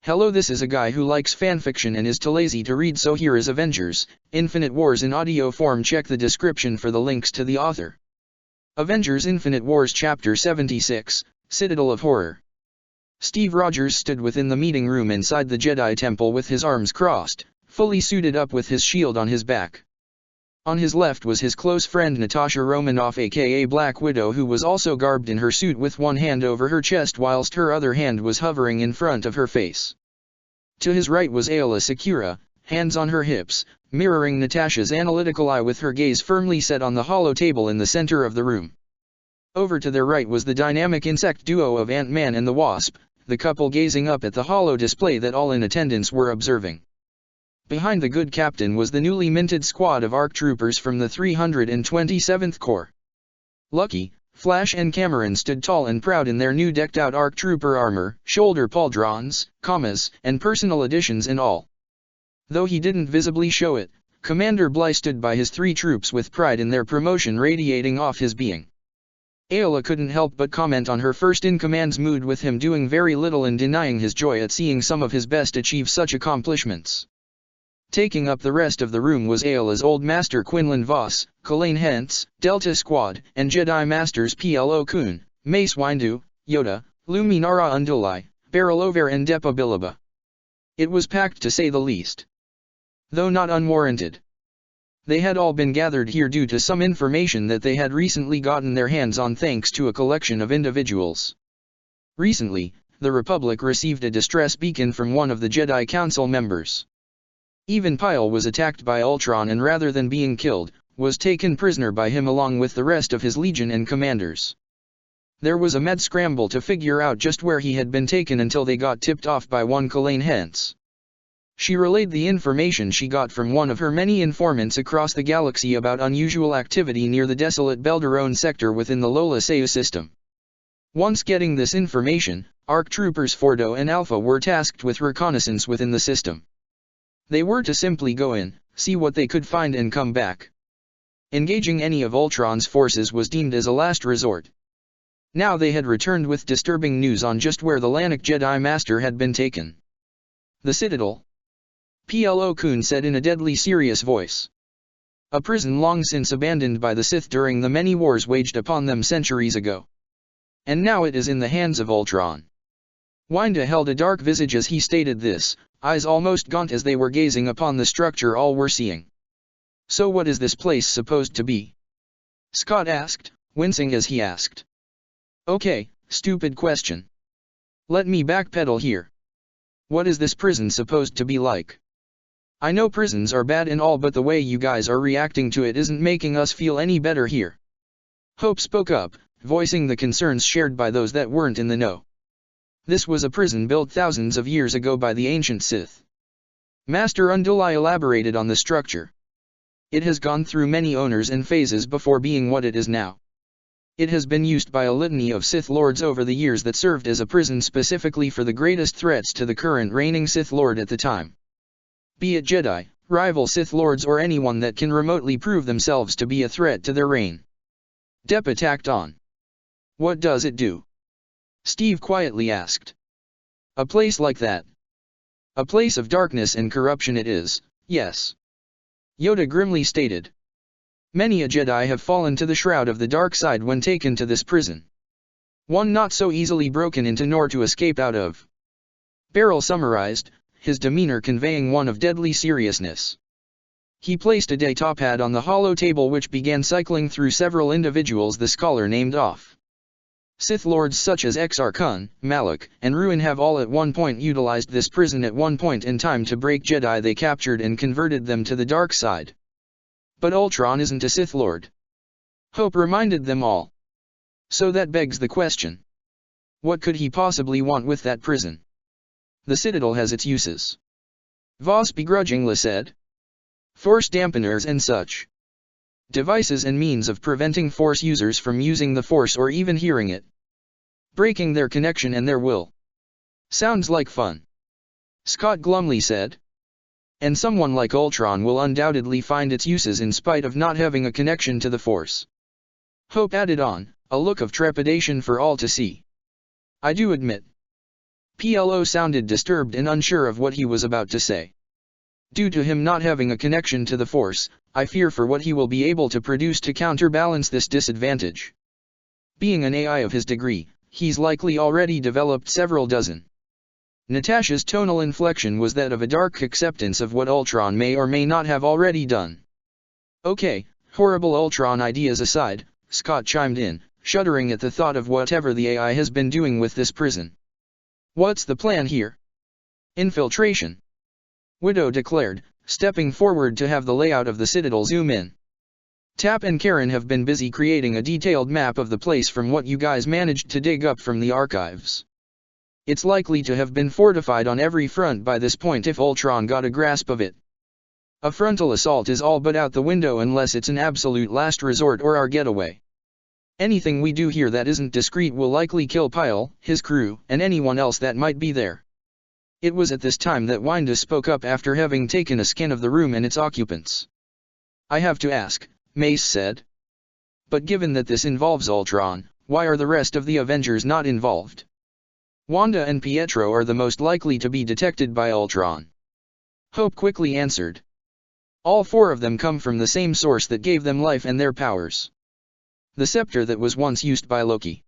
Hello, this is a guy who likes fanfiction and is too lazy to read, so here is Avengers, Infinite Wars in audio form. Check the description for the links to the author. Avengers Infinite Wars Chapter 76, Citadel of Horror. Steve Rogers stood within the meeting room inside the Jedi Temple with his arms crossed, fully suited up with his shield on his back. On his left was his close friend Natasha Romanoff, aka Black Widow, who was also garbed in her suit with one hand over her chest whilst her other hand was hovering in front of her face. To his right was Aayla Secura, hands on her hips, mirroring Natasha's analytical eye with her gaze firmly set on the hollow table in the center of the room. Over to their right was the dynamic insect duo of Ant-Man and the Wasp, the couple gazing up at the hollow display that all in attendance were observing. Behind the good captain was the newly minted squad of ARC troopers from the 327th Corps. Lucky, Flash and Cameron stood tall and proud in their new decked-out ARC trooper armor, shoulder pauldrons, commas, and personal additions in all. Though he didn't visibly show it, Commander Bly stood by his three troops with pride in their promotion radiating off his being. Aayla couldn't help but comment on her first-in-command's mood, with him doing very little and denying his joy at seeing some of his best achieve such accomplishments. Taking up the rest of the room was Aayla's old master Quinlan Vos, Kalain Hentz, Delta Squad, and Jedi Masters Plo Koon, Mace Windu, Yoda, Luminara Unduli, Beryl Over and Depa Billaba. It was packed to say the least. Though not unwarranted. They had all been gathered here due to some information that they had recently gotten their hands on thanks to a collection of individuals. Recently, the Republic received a distress beacon from one of the Jedi Council members. Even Pyle was attacked by Ultron and rather than being killed, was taken prisoner by him along with the rest of his legion and commanders. There was a mad scramble to figure out just where he had been taken until they got tipped off by one Kalain Hentz. She relayed the information she got from one of her many informants across the galaxy about unusual activity near the desolate Belderone sector within the Lola Seu system. Once getting this information, ARC troopers Fordo and Alpha were tasked with reconnaissance within the system. They were to simply go in, see what they could find and come back. Engaging any of Ultron's forces was deemed as a last resort. Now they had returned with disturbing news on just where the Lannic Jedi Master had been taken. The Citadel, Plo Koon said in a deadly serious voice. A prison long since abandoned by the Sith during the many wars waged upon them centuries ago. And now it is in the hands of Ultron. Windu held a dark visage as he stated this, eyes almost gaunt as they were gazing upon the structure all were seeing. So what is this place supposed to be? Scott asked, wincing as he asked. Okay, stupid question. Let me backpedal here. What is this prison supposed to be like? I know prisons are bad and all, but the way you guys are reacting to it isn't making us feel any better here. Hope spoke up, voicing the concerns shared by those that weren't in the know. This was a prison built thousands of years ago by the ancient Sith. Master Unduli elaborated on the structure. It has gone through many owners and phases before being what it is now. It has been used by a litany of Sith Lords over the years that served as a prison specifically for the greatest threats to the current reigning Sith Lord at the time. Be it Jedi, rival Sith Lords, or anyone that can remotely prove themselves to be a threat to their reign. Depa tacked on. What does it do? Steve quietly asked. A place like that. A place of darkness and corruption it is, yes. Yoda grimly stated. Many a Jedi have fallen to the shroud of the dark side when taken to this prison. One not so easily broken into nor to escape out of. Beryl summarized, his demeanor conveying one of deadly seriousness. He placed a data pad on the hollow table which began cycling through several individuals the scholar named off. Sith Lords such as Exar Kun, Malak, and Ruin have all at one point utilized this prison at one point in time to break Jedi they captured and converted them to the dark side. But Ultron isn't a Sith Lord. Hope reminded them all. So that begs the question. What could he possibly want with that prison? The Citadel has its uses. Vos begrudgingly said. Force dampeners and such. Devices and means of preventing Force users from using the Force or even hearing it. Breaking their connection and their will. Sounds like fun. Scott glumly said. And someone like Ultron will undoubtedly find its uses in spite of not having a connection to the Force. Hope added on, a look of trepidation for all to see. I do admit. PLO sounded disturbed and unsure of what he was about to say. Due to him not having a connection to the Force, I fear for what he will be able to produce to counterbalance this disadvantage. Being an AI of his degree, he's likely already developed several dozen. Natasha's tonal inflection was that of a dark acceptance of what Ultron may or may not have already done. Okay, horrible Ultron ideas aside, Scott chimed in, shuddering at the thought of whatever the AI has been doing with this prison. What's the plan here? Infiltration. Widow declared, stepping forward to have the layout of the Citadel zoom in. Tap and Karen have been busy creating a detailed map of the place from what you guys managed to dig up from the archives. It's likely to have been fortified on every front by this point if Ultron got a grasp of it. A frontal assault is all but out the window unless it's an absolute last resort or our getaway. Anything we do here that isn't discreet will likely kill Pyle, his crew, and anyone else that might be there. It was at this time that Wynda spoke up after having taken a scan of the room and its occupants. I have to ask, Mace said. But given that this involves Ultron, why are the rest of the Avengers not involved? Wanda and Pietro are the most likely to be detected by Ultron. Hope quickly answered. All four of them come from the same source that gave them life and their powers. The scepter that was once used by Loki.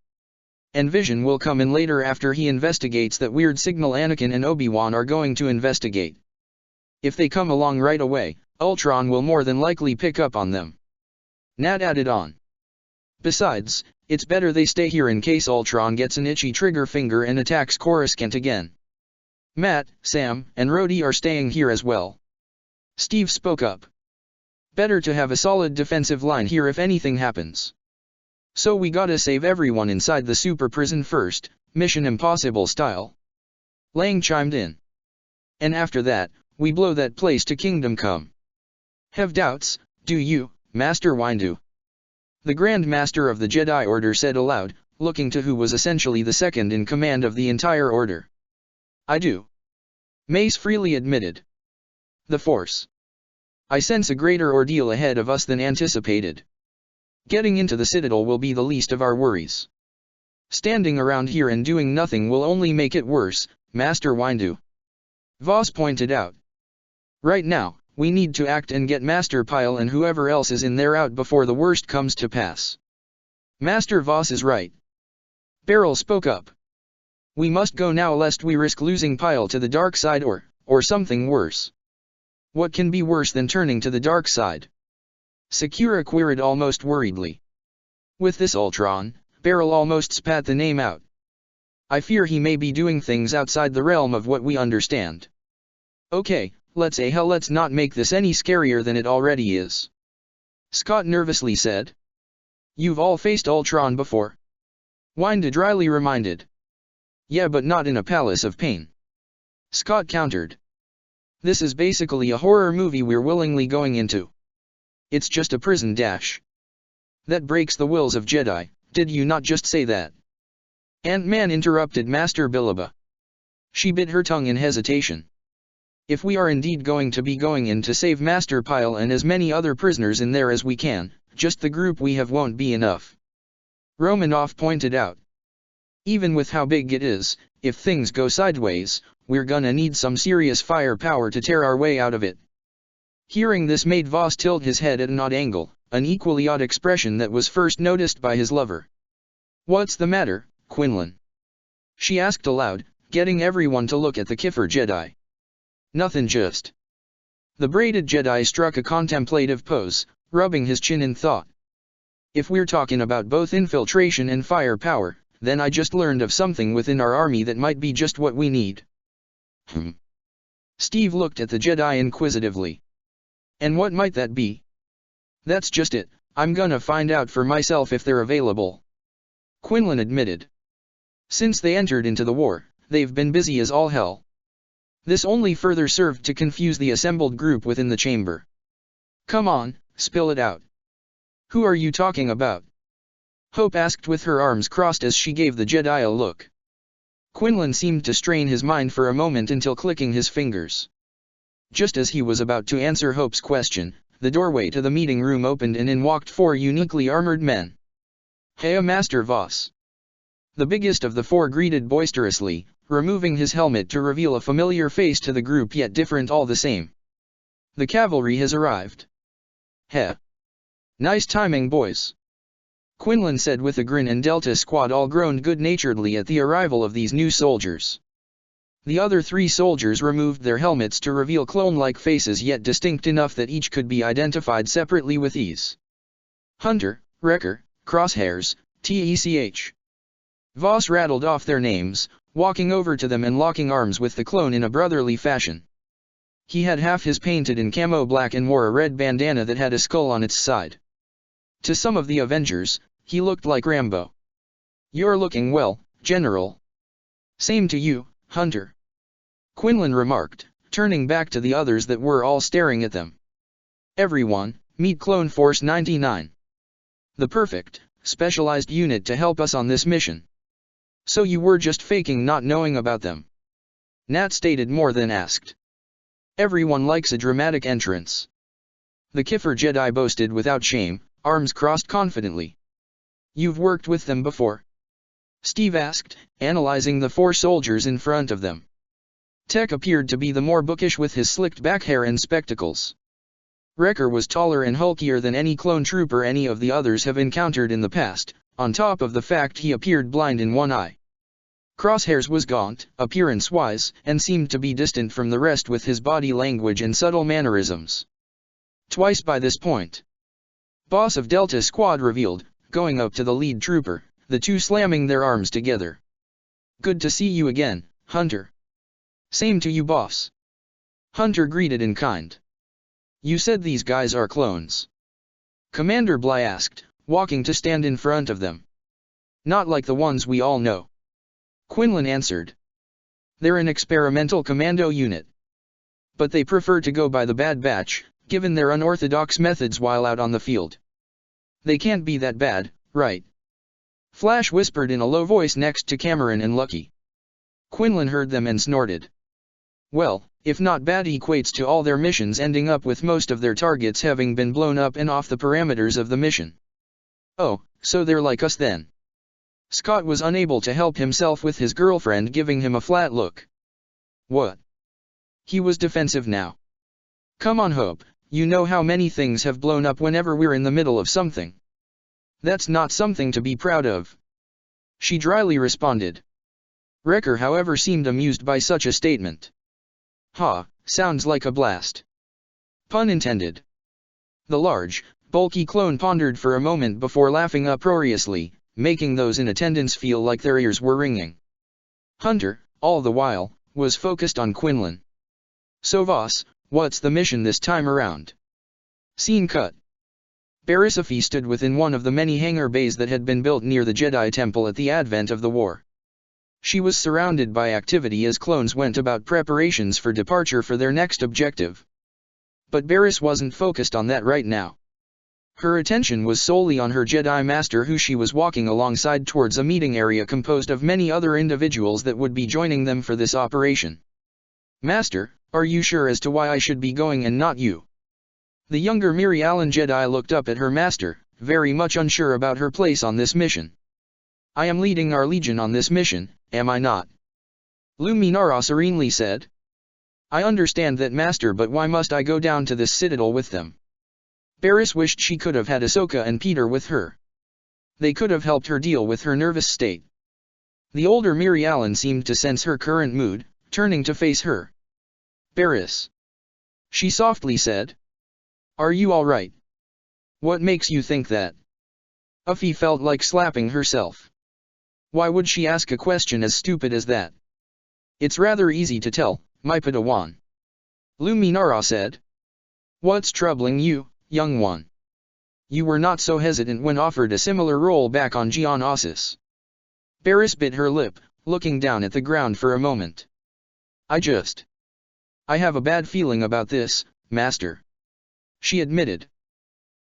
And Vision will come in later after he investigates that weird signal Anakin and Obi-Wan are going to investigate. If they come along right away, Ultron will more than likely pick up on them. Nat added on. Besides, it's better they stay here in case Ultron gets an itchy trigger finger and attacks Coruscant again. Matt, Sam, and Rhodey are staying here as well. Steve spoke up. Better to have a solid defensive line here if anything happens. So we gotta save everyone inside the super prison first, Mission Impossible style. Lang chimed in. And after that, we blow that place to Kingdom Come. Have doubts, do you, Master Windu? The Grand Master of the Jedi Order said aloud, looking to who was essentially the second in command of the entire order. I do. Mace freely admitted. The Force. I sense a greater ordeal ahead of us than anticipated. Getting into the Citadel will be the least of our worries. Standing around here and doing nothing will only make it worse, Master Windu. Voss pointed out. Right now, we need to act and get Master Pyle and whoever else is in there out before the worst comes to pass. Master Voss is right. Beryl spoke up. We must go now lest we risk losing Pyle to the dark side or something worse. What can be worse than turning to the dark side? Sakura queried almost worriedly. With this Ultron, Beryl almost spat the name out. I fear he may be doing things outside the realm of what we understand. Okay, let's not make this any scarier than it already is. Scott nervously said. You've all faced Ultron before. Wynda dryly reminded. Yeah, but not in a palace of pain. Scott countered. This is basically a horror movie we're willingly going into. It's just a prison dash. That breaks the wills of Jedi, did you not just say that? Ant-Man interrupted Master Bilaba. She bit her tongue in hesitation. If we are indeed going to be going in to save Master Pyle and as many other prisoners in there as we can, just the group we have won't be enough. Romanoff pointed out. Even with how big it is, if things go sideways, we're gonna need some serious firepower to tear our way out of it. Hearing this made Voss tilt his head at an odd angle, an equally odd expression that was first noticed by his lover. What's the matter, Quinlan? She asked aloud, getting everyone to look at the Kiffer Jedi. Nothing, just. The braided Jedi struck a contemplative pose, rubbing his chin in thought. If we're talking about both infiltration and firepower, then I just learned of something within our army that might be just what we need. Steve looked at the Jedi inquisitively. And what might that be? That's just it, I'm gonna find out for myself if they're available. Quinlan admitted. Since they entered into the war, they've been busy as all hell. This only further served to confuse the assembled group within the chamber. Come on, spill it out. Who are you talking about? Hope asked with her arms crossed as she gave the Jedi a look. Quinlan seemed to strain his mind for a moment until clicking his fingers. Just as he was about to answer Hope's question, the doorway to the meeting room opened and in walked four uniquely armored men. Hey, Master Voss. The biggest of the four greeted boisterously, removing his helmet to reveal a familiar face to the group yet different all the same. The cavalry has arrived. Heh. Nice timing, boys. Quinlan said with a grin, and Delta Squad all groaned good-naturedly at the arrival of these new soldiers. The other 3 soldiers removed their helmets to reveal clone-like faces yet distinct enough that each could be identified separately with ease. Hunter, Wrecker, Crosshairs, Tech. Voss rattled off their names, walking over to them and locking arms with the clone in a brotherly fashion. He had half his painted in camo black and wore a red bandana that had a skull on its side. To some of the Avengers, he looked like Rambo. "You're looking well, General." "Same to you, Hunter," Quinlan remarked, turning back to the others that were all staring at them. "Everyone, meet Clone Force 99. The perfect, specialized unit to help us on this mission." "So you were just faking not knowing about them?" Nat stated more than asked. Everyone likes a dramatic entrance. The Kiffer Jedi boasted without shame, arms crossed confidently. "You've worked with them before?" Steve asked, analyzing the 4 soldiers in front of them. Tech appeared to be the more bookish with his slicked back hair and spectacles. Wrecker was taller and hulkier than any clone trooper any of the others have encountered in the past, on top of the fact he appeared blind in one eye. Crosshairs was gaunt, appearance-wise, and seemed to be distant from the rest with his body language and subtle mannerisms. Twice by this point. Boss of Delta Squad revealed, going up to the lead trooper, the 2 slamming their arms together. "Good to see you again, Hunter." "Same to you, boss." Hunter greeted in kind. "You said these guys are clones?" Commander Bly asked, walking to stand in front of them. "Not like the ones we all know," Quinlan answered. "They're an experimental commando unit. But they prefer to go by the Bad Batch, given their unorthodox methods while out on the field." "They can't be that bad, right?" Flash whispered in a low voice next to Cameron and Lucky. Quinlan heard them and snorted. "Well, if not bad equates to all their missions ending up with most of their targets having been blown up and off the parameters of the mission." "Oh, so they're like us then." Scott was unable to help himself with his girlfriend giving him a flat look. "What?" He was defensive now. "Come on, Hope, you know how many things have blown up whenever we're in the middle of something. That's not something to be proud of." She dryly responded. Wrecker, however, seemed amused by such a statement. "Ha, sounds like a blast." Pun intended. The large, bulky clone pondered for a moment before laughing uproariously, making those in attendance feel like their ears were ringing. Hunter, all the while, was focused on Quinlan. "So Voss, what's the mission this time around?" Scene cut. Barrisafi stood within one of the many hangar bays that had been built near the Jedi Temple at the advent of the war. She was surrounded by activity as clones went about preparations for departure for their next objective. But Barris wasn't focused on that right now. Her attention was solely on her Jedi Master, who she was walking alongside towards a meeting area composed of many other individuals that would be joining them for this operation. "Master, are you sure as to why I should be going and not you?" The younger Miri Allen Jedi looked up at her master, very much unsure about her place on this mission. "I am leading our legion on this mission, am I not?" Luminara serenely said. "I understand that, Master, but why must I go down to this citadel with them?" Barris wished she could have had Ahsoka and Peter with her. They could have helped her deal with her nervous state. The older Miri Allen seemed to sense her current mood, turning to face her. "Barris," she softly said. "Are you all right?" "What makes you think that?" Uffy felt like slapping herself. Why would she ask a question as stupid as that? "It's rather easy to tell, my Padawan," Luminara said. "What's troubling you, young one? You were not so hesitant when offered a similar role back on Geonosis." Barris bit her lip, looking down at the ground for a moment. I have a bad feeling about this, Master," she admitted.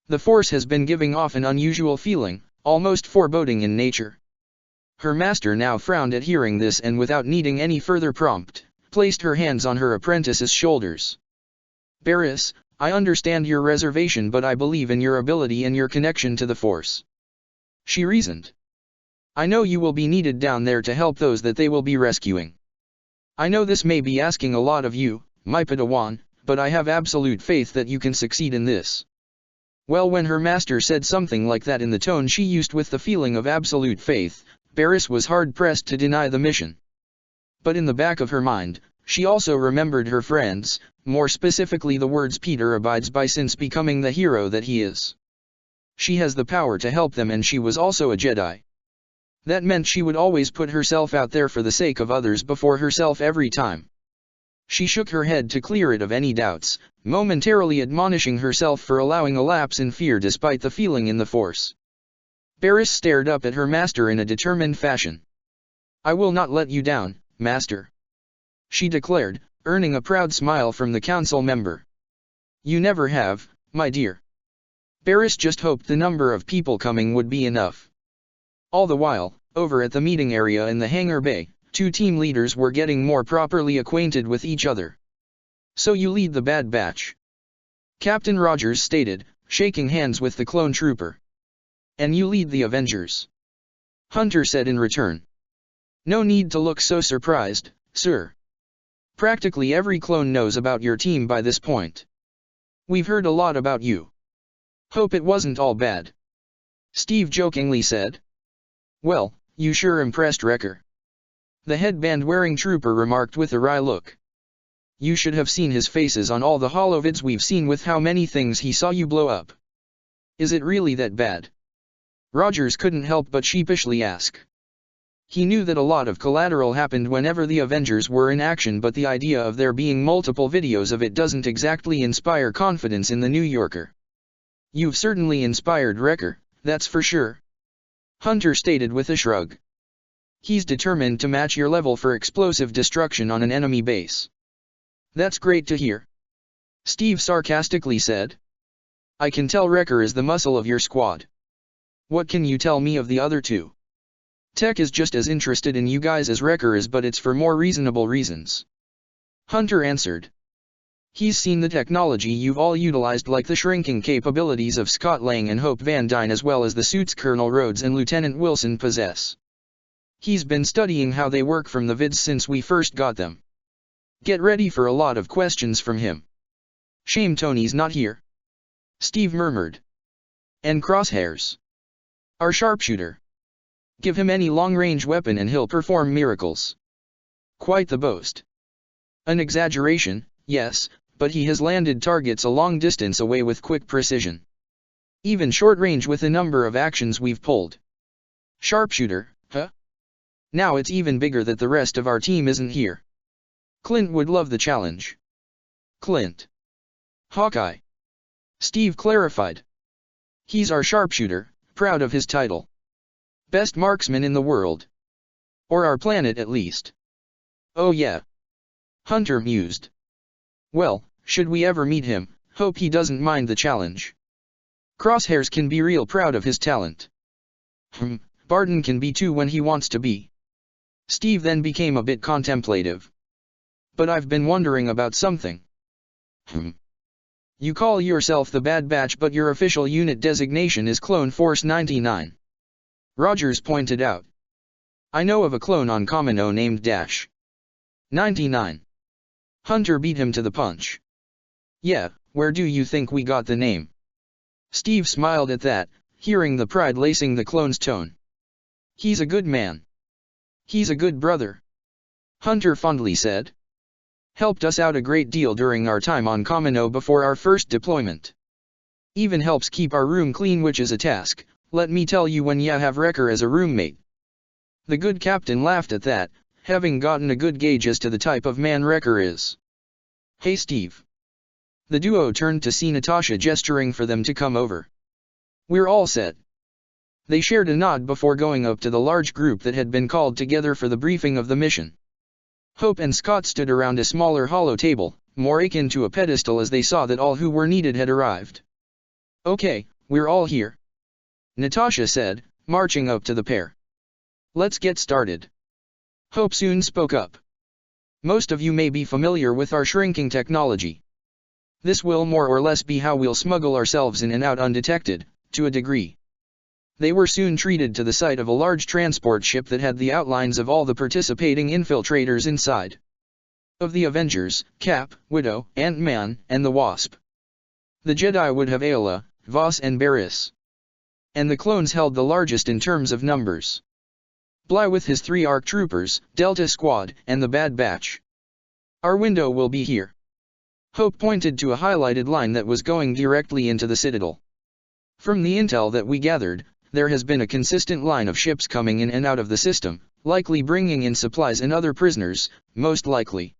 The Force has been giving off an unusual feeling, almost foreboding in nature. Her master now frowned at hearing this and, without needing any further prompt, placed her hands on her apprentice's shoulders. "Barris, I understand your reservation, but I believe in your ability and your connection to the Force," she reasoned. "I know you will be needed down there to help those that they will be rescuing. I know this may be asking a lot of you, my Padawan, but I have absolute faith that you can succeed in this. Well, when her master said something like that in the tone she used with the feeling of absolute faith, Barris was hard-pressed to deny the mission. But in the back of her mind, she also remembered her friends, more specifically the words Peter abides by since becoming the hero that he is. She has the power to help them, and she was also a Jedi. That meant she would always put herself out there for the sake of others before herself every time. She shook her head to clear it of any doubts, momentarily admonishing herself for allowing a lapse in fear despite the feeling in the Force. Barris stared up at her master in a determined fashion. "I will not let you down, master," she declared, earning a proud smile from the council member. "You never have, my dear." Barris just hoped the number of people coming would be enough. All the while, over at the meeting area in the hangar bay, two team leaders were getting more properly acquainted with each other. "So you lead the Bad Batch," Captain Rogers stated, shaking hands with the clone trooper. "And you lead the Avengers," Hunter said in return. "No need to look so surprised, sir. Practically every clone knows about your team by this point. We've heard a lot about you. Hope it wasn't all bad," Steve jokingly said. "Well, you sure impressed Wrecker," the headband-wearing trooper remarked with a wry look. "You should have seen his faces on all the holovids we've seen with how many things he saw you blow up. Is it really that bad?" Rogers couldn't help but sheepishly ask. He knew that a lot of collateral happened whenever the Avengers were in action, but the idea of there being multiple videos of it doesn't exactly inspire confidence in the New Yorker. "You've certainly inspired Wrecker, that's for sure," Hunter stated with a shrug. "He's determined to match your level for explosive destruction on an enemy base." "That's great to hear," Steve sarcastically said. "I can tell Wrecker is the muscle of your squad. What can you tell me of the other two?" "Tech is just as interested in you guys as Wrecker is, but it's for more reasonable reasons," Hunter answered. "He's seen the technology you've all utilized, like the shrinking capabilities of Scott Lang and Hope Van Dyne, as well as the suits Colonel Rhodes and Lieutenant Wilson possess. He's been studying how they work from the vids since we first got them. Get ready for a lot of questions from him." "Shame Tony's not here," Steve murmured. "And Crosshairs, our sharpshooter. Give him any long-range weapon and he'll perform miracles." Quite the boast. An exaggeration, yes, but he has landed targets a long distance away with quick precision. Even short range with a number of actions we've pulled. Sharpshooter, huh? Now it's even bigger that the rest of our team isn't here. Clint would love the challenge." "Clint? Hawkeye," Steve clarified. "He's our sharpshooter, proud of his title. Best marksman in the world. Or our planet at least." "Oh yeah," Hunter mused. "Well, should we ever meet him, hope he doesn't mind the challenge. Crosshairs can be real proud of his talent. Barton can be too when he wants to be." Steve then became a bit contemplative. "But I've been wondering about something." "You call yourself the Bad Batch, but your official unit designation is Clone Force 99. Rogers pointed out. "I know of a clone on Kamino named Dash 99. Hunter beat him to the punch. "Yeah, where do you think we got the name?" Steve smiled at that, hearing the pride lacing the clone's tone. "He's a good man. He's a good brother," Hunter fondly said. "Helped us out a great deal during our time on Kamino before our first deployment. Even helps keep our room clean, which is a task, let me tell you, when ya have Wrecker as a roommate." The good captain laughed at that, having gotten a good gauge as to the type of man Wrecker is. "Hey Steve." The duo turned to see Natasha gesturing for them to come over. "We're all set." They shared a nod before going up to the large group that had been called together for the briefing of the mission. Hope and Scott stood around a smaller hollow table, more akin to a pedestal, as they saw that all who were needed had arrived. "Okay, we're all here," Natasha said, marching up to the pair. "Let's get started." Hope soon spoke up. "Most of you may be familiar with our shrinking technology. This will more or less be how we'll smuggle ourselves in and out undetected, to a degree." They were soon treated to the sight of a large transport ship that had the outlines of all the participating infiltrators inside. Of the Avengers, Cap, Widow, Ant-Man, and the Wasp. The Jedi would have Ayla, Voss and Barriss. And the clones held the largest in terms of numbers. Bly with his 3 ARC troopers, Delta Squad, and the Bad Batch. Our window will be here. Hope pointed to a highlighted line that was going directly into the Citadel. From the intel that we gathered, there has been a consistent line of ships coming in and out of the system, likely bringing in supplies and other prisoners, most likely.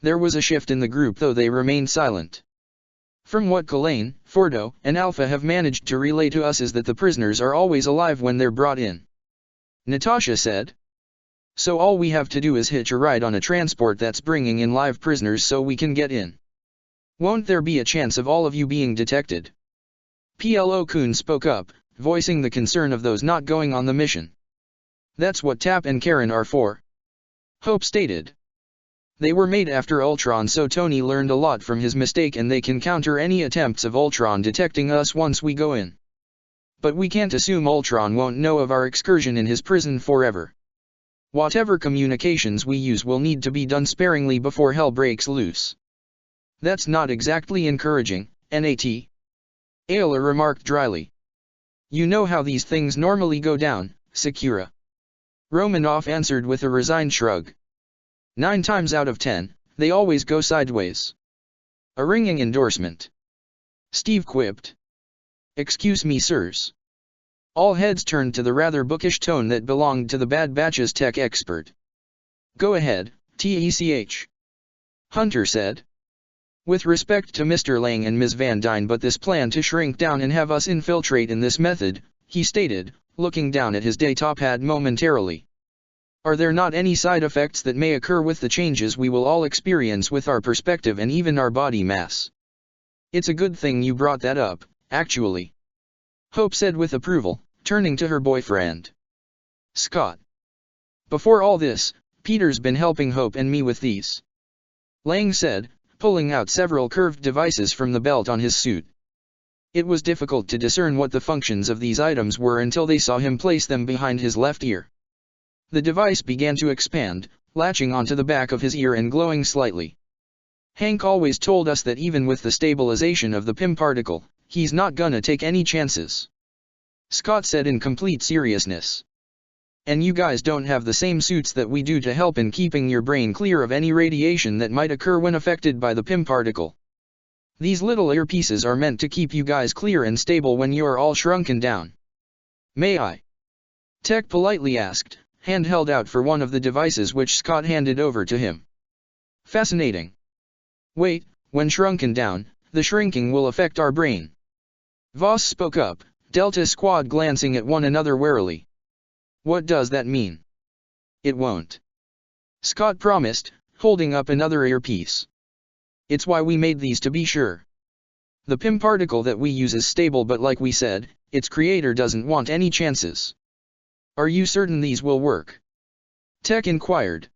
There was a shift in the group, though they remained silent. From what Kalain, Fordo, and Alpha have managed to relay to us is that the prisoners are always alive when they're brought in. Natasha said. So all we have to do is hitch a ride on a transport that's bringing in live prisoners so we can get in. Won't there be a chance of all of you being detected? Plo Koon spoke up, voicing the concern of those not going on the mission. That's what Tap and Karen are for. Hope stated. They were made after Ultron, so Tony learned a lot from his mistake and they can counter any attempts of Ultron detecting us once we go in. But we can't assume Ultron won't know of our excursion in his prison forever. Whatever communications we use will need to be done sparingly before hell breaks loose. That's not exactly encouraging, Nat. Ayla remarked dryly. You know how these things normally go down, Sakura. Romanoff answered with a resigned shrug. 9 times out of 10, they always go sideways. A ringing endorsement. Steve quipped. Excuse me, sirs. All heads turned to the rather bookish tone that belonged to the Bad Batch's tech expert. Go ahead, Tech. Hunter said. With respect to Mr. Lang and Ms. Van Dyne, but this plan to shrink down and have us infiltrate in this method, he stated, looking down at his datapad momentarily. Are there not any side effects that may occur with the changes we will all experience with our perspective and even our body mass? It's a good thing you brought that up, actually. Hope said with approval, turning to her boyfriend. Scott. Before all this, Peter's been helping Hope and me with these. Lang said, pulling out several curved devices from the belt on his suit. It was difficult to discern what the functions of these items were until they saw him place them behind his left ear. The device began to expand, latching onto the back of his ear and glowing slightly. Hank always told us that even with the stabilization of the PIM particle, he's not gonna take any chances. Scott said in complete seriousness. And you guys don't have the same suits that we do to help in keeping your brain clear of any radiation that might occur when affected by the PIM particle. These little earpieces are meant to keep you guys clear and stable when you're all shrunken down. May I? Tech politely asked, hand held out for one of the devices which Scott handed over to him. Fascinating. Wait, when shrunken down, the shrinking will affect our brain. Voss spoke up, Delta Squad glancing at one another warily. What does that mean? It won't. Scott promised, holding up another earpiece. It's why we made these, to be sure. The PIM particle that we use is stable, but like we said, its creator doesn't want any chances. Are you certain these will work? Tech inquired.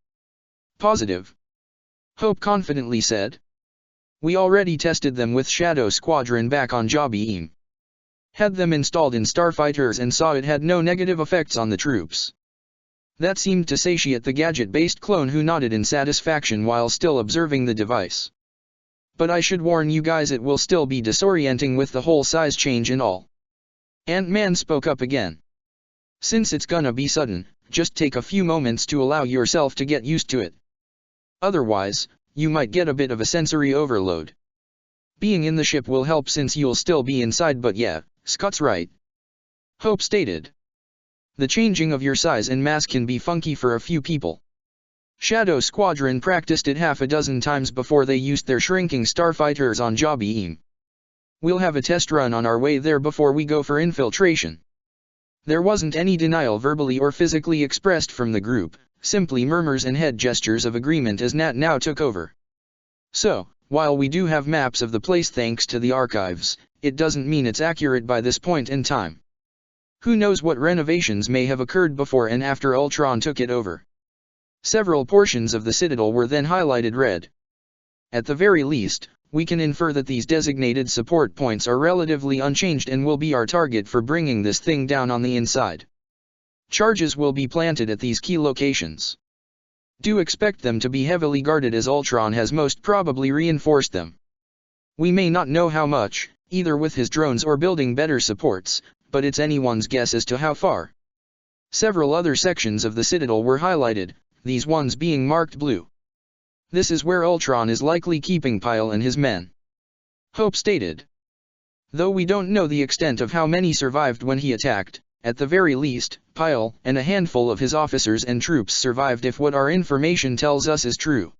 Positive. Hope confidently said. We already tested them with Shadow Squadron back on Jabiim. Had them installed in starfighters and saw it had no negative effects on the troops. That seemed to satiate the gadget-based clone, who nodded in satisfaction while still observing the device. But I should warn you guys, it will still be disorienting with the whole size change and all. Ant-Man spoke up again. Since it's gonna be sudden, just take a few moments to allow yourself to get used to it. Otherwise, you might get a bit of a sensory overload. Being in the ship will help since you'll still be inside, but yeah, Scott's right. Hope stated. The changing of your size and mass can be funky for a few people. Shadow Squadron practiced it half a dozen times before they used their shrinking starfighters on Jabiim. We'll have a test run on our way there before we go for infiltration. There wasn't any denial verbally or physically expressed from the group, simply murmurs and head gestures of agreement as Nat now took over. So, while we do have maps of the place thanks to the archives, it doesn't mean it's accurate by this point in time. Who knows what renovations may have occurred before and after Ultron took it over. Several portions of the Citadel were then highlighted red. At the very least, we can infer that these designated support points are relatively unchanged and will be our target for bringing this thing down on the inside. Charges will be planted at these key locations. Do expect them to be heavily guarded as Ultron has most probably reinforced them. We may not know how much, either with his drones or building better supports, but it's anyone's guess as to how far. Several other sections of the Citadel were highlighted, these ones being marked blue. This is where Ultron is likely keeping Pyle and his men. Hope stated. Though we don't know the extent of how many survived when he attacked, at the very least, Pyle and a handful of his officers and troops survived if what our information tells us is true.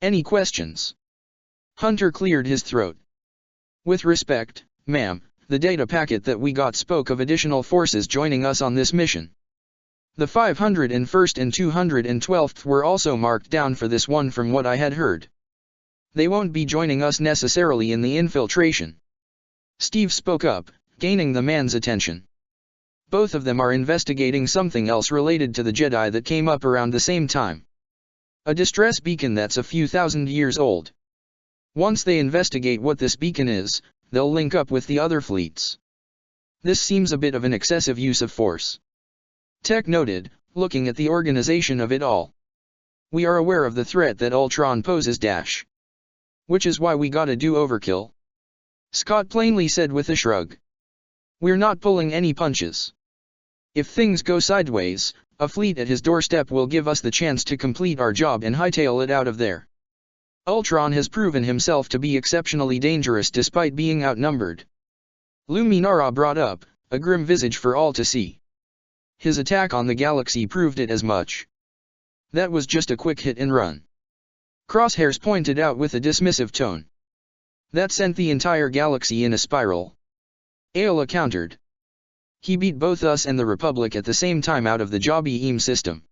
Any questions? Hunter cleared his throat. With respect, ma'am, the data packet that we got spoke of additional forces joining us on this mission. The 501st and 212th were also marked down for this one from what I had heard. They won't be joining us necessarily in the infiltration. Steve spoke up, gaining the man's attention. Both of them are investigating something else related to the Jedi that came up around the same time. A distress beacon that's a few thousand years old. Once they investigate what this beacon is, they'll link up with the other fleets. This seems a bit of an excessive use of force. Tech noted, looking at the organization of it all. We are aware of the threat that Ultron poses dash. Which is why we gotta do overkill. Scott plainly said with a shrug. We're not pulling any punches. If things go sideways, a fleet at his doorstep will give us the chance to complete our job and hightail it out of there. Ultron has proven himself to be exceptionally dangerous despite being outnumbered. Luminara brought up, a grim visage for all to see. His attack on the galaxy proved it as much. That was just a quick hit and run. Crosshairs pointed out with a dismissive tone. That sent the entire galaxy in a spiral. Aola countered. He beat both us and the Republic at the same time out of the Jabi-Eam system.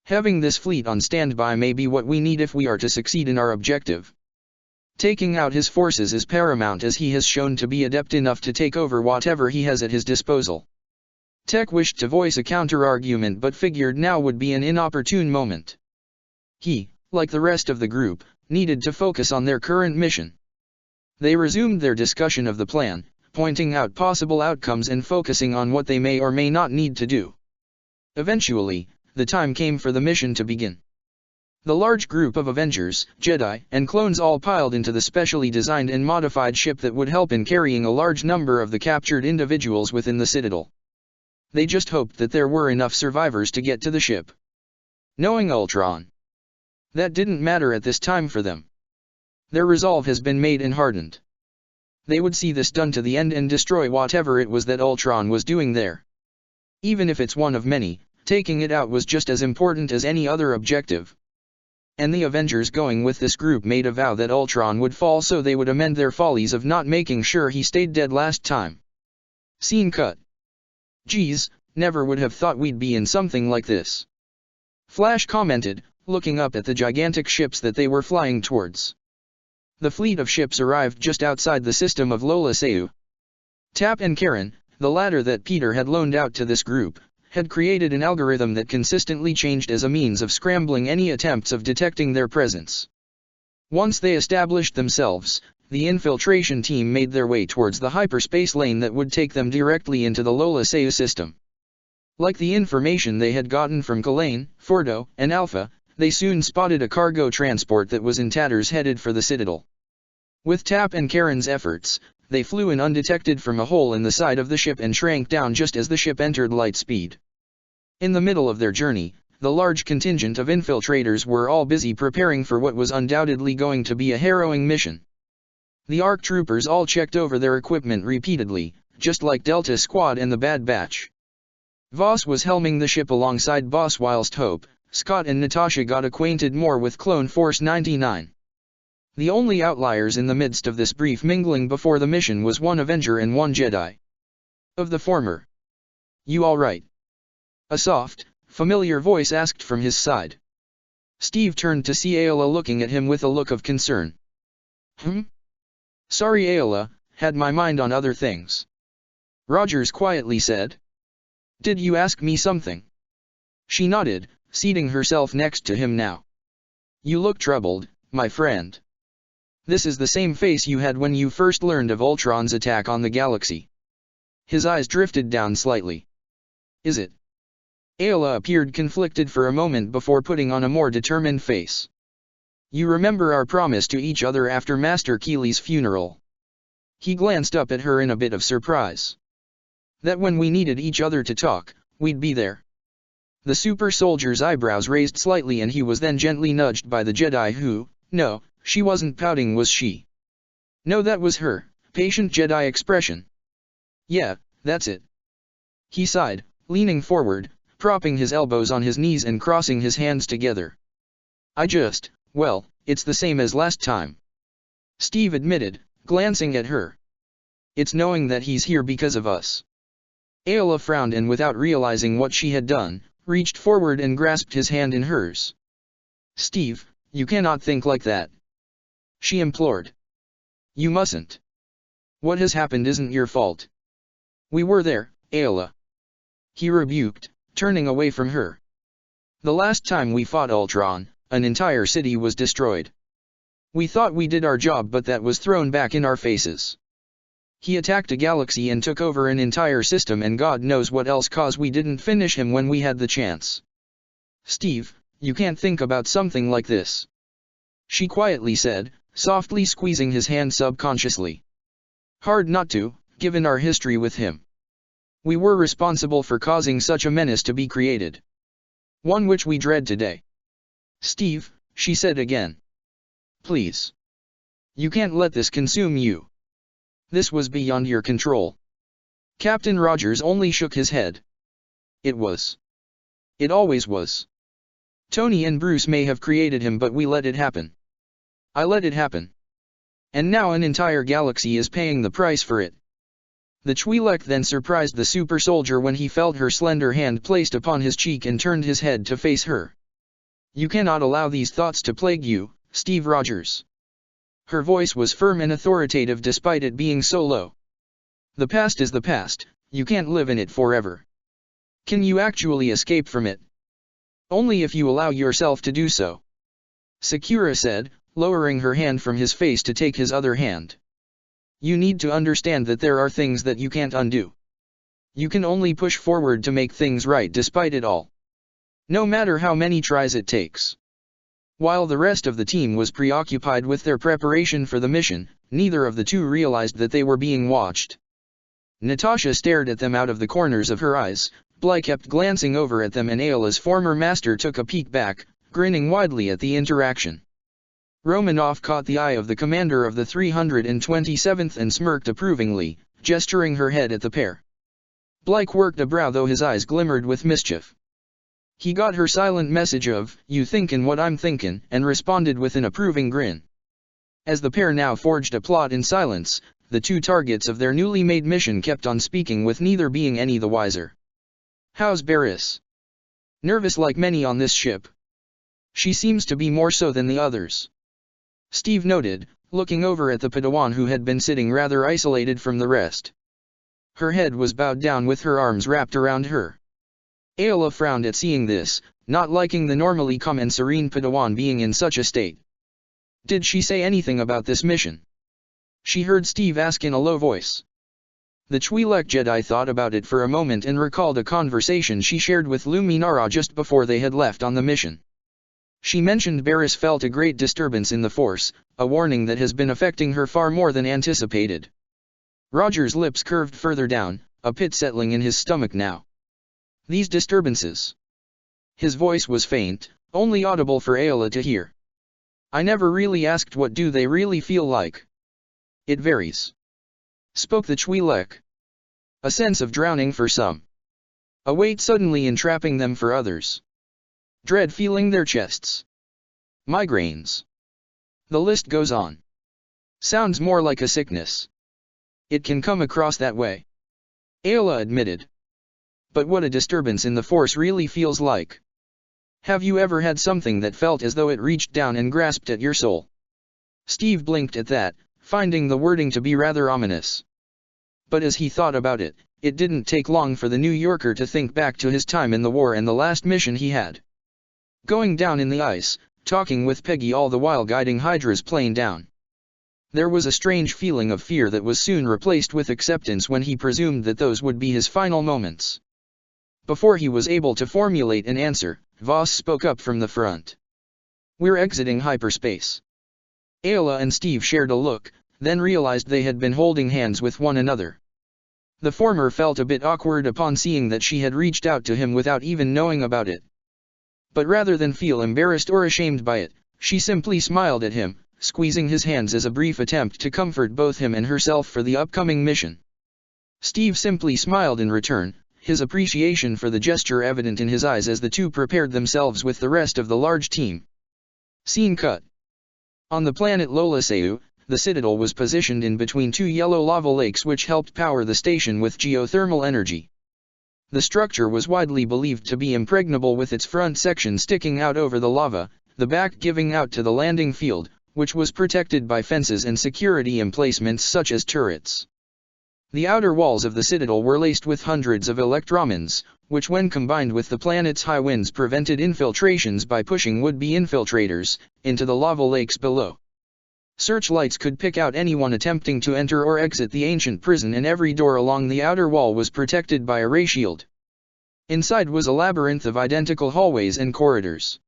Having this fleet on standby may be what we need if we are to succeed in our objective. Taking out his forces is paramount as he has shown to be adept enough to take over whatever he has at his disposal. Tech wished to voice a counter-argument but figured now would be an inopportune moment. He, like the rest of the group, needed to focus on their current mission. They resumed their discussion of the plan, pointing out possible outcomes and focusing on what they may or may not need to do. Eventually, the time came for the mission to begin. The large group of Avengers, Jedi, and clones all piled into the specially designed and modified ship that would help in carrying a large number of the captured individuals within the Citadel. They just hoped that there were enough survivors to get to the ship. Knowing Ultron, that didn't matter at this time for them. Their resolve has been made and hardened. They would see this done to the end and destroy whatever it was that Ultron was doing there. Even if it's one of many, taking it out was just as important as any other objective. And the Avengers going with this group made a vow that Ultron would fall so they would amend their follies of not making sure he stayed dead last time. Scene cut. Geez, never would have thought we'd be in something like this. Flash commented, looking up at the gigantic ships that they were flying towards. The fleet of ships arrived just outside the system of Lola Seu. Tap and Karen, the latter that Peter had loaned out to this group, had created an algorithm that consistently changed as a means of scrambling any attempts of detecting their presence. Once they established themselves, the infiltration team made their way towards the hyperspace lane that would take them directly into the Lola Seu system. Like the information they had gotten from Kalane, Fordo, and Alpha, they soon spotted a cargo transport that was in tatters headed for the Citadel. With Tap and Karen's efforts, they flew in undetected from a hole in the side of the ship and shrank down just as the ship entered light speed. In the middle of their journey, the large contingent of infiltrators were all busy preparing for what was undoubtedly going to be a harrowing mission. The ARC troopers all checked over their equipment repeatedly, just like Delta Squad and the Bad Batch. Voss was helming the ship alongside Boss whilst Hope, Scott and Natasha got acquainted more with Clone Force 99. The only outliers in the midst of this brief mingling before the mission was one Avenger and one Jedi. Of the former, "You all right?" a soft, familiar voice asked from his side. Steve turned to see Aola looking at him with a look of concern. Sorry Aola, had my mind on other things. Rogers quietly said. Did you ask me something? She nodded, seating herself next to him now. You look troubled, my friend. This is the same face you had when you first learned of Ultron's attack on the galaxy. His eyes drifted down slightly. Is it? Ayla appeared conflicted for a moment before putting on a more determined face. You remember our promise to each other after Master Keeley's funeral? He glanced up at her in a bit of surprise. That when we needed each other to talk, we'd be there. The super soldier's eyebrows raised slightly and he was then gently nudged by the Jedi who, no, she wasn't pouting, was she? No, that was her, patient Jedi expression. Yeah, that's it. He sighed, leaning forward, propping his elbows on his knees and crossing his hands together. Well, it's the same as last time. Steve admitted, glancing at her. It's knowing that he's here because of us. Ayla frowned and without realizing what she had done, reached forward and grasped his hand in hers. Steve, you cannot think like that. She implored. You mustn't. What has happened isn't your fault. We were there, Ayla. He rebuked, turning away from her. The last time we fought Ultron, an entire city was destroyed. We thought we did our job, but that was thrown back in our faces. He attacked a galaxy and took over an entire system, and God knows what else, cause we didn't finish him when we had the chance. Steve, you can't think about something like this. She quietly said, softly squeezing his hand subconsciously. Hard not to, given our history with him. We were responsible for causing such a menace to be created. One which we dread today. Steve, she said again. Please. You can't let this consume you. This was beyond your control. Captain Rogers only shook his head. It was. It always was. Tony and Bruce may have created him, but we let it happen. I let it happen. And now an entire galaxy is paying the price for it. The Twi'lek then surprised the super soldier when he felt her slender hand placed upon his cheek and turned his head to face her. You cannot allow these thoughts to plague you, Steve Rogers. Her voice was firm and authoritative despite it being so low. The past is the past, you can't live in it forever. Can you actually escape from it? Only if you allow yourself to do so. Sakura said, lowering her hand from his face to take his other hand. You need to understand that there are things that you can't undo. You can only push forward to make things right despite it all. No matter how many tries it takes. While the rest of the team was preoccupied with their preparation for the mission, neither of the two realized that they were being watched. Natasha stared at them out of the corners of her eyes, Bly kept glancing over at them, and Ayla's former master took a peek back, grinning widely at the interaction. Romanoff caught the eye of the commander of the 327th and smirked approvingly, gesturing her head at the pair. Blyke worked a brow, though his eyes glimmered with mischief. He got her silent message of, "You thinkin' what I'm thinkin'," and responded with an approving grin. As the pair now forged a plot in silence, the two targets of their newly made mission kept on speaking, with neither being any the wiser. How's Barriss? Nervous like many on this ship. She seems to be more so than the others. Steve noted, looking over at the Padawan who had been sitting rather isolated from the rest. Her head was bowed down with her arms wrapped around her. Ayla frowned at seeing this, not liking the normally calm and serene Padawan being in such a state. Did she say anything about this mission? She heard Steve ask in a low voice. The Twi'lek Jedi thought about it for a moment and recalled a conversation she shared with Luminara just before they had left on the mission. She mentioned Barriss felt a great disturbance in the Force, a warning that has been affecting her far more than anticipated. Roger's lips curved further down, a pit settling in his stomach now. These disturbances. His voice was faint, only audible for Ayla to hear. I never really asked what do they really feel like. It varies. Spoke the Twi'lek. A sense of drowning for some. A weight suddenly entrapping them for others. Dread feeling their chests. Migraines. The list goes on. Sounds more like a sickness. It can come across that way. Ayla admitted. But what a disturbance in the Force really feels like. Have you ever had something that felt as though it reached down and grasped at your soul? Steve blinked at that, finding the wording to be rather ominous. But as he thought about it, it didn't take long for the New Yorker to think back to his time in the war and the last mission he had. Going down in the ice, talking with Peggy, all the while guiding Hydra's plane down. There was a strange feeling of fear that was soon replaced with acceptance when he presumed that those would be his final moments. Before he was able to formulate an answer, Voss spoke up from the front. "We're exiting hyperspace." Ayla and Steve shared a look, then realized they had been holding hands with one another. The former felt a bit awkward upon seeing that she had reached out to him without even knowing about it. But rather than feel embarrassed or ashamed by it, she simply smiled at him, squeezing his hands as a brief attempt to comfort both him and herself for the upcoming mission. Steve simply smiled in return, his appreciation for the gesture evident in his eyes as the two prepared themselves with the rest of the large team. Scene cut. On the planet Lolaseu, the Citadel was positioned in between two yellow lava lakes which helped power the station with geothermal energy. The structure was widely believed to be impregnable with its front section sticking out over the lava, the back giving out to the landing field, which was protected by fences and security emplacements such as turrets. The outer walls of the Citadel were laced with hundreds of electromins, which when combined with the planet's high winds prevented infiltrations by pushing would-be infiltrators into the lava lakes below. Searchlights could pick out anyone attempting to enter or exit the ancient prison, and every door along the outer wall was protected by a ray shield. Inside was a labyrinth of identical hallways and corridors.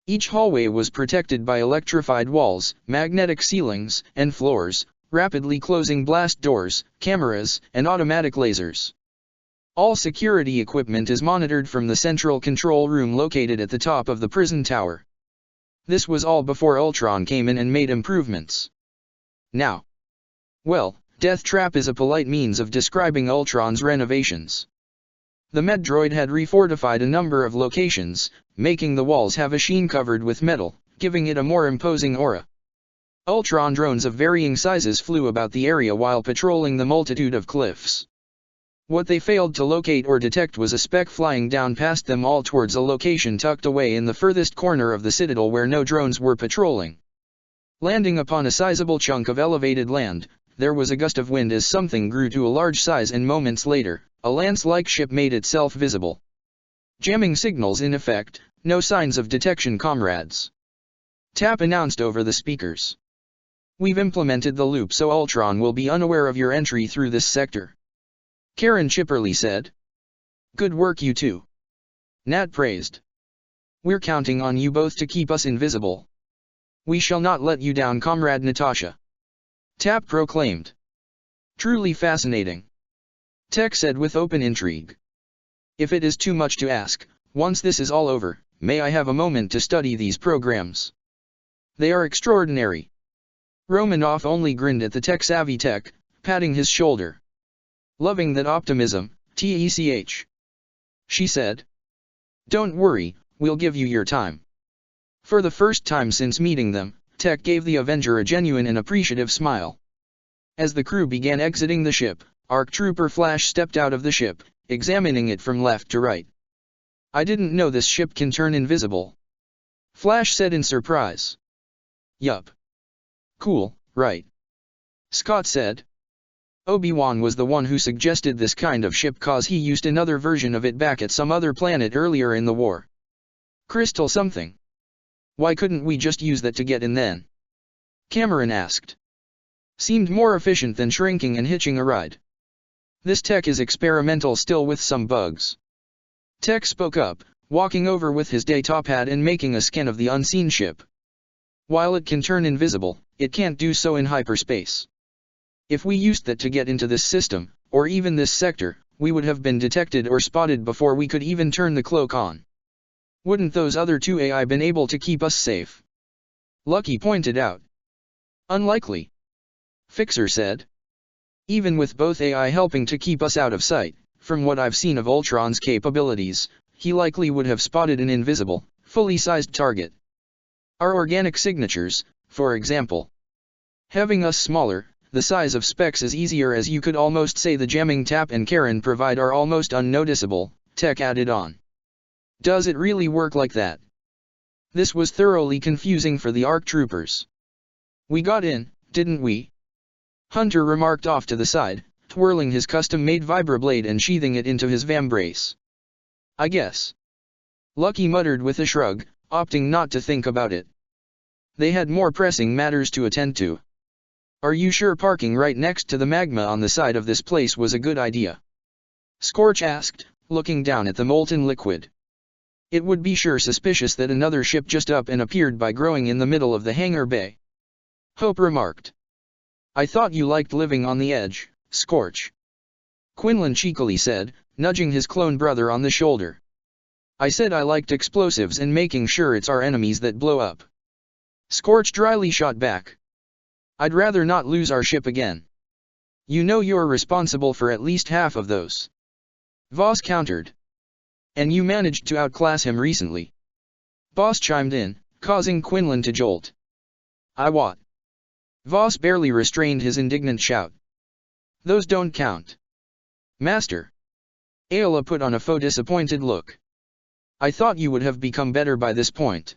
Each hallway was protected by electrified walls, magnetic ceilings, and floors, rapidly closing blast doors, cameras, and automatic lasers. All security equipment is monitored from the central control room located at the top of the prison tower. This was all before Ultron came in and made improvements. Now, well, Death Trap is a polite means of describing Ultron's renovations. The Meddroid had refortified a number of locations, making the walls have a sheen covered with metal, giving it a more imposing aura. Ultron drones of varying sizes flew about the area while patrolling the multitude of cliffs. What they failed to locate or detect was a speck flying down past them all towards a location tucked away in the furthest corner of the Citadel where no drones were patrolling. Landing upon a sizable chunk of elevated land, there was a gust of wind as something grew to a large size, and moments later, a lance-like ship made itself visible. Jamming signals in effect, no signs of detection, comrades. TAP announced over the speakers. We've implemented the loop so Ultron will be unaware of your entry through this sector. Karen chipperly said. Good work, you two. Nat praised. We're counting on you both to keep us invisible. We shall not let you down, Comrade Natasha. TAP proclaimed. Truly fascinating. Tech said with open intrigue. If it is too much to ask, once this is all over, may I have a moment to study these programs? They are extraordinary. Romanoff only grinned at the tech-savvy Tech, patting his shoulder. Loving that optimism, TECH. She said. Don't worry, we'll give you your time. For the first time since meeting them, Tech gave the Avenger a genuine and appreciative smile. As the crew began exiting the ship, ARC Trooper Flash stepped out of the ship, examining it from left to right. I didn't know this ship can turn invisible. Flash said in surprise. Yup. Cool, right? Scott said. Obi-Wan was the one who suggested this kind of ship cause he used another version of it back at some other planet earlier in the war. Crystal something. Why couldn't we just use that to get in then? Cameron asked. Seemed more efficient than shrinking and hitching a ride. This tech is experimental still with some bugs. Tech spoke up, walking over with his datapad and making a scan of the unseen ship. While it can turn invisible, it can't do so in hyperspace. If we used that to get into this system, or even this sector, we would have been detected or spotted before we could even turn the cloak on. Wouldn't those other two AI been able to keep us safe? Lucky pointed out. Unlikely. Fixer said. Even with both AI helping to keep us out of sight, from what I've seen of Ultron's capabilities, he likely would have spotted an invisible, fully sized target. Our organic signatures, for example. Having us smaller, the size of specks is easier, as you could almost say the jamming TAP and Karen provide are almost unnoticeable, Tech added on. Does it really work like that? This was thoroughly confusing for the ARC troopers. We got in, didn't we? Hunter remarked off to the side, twirling his custom-made vibroblade and sheathing it into his vambrace. I guess. Lucky muttered with a shrug, opting not to think about it. They had more pressing matters to attend to. Are you sure parking right next to the magma on the side of this place was a good idea? Scorch asked, looking down at the molten liquid. It would be sure suspicious that another ship just up and appeared by growing in the middle of the hangar bay. Hope remarked. I thought you liked living on the edge, Scorch. Quinlan cheekily said, nudging his clone brother on the shoulder. I said I liked explosives and making sure it's our enemies that blow up. Scorch dryly shot back. I'd rather not lose our ship again. You know you're responsible for at least half of those. Voss countered. And you managed to outclass him recently. Boss chimed in, causing Quinlan to jolt. I what? Voss barely restrained his indignant shout. Those don't count. Master. Ayla put on a faux disappointed look. I thought you would have become better by this point.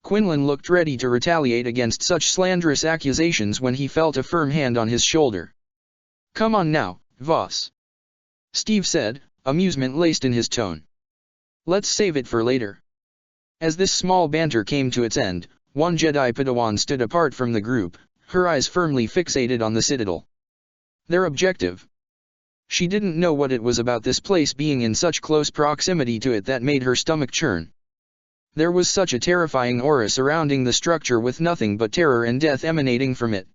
Quinlan looked ready to retaliate against such slanderous accusations when he felt a firm hand on his shoulder. Come on now, Voss. Steve said, amusement laced in his tone. Let's save it for later. As this small banter came to its end, one Jedi Padawan stood apart from the group, her eyes firmly fixated on the Citadel. Their objective. She didn't know what it was about this place being in such close proximity to it that made her stomach churn. There was such a terrifying aura surrounding the structure with nothing but terror and death emanating from it.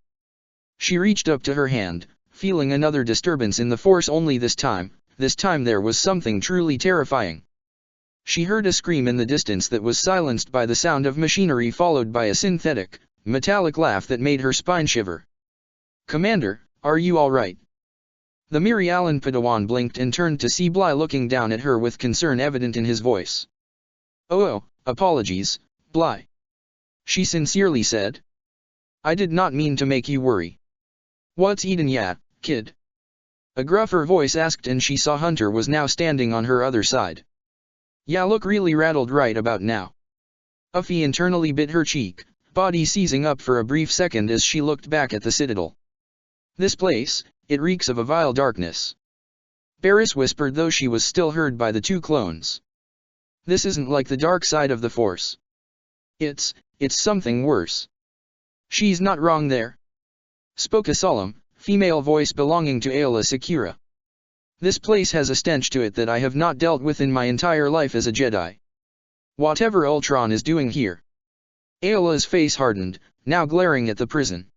She reached up to her hand, feeling another disturbance in the force only this time there was something truly terrifying. She heard a scream in the distance that was silenced by the sound of machinery followed by a synthetic, metallic laugh that made her spine shiver. Commander, are you all right? The Mirialan Padawan blinked and turned to see Bly looking down at her with concern evident in his voice. Oh, apologies, Bly. She sincerely said. I did not mean to make you worry. What's eatin' ya, kid? A gruffer voice asked and she saw Hunter was now standing on her other side. Ya look really rattled right about now. Uffie internally bit her cheek, body seizing up for a brief second as she looked back at the Citadel. This place, it reeks of a vile darkness. Barriss whispered though she was still heard by the two clones. This isn't like the dark side of the Force. It's something worse. She's not wrong there. Spoke a solemn, female voice belonging to Ayla Secura. This place has a stench to it that I have not dealt with in my entire life as a Jedi. Whatever Ultron is doing here. Ayla's face hardened, now glaring at the prison.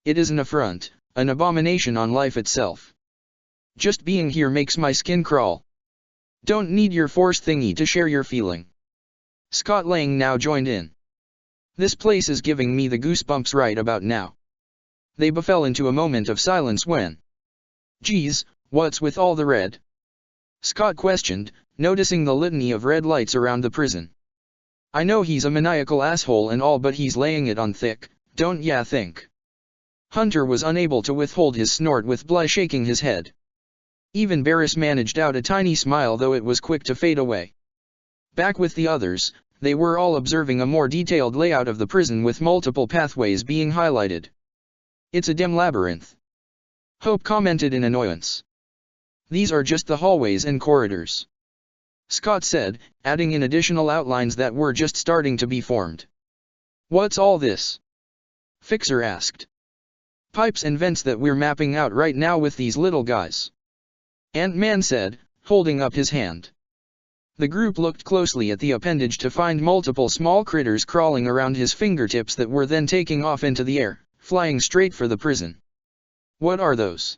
It is an affront, an abomination on life itself. Just being here makes my skin crawl. Don't need your force thingy to share your feeling. Scott Lang now joined in. This place is giving me the goosebumps right about now. They befell into a moment of silence when. Geez, what's with all the red? Scott questioned, noticing the litany of red lights around the prison. I know he's a maniacal asshole and all, but he's laying it on thick, don't ya think? Hunter was unable to withhold his snort with Bly shaking his head. Even Barriss managed out a tiny smile though it was quick to fade away. Back with the others, they were all observing a more detailed layout of the prison with multiple pathways being highlighted. It's a dim labyrinth. Hope commented in annoyance. These are just the hallways and corridors. Scott said, adding in additional outlines that were just starting to be formed. What's all this? Fixer asked. Pipes and vents that we're mapping out right now with these little guys. Ant-Man said, holding up his hand. The group looked closely at the appendage to find multiple small critters crawling around his fingertips that were then taking off into the air, flying straight for the prison. What are those?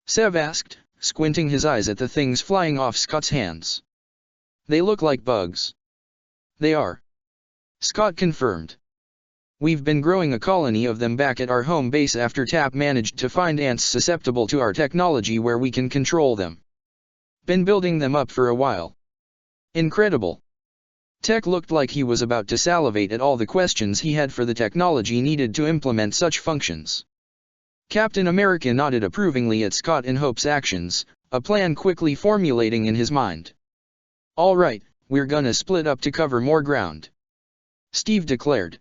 Sev asked, squinting his eyes at the things flying off Scott's hands. They look like bugs. They are. Scott confirmed. We've been growing a colony of them back at our home base after TAP managed to find ants susceptible to our technology where we can control them. Been building them up for a while. Incredible. Tech looked like he was about to salivate at all the questions he had for the technology needed to implement such functions. Captain America nodded approvingly at Scott and Hope's actions, a plan quickly formulating in his mind. All right, we're gonna split up to cover more ground. Steve declared.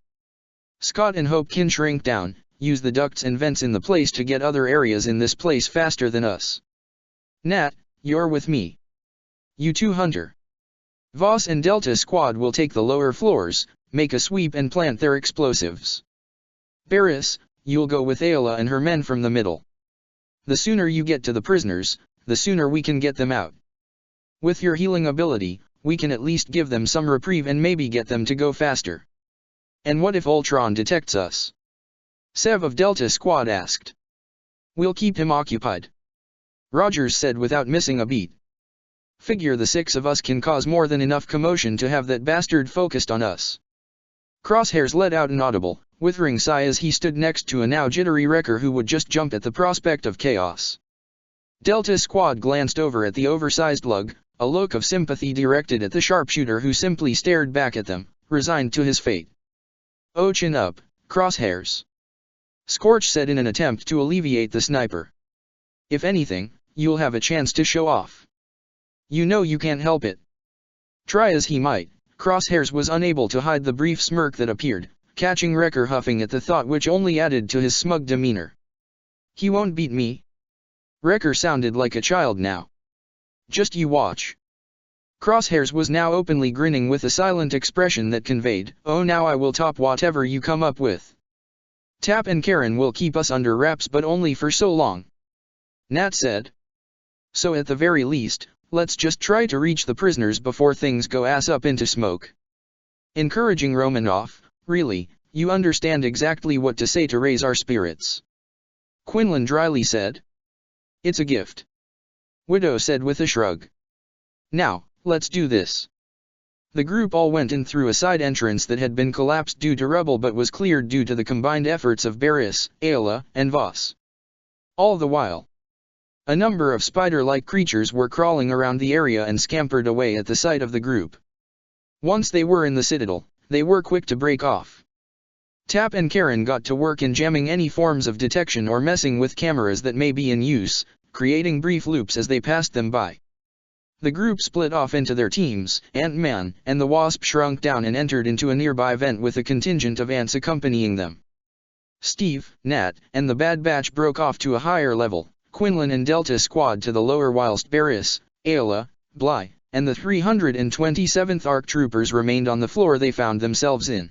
Scott and Hope can shrink down, use the ducts and vents in the place to get other areas in this place faster than us. Nat, you're with me. You too, Hunter. Voss and Delta Squad will take the lower floors, make a sweep and plant their explosives. Barriss, you'll go with Ayla and her men from the middle. The sooner you get to the prisoners, the sooner we can get them out. With your healing ability, we can at least give them some reprieve and maybe get them to go faster. And what if Ultron detects us? Sev of Delta Squad asked. We'll keep him occupied. Rogers said without missing a beat. Figure the 6 of us can cause more than enough commotion to have that bastard focused on us. Crosshairs let out an audible, withering sigh as he stood next to a now jittery Wrecker who would just jump at the prospect of chaos. Delta Squad glanced over at the oversized lug, a look of sympathy directed at the sharpshooter who simply stared back at them, resigned to his fate. Oh, chin up, Crosshairs. Scorch said in an attempt to alleviate the sniper. If anything, you'll have a chance to show off. You know you can't help it. Try as he might, Crosshairs was unable to hide the brief smirk that appeared, catching Wrecker huffing at the thought which only added to his smug demeanor. He won't beat me. Wrecker sounded like a child now. Just you watch. Crosshairs was now openly grinning with a silent expression that conveyed, oh now I will top whatever you come up with. Tap and Karen will keep us under wraps but only for so long. Nat said. So at the very least, let's just try to reach the prisoners before things go ass up into smoke. Encouraging Romanoff, really, you understand exactly what to say to raise our spirits. Quinlan dryly said. It's a gift. Widow said with a shrug. Now, let's do this. The group all went in through a side entrance that had been collapsed due to rubble but was cleared due to the combined efforts of Barris, Ayla, and Voss. All the while, a number of spider-like creatures were crawling around the area and scampered away at the sight of the group. Once they were in the citadel, they were quick to break off. Tap and Karen got to work in jamming any forms of detection or messing with cameras that may be in use, creating brief loops as they passed them by. The group split off into their teams. Ant-Man and the Wasp shrunk down and entered into a nearby vent with a contingent of ants accompanying them. Steve, Nat, and the Bad Batch broke off to a higher level, Quinlan and Delta Squad to the lower whilst Barris, Ayla, Bly, and the 327th ARC troopers remained on the floor they found themselves in.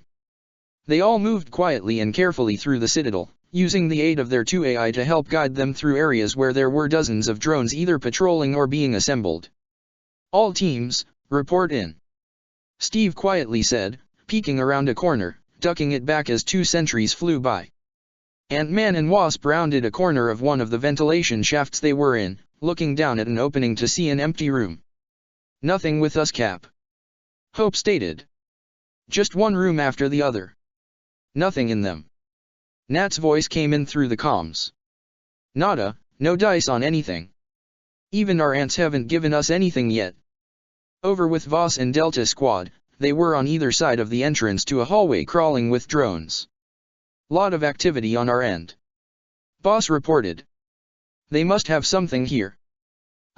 They all moved quietly and carefully through the citadel, using the aid of their 2 AI to help guide them through areas where there were dozens of drones either patrolling or being assembled. All teams, report in. Steve quietly said, peeking around a corner, ducking it back as 2 sentries flew by. Ant-Man and Wasp rounded a corner of one of the ventilation shafts they were in, looking down at an opening to see an empty room. Nothing with us, Cap. Hope stated. Just one room after the other. Nothing in them. Nat's voice came in through the comms. Nada, no dice on anything. Even our ants haven't given us anything yet. Over with Voss and Delta Squad, they were on either side of the entrance to a hallway crawling with drones. Lot of activity on our end. Boss reported. They must have something here.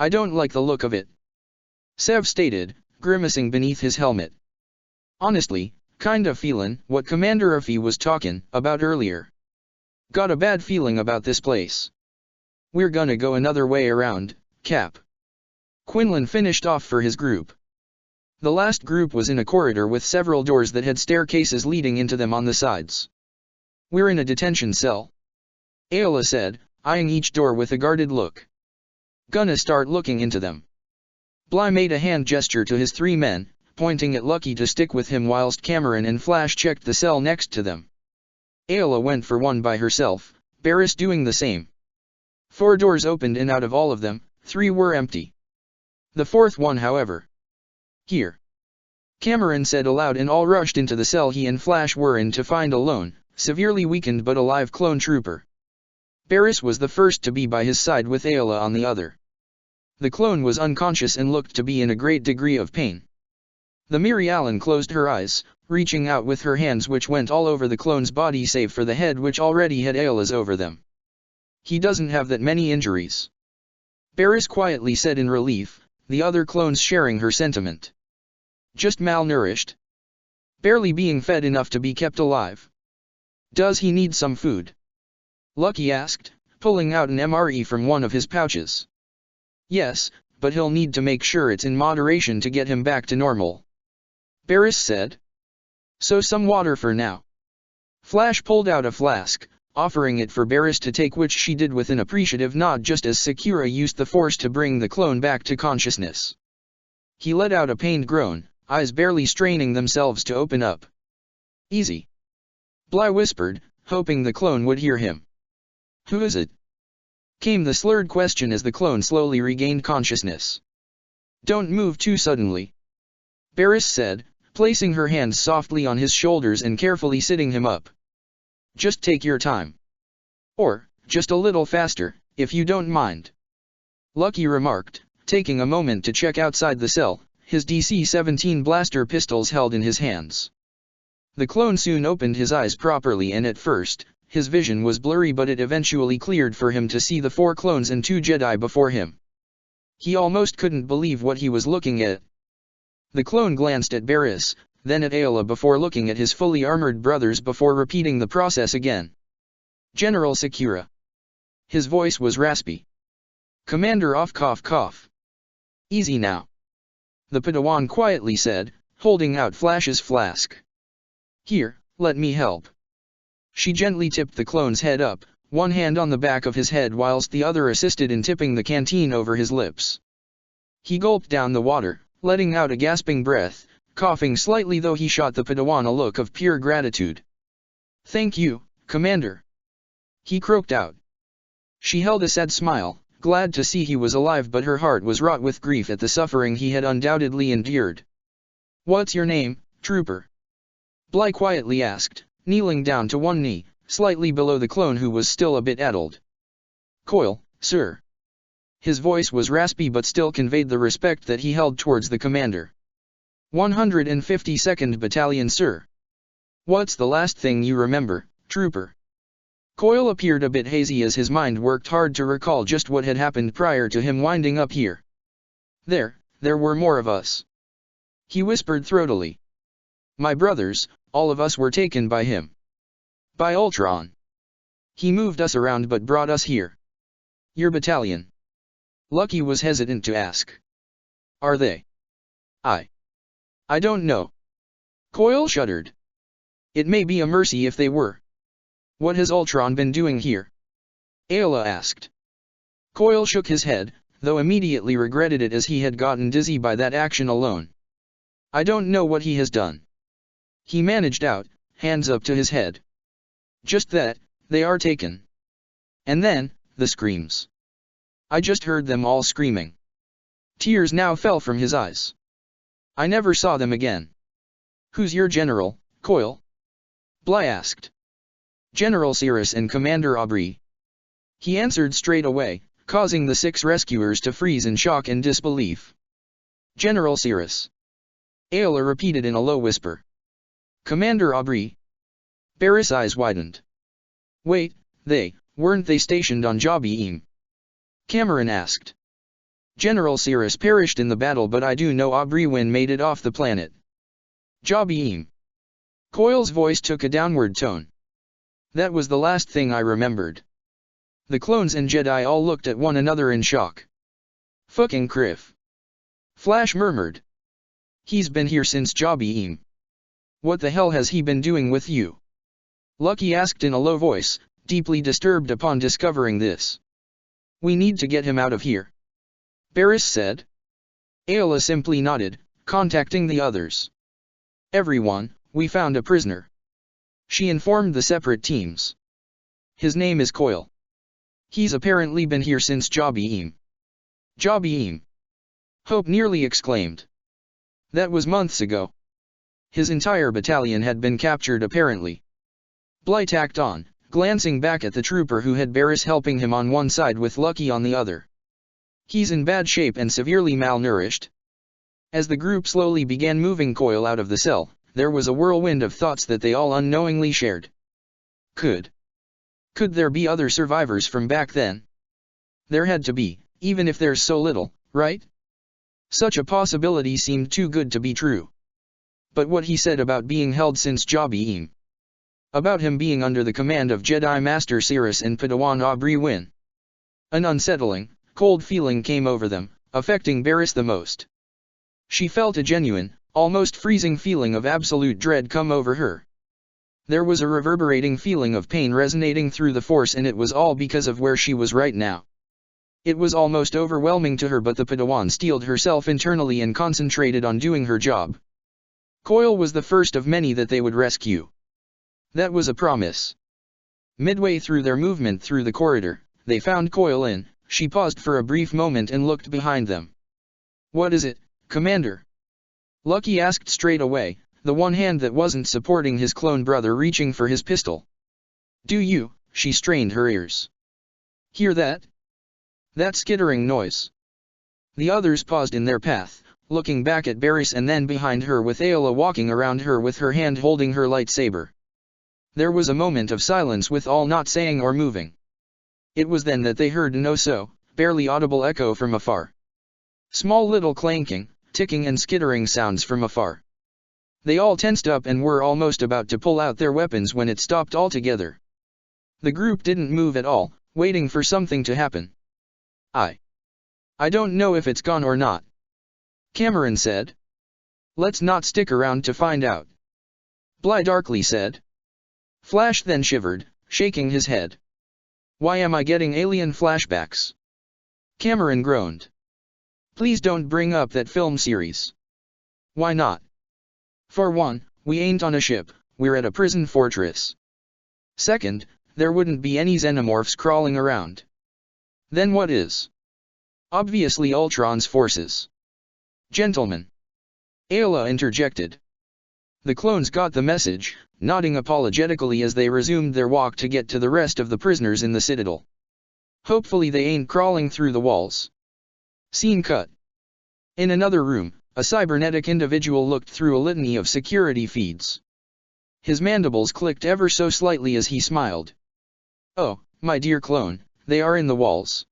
I don't like the look of it. Sev stated, grimacing beneath his helmet. Honestly, kinda feelin' what Commander Effie was talking about earlier. Got a bad feeling about this place. We're gonna go another way around, Cap. Quinlan finished off for his group. The last group was in a corridor with several doors that had staircases leading into them on the sides. We're in a detention cell. Ayla said, eyeing each door with a guarded look. Gonna start looking into them. Bly made a hand gesture to his 3 men, pointing at Lucky to stick with him whilst Cameron and Flash checked the cell next to them. Ayla went for one by herself, Barris doing the same. 4 doors opened and out of all of them, 3 were empty. The 4th one however. Here. Cameron said aloud and all rushed into the cell he and Flash were in to find a lone, severely weakened but alive clone trooper. Barris was the first to be by his side with Ayla on the other. The clone was unconscious and looked to be in a great degree of pain. The Miri Allen closed her eyes, reaching out with her hands which went all over the clone's body save for the head which already had Ayla's over them. He doesn't have that many injuries. Barris quietly said in relief, the other clones sharing her sentiment. Just malnourished. Barely being fed enough to be kept alive. Does he need some food? Lucky asked, pulling out an MRE from one of his pouches. Yes, but he'll need to make sure it's in moderation to get him back to normal. Barris said. So some water for now. Flash pulled out a flask, offering it for Barris to take which she did with an appreciative nod just as Sakura used the force to bring the clone back to consciousness. He let out a pained groan, eyes barely straining themselves to open up. Easy. Bly whispered, hoping the clone would hear him. Who is it? Came the slurred question as the clone slowly regained consciousness. Don't move too suddenly, Barris said, placing her hands softly on his shoulders and carefully sitting him up. Just take your time. Or, just a little faster, if you don't mind. Lucky remarked, taking a moment to check outside the cell, his DC-17 blaster pistols held in his hands. The clone soon opened his eyes properly, and at first, his vision was blurry, but it eventually cleared for him to see the 4 clones and 2 Jedi before him. He almost couldn't believe what he was looking at. The clone glanced at Barris, then at Ayla before looking at his fully armored brothers before repeating the process again. General Sakura. His voice was raspy. Commander off cough cough. Easy now. The Padawan quietly said, holding out Flash's flask. Here, let me help. She gently tipped the clone's head up, one hand on the back of his head whilst the other assisted in tipping the canteen over his lips. He gulped down the water, letting out a gasping breath, coughing slightly though he shot the Padawan a look of pure gratitude. Thank you, Commander. He croaked out. She held a sad smile, glad to see he was alive, but her heart was wrought with grief at the suffering he had undoubtedly endured. What's your name, Trooper? Bly quietly asked, kneeling down to one knee, slightly below the clone who was still a bit addled. Coil, sir. His voice was raspy but still conveyed the respect that he held towards the commander. 152nd Battalion, sir. What's the last thing you remember, Trooper? Coil appeared a bit hazy as his mind worked hard to recall just what had happened prior to him winding up here. There were more of us. He whispered throatily. My brothers, all of us were taken by him. By Ultron. He moved us around but brought us here. Your battalion. Lucky was hesitant to ask. Are they? I don't know. Coil shuddered. It may be a mercy if they were. What has Ultron been doing here? Ayla asked. Coil shook his head, though immediately regretted it as he had gotten dizzy by that action alone. I don't know what he has done. He managed out, hands up to his head. Just that, they are taken. And then, the screams. I just heard them all screaming. Tears now fell from his eyes. I never saw them again. Who's your general, Coil? Bly asked. General Cirrus and Commander Aubrey. He answered straight away, causing the 6 rescuers to freeze in shock and disbelief. General Cirrus. Ayla repeated in a low whisper. Commander Aubrey. Barris' eyes widened. Wait, weren't they stationed on Jabiim? Cameron asked. General Cirrus perished in the battle, but I do know Aubrey made it off the planet. Jabiim. Coil's voice took a downward tone. That was the last thing I remembered. The clones and Jedi all looked at one another in shock. Fucking Criff. Flash murmured. He's been here since Jabiim. What the hell has he been doing with you? Lucky asked in a low voice, deeply disturbed upon discovering this. We need to get him out of here. Barris said. Ayla simply nodded, contacting the others. Everyone, we found a prisoner. She informed the separate teams. His name is Coil. He's apparently been here since Jabiim. Jabiim. Hope nearly exclaimed. That was months ago. His entire battalion had been captured apparently. Bly tacked on, glancing back at the trooper who had Barris helping him on one side with Lucky on the other. He's in bad shape and severely malnourished. As the group slowly began moving Coil out of the cell, there was a whirlwind of thoughts that they all unknowingly shared. Could there be other survivors from back then? There had to be, even if there's so little, right? Such a possibility seemed too good to be true. But what he said about being held since Jabiim. About him being under the command of Jedi Master Cirrus and Padawan Aubrey. An unsettling, cold feeling came over them, affecting Barris the most. She felt a genuine, almost freezing feeling of absolute dread come over her. There was a reverberating feeling of pain resonating through the Force, and it was all because of where she was right now. It was almost overwhelming to her, but the Padawan steeled herself internally and concentrated on doing her job. Coil was the first of many that they would rescue. That was a promise. Midway through their movement through the corridor, they found Coil in. She paused for a brief moment and looked behind them. "What is it, Commander?" Lucky asked straight away, the one hand that wasn't supporting his clone brother reaching for his pistol. "Do you?" She strained her ears. "Hear that? That skittering noise." The others paused in their path, looking back at Barris and then behind her with Ayla walking around her with her hand holding her lightsaber. There was a moment of silence with all not saying or moving. It was then that they heard an oh-so, barely audible echo from afar. Small little clanking, ticking and skittering sounds from afar. They all tensed up and were almost about to pull out their weapons when it stopped altogether. The group didn't move at all, waiting for something to happen. I don't know if it's gone or not," Cameron said. "Let's not stick around to find out," Bly darkly said. Flash then shivered, shaking his head. "Why am I getting alien flashbacks?" Cameron groaned. "Please don't bring up that film series." "Why not?" "For one, we ain't on a ship, we're at a prison fortress. Second, there wouldn't be any xenomorphs crawling around." "Then what is?" "Obviously Ultron's forces." "Gentlemen," Ayla interjected. The clones got the message, nodding apologetically as they resumed their walk to get to the rest of the prisoners in the Citadel. "Hopefully they ain't crawling through the walls." Scene cut. In another room, a cybernetic individual looked through a litany of security feeds. His mandibles clicked ever so slightly as he smiled. "Oh, my dear clone, they are in the walls."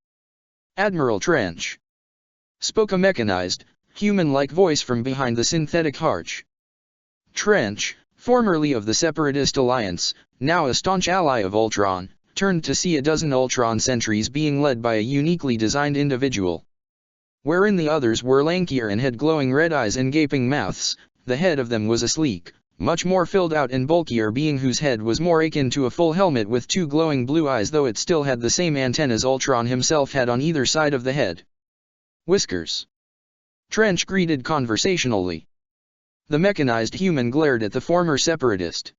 "Admiral Trench," spoke a mechanized, human-like voice from behind the synthetic arch. Trench, formerly of the Separatist Alliance, now a staunch ally of Ultron, turned to see a dozen Ultron sentries being led by a uniquely designed individual. Wherein the others were lankier and had glowing red eyes and gaping mouths, the head of them was a sleek, much more filled out and bulkier being whose head was more akin to a full helmet with two glowing blue eyes, though it still had the same antennas Ultron himself had on either side of the head. "Whiskers," Trench greeted conversationally. The mechanized human glared at the former separatist.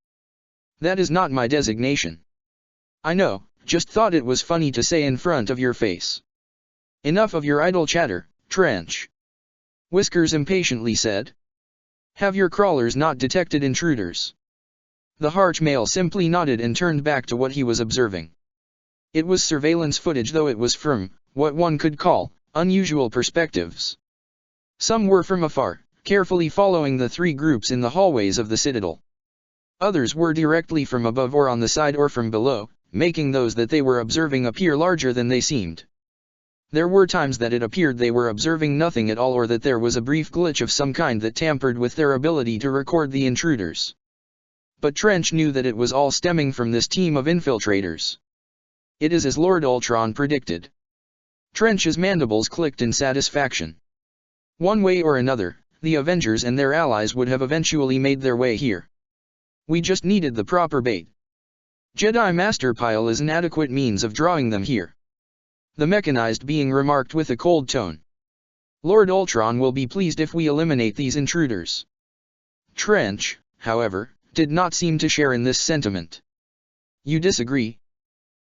"That is not my designation." "I know, just thought it was funny to say in front of your face." "Enough of your idle chatter, Trench," Whiskers impatiently said. "Have your crawlers not detected intruders?" The Harch male simply nodded and turned back to what he was observing. It was surveillance footage, though it was from, what one could call, unusual perspectives. Some were from afar, carefully following the three groups in the hallways of the Citadel. Others were directly from above or on the side or from below, making those that they were observing appear larger than they seemed. There were times that it appeared they were observing nothing at all, or that there was a brief glitch of some kind that tampered with their ability to record the intruders. But Trench knew that it was all stemming from this team of infiltrators. It is as Lord Ultron predicted. Trench's mandibles clicked in satisfaction. One way or another, the Avengers and their allies would have eventually made their way here. We just needed the proper bait. Jedi Master Pile is an adequate means of drawing them here. The mechanized being remarked with a cold tone. Lord Ultron will be pleased if we eliminate these intruders. Trench, however, did not seem to share in this sentiment. "You disagree?"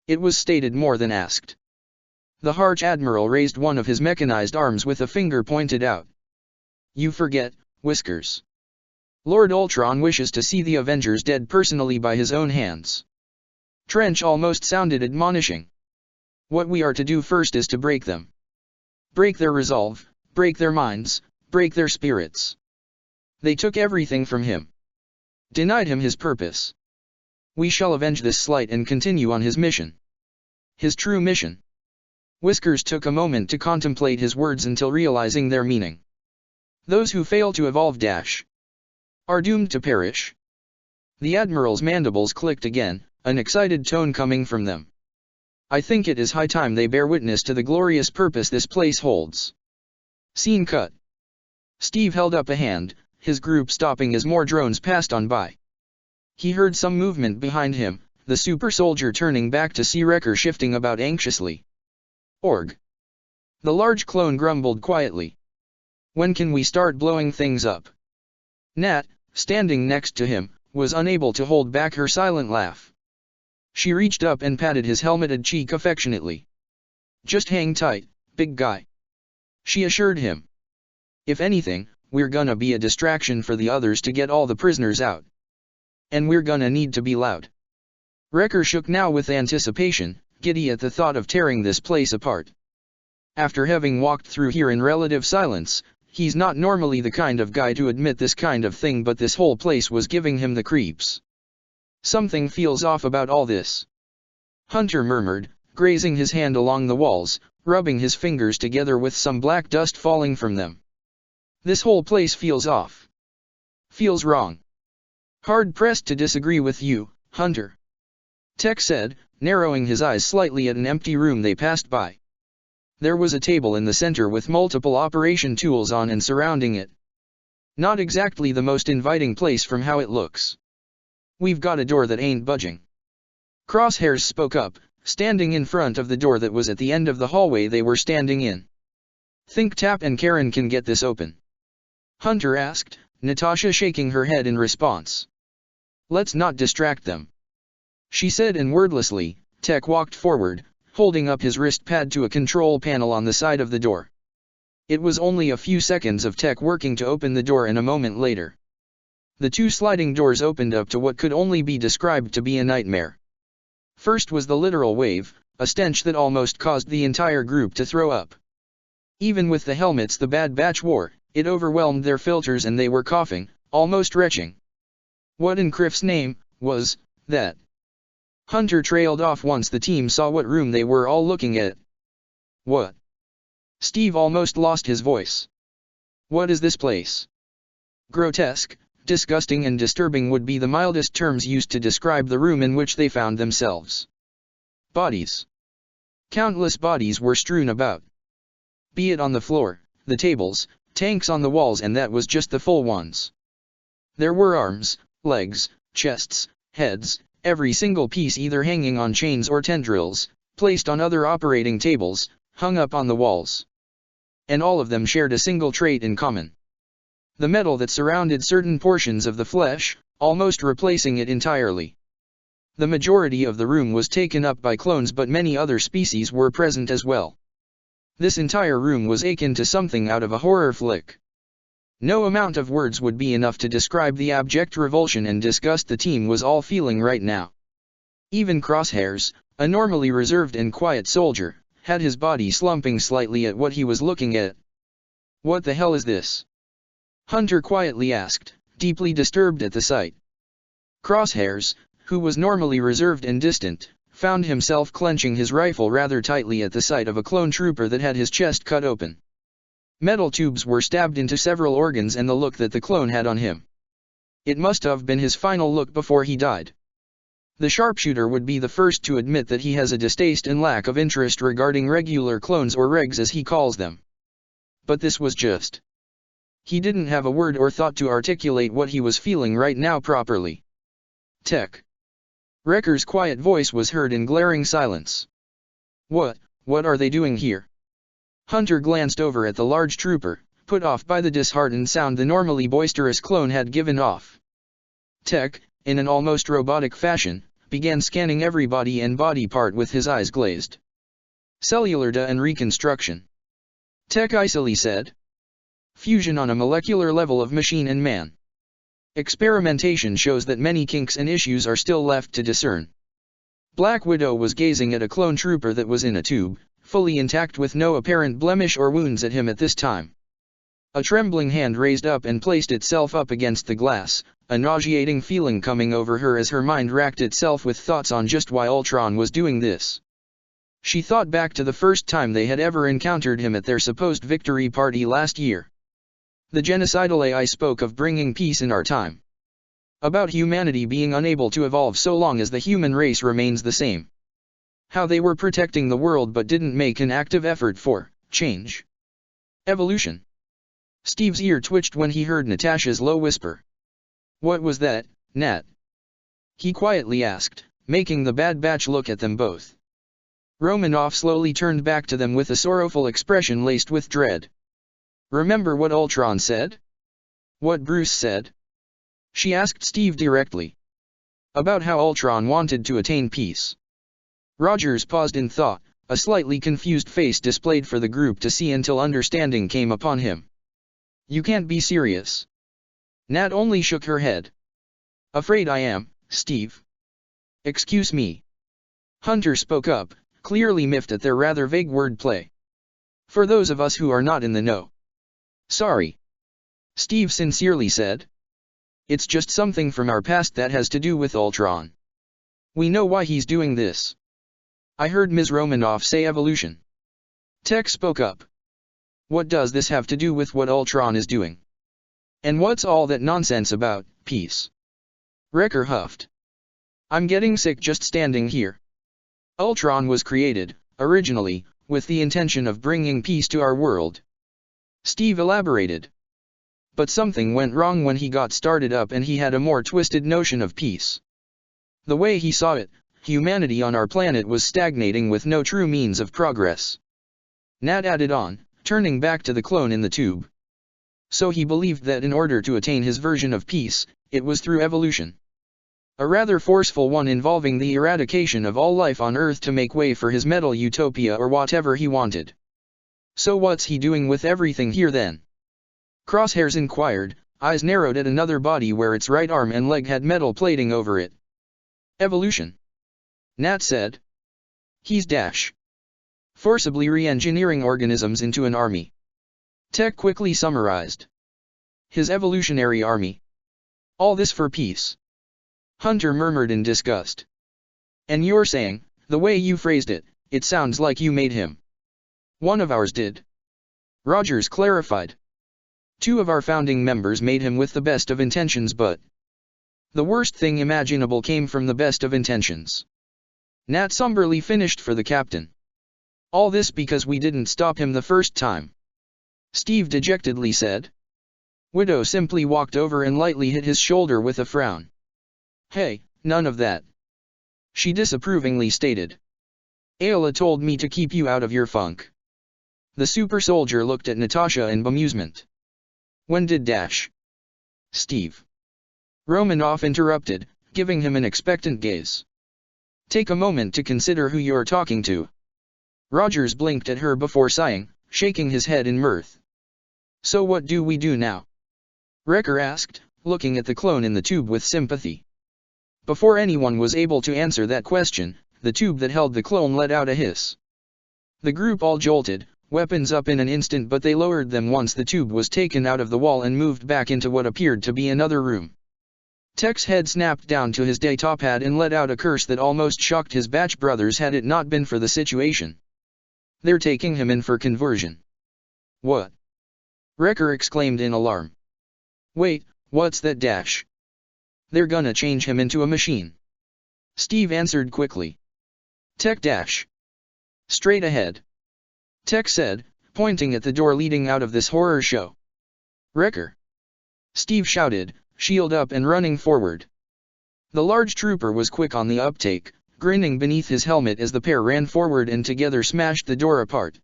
It was stated more than asked. The Harch Admiral raised one of his mechanized arms with a finger pointed out. "You forget, Whiskers. Lord Ultron wishes to see the Avengers dead personally by his own hands." Trench almost sounded admonishing. "What we are to do first is to break them. Break their resolve, break their minds, break their spirits. They took everything from him. Denied him his purpose. We shall avenge this slight and continue on his mission. His true mission." Whiskers took a moment to contemplate his words until realizing their meaning. "Those who fail to evolve are doomed to perish." The Admiral's mandibles clicked again, an excited tone coming from them. "I think it is high time they bear witness to the glorious purpose this place holds." Scene cut. Steve held up a hand, his group stopping as more drones passed on by. He heard some movement behind him, the super soldier turning back to see Wrecker shifting about anxiously. "Org. The large clone grumbled quietly. When can we start blowing things up? Nat, standing next to him, was unable to hold back her silent laugh. She reached up and patted his helmeted cheek affectionately. Just hang tight, big guy, she assured him. If anything, we're gonna be a distraction for the others to get all the prisoners out. And we're gonna need to be loud. Wrecker shook now with anticipation, giddy at the thought of tearing this place apart. After having walked through here in relative silence, he's not normally the kind of guy to admit this kind of thing, but this whole place was giving him the creeps. Something feels off about all this, Hunter murmured, grazing his hand along the walls, rubbing his fingers together with some black dust falling from them. This whole place feels off. Feels wrong. Hard-pressed to disagree with you, Hunter, Tech said, narrowing his eyes slightly at an empty room they passed by. There was a table in the center with multiple operation tools on and surrounding it. Not exactly the most inviting place from how it looks. We've got a door that ain't budging. Crosshairs spoke up, standing in front of the door that was at the end of the hallway they were standing in. Think Tap and Karen can get this open? Hunter asked, Natasha shaking her head in response. Let's not distract them, she said, and wordlessly, Tech walked forward, holding up his wrist pad to a control panel on the side of the door. It was only a few seconds of Tech working to open the door, and a moment later, the two sliding doors opened up to what could only be described to be a nightmare. First was the literal wave, a stench that almost caused the entire group to throw up. Even with the helmets the Bad Batch wore, it overwhelmed their filters and they were coughing, almost retching. What in Criff's name was that? Hunter trailed off once the team saw what room they were all looking at. What? Steve almost lost his voice. What is this place? Grotesque, disgusting and disturbing would be the mildest terms used to describe the room in which they found themselves. Bodies. Countless bodies were strewn about. Be it on the floor, the tables, tanks on the walls, and that was just the full ones. There were arms, legs, chests, heads, every single piece either hanging on chains or tendrils, placed on other operating tables, hung up on the walls. And all of them shared a single trait in common. The metal that surrounded certain portions of the flesh, almost replacing it entirely. The majority of the room was taken up by clones, but many other species were present as well. This entire room was akin to something out of a horror flick. No amount of words would be enough to describe the abject revulsion and disgust the team was all feeling right now. Even Crosshairs, a normally reserved and quiet soldier, had his body slumping slightly at what he was looking at. What the hell is this? Hunter quietly asked, deeply disturbed at the sight. Crosshairs, who was normally reserved and distant, found himself clenching his rifle rather tightly at the sight of a clone trooper that had his chest cut open. Metal tubes were stabbed into several organs, and the look that the clone had on him. It must have been his final look before he died. The sharpshooter would be the first to admit that he has a distaste and lack of interest regarding regular clones, or regs as he calls them. But this was just. He didn't have a word or thought to articulate what he was feeling right now properly. Tech. Wrecker's quiet voice was heard in glaring silence. What are they doing here? Hunter glanced over at the large trooper, put off by the disheartened sound the normally boisterous clone had given off. Tech, in an almost robotic fashion, began scanning every body and body part with his eyes glazed. Cellular data and reconstruction. Tech icily said. Fusion on a molecular level of machine and man. Experimentation shows that many kinks and issues are still left to discern. Black Widow was gazing at a clone trooper that was in a tube, fully intact with no apparent blemish or wounds at him at this time. A trembling hand raised up and placed itself up against the glass, a nauseating feeling coming over her as her mind racked itself with thoughts on just why Ultron was doing this. She thought back to the first time they had ever encountered him at their supposed victory party last year. The genocidal AI spoke of bringing peace in our time. About humanity being unable to evolve so long as the human race remains the same. How they were protecting the world but didn't make an active effort for change. Evolution. Steve's ear twitched when he heard Natasha's low whisper. What was that, Nat? He quietly asked, making the Bad Batch look at them both. Romanoff slowly turned back to them with a sorrowful expression laced with dread. "Remember what Ultron said? What Bruce said?" she asked Steve directly. "About how Ultron wanted to attain peace." Rogers paused in thought, a slightly confused face displayed for the group to see until understanding came upon him. "You can't be serious." Nat only shook her head. "Afraid I am, Steve." "Excuse me." Hunter spoke up, clearly miffed at their rather vague wordplay. "For those of us who are not in the know." "Sorry," Steve sincerely said. "It's just something from our past that has to do with Ultron. We know why he's doing this." "I heard Ms. Romanoff say evolution." Tech spoke up. "What does this have to do with what Ultron is doing? And what's all that nonsense about peace?" Wrecker huffed. "I'm getting sick just standing here. Ultron was created, originally, with the intention of bringing peace to our world." Steve elaborated. "But something went wrong when he got started up and he had a more twisted notion of peace. The way he saw it, humanity on our planet was stagnating with no true means of progress." Nat added on, turning back to the clone in the tube. "So he believed that in order to attain his version of peace, it was through evolution. A rather forceful one involving the eradication of all life on Earth to make way for his metal utopia or whatever he wanted." "So what's he doing with everything here then?" Crosshairs inquired, eyes narrowed at another body where its right arm and leg had metal plating over it. "Evolution," Nat said. "He's forcibly re-engineering organisms into an army." Tech quickly summarized. "His evolutionary army. All this for peace." Hunter murmured in disgust. "And you're saying, the way you phrased it, it sounds like you made him." "One of ours did," Rogers clarified. "Two of our founding members made him with the best of intentions, but the worst thing imaginable came from the best of intentions." Nat somberly finished for the captain. "All this because we didn't stop him the first time," Steve dejectedly said. Widow simply walked over and lightly hit his shoulder with a frown. "Hey, none of that," she disapprovingly stated. "Ayla told me to keep you out of your funk." The super soldier looked at Natasha in bemusement. "When did Steve?" Romanoff interrupted, giving him an expectant gaze. "Take a moment to consider who you're talking to." Rogers blinked at her before sighing, shaking his head in mirth. "So what do we do now?" Wrecker asked, looking at the clone in the tube with sympathy. Before anyone was able to answer that question, the tube that held the clone let out a hiss. The group all jolted, weapons up in an instant, but they lowered them once the tube was taken out of the wall and moved back into what appeared to be another room. Tech's head snapped down to his datapad and let out a curse that almost shocked his batch brothers had it not been for the situation. "They're taking him in for conversion." "What?" Wrecker exclaimed in alarm. "Wait, what's that They're gonna change him into a machine." Steve answered quickly. "Tech straight ahead," Tech said, pointing at the door leading out of this horror show. "Wrecker!" Steve shouted, shield up and running forward. The large trooper was quick on the uptake, grinning beneath his helmet as the pair ran forward and together smashed the door apart.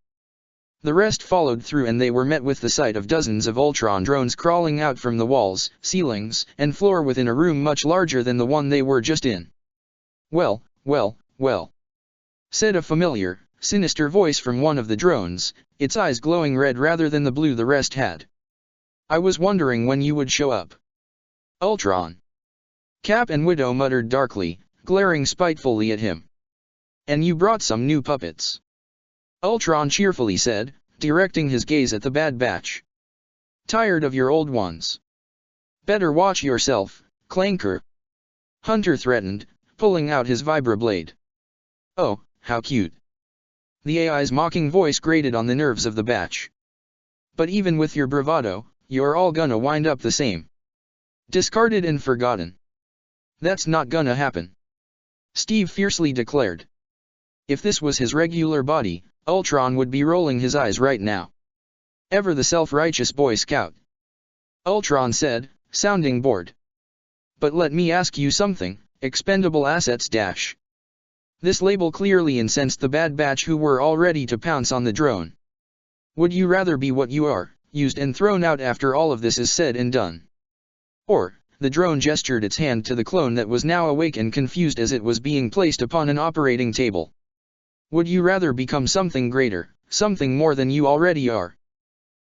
The rest followed through and they were met with the sight of dozens of Ultron drones crawling out from the walls, ceilings, and floor within a room much larger than the one they were just in. Well, said a familiar, sinister voice from one of the drones, its eyes glowing red rather than the blue the rest had. "I was wondering when you would show up." "Ultron." Cap and Widow muttered darkly, glaring spitefully at him. "And you brought some new puppets," Ultron cheerfully said, directing his gaze at the Bad Batch. "Tired of your old ones? Better watch yourself, Clanker," Hunter threatened, pulling out his vibroblade. "Oh, how cute." The AI's mocking voice grated on the nerves of the batch. "But even with your bravado, you're all gonna wind up the same. Discarded and forgotten." "That's not gonna happen," Steve fiercely declared. If this was his regular body, Ultron would be rolling his eyes right now. "Ever the self-righteous Boy Scout," Ultron said, sounding bored. "But let me ask you something, expendable assets This label clearly incensed the Bad Batch, who were all ready to pounce on the drone. Would you rather be what you are, used and thrown out after all of this is said and done? Or, the drone gestured its hand to the clone that was now awake and confused as it was being placed upon an operating table. Would you rather become something greater, something more than you already are?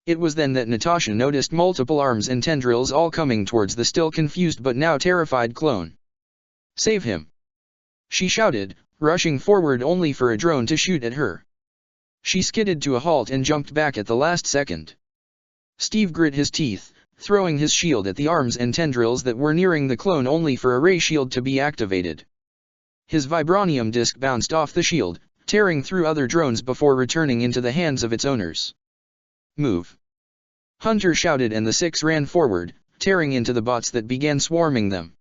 It was then that Natasha noticed multiple arms and tendrils all coming towards the still confused but now terrified clone. "Save him!" she shouted, rushing forward only for a drone to shoot at her. She skidded to a halt and jumped back at the last second. Steve grit his teeth, throwing his shield at the arms and tendrils that were nearing the clone only for a ray shield to be activated. His vibranium disc bounced off the shield, tearing through other drones before returning into the hands of its owners. "Move!" Hunter shouted, and the six ran forward, tearing into the bots that began swarming them.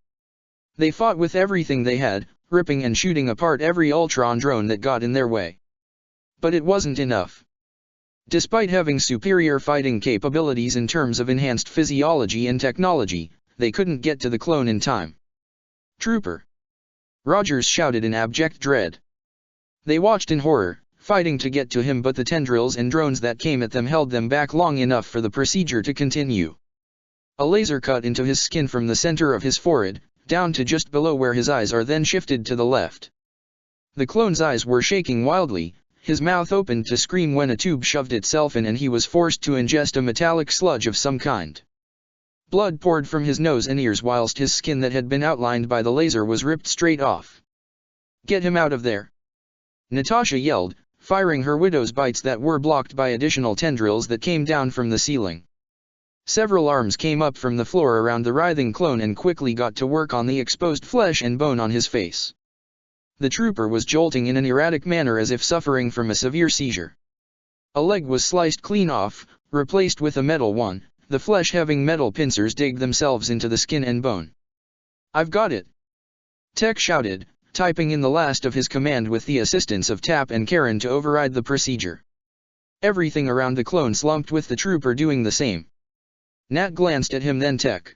They fought with everything they had, ripping and shooting apart every Ultron drone that got in their way. But it wasn't enough. Despite having superior fighting capabilities in terms of enhanced physiology and technology, they couldn't get to the clone in time. "Trooper!" Rogers shouted in abject dread. They watched in horror, fighting to get to him, but the tendrils and drones that came at them held them back long enough for the procedure to continue. A laser cut into his skin from the center of his forehead, down to just below where his eyes are, then shifted to the left. The clone's eyes were shaking wildly, his mouth opened to scream when a tube shoved itself in and he was forced to ingest a metallic sludge of some kind. Blood poured from his nose and ears whilst his skin that had been outlined by the laser was ripped straight off. "Get him out of there!" Natasha yelled, firing her widow's bites that were blocked by additional tendrils that came down from the ceiling. Several arms came up from the floor around the writhing clone and quickly got to work on the exposed flesh and bone on his face. The trooper was jolting in an erratic manner as if suffering from a severe seizure. A leg was sliced clean off, replaced with a metal one, the flesh having metal pincers dig themselves into the skin and bone. "I've got it!" Tech shouted, typing in the last of his command with the assistance of Tap and Karen to override the procedure. Everything around the clone slumped with the trooper doing the same. Nat glanced at him, then Tech.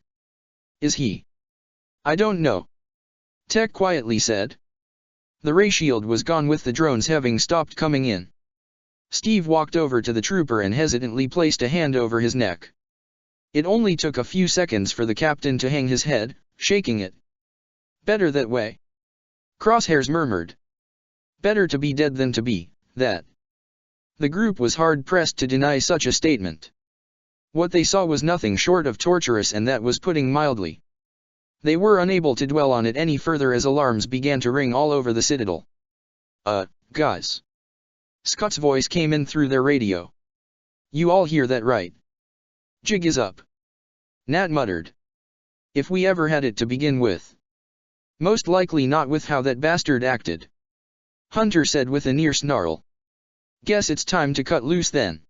"Is he?" "I don't know," Tech quietly said. The ray shield was gone with the drones having stopped coming in. Steve walked over to the trooper and hesitantly placed a hand over his neck. It only took a few seconds for the captain to hang his head, shaking it. "Better that way," Crosshairs murmured. "Better to be dead than to be that." The group was hard-pressed to deny such a statement. What they saw was nothing short of torturous, and that was putting mildly. They were unable to dwell on it any further as alarms began to ring all over the Citadel. Guys." Scott's voice came in through their radio. "You all hear that, right? Jig is up." Nat muttered. "If we ever had it to begin with." "Most likely not with how that bastard acted," Hunter said with a near snarl. "Guess it's time to cut loose then,"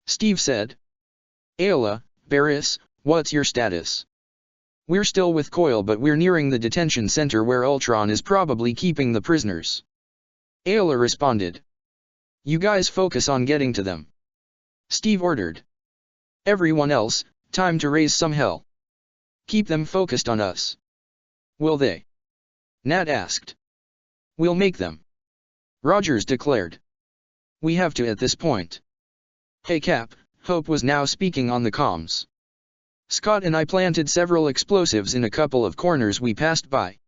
Steve said. "Ayla, Barris, what's your status?" "We're still with Coil, but we're nearing the detention center where Ultron is probably keeping the prisoners," Ayla responded. "You guys focus on getting to them," Steve ordered. "Everyone else, time to raise some hell. Keep them focused on us." "Will they?" Nat asked. "We'll make them," Rogers declared. "We have to at this point." "Hey Cap," Hope was now speaking on the comms. "Scott and I planted several explosives in a couple of corners we passed by.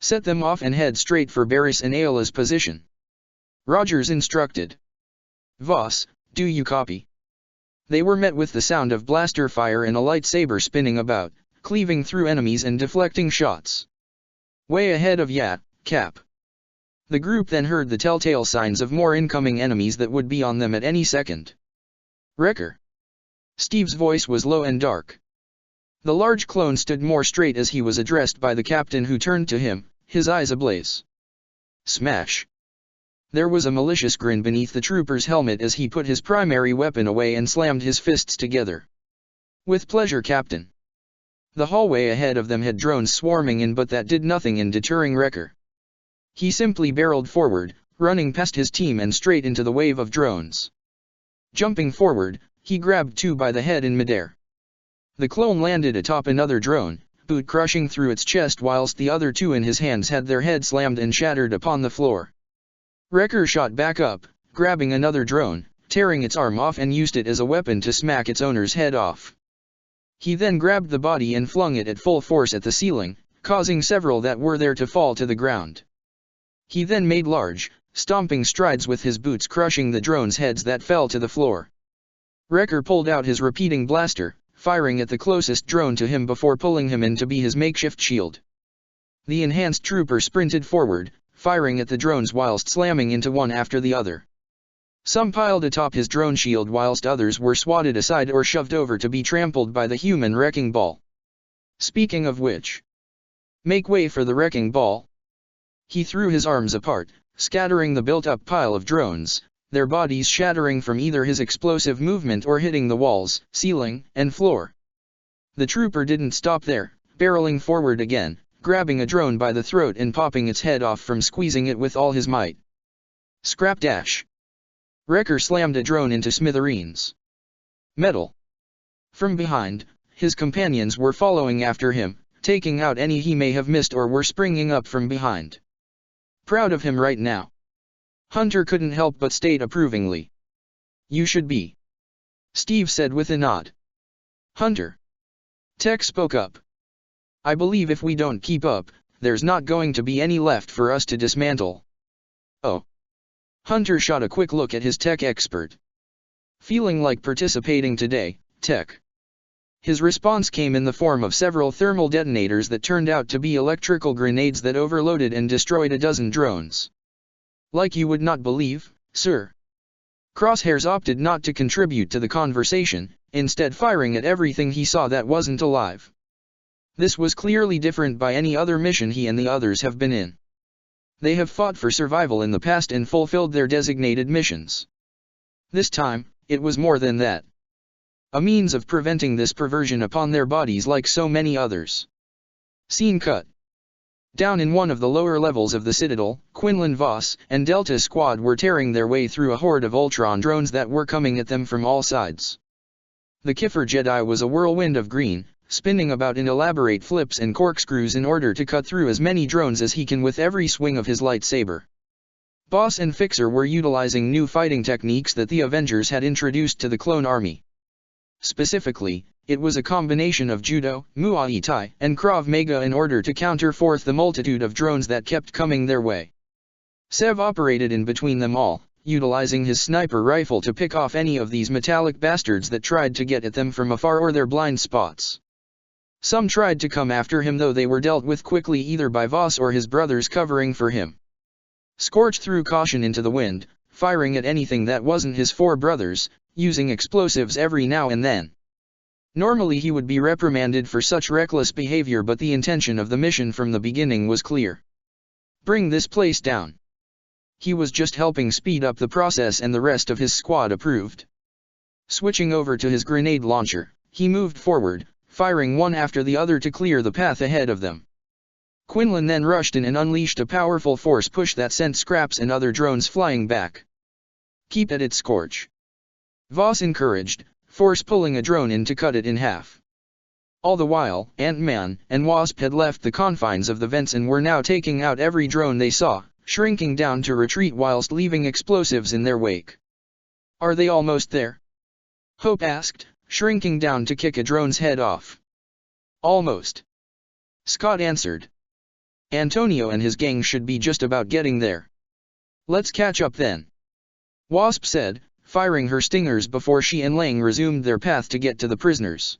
Set them off and head straight for Barris and Ayla's position," Rogers instructed. "Voss, do you copy?" They were met with the sound of blaster fire and a lightsaber spinning about, cleaving through enemies and deflecting shots. "Way ahead of ya, Cap." The group then heard the telltale signs of more incoming enemies that would be on them at any second. "Wrecker." Steve's voice was low and dark. The large clone stood more straight as he was addressed by the captain, who turned to him, his eyes ablaze. Smash. There was a malicious grin beneath the trooper's helmet as he put his primary weapon away and slammed his fists together. "With pleasure, Captain." The hallway ahead of them had drones swarming in, but that did nothing in deterring Wrecker. He simply barreled forward, running past his team and straight into the wave of drones. Jumping forward, he grabbed two by the head in midair. The clone landed atop another drone, boot crushing through its chest whilst the other two in his hands had their head slammed and shattered upon the floor. Wrecker shot back up, grabbing another drone, tearing its arm off and used it as a weapon to smack its owner's head off. He then grabbed the body and flung it at full force at the ceiling, causing several that were there to fall to the ground. He then made large, stomping strides with his boots crushing the drones' heads that fell to the floor. Wrecker pulled out his repeating blaster, firing at the closest drone to him before pulling him in to be his makeshift shield. The enhanced trooper sprinted forward, firing at the drones whilst slamming into one after the other. Some piled atop his drone shield whilst others were swatted aside or shoved over to be trampled by the human wrecking ball. Speaking of which, make way for the wrecking ball. He threw his arms apart, scattering the built-up pile of drones, their bodies shattering from either his explosive movement or hitting the walls, ceiling, and floor. The trooper didn't stop there, barreling forward again, grabbing a drone by the throat and popping its head off from squeezing it with all his might. Scrap dash. Wrecker slammed a drone into smithereens. Metal. From behind, his companions were following after him, taking out any he may have missed or were springing up from behind. Proud of him right now. Hunter couldn't help but state approvingly. You should be. Steve said with a nod. Hunter. Tech spoke up. I believe if we don't keep up, there's not going to be any left for us to dismantle. Oh. Hunter shot a quick look at his tech expert. Feeling like participating today, Tech? His response came in the form of several thermal detonators that turned out to be electrical grenades that overloaded and destroyed a dozen drones. Like you would not believe, sir. Crosshairs opted not to contribute to the conversation, instead firing at everything he saw that wasn't alive. This was clearly different by any other mission he and the others have been in. They have fought for survival in the past and fulfilled their designated missions. This time, it was more than that. A means of preventing this perversion upon their bodies like so many others. Scene cut. Down in one of the lower levels of the Citadel, Quinlan Voss and Delta Squad were tearing their way through a horde of Ultron drones that were coming at them from all sides. The Kiffer Jedi was a whirlwind of green, spinning about in elaborate flips and corkscrews in order to cut through as many drones as he can with every swing of his lightsaber. Boss and Fixer were utilizing new fighting techniques that the Avengers had introduced to the clone army. Specifically, it was a combination of Judo, Muay Thai, and Krav Maga in order to counter forth the multitude of drones that kept coming their way. Sev operated in between them all, utilizing his sniper rifle to pick off any of these metallic bastards that tried to get at them from afar or their blind spots. Some tried to come after him though they were dealt with quickly either by Voss or his brothers covering for him. Scorch threw caution into the wind, firing at anything that wasn't his four brothers, using explosives every now and then. Normally he would be reprimanded for such reckless behavior, but the intention of the mission from the beginning was clear. Bring this place down. He was just helping speed up the process and the rest of his squad approved. Switching over to his grenade launcher, he moved forward, firing one after the other to clear the path ahead of them. Quinlan then rushed in and unleashed a powerful force push that sent scraps and other drones flying back. Keep at it, Scorch. Voss encouraged, force pulling a drone in to cut it in half. All the while, Ant-Man and Wasp had left the confines of the vents and were now taking out every drone they saw, shrinking down to retreat whilst leaving explosives in their wake. Are they almost there? Hope asked, shrinking down to kick a drone's head off. Almost. Scott answered. Antonio and his gang should be just about getting there. Let's catch up then. Wasp said, firing her stingers before she and Lang resumed their path to get to the prisoners.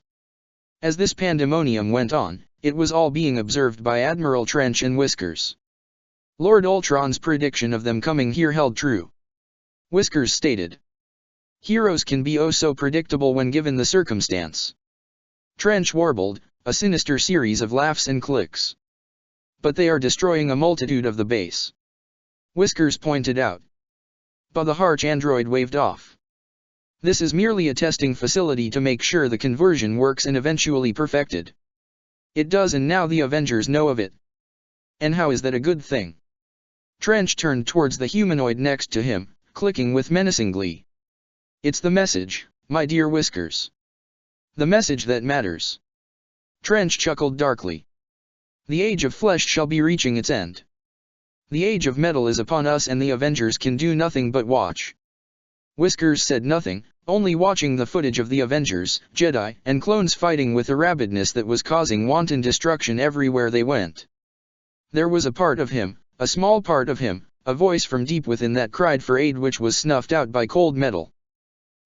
As this pandemonium went on, it was all being observed by Admiral Trench and Whiskers. Lord Ultron's prediction of them coming here held true. Whiskers stated, "Heroes can be oh so predictable when given the circumstance." Trench warbled, a sinister series of laughs and clicks. But they are destroying a multitude of the base. Whiskers pointed out. But the Harch android waved off. This is merely a testing facility to make sure the conversion works and eventually perfected. It does, and now the Avengers know of it. And how is that a good thing? Trench turned towards the humanoid next to him, clicking with menacing glee. It's the message, my dear Whiskers. The message that matters. Trench chuckled darkly. The age of flesh shall be reaching its end. The age of metal is upon us and the Avengers can do nothing but watch. Whiskers said nothing, only watching the footage of the Avengers, Jedi, and clones fighting with a rabidness that was causing wanton destruction everywhere they went. There was a part of him, a small part of him, a voice from deep within that cried for aid which was snuffed out by cold metal.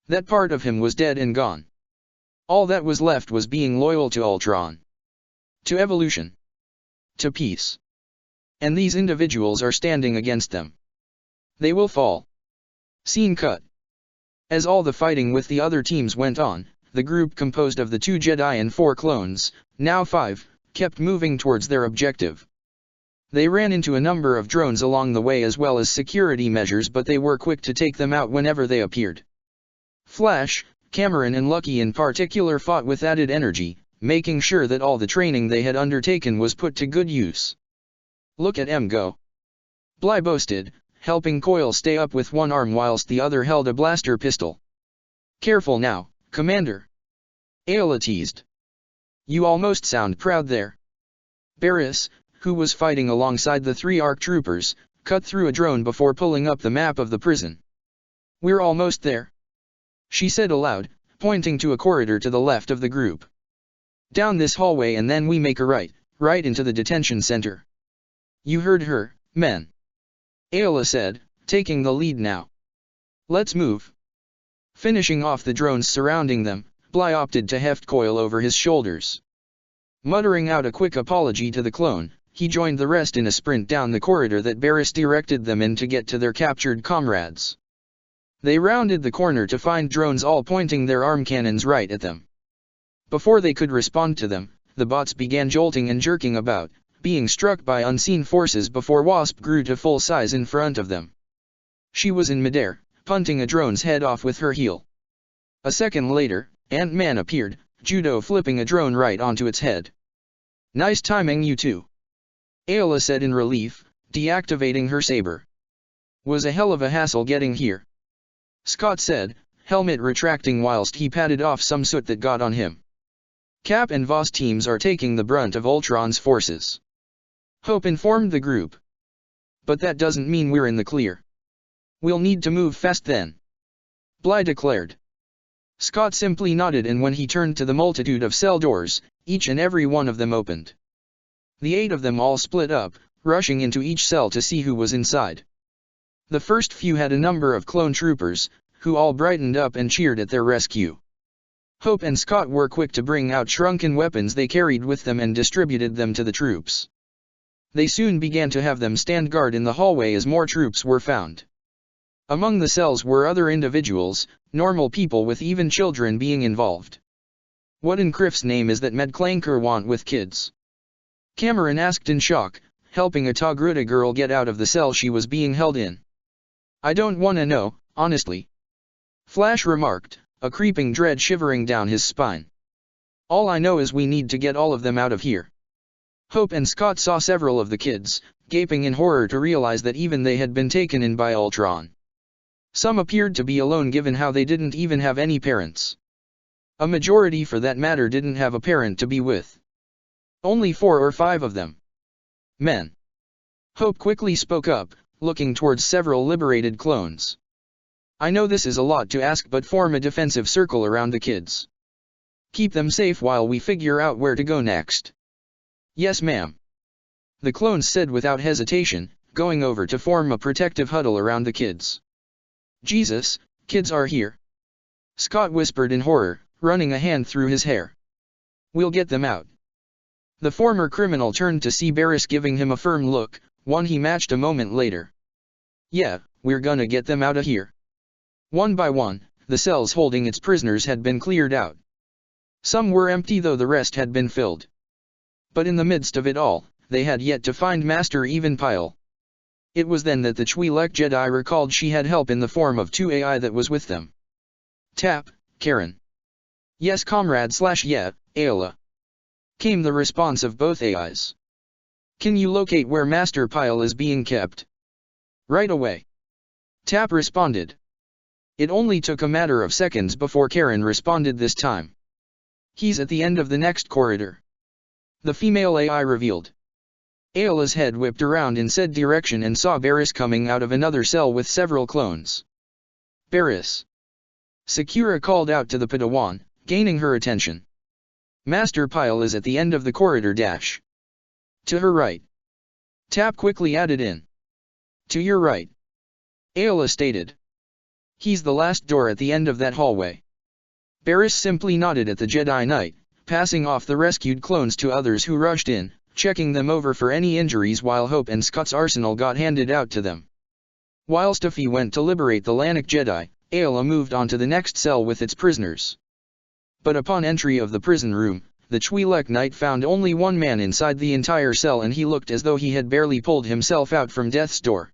That part of him was dead and gone. All that was left was being loyal to Ultron. To evolution. To peace. And these individuals are standing against them. They will fall. Scene cut. As all the fighting with the other teams went on, the group composed of the 2 Jedi and 4 clones, now 5, kept moving towards their objective. They ran into a number of drones along the way as well as security measures, but they were quick to take them out whenever they appeared. Flash, Cameron and Lucky in particular fought with added energy, making sure that all the training they had undertaken was put to good use. "Look at 'em go," Bly boasted, helping Coil stay up with one arm whilst the other held a blaster pistol. "Careful now, Commander," Ayla teased. "You almost sound proud there." Barris, who was fighting alongside the 3 ARC troopers, cut through a drone before pulling up the map of the prison. "We're almost there," she said aloud, pointing to a corridor to the left of the group. "Down this hallway and then we make a right into the detention center." "You heard her, men," Ayla said, taking the lead now. "Let's move." Finishing off the drones surrounding them, Bly opted to heft Coil over his shoulders. Muttering out a quick apology to the clone, he joined the rest in a sprint down the corridor that Barris directed them in to get to their captured comrades. They rounded the corner to find drones all pointing their arm cannons right at them. Before they could respond to them, the bots began jolting and jerking about, being struck by unseen forces before Wasp grew to full size in front of them. She was in midair, punting a drone's head off with her heel. A second later, Ant-Man appeared, judo flipping a drone right onto its head. "Nice timing, you two," Ayla said in relief, deactivating her saber. "Was a hell of a hassle getting here," Scott said, helmet retracting whilst he patted off some soot that got on him. "Cap and Voss teams are taking the brunt of Ultron's forces," Hope informed the group. "But that doesn't mean we're in the clear. We'll need to move fast then," Bly declared. Scott simply nodded, and when he turned to the multitude of cell doors, each and every one of them opened. The 8 of them all split up, rushing into each cell to see who was inside. The first few had a number of clone troopers, who all brightened up and cheered at their rescue. Hope and Scott were quick to bring out shrunken weapons they carried with them and distributed them to the troops. They soon began to have them stand guard in the hallway as more troops were found. Among the cells were other individuals, normal people with even children being involved. "What in Criff's name is that Medclanker want with kids?" Cameron asked in shock, helping a Togruta girl get out of the cell she was being held in. "I don't wanna know, honestly," Flash remarked, a creeping dread shivering down his spine. "All I know is we need to get all of them out of here." Hope and Scott saw several of the kids, gaping in horror to realize that even they had been taken in by Ultron. Some appeared to be alone given how they didn't even have any parents. A majority for that matter didn't have a parent to be with. Only 4 or 5 of them. "Men." Hope quickly spoke up, looking towards several liberated clones. "I know this is a lot to ask, but form a defensive circle around the kids. Keep them safe while we figure out where to go next." "Yes, ma'am," the clones said without hesitation, going over to form a protective huddle around the kids. "Jesus, kids are here," Scott whispered in horror, running a hand through his hair. "We'll get them out." The former criminal turned to see Barris giving him a firm look, one he matched a moment later. "Yeah, we're gonna get them out of here." One by one, the cells holding its prisoners had been cleared out. Some were empty though the rest had been filled. But in the midst of it all, they had yet to find Master Even Pyle. It was then that the Twi'lek Jedi recalled she had help in the form of 2 AI that was with them. "Tap, Karen." "Yes, comrade / yeah, Ayla," came the response of both AIs. "Can you locate where Master Pyle is being kept?" "Right away," Tap responded. It only took a matter of seconds before Karen responded this time. "He's at the end of the next corridor." The female AI revealed. Ayla's head whipped around in said direction and saw Barris coming out of another cell with several clones. Barris. Sakura called out to the Padawan, gaining her attention. Master Pyle is at the end of the corridor dash. To her right. Tap quickly added in. To your right. Ayla stated. He's the last door at the end of that hallway. Barris simply nodded at the Jedi Knight, passing off the rescued clones to others who rushed in, checking them over for any injuries while Hope and Scott's arsenal got handed out to them. While Stuffy went to liberate the Lanik Jedi, Ayla moved on to the next cell with its prisoners. But upon entry of the prison room, the Twi'lek Knight found only one man inside the entire cell and he looked as though he had barely pulled himself out from death's door.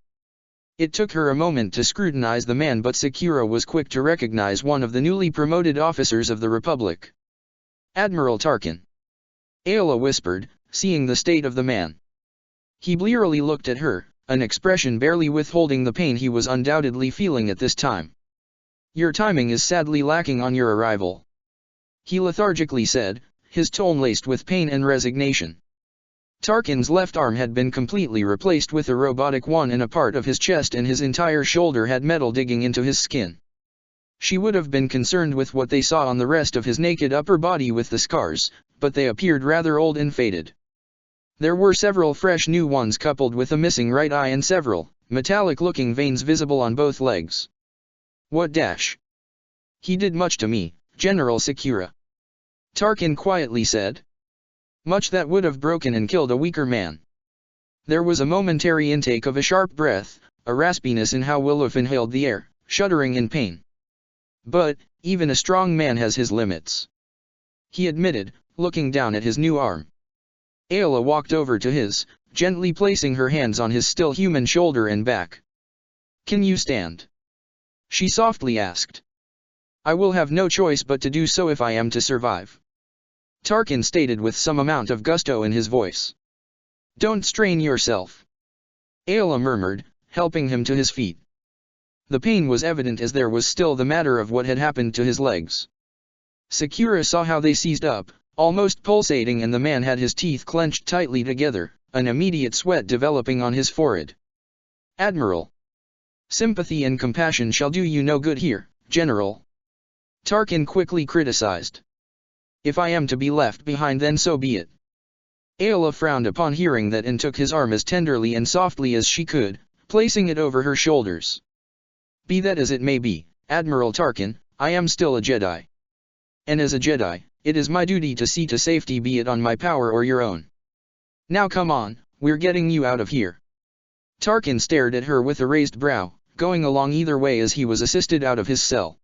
It took her a moment to scrutinize the man, but Sakura was quick to recognize one of the newly promoted officers of the Republic. Admiral Tarkin. Ayla whispered, seeing the state of the man. He blearily looked at her, an expression barely withholding the pain he was undoubtedly feeling at this time. Your timing is sadly lacking on your arrival. He lethargically said, his tone laced with pain and resignation. Tarkin's left arm had been completely replaced with a robotic one and a part of his chest and his entire shoulder had metal digging into his skin. She would have been concerned with what they saw on the rest of his naked upper body with the scars, but they appeared rather old and faded. There were several fresh new ones coupled with a missing right eye and several, metallic-looking veins visible on both legs. What dash? He did much to me, General Sakura. Tarkin quietly said. Much that would have broken and killed a weaker man. There was a momentary intake of a sharp breath, a raspiness in how Willow inhaled the air, shuddering in pain. But, even a strong man has his limits. He admitted, looking down at his new arm. Ayla walked over to his, gently placing her hands on his still human shoulder and back. Can you stand? She softly asked. I will have no choice but to do so if I am to survive. Tarkin stated with some amount of gusto in his voice. Don't strain yourself. Ayla murmured, helping him to his feet. The pain was evident as there was still the matter of what had happened to his legs. Sakura saw how they seized up, almost pulsating, and the man had his teeth clenched tightly together, an immediate sweat developing on his forehead. Admiral. Sympathy and compassion shall do you no good here, General. Tarkin quickly criticized. If I am to be left behind, then so be it. Ayla frowned upon hearing that and took his arm as tenderly and softly as she could, placing it over her shoulders. Be that as it may be, Admiral Tarkin, I am still a Jedi. And as a Jedi, it is my duty to see to safety, be it on my power or your own. Now come on, we're getting you out of here. Tarkin stared at her with a raised brow, going along either way as he was assisted out of his cell.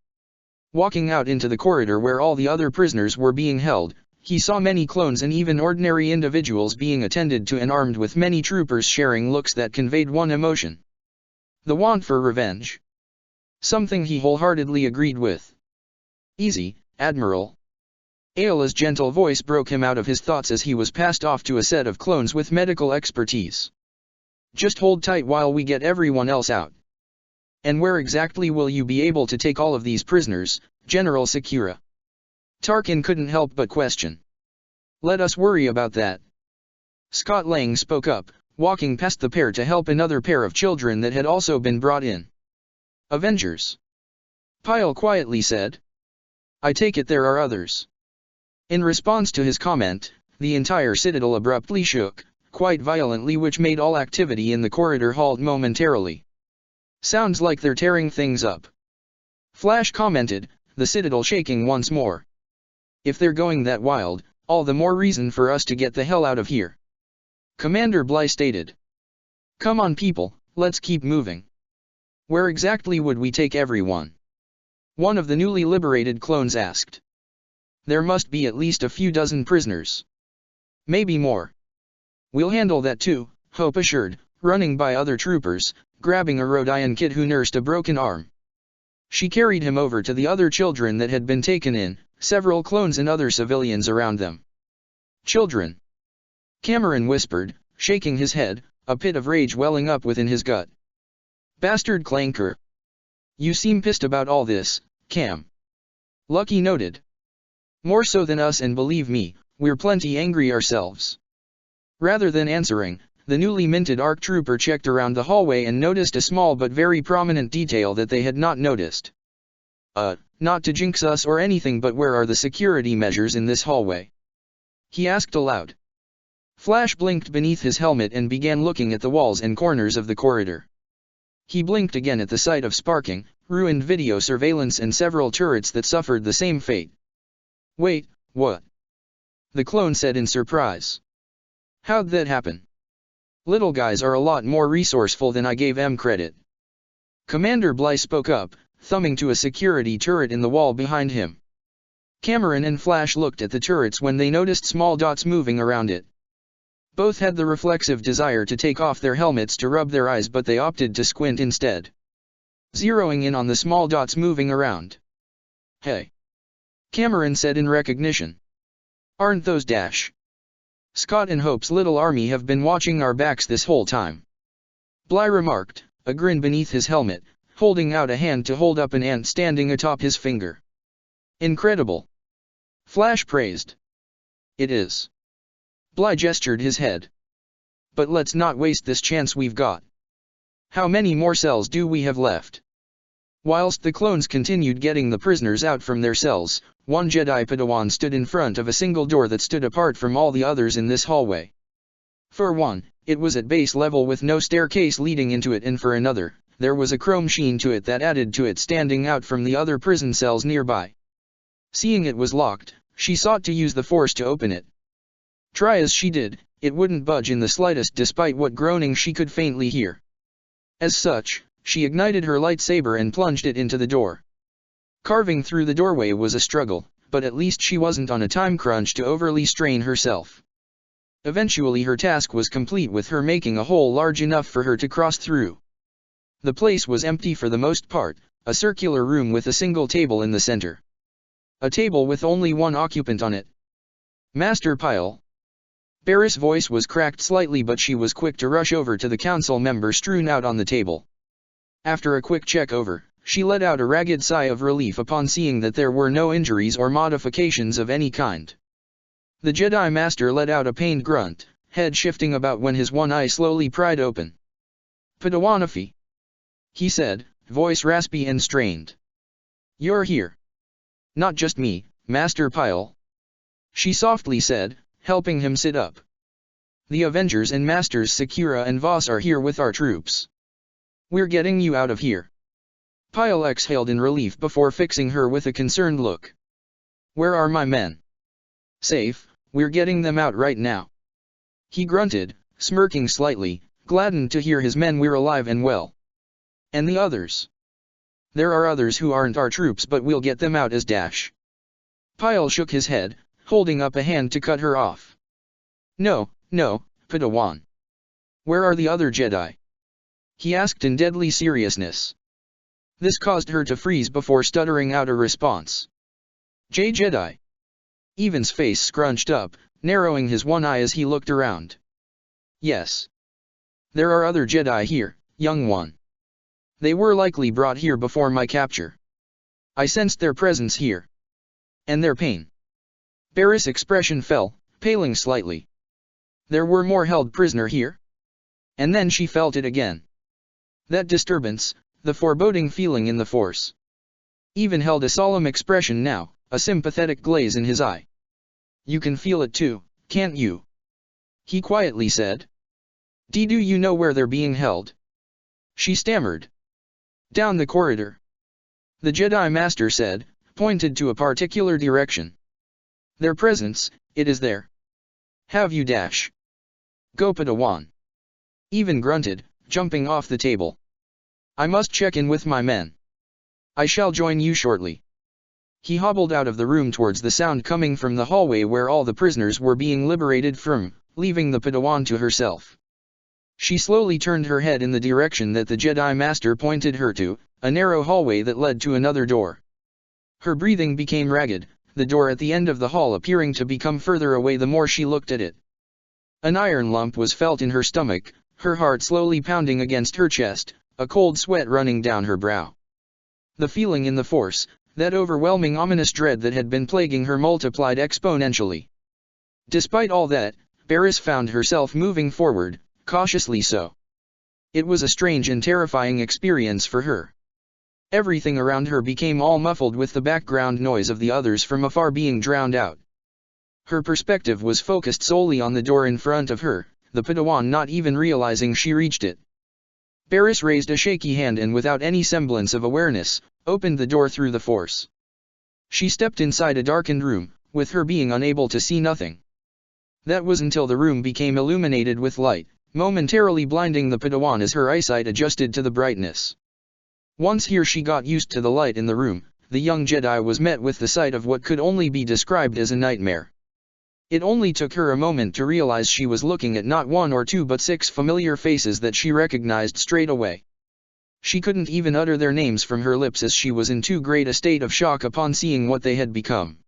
Walking out into the corridor where all the other prisoners were being held, he saw many clones and even ordinary individuals being attended to and armed with many troopers sharing looks that conveyed one emotion. The want for revenge. Something he wholeheartedly agreed with. Easy, Admiral. Ayla's gentle voice broke him out of his thoughts as he was passed off to a set of clones with medical expertise. Just hold tight while we get everyone else out. And where exactly will you be able to take all of these prisoners, General Sakura? Tarkin couldn't help but question. Let us worry about that. Scott Lang spoke up, walking past the pair to help another pair of children that had also been brought in. Avengers. Pyle quietly said. I take it there are others. In response to his comment, the entire citadel abruptly shook, quite violently, which made all activity in the corridor halt momentarily. Sounds like they're tearing things up. Flash commented, the citadel shaking once more. If they're going that wild, all the more reason for us to get the hell out of here. Commander Bly stated. Come on people, let's keep moving. Where exactly would we take everyone? One of the newly liberated clones asked. There must be at least a few dozen prisoners. Maybe more. We'll handle that too, Hope assured, running by other troopers, grabbing a Rhodian kid who nursed a broken arm. She carried him over to the other children that had been taken in, several clones and other civilians around them. Children. Cameron whispered, shaking his head, a pit of rage welling up within his gut. Bastard Clanker. You seem pissed about all this, Cam. Lucky noted. More so than us, and believe me, we're plenty angry ourselves. Rather than answering, the newly minted ARC trooper checked around the hallway and noticed a small but very prominent detail that they had not noticed. Not to jinx us or anything, but where are the security measures in this hallway? He asked aloud. Flash blinked beneath his helmet and began looking at the walls and corners of the corridor. He blinked again at the sight of sparking, ruined video surveillance and several turrets that suffered the same fate. Wait, what? The clone said in surprise. How'd that happen? Little guys are a lot more resourceful than I gave them credit. Commander Bly spoke up, thumbing to a security turret in the wall behind him. Cameron and Flash looked at the turrets when they noticed small dots moving around it. Both had the reflexive desire to take off their helmets to rub their eyes, but they opted to squint instead. Zeroing in on the small dots moving around. Hey! Cameron said in recognition. Aren't those Dash? Scott and Hope's little army have been watching our backs this whole time. Bly remarked, a grin beneath his helmet, holding out a hand to hold up an ant standing atop his finger. Incredible! Flash praised. It is. Bly gestured his head. But let's not waste this chance we've got. How many more cells do we have left? Whilst the clones continued getting the prisoners out from their cells, one Jedi Padawan stood in front of a single door that stood apart from all the others in this hallway. For one, it was at base level with no staircase leading into it, and for another, there was a chrome sheen to it that added to it standing out from the other prison cells nearby. Seeing it was locked, she sought to use the force to open it. Try as she did, it wouldn't budge in the slightest despite what groaning she could faintly hear. As such, she ignited her lightsaber and plunged it into the door. Carving through the doorway was a struggle, but at least she wasn't on a time crunch to overly strain herself. Eventually her task was complete, with her making a hole large enough for her to cross through. The place was empty for the most part, a circular room with a single table in the center. A table with only one occupant on it. Master Pyle. Barris' voice was cracked slightly, but she was quick to rush over to the council member strewn out on the table. After a quick check over, she let out a ragged sigh of relief upon seeing that there were no injuries or modifications of any kind. The Jedi Master let out a pained grunt, head shifting about when his one eye slowly pried open. Padawanafi, he said, voice raspy and strained. You're here. Not just me, Master Pyle, she softly said, helping him sit up. The Avengers and Masters Sakura and Voss are here with our troops. We're getting you out of here. Pyle exhaled in relief before fixing her with a concerned look. Where are my men? Safe, we're getting them out right now. He grunted, smirking slightly, gladdened to hear his men were alive and well. And the others? There are others who aren't our troops, but we'll get them out as Dash. Pyle shook his head, holding up a hand to cut her off. No, Padawan. Where are the other Jedi? He asked in deadly seriousness. This caused her to freeze before stuttering out a response. Jedi. Evan's face scrunched up, narrowing his one eye as he looked around. Yes. There are other Jedi here, young one. They were likely brought here before my capture. I sensed their presence here. And their pain. Barris' expression fell, paling slightly. There were more held prisoner here? And then she felt it again. That disturbance, the foreboding feeling in the Force. Evan held a solemn expression now, a sympathetic glaze in his eye. You can feel it too, can't you? He quietly said. Do you know where they're being held? She stammered. Down the corridor. The Jedi Master said, pointed to a particular direction. Their presence, it is there. Have you Dash? Go Padawan. Evan grunted, jumping off the table. I must check in with my men. I shall join you shortly. He hobbled out of the room towards the sound coming from the hallway where all the prisoners were being liberated from, leaving the Padawan to herself. She slowly turned her head in the direction that the Jedi Master pointed her to, a narrow hallway that led to another door. Her breathing became ragged, the door at the end of the hall appearing to become further away the more she looked at it. An iron lump was felt in her stomach, her heart slowly pounding against her chest, a cold sweat running down her brow. The feeling in the Force, that overwhelming ominous dread that had been plaguing her multiplied exponentially. Despite all that, Barris found herself moving forward, cautiously so. It was a strange and terrifying experience for her. Everything around her became all muffled with the background noise of the others from afar being drowned out. Her perspective was focused solely on the door in front of her, the Padawan not even realizing she reached it. Barris raised a shaky hand and without any semblance of awareness, opened the door through the force. She stepped inside a darkened room, with her being unable to see nothing. That was until the room became illuminated with light, momentarily blinding the Padawan as her eyesight adjusted to the brightness. Once here she got used to the light in the room, the young Jedi was met with the sight of what could only be described as a nightmare. It only took her a moment to realize she was looking at not one or two but 6 familiar faces that she recognized straight away. She couldn't even utter their names from her lips as she was in too great a state of shock upon seeing what they had become.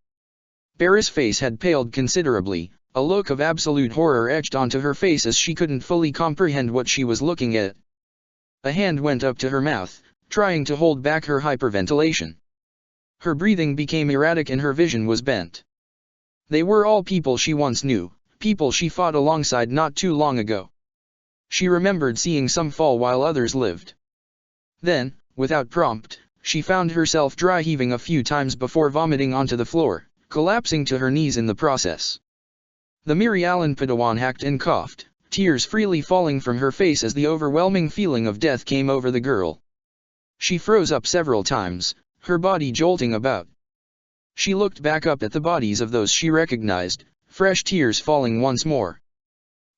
Barris' face had paled considerably, a look of absolute horror etched onto her face as she couldn't fully comprehend what she was looking at. A hand went up to her mouth, trying to hold back her hyperventilation. Her breathing became erratic and her vision was bent. They were all people she once knew, people she fought alongside not too long ago. She remembered seeing some fall while others lived. Then, without prompt, she found herself dry heaving a few times before vomiting onto the floor, collapsing to her knees in the process. The Mirialan Padawan hacked and coughed, tears freely falling from her face as the overwhelming feeling of death came over the girl. She froze up several times, her body jolting about. She looked back up at the bodies of those she recognized, fresh tears falling once more.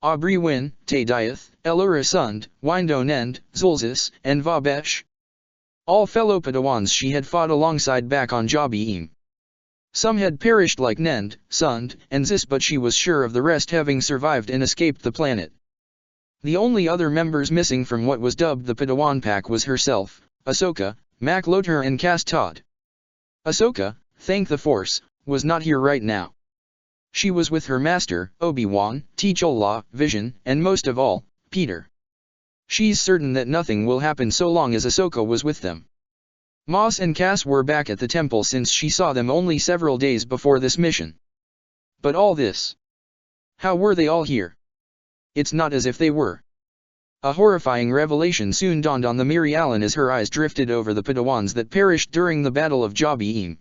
Aubrey Wynn, Tadiath, Elura Sund, Windonend, Zulzis, and Vabesh. All fellow Padawans she had fought alongside back on Jabiim. Some had perished like Nend, Sund, and Zis, but she was sure of the rest having survived and escaped the planet. The only other members missing from what was dubbed the Padawan Pack was herself, Ahsoka, Mac Lotur and Cass Todd. Ahsoka, thank the Force, was not here right now. She was with her master, Obi-Wan, T'Challa, Vision, and most of all, Peter. She's certain that nothing will happen so long as Ahsoka was with them. Moss and Cass were back at the temple since she saw them only several days before this mission. But all this. How were they all here? It's not as if they were. A horrifying revelation soon dawned on the Mirialan as her eyes drifted over the Padawans that perished during the Battle of Jabiim.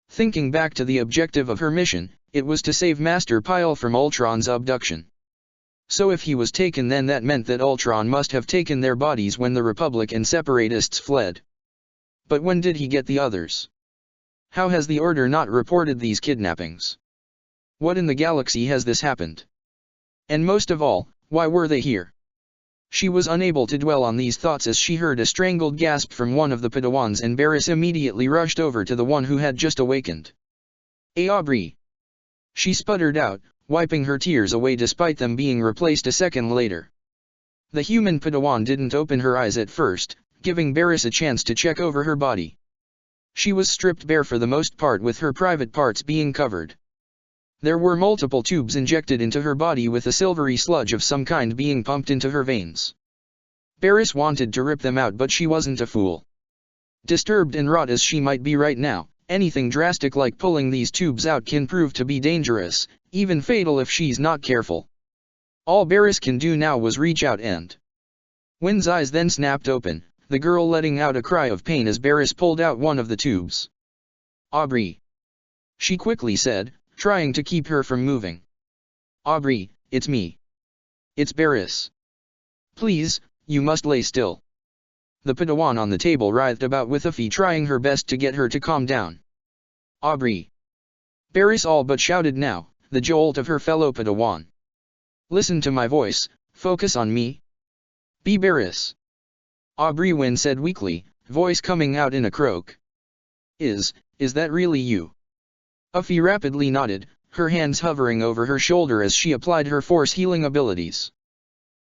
Thinking back to the objective of her mission, it was to save Master Pyle from Ultron's abduction. So if he was taken, then that meant that Ultron must have taken their bodies when the Republic and Separatists fled. But when did he get the others? How has the Order not reported these kidnappings? What in the galaxy has this happened? And most of all, why were they here? She was unable to dwell on these thoughts as she heard a strangled gasp from one of the Padawans, and Barris immediately rushed over to the one who had just awakened. Aubrey! She sputtered out, wiping her tears away despite them being replaced a second later. The human Padawan didn't open her eyes at first, giving Barris a chance to check over her body. She was stripped bare for the most part, with her private parts being covered. There were multiple tubes injected into her body with a silvery sludge of some kind being pumped into her veins. Barris wanted to rip them out, but she wasn't a fool. Disturbed and wrought as she might be right now, anything drastic like pulling these tubes out can prove to be dangerous, even fatal if she's not careful. All Barris can do now was reach out and... Wynn's eyes then snapped open, the girl letting out a cry of pain as Barris pulled out one of the tubes. Aubrey! She quickly said, trying to keep her from moving. Aubrey, it's me. It's Barris. Please, you must lay still. The Padawan on the table writhed about with Afi, trying her best to get her to calm down. Aubrey! Barris all but shouted now, the jolt of her fellow Padawan. Listen to my voice, focus on me. Be Barris. Aubrey Wynn said weakly, voice coming out in a croak. Is that really you? Afi rapidly nodded, her hands hovering over her shoulder as she applied her force healing abilities.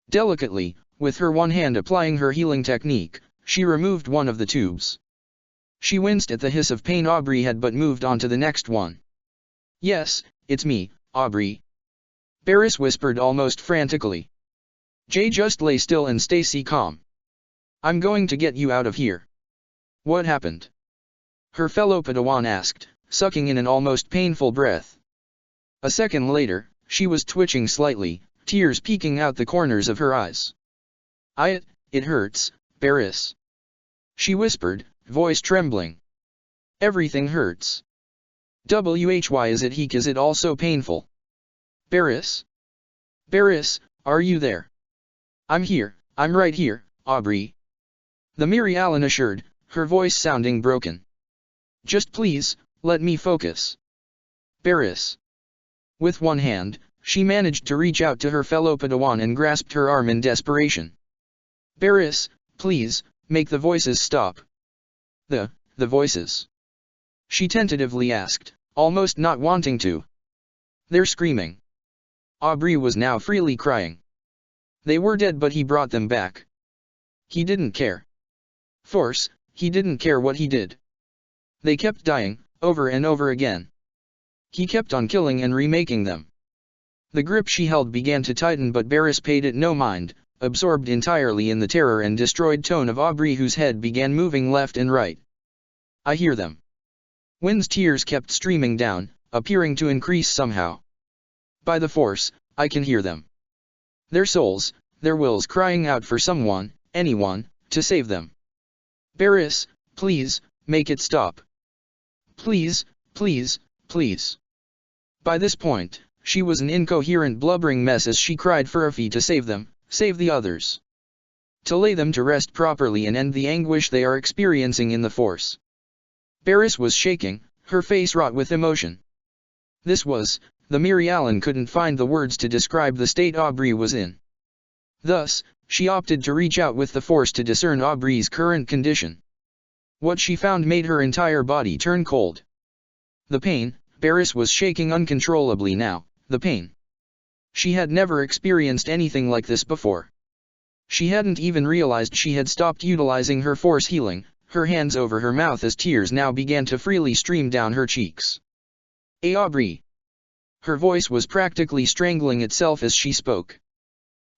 Delicately, with her one hand applying her healing technique, she removed one of the tubes. She winced at the hiss of pain Aubrey had but moved on to the next one. Yes, it's me, Aubrey. Barris whispered almost frantically. Just lay still and stay calm. I'm going to get you out of here. What happened? Her fellow Padawan asked, sucking in an almost painful breath. A second later, she was twitching slightly, tears peeking out the corners of her eyes. It hurts, Barris. She whispered, voice trembling. Everything hurts. Why is it all so painful? Barris? Barris, are you there? I'm here, I'm right here, Aubrey. The Mary Allen assured, her voice sounding broken. Just please, let me focus. Barris. With one hand, she managed to reach out to her fellow Padawan and grasped her arm in desperation. Barris, please, make the voices stop. The voices? She tentatively asked, almost not wanting to. They're screaming. Aubrey was now freely crying. They were dead, but he brought them back. He didn't care. Force, he didn't care what he did. They kept dying, over and over again. He kept on killing and remaking them. The grip she held began to tighten, but Barris paid it no mind, absorbed entirely in the terror and destroyed tone of Aubrey, whose head began moving left and right. I hear them. Wynn's tears kept streaming down, appearing to increase somehow. By the Force, I can hear them. Their souls, their wills crying out for someone, anyone, to save them. Barris, please, make it stop. Please, please, please. By this point, she was an incoherent blubbering mess as she cried for Effie to save them, save the others. To lay them to rest properly and end the anguish they are experiencing in the Force. Barris was shaking, her face wrought with emotion. The Mary Allen couldn't find the words to describe the state Aubrey was in. Thus, she opted to reach out with the Force to discern Aubrey's current condition. What she found made her entire body turn cold. The pain, Barris was shaking uncontrollably now, the pain. She had never experienced anything like this before. She hadn't even realized she had stopped utilizing her Force healing, her hands over her mouth as tears now began to freely stream down her cheeks. Aubrey. Her voice was practically strangling itself as she spoke.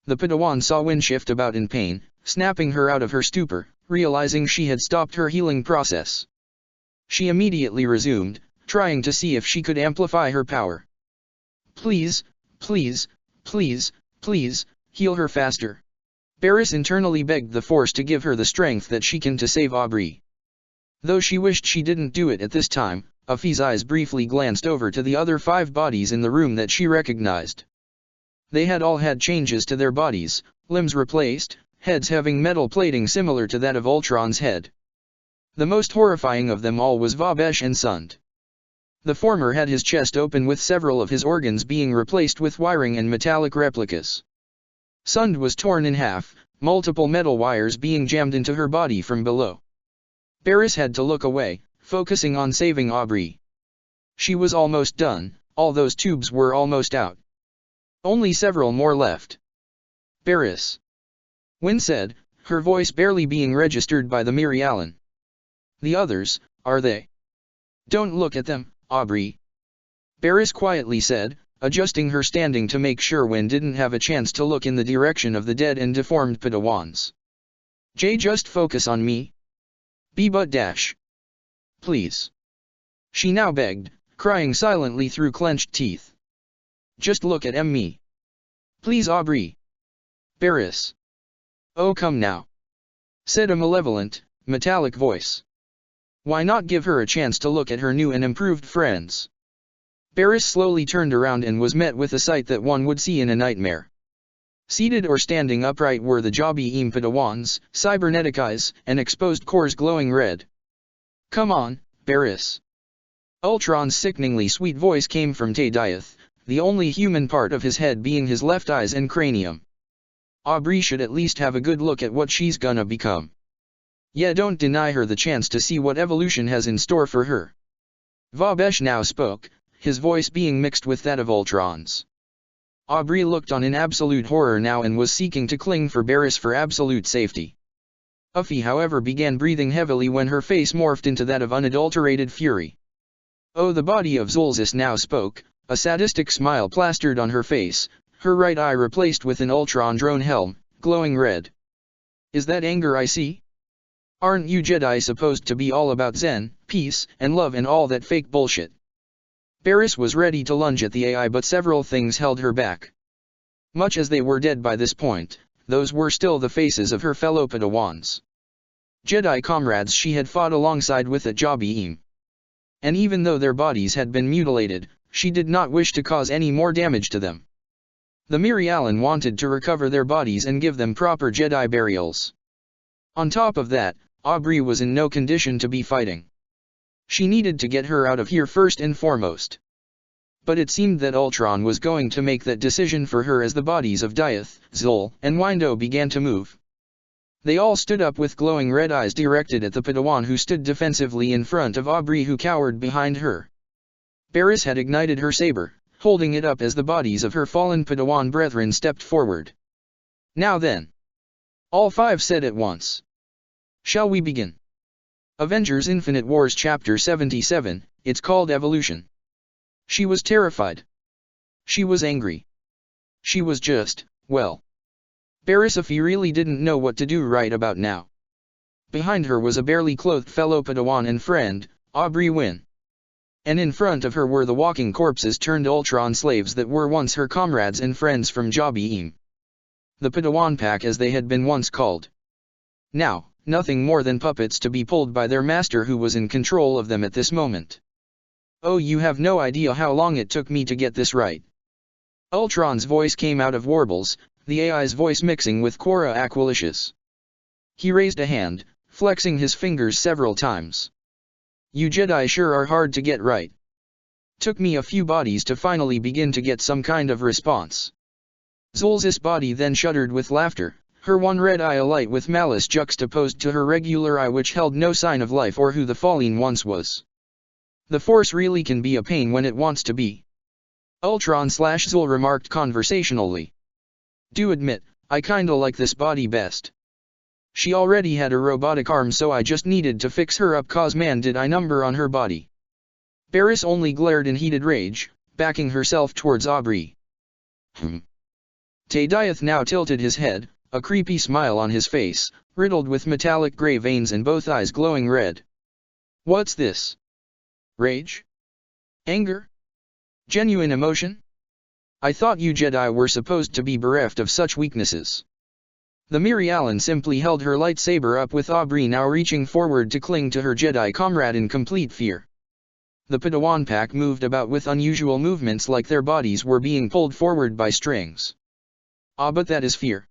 The Padawan saw Wynn shift about in pain, snapping her out of her stupor, realizing she had stopped her healing process. She immediately resumed, trying to see if she could amplify her power. Please, please, please, please, heal her faster. Barris internally begged the Force to give her the strength that she can to save Aubrey. Though she wished she didn't do it at this time, Effie's eyes briefly glanced over to the other 5 bodies in the room that she recognized. They had all had changes to their bodies, limbs replaced, heads having metal plating similar to that of Ultron's head. The most horrifying of them all was Vabesh and Sund. The former had his chest open with several of his organs being replaced with wiring and metallic replicas. Sund was torn in half, multiple metal wires being jammed into her body from below. Barris had to look away, focusing on saving Aubrey. She was almost done, all those tubes were almost out. Only several more left. Barris. Wynn said, her voice barely being registered by the Mary Allen. The others, are they? Don't look at them, Aubrey. Barris quietly said, adjusting her standing to make sure Wynn didn't have a chance to look in the direction of the dead and deformed Padawans. Just focus on me. Dash. Please. She now begged, crying silently through clenched teeth. Just look at me. Please, Aubrey. Barris. Oh, come now. Said a malevolent, metallic voice. Why not give her a chance to look at her new and improved friends? Barris slowly turned around and was met with a sight that one would see in a nightmare. Seated or standing upright were the Jabi-Im Padawans, cybernetic eyes, and exposed cores glowing red. Come on, Barris. Ultron's sickeningly sweet voice came from Tadiath, the only human part of his head being his left eyes and cranium. Aubrey should at least have a good look at what she's gonna become. Yeah, don't deny her the chance to see what evolution has in store for her. Vabesh now spoke, his voice being mixed with that of Ultron's. Aubrey looked on in absolute horror now and was seeking to cling for Barris for absolute safety. Effie, however, began breathing heavily when her face morphed into that of unadulterated fury. Oh, the body of Zolzis now spoke, a sadistic smile plastered on her face, her right eye replaced with an Ultron drone helm, glowing red. Is that anger I see? Aren't you Jedi supposed to be all about Zen, peace, and love and all that fake bullshit? Barris was ready to lunge at the AI, but several things held her back. Much as they were dead by this point, those were still the faces of her fellow Padawans. Jedi comrades she had fought alongside with at Jabim. And even though their bodies had been mutilated, she did not wish to cause any more damage to them. The Mirialan wanted to recover their bodies and give them proper Jedi burials. On top of that, Aubrey was in no condition to be fighting. She needed to get her out of here first and foremost. But it seemed that Ultron was going to make that decision for her as the bodies of Diath, Zul, and Windo began to move. They all stood up with glowing red eyes directed at the Padawan who stood defensively in front of Aubrey, who cowered behind her. Barris had ignited her saber, holding it up as the bodies of her fallen Padawan brethren stepped forward. "Now then," all five said at once. "Shall we begin?" Avengers Infinite Wars Chapter 77, it's called Evolution. She was terrified. She was angry. She was just, well. Barris really didn't know what to do right about now. Behind her was a barely clothed fellow Padawan and friend, Aubrey Wynn. And in front of her were the walking corpses turned Ultron slaves that were once her comrades and friends from Jabim. The Padawan Pack, as they had been once called. Now, nothing more than puppets to be pulled by their master, who was in control of them at this moment. "Oh, you have no idea how long it took me to get this right." Ultron's voice came out of warbles, the AI's voice mixing with Quora Aquilicious. He raised a hand, flexing his fingers several times. "You Jedi sure are hard to get right. Took me a few bodies to finally begin to get some kind of response." Zul's body then shuddered with laughter, her one red eye alight with malice juxtaposed to her regular eye, which held no sign of life or who the Fallen once was. The Force really can be a pain when it wants to be. Ultron/Zul remarked conversationally. "Do admit, I kinda like this body best. She already had a robotic arm, so I just needed to fix her up, cause man did I number on her body." Barris only glared in heated rage, backing herself towards Aubrey. Tadiath now tilted his head, a creepy smile on his face, riddled with metallic gray veins and both eyes glowing red. "What's this? Rage? Anger? Genuine emotion? I thought you Jedi were supposed to be bereft of such weaknesses." The Mirialan simply held her lightsaber up, with Aubrey now reaching forward to cling to her Jedi comrade in complete fear. The Padawan Pack moved about with unusual movements, like their bodies were being pulled forward by strings. "Ah, but that is fear."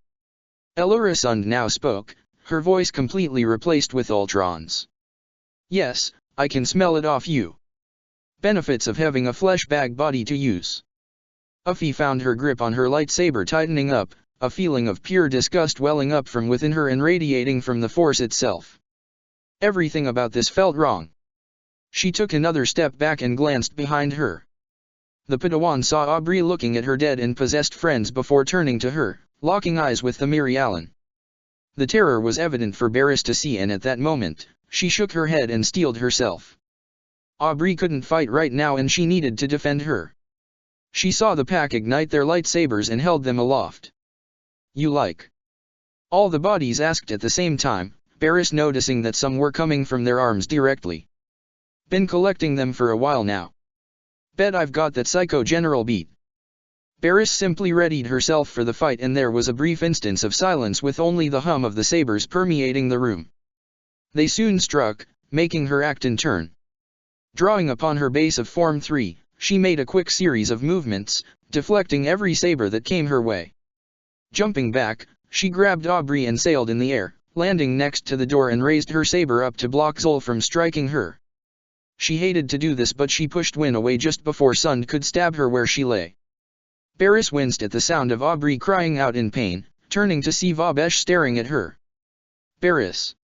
Elura Sund now spoke, her voice completely replaced with Ultron's. "Yes, I can smell it off you. Benefits of having a flesh bag body to use." Uffy found her grip on her lightsaber tightening up, a feeling of pure disgust welling up from within her and radiating from the Force itself. Everything about this felt wrong. She took another step back and glanced behind her. The Padawan saw Aubrey looking at her dead and possessed friends before turning to her, locking eyes with the Mirialan. The terror was evident for Barris to see, and at that moment, she shook her head and steeled herself. Aubrey couldn't fight right now, and she needed to defend her. She saw the pack ignite their lightsabers and held them aloft. "You like?" all the bodies asked at the same time, Barris noticing that some were coming from their arms directly. "Been collecting them for a while now. Bet I've got that Psycho General beat." Barris simply readied herself for the fight, and there was a brief instance of silence with only the hum of the sabers permeating the room. They soon struck, making her act in turn. Drawing upon her base of Form 3, she made a quick series of movements, deflecting every saber that came her way. Jumping back, she grabbed Aubrey and sailed in the air, landing next to the door, and raised her saber up to block Zul from striking her. She hated to do this, but she pushed Wynn away just before Sund could stab her where she lay. Barris winced at the sound of Aubrey crying out in pain, turning to see Vabesh staring at her. "Barris."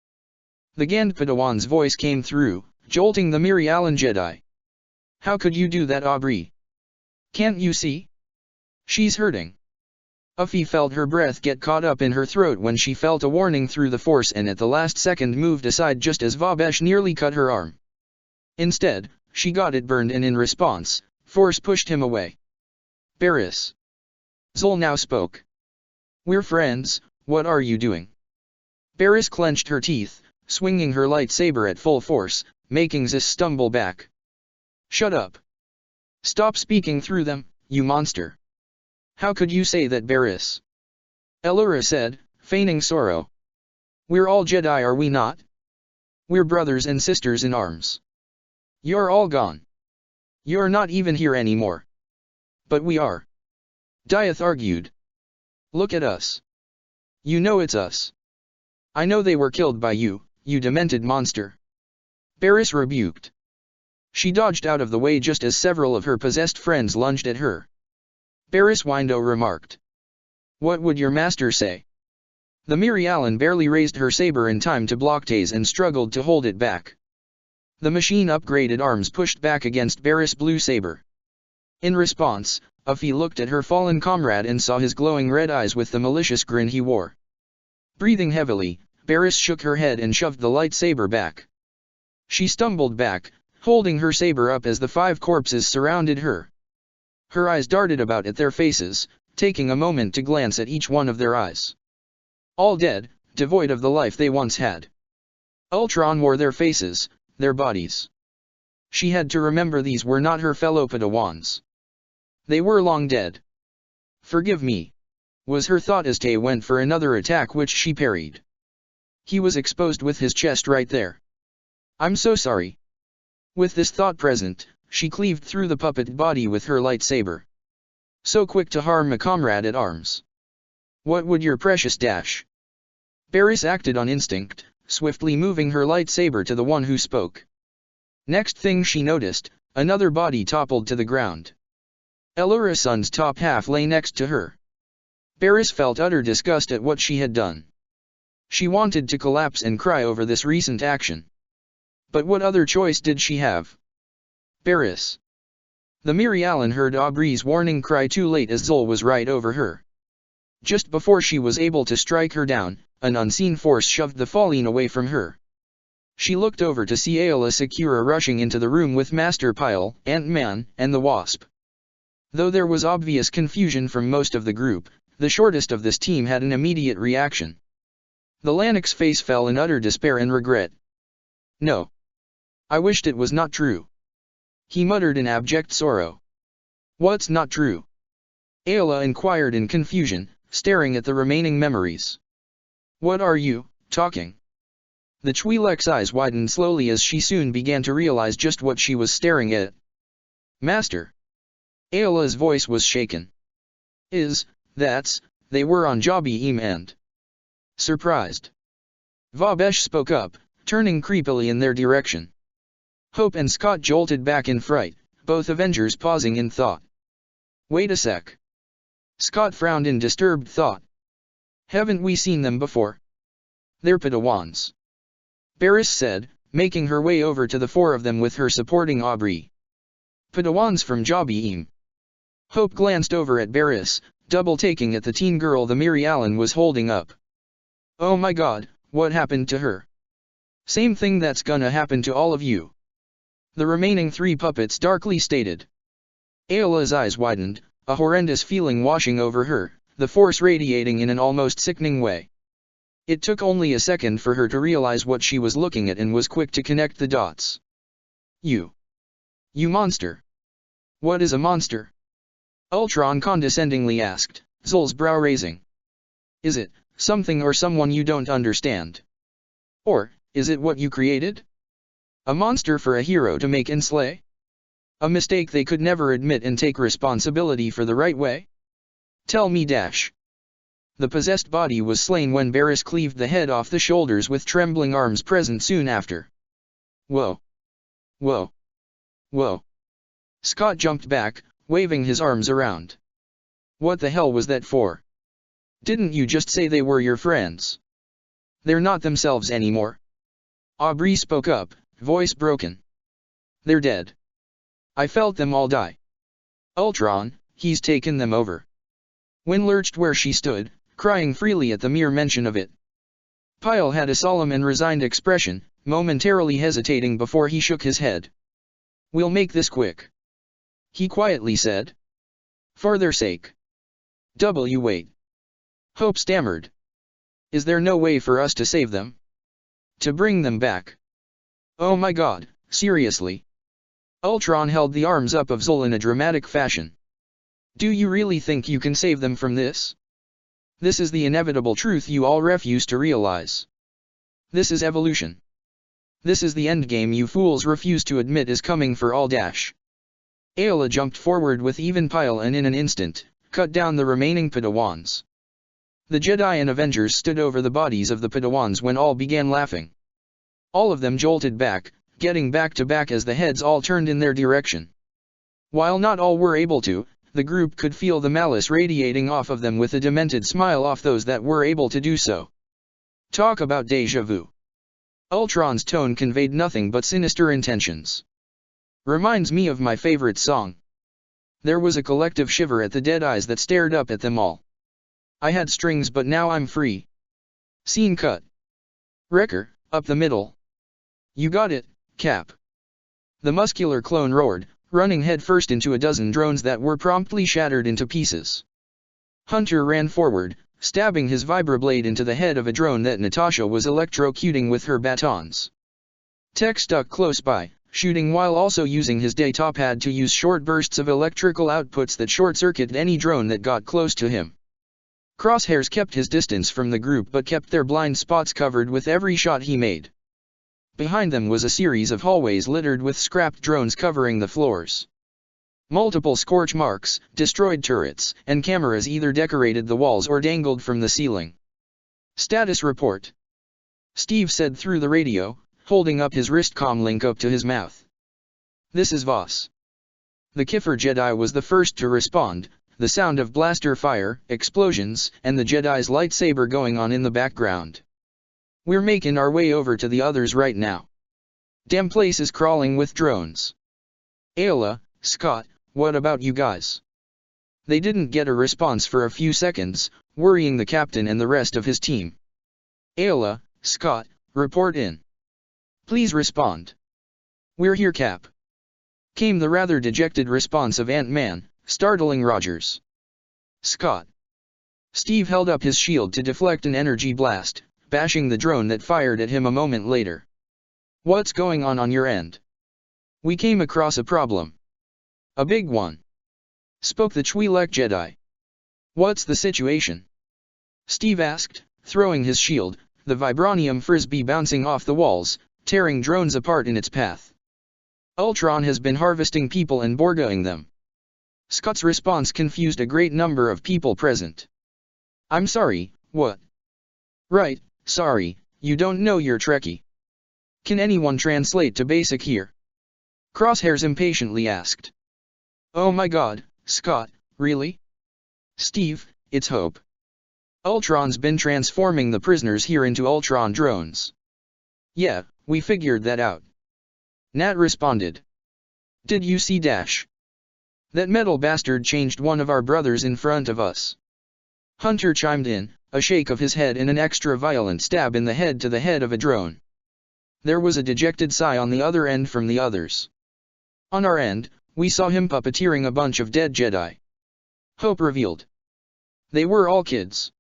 The Gand Padawan's voice came through, jolting the Mirialan Jedi. "How could you do that, Aubrey? Can't you see? She's hurting." Uffy felt her breath get caught up in her throat when she felt a warning through the Force, and at the last second moved aside just as Vabesh nearly cut her arm. Instead, she got it burned, and in response, Force pushed him away. "Barris." Zul now spoke. "We're friends, what are you doing?" Barris clenched her teeth, swinging her lightsaber at full force, making Zis stumble back. "Shut up." Stop speaking through them, you monster. How could you say that, Barris? Allura said, feigning sorrow. We're all Jedi, are we not? We're brothers and sisters in arms. You're all gone. You're not even here anymore. But we are. Dieth argued. Look at us. You know it's us. I know they were killed by you, you demented monster. Barris rebuked. She dodged out of the way just as several of her possessed friends lunged at her. Barris Windo remarked. What would your master say? The Miri Allen barely raised her saber in time to block Taze and struggled to hold it back. The machine-upgraded arms pushed back against Barris' blue saber. In response, Uffy looked at her fallen comrade and saw his glowing red eyes with the malicious grin he wore. Breathing heavily, Barris shook her head and shoved the lightsaber back. She stumbled back, holding her saber up as the 5 corpses surrounded her. Her eyes darted about at their faces, taking a moment to glance at each one of their eyes. All dead, devoid of the life they once had. Ultron wore their faces, their bodies. She had to remember these were not her fellow Padawans. They were long dead. Forgive me, was her thought as Tay went for another attack which she parried. He was exposed with his chest right there. I'm so sorry. With this thought present, she cleaved through the puppet body with her lightsaber. So quick to harm a comrade at arms. What would your precious dash? Barris acted on instinct, swiftly moving her lightsaber to the one who spoke. Next thing she noticed, another body toppled to the ground. Allura Sun's top half lay next to her. Barris felt utter disgust at what she had done. She wanted to collapse and cry over this recent action. But what other choice did she have? Barris. The Miri Allen heard Aubrey's warning cry too late as Zol was right over her. Just before she was able to strike her down, an unseen force shoved the Falleen away from her. She looked over to see Aayla Secura rushing into the room with Master Pyle, Ant-Man, and the Wasp. Though there was obvious confusion from most of the group, the shortest of this team had an immediate reaction. The Lannik's face fell in utter despair and regret. No. I wished it was not true. He muttered in abject sorrow. What's not true? Aayla inquired in confusion, staring at the remaining memories. What are you talking? The Twi'lek's eyes widened slowly as she soon began to realize just what she was staring at. Master. Aayla's voice was shaken. They were on Jabi-Im and... Surprised. Vabesh spoke up, turning creepily in their direction. Hope and Scott jolted back in fright, both Avengers pausing in thought. Wait a sec. Scott frowned in disturbed thought. Haven't we seen them before? They're Padawans. Barris said, making her way over to the 4 of them with her supporting Aubrey. Padawans from Jabi-Im. Hope glanced over at Barris, double-taking at the teen girl the Miri Allen was holding up. Oh my god, what happened to her? Same thing that's gonna happen to all of you. The remaining 3 puppets darkly stated. Aayla's eyes widened, a horrendous feeling washing over her, the force radiating in an almost sickening way. It took only a second for her to realize what she was looking at and was quick to connect the dots. You monster. What is a monster? Ultron condescendingly asked, Zol's brow raising. Is it something or someone you don't understand? Or, is it what you created? A monster for a hero to make and slay? A mistake they could never admit and take responsibility for the right way? Tell me dash. The possessed body was slain when Barris cleaved the head off the shoulders with trembling arms present soon after. Whoa. Whoa. Whoa. Scott jumped back, waving his arms around. What the hell was that for? Didn't you just say they were your friends? They're not themselves anymore. Aubrey spoke up, voice broken. They're dead. I felt them all die. Ultron, he's taken them over. Wynn lurched where she stood, crying freely at the mere mention of it. Pyle had a solemn and resigned expression, momentarily hesitating before he shook his head. We'll make this quick. He quietly said. For their sake. Wait. Hope stammered. Is there no way for us to save them? To bring them back? Oh my god, seriously? Ultron held the arms up of Zul in a dramatic fashion. Do you really think you can save them from this? This is the inevitable truth you all refuse to realize. This is evolution. This is the endgame you fools refuse to admit is coming for all. Ayla jumped forward with even pile and in an instant, cut down the remaining Padawans. The Jedi and Avengers stood over the bodies of the Padawans when all began laughing. All of them jolted back, getting back to back as the heads all turned in their direction. While not all were able to, the group could feel the malice radiating off of them with a demented smile off those that were able to do so. Talk about déjà vu. Ultron's tone conveyed nothing but sinister intentions. Reminds me of my favorite song. There was a collective shiver at the dead eyes that stared up at them all. I had strings but now I'm free. Scene cut. Wrecker, up the middle. You got it, Cap. The muscular clone roared, running headfirst into a dozen drones that were promptly shattered into pieces. Hunter ran forward, stabbing his vibroblade into the head of a drone that Natasha was electrocuting with her batons. Tech stuck close by, shooting while also using his data pad to use short bursts of electrical outputs that short-circuited any drone that got close to him. Crosshairs kept his distance from the group but kept their blind spots covered with every shot he made. Behind them was a series of hallways littered with scrapped drones covering the floors. Multiple scorch marks, destroyed turrets, and cameras either decorated the walls or dangled from the ceiling. Status report. Steve said through the radio, holding up his wrist comm link up to his mouth. This is Voss. The Kiffer Jedi was the first to respond, the sound of blaster fire, explosions, and the Jedi's lightsaber going on in the background. We're making our way over to the others right now. Damn place is crawling with drones. Ayla, Scott, what about you guys? They didn't get a response for a few seconds, worrying the captain and the rest of his team. Ayla, Scott, report in. Please respond. We're here, Cap. Came the rather dejected response of Ant-Man, startling Rogers. Scott. Steve held up his shield to deflect an energy blast, bashing the drone that fired at him a moment later. What's going on your end? We came across a problem. A big one. Spoke the Twi'lek Jedi. What's the situation? Steve asked, throwing his shield, the vibranium frisbee bouncing off the walls, tearing drones apart in its path. Ultron has been harvesting people and Borgoing them. Scott's response confused a great number of people present. I'm sorry, what? Right, sorry, you don't know your Trekkie. Can anyone translate to basic here? Crosshairs impatiently asked. Oh my god, Scott, really? Steve, it's Hope. Ultron's been transforming the prisoners here into Ultron drones. Yeah, we figured that out. Nat responded. Did you see Dash? That metal bastard changed one of our brothers in front of us. Hunter chimed in, a shake of his head and an extra violent stab in the head to the head of a drone. There was a dejected sigh on the other end from the others. On our end, we saw him puppeteering a bunch of dead Jedi. Hope revealed. They were all kids.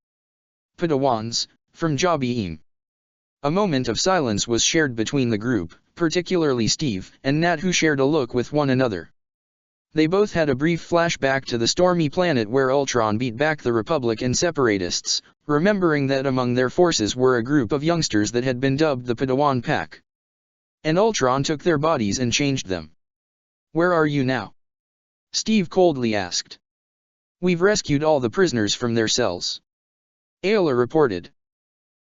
Padawans, from Jabim. A moment of silence was shared between the group, particularly Steve and Nat, who shared a look with one another. They both had a brief flashback to the stormy planet where Ultron beat back the Republic and Separatists, remembering that among their forces were a group of youngsters that had been dubbed the Padawan Pack. And Ultron took their bodies and changed them. Where are you now? Steve coldly asked. We've rescued all the prisoners from their cells. Ayla reported.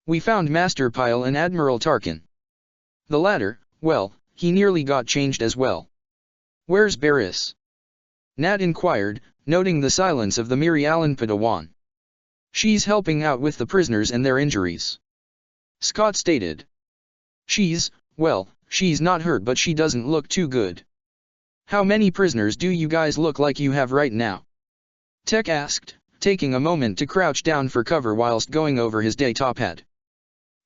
We found Master Pyle and Admiral Tarkin. The latter, well, he nearly got changed as well. Where's Barriss? Nat inquired, noting the silence of the Miri Allen Padawan. She's helping out with the prisoners and their injuries. Scott stated. Well, she's not hurt but she doesn't look too good. How many prisoners do you guys look like you have right now? Tech asked, taking a moment to crouch down for cover whilst going over his data pad.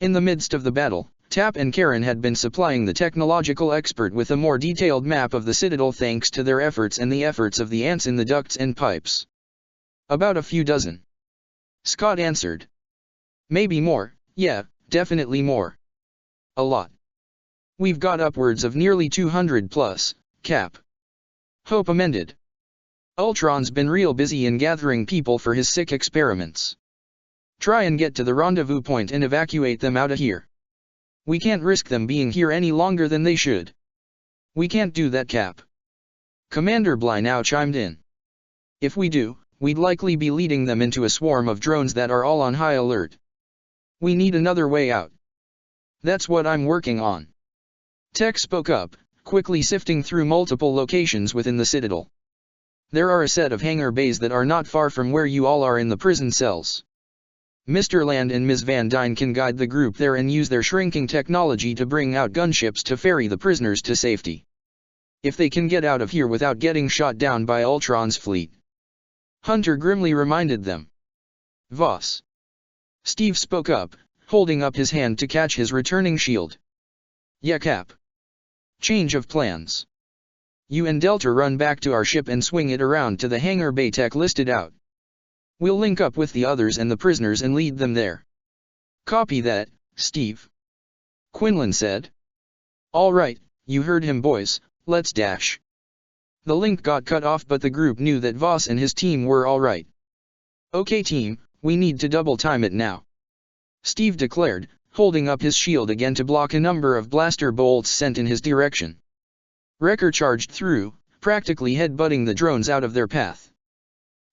In the midst of the battle, Tap and Karen had been supplying the technological expert with a more detailed map of the Citadel thanks to their efforts and the efforts of the ants in the ducts and pipes. About a few dozen. Scott answered. Maybe more, yeah, definitely more. A lot. We've got upwards of nearly 200 plus, Cap. Hope amended. Ultron's been real busy in gathering people for his sick experiments. Try and get to the rendezvous point and evacuate them out of here. We can't risk them being here any longer than they should. We can't do that, Cap. Commander Bly now chimed in. If we do, we'd likely be leading them into a swarm of drones that are all on high alert. We need another way out. That's what I'm working on. Tech spoke up, quickly sifting through multiple locations within the Citadel. There are a set of hangar bays that are not far from where you all are in the prison cells. Mr. Land and Ms. Van Dyne can guide the group there and use their shrinking technology to bring out gunships to ferry the prisoners to safety. If they can get out of here without getting shot down by Ultron's fleet. Hunter grimly reminded them. Voss. Steve spoke up, holding up his hand to catch his returning shield. Yeah, Cap. Change of plans. You and Delta run back to our ship and swing it around to the hangar bay Tech listed out. We'll link up with the others and the prisoners and lead them there. Copy that, Steve. Quinlan said. All right, you heard him, boys, let's dash. The link got cut off, but the group knew that Voss and his team were all right. Okay team, we need to double time it now. Steve declared, holding up his shield again to block a number of blaster bolts sent in his direction. Wrecker charged through, practically headbutting the drones out of their path.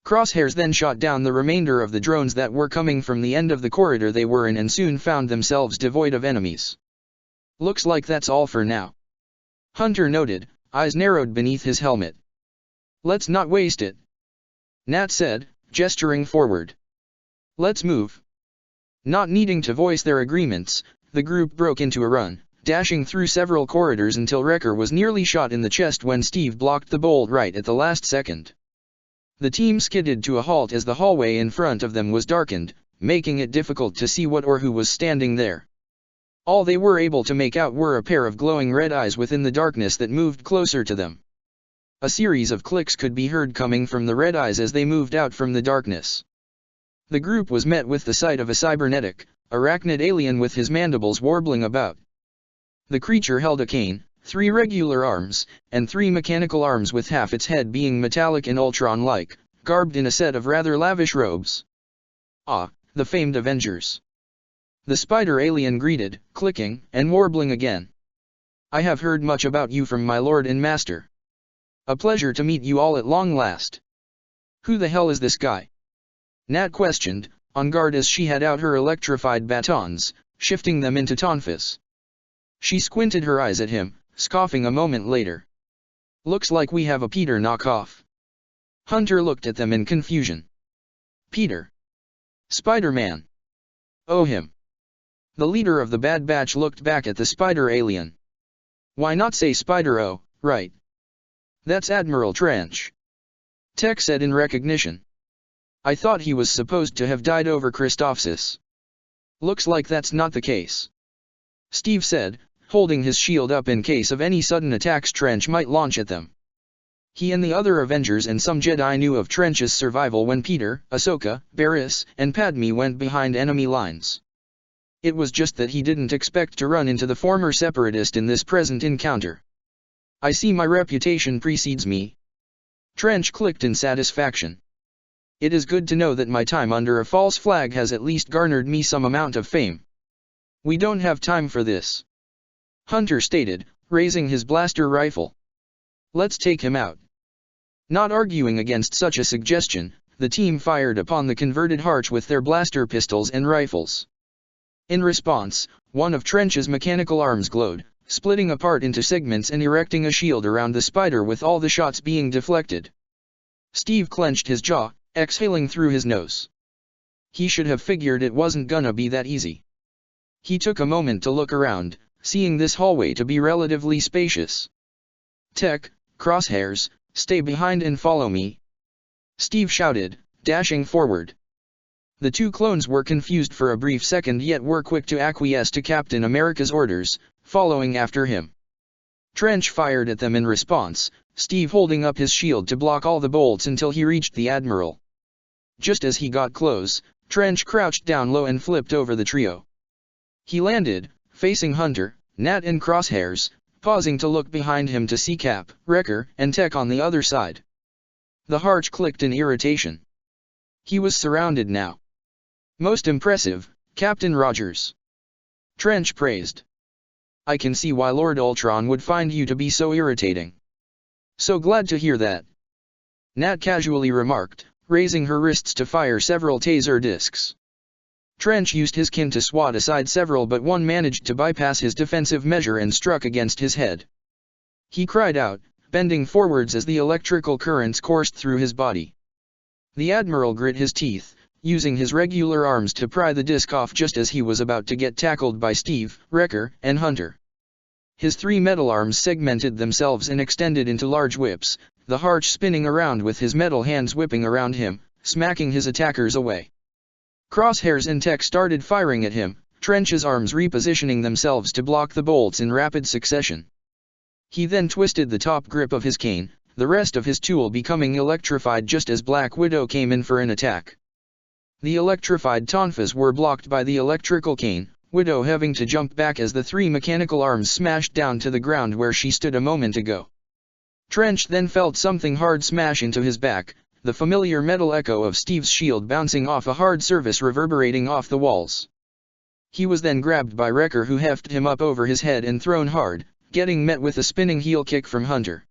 Crosshairs then shot down the remainder of the drones that were coming from the end of the corridor they were in and soon found themselves devoid of enemies. Looks like that's all for now. Hunter noted, eyes narrowed beneath his helmet. Let's not waste it. Nat said, gesturing forward. Let's move. Not needing to voice their agreements, the group broke into a run, dashing through several corridors until Wrecker was nearly shot in the chest when Steve blocked the bolt right at the last second. The team skidded to a halt as the hallway in front of them was darkened, making it difficult to see what or who was standing there. All they were able to make out were a pair of glowing red eyes within the darkness that moved closer to them. A series of clicks could be heard coming from the red eyes as they moved out from the darkness. The group was met with the sight of a cybernetic, arachnid alien with his mandibles warbling about. The creature held a cane, 3 regular arms, and 3 mechanical arms with half its head being metallic and Ultron-like, garbed in a set of rather lavish robes. Ah, the famed Avengers. The spider alien greeted, clicking, and warbling again. I have heard much about you from my lord and master. A pleasure to meet you all at long last. Who the hell is this guy? Nat questioned, on guard as she had out her electrified batons, shifting them into tonfas. She squinted her eyes at him, scoffing a moment later. Looks like we have a Peter knockoff. Hunter looked at them in confusion. Peter. Spider-Man. Oh, him. The leader of the Bad Batch looked back at the spider alien. Why not say Spider-O, right? That's Admiral Trench. Tech said in recognition. I thought he was supposed to have died over Christophsis. Looks like that's not the case. Steve said, holding his shield up in case of any sudden attacks Trench might launch at them. He and the other Avengers and some Jedi knew of Trench's survival when Peter, Ahsoka, Barriss, and Padme went behind enemy lines. It was just that he didn't expect to run into the former Separatist in this present encounter. I see my reputation precedes me. Trench clicked in satisfaction. It is good to know that my time under a false flag has at least garnered me some amount of fame. We don't have time for this. Hunter stated, raising his blaster rifle. Let's take him out. Not arguing against such a suggestion, the team fired upon the converted Harch with their blaster pistols and rifles. In response, one of Trench's mechanical arms glowed, splitting apart into segments and erecting a shield around the spider with all the shots being deflected. Steve clenched his jaw, exhaling through his nose. He should have figured it wasn't gonna be that easy. He took a moment to look around, seeing this hallway to be relatively spacious. Tech, Crosshairs, stay behind and follow me. Steve shouted, dashing forward. The 2 clones were confused for a brief second yet were quick to acquiesce to Captain America's orders, following after him. Trench fired at them in response, Steve holding up his shield to block all the bolts until he reached the Admiral. Just as he got close, Trench crouched down low and flipped over the trio. He landed, facing Hunter, Nat and Crosshairs, pausing to look behind him to see Cap, Wrecker, and Tech on the other side. The heart clicked in irritation. He was surrounded now. Most impressive, Captain Rogers. Trench praised. I can see why Lord Ultron would find you to be so irritating. So glad to hear that. Nat casually remarked, raising her wrists to fire several taser discs. Trench used his kin to swat aside several, but one managed to bypass his defensive measure and struck against his head. He cried out, bending forwards as the electrical currents coursed through his body. The Admiral grit his teeth, using his regular arms to pry the disc off just as he was about to get tackled by Steve, Wrecker, and Hunter. His three metal arms segmented themselves and extended into large whips, the Harch spinning around with his metal hands whipping around him, smacking his attackers away. Crosshairs and Tech started firing at him, Trench's arms repositioning themselves to block the bolts in rapid succession. He then twisted the top grip of his cane, the rest of his tool becoming electrified just as Black Widow came in for an attack. The electrified tonfas were blocked by the electrical cane, Widow having to jump back as the three mechanical arms smashed down to the ground where she stood a moment ago. Trench then felt something hard smash into his back, the familiar metal echo of Steve's shield bouncing off a hard surface reverberating off the walls. He was then grabbed by Wrecker, who hefted him up over his head and thrown hard, getting met with a spinning heel kick from Hunter.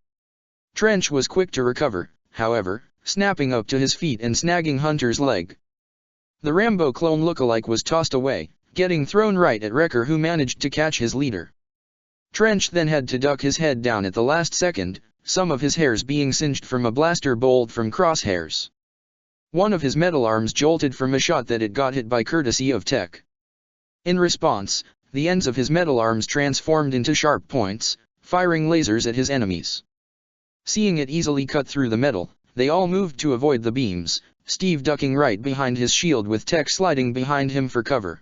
Trench was quick to recover, however, snapping up to his feet and snagging Hunter's leg. The Rambo clone lookalike was tossed away, getting thrown right at Wrecker, who managed to catch his leader. Trench then had to duck his head down at the last second, some of his hairs being singed from a blaster bolt from Crosshairs. One of his metal arms jolted from a shot that it got hit by courtesy of Tech. In response, the ends of his metal arms transformed into sharp points, firing lasers at his enemies. Seeing it easily cut through the metal, they all moved to avoid the beams, Steve ducking right behind his shield with Tech sliding behind him for cover.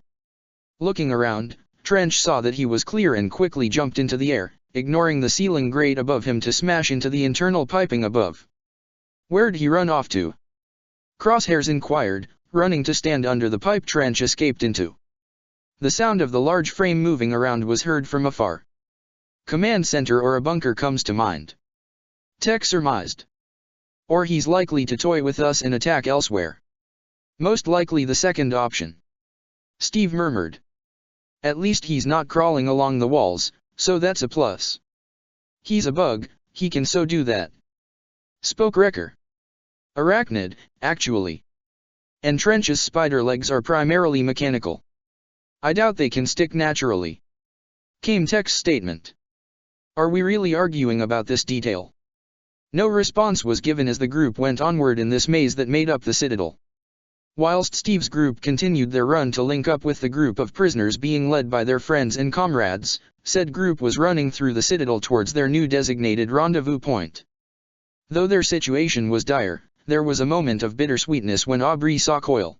Looking around, Trench saw that he was clear and quickly jumped into the air, ignoring the ceiling grate above him to smash into the internal piping above. Where'd he run off to? Crosshairs inquired, running to stand under the pipe Trench escaped into. The sound of the large frame moving around was heard from afar. Command center or a bunker comes to mind. Tech surmised. Or he's likely to toy with us and attack elsewhere. Most likely the second option. Steve murmured. At least he's not crawling along the walls, so that's a plus. He's a bug, he can so do that. Spoke Wrecker. Arachnid, actually. And Trench's spider legs are primarily mechanical. I doubt they can stick naturally. Came Tech's statement. Are we really arguing about this detail? No response was given as the group went onward in this maze that made up the Citadel. Whilst Steve's group continued their run to link up with the group of prisoners being led by their friends and comrades, said group was running through the Citadel towards their new designated rendezvous point. Though their situation was dire, there was a moment of bittersweetness when Aubrey saw Coil.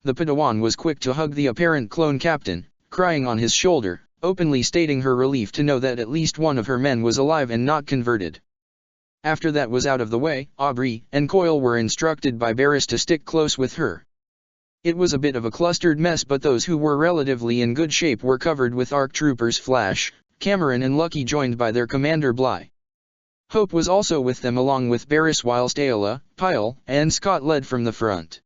The Padawan was quick to hug the apparent clone captain, crying on his shoulder, openly stating her relief to know that at least one of her men was alive and not converted. After that was out of the way, Aubrey and Coil were instructed by Barris to stick close with her. It was a bit of a clustered mess, but those who were relatively in good shape were covered with ARC troopers Flash, Cameron and Lucky, joined by their commander Bly. Hope was also with them along with Barris, whilst Ayla, Pyle, and Scott led from the front.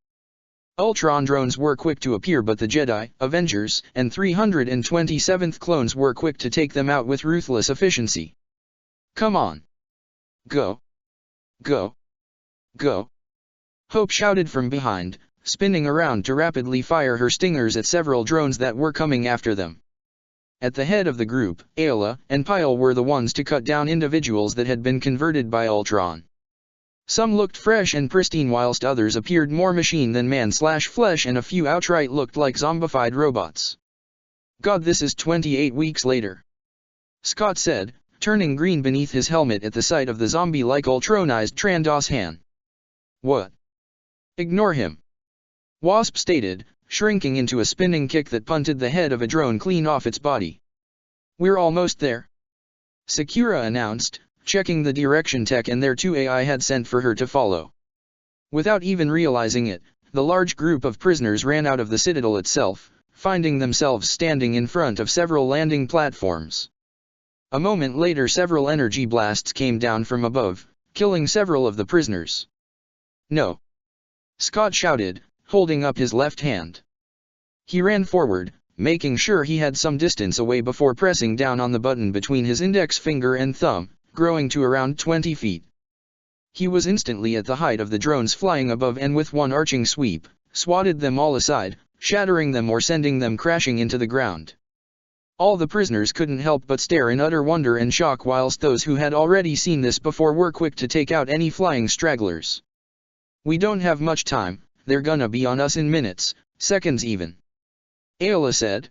Ultron drones were quick to appear, but the Jedi, Avengers, and 327th clones were quick to take them out with ruthless efficiency. Come on. Go. Go. Go. Hope shouted from behind, spinning around to rapidly fire her stingers at several drones that were coming after them. At the head of the group, Ayla and Pyle were the ones to cut down individuals that had been converted by Ultron. Some looked fresh and pristine, whilst others appeared more machine than man/flesh, and a few outright looked like zombified robots. God, this is 28 weeks later. Scott said, turning green beneath his helmet at the sight of the zombie-like Ultronized Trandos Han. What? Ignore him. Wasp stated, shrinking into a spinning kick that punted the head of a drone clean off its body. We're almost there. Sakura announced, checking the direction Tech and their 2 AI had sent for her to follow. Without even realizing it, the large group of prisoners ran out of the Citadel itself, finding themselves standing in front of several landing platforms. A moment later several energy blasts came down from above, killing several of the prisoners. "No!" Scott shouted, holding up his left hand. He ran forward, making sure he had some distance away before pressing down on the button between his index finger and thumb, growing to around 20 feet. He was instantly at the height of the drones flying above and with one arching sweep, swatted them all aside, shattering them or sending them crashing into the ground. All the prisoners couldn't help but stare in utter wonder and shock, whilst those who had already seen this before were quick to take out any flying stragglers. "We don't have much time, they're gonna be on us in minutes, seconds even," Ayla said.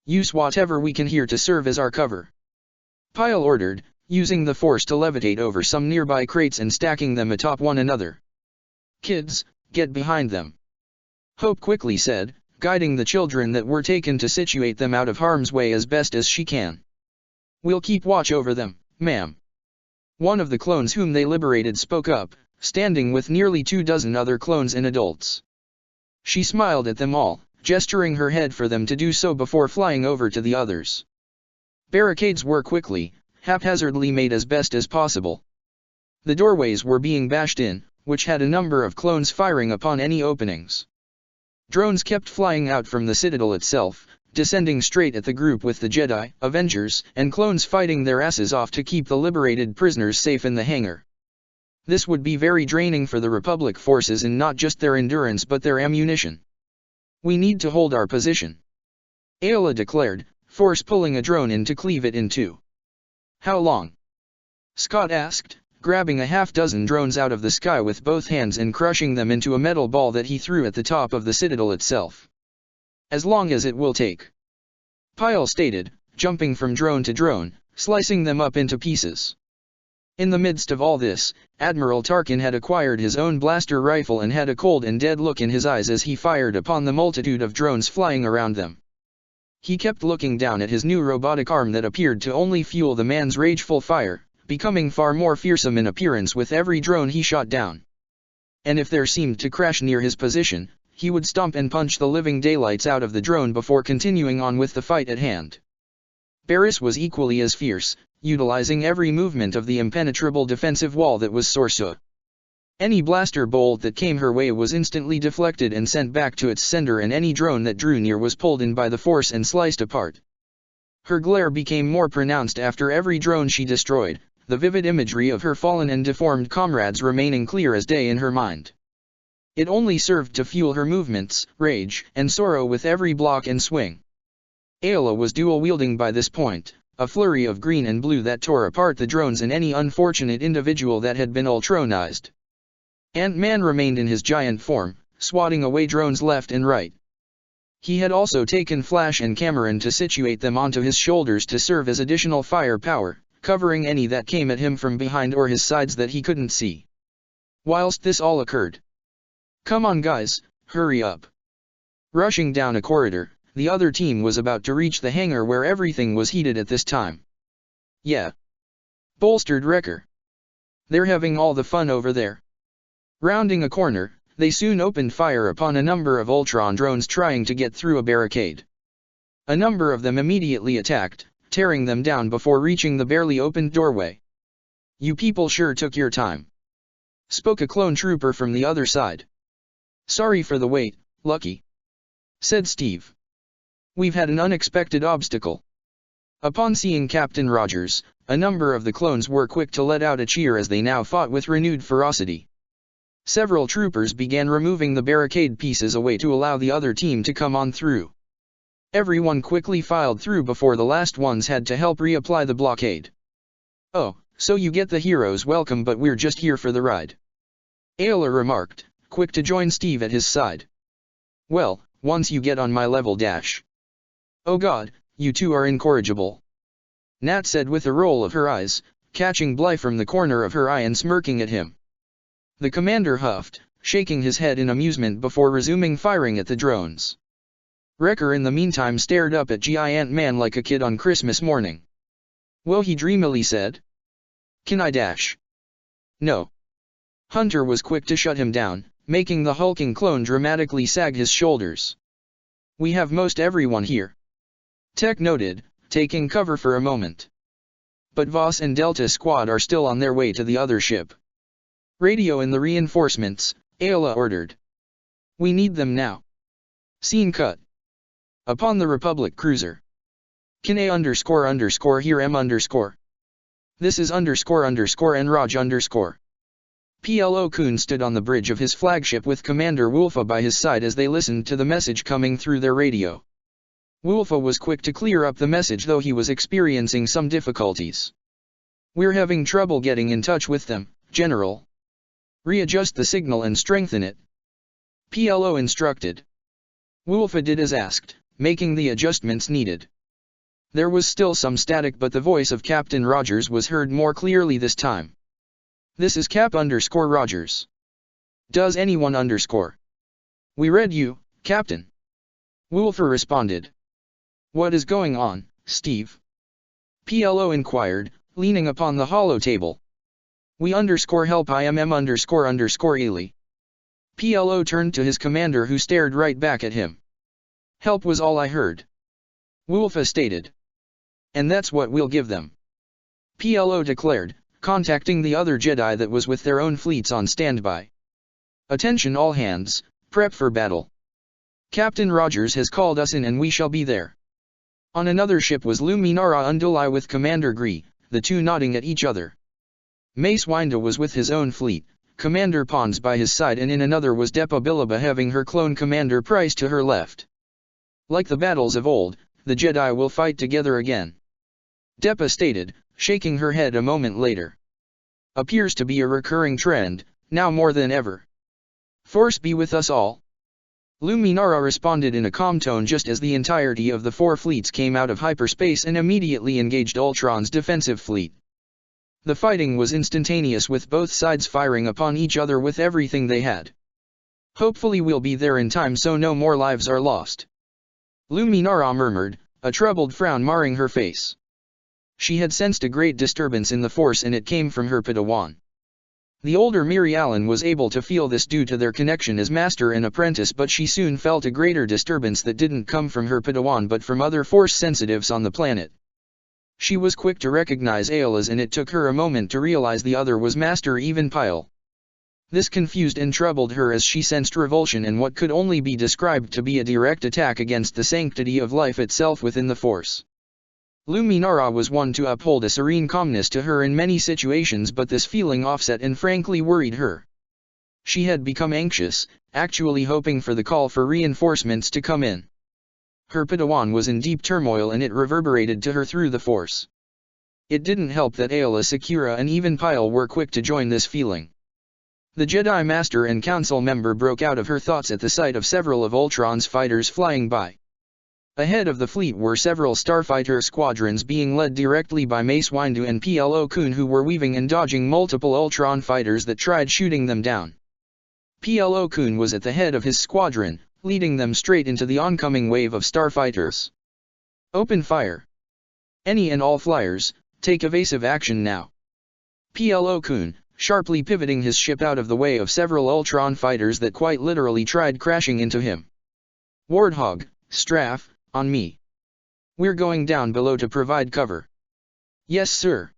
"Use whatever we can here to serve as our cover," Pyle ordered, using the force to levitate over some nearby crates and stacking them atop one another. "Kids, get behind them," Hope quickly said, guiding the children that were taken to situate them out of harm's way as best as she can. "We'll keep watch over them, ma'am." One of the clones whom they liberated spoke up, standing with nearly 24 other clones and adults. She smiled at them all, gesturing her head for them to do so before flying over to the others. Barricades were quickly, haphazardly made as best as possible. The doorways were being bashed in, which had a number of clones firing upon any openings. Drones kept flying out from the citadel itself, descending straight at the group with the Jedi, Avengers, and clones fighting their asses off to keep the liberated prisoners safe in the hangar. This would be very draining for the Republic forces in not just their endurance but their ammunition. "We need to hold our position," Ayla declared, force pulling a drone in to cleave it in two. "How long?" Scott asked, grabbing a half-dozen drones out of the sky with both hands and crushing them into a metal ball that he threw at the top of the citadel itself. "As long as it will take," Pyle stated, jumping from drone to drone, slicing them up into pieces. In the midst of all this, Admiral Tarkin had acquired his own blaster rifle and had a cold and dead look in his eyes as he fired upon the multitude of drones flying around them. He kept looking down at his new robotic arm that appeared to only fuel the man's rageful fire, becoming far more fearsome in appearance with every drone he shot down. And if there seemed to crash near his position, he would stomp and punch the living daylights out of the drone before continuing on with the fight at hand. Barriss was equally as fierce, utilizing every movement of the impenetrable defensive wall that was Sorsa. Any blaster bolt that came her way was instantly deflected and sent back to its sender, and any drone that drew near was pulled in by the force and sliced apart. Her glare became more pronounced after every drone she destroyed, the vivid imagery of her fallen and deformed comrades remaining clear as day in her mind. It only served to fuel her movements, rage, and sorrow with every block and swing. Ayla was dual-wielding by this point, a flurry of green and blue that tore apart the drones and any unfortunate individual that had been ultronized. Ant-Man remained in his giant form, swatting away drones left and right. He had also taken Flash and Cameron to situate them onto his shoulders to serve as additional firepower, covering any that came at him from behind or his sides that he couldn't see. Whilst this all occurred, "Come on guys, hurry up." Rushing down a corridor, the other team was about to reach the hangar where everything was heated at this time. "Yeah," bolstered Wrecker. "They're having all the fun over there." Rounding a corner, they soon opened fire upon a number of Ultron drones trying to get through a barricade. A number of them immediately attacked, tearing them down before reaching the barely opened doorway. "You people sure took your time," spoke a clone trooper from the other side. "Sorry for the wait, Lucky," said Steve. "We've had an unexpected obstacle." Upon seeing Captain Rogers, a number of the clones were quick to let out a cheer as they now fought with renewed ferocity. Several troopers began removing the barricade pieces away to allow the other team to come on through. Everyone quickly filed through before the last ones had to help reapply the blockade. "Oh, so you get the hero's welcome, but we're just here for the ride," Ayla remarked, quick to join Steve at his side. "Well, once you get on my level dash." "Oh god, you two are incorrigible," Nat said with a roll of her eyes, catching Bly from the corner of her eye and smirking at him. The commander huffed, shaking his head in amusement before resuming firing at the drones. Wrecker in the meantime stared up at Giant Man like a kid on Christmas morning. "Well," he dreamily said. "Can I dash?" "No." Hunter was quick to shut him down, making the hulking clone dramatically sag his shoulders. "We have most everyone here," Tech noted, taking cover for a moment. But Voss and Delta Squad are still on their way to the other ship. Radio in the reinforcements, Ayla ordered. We need them now. Scene cut. Upon the Republic cruiser. Can A __ here M _. This is _ and Raj _. Plo Koon stood on the bridge of his flagship with Commander Wolfa by his side as they listened to the message coming through their radio. Wolfa was quick to clear up the message, though he was experiencing some difficulties. We're having trouble getting in touch with them, General. Readjust the signal and strengthen it. Plo instructed. Wolfa did as asked, making the adjustments needed. There was still some static, but the voice of Captain Rogers was heard more clearly this time. This is Cap _ Rogers. Does anyone _? We read you, Captain. Wolfa responded. What is going on, Steve? Plo inquired, leaning upon the hollow table. We _help IMM __ Ely. Plo turned to his commander, who stared right back at him. Help was all I heard. Wolfa stated. And that's what we'll give them. Plo declared, contacting the other Jedi that was with their own fleets on standby. Attention all hands, prep for battle. Captain Rogers has called us in and we shall be there. On another ship was Luminara Unduli with Commander Gree, the two nodding at each other. Mace Windu was with his own fleet, Commander Pons by his side, and in another was Depa Billaba having her clone Commander Price to her left. Like the battles of old, the Jedi will fight together again. Depa stated, shaking her head a moment later. Appears to be a recurring trend, now more than ever. Force be with us all. Luminara responded in a calm tone just as the entirety of the four fleets came out of hyperspace and immediately engaged Ultron's defensive fleet. The fighting was instantaneous, with both sides firing upon each other with everything they had. Hopefully we'll be there in time so no more lives are lost. Luminara murmured, a troubled frown marring her face. She had sensed a great disturbance in the Force, and it came from her Padawan. The older Miri Allen was able to feel this due to their connection as master and apprentice, but she soon felt a greater disturbance that didn't come from her Padawan but from other Force sensitives on the planet. She was quick to recognize Ayla's, and it took her a moment to realize the other was Master Even Pyle. This confused and troubled her as she sensed revulsion and what could only be described to be a direct attack against the sanctity of life itself within the Force. Luminara was one to uphold a serene calmness to her in many situations, but this feeling offset and frankly worried her. She had become anxious, actually hoping for the call for reinforcements to come in. Her Padawan was in deep turmoil, and it reverberated to her through the Force. It didn't help that Ayla, Sakura and even Pyle were quick to join this feeling. The Jedi Master and Council member broke out of her thoughts at the sight of several of Ultron's fighters flying by. Ahead of the fleet were several starfighter squadrons being led directly by Mace Windu and Plo Koon, who were weaving and dodging multiple Ultron fighters that tried shooting them down. Plo Koon was at the head of his squadron, leading them straight into the oncoming wave of starfighters. Open fire. Any and all flyers, take evasive action now. Plo Koon, sharply pivoting his ship out of the way of several Ultron fighters that quite literally tried crashing into him. Warthog, Straff, on me. We're going down below to provide cover. Yes sir.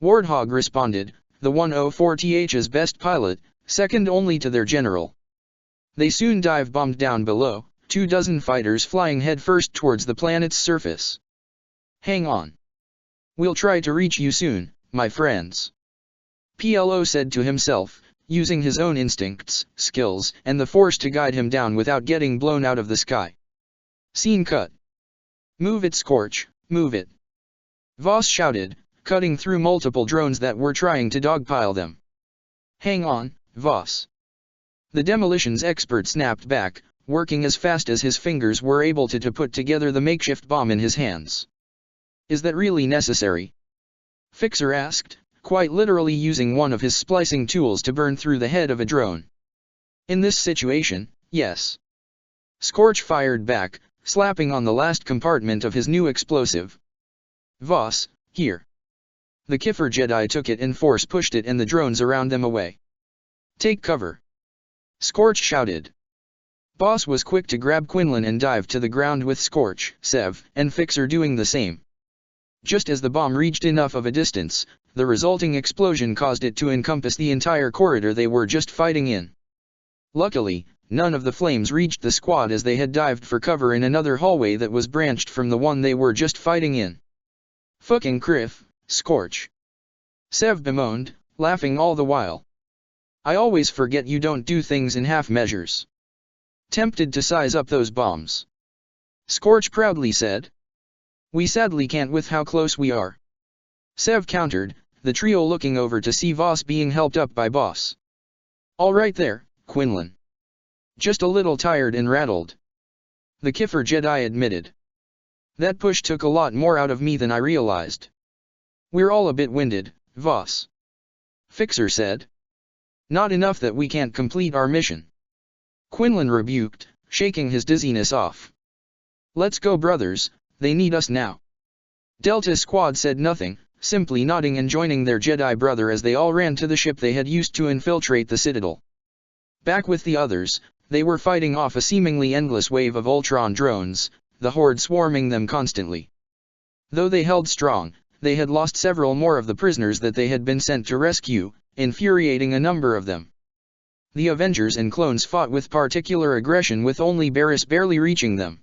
Warthog responded, the 104th's best pilot, second only to their general. They soon dive-bombed down below, 24 fighters flying headfirst towards the planet's surface. Hang on. We'll try to reach you soon, my friends. Plo said to himself, using his own instincts, skills, and the Force to guide him down without getting blown out of the sky. Scene cut. Move it, Scorch, move it. Voss shouted, cutting through multiple drones that were trying to dogpile them. Hang on, Voss. The demolitions expert snapped back, working as fast as his fingers were able to put together the makeshift bomb in his hands. Is that really necessary? Fixer asked, quite literally using one of his splicing tools to burn through the head of a drone. In this situation, yes. Scorch fired back, slapping on the last compartment of his new explosive. Voss, here. The Kiffer Jedi took it and Force pushed it and the drones around them away. Take cover. Scorch shouted. Boss was quick to grab Quinlan and dive to the ground with Scorch, Sev, and Fixer doing the same. Just as the bomb reached enough of a distance, the resulting explosion caused it to encompass the entire corridor they were just fighting in. Luckily, none of the flames reached the squad as they had dived for cover in another hallway that was branched from the one they were just fighting in. "Fucking Criff, Scorch," Sev bemoaned, laughing all the while. "I always forget you don't do things in half measures." "Tempted to size up those bombs," Scorch proudly said. "We sadly can't with how close we are," Sev countered, the trio looking over to see Voss being helped up by Boss. "All right there, Quinlan. Just a little tired and rattled," the Kiffer Jedi admitted. "That push took a lot more out of me than I realized." "We're all a bit winded, Voss," Fixer said. "Not enough that we can't complete our mission," Quinlan rebuked, shaking his dizziness off. "Let's go, brothers, they need us now." Delta Squad said nothing, simply nodding and joining their Jedi brother as they all ran to the ship they had used to infiltrate the Citadel. Back with the others, they were fighting off a seemingly endless wave of Ultron drones, the Horde swarming them constantly. Though they held strong, they had lost several more of the prisoners that they had been sent to rescue, infuriating a number of them. The Avengers and clones fought with particular aggression, with only Barriss barely reaching them.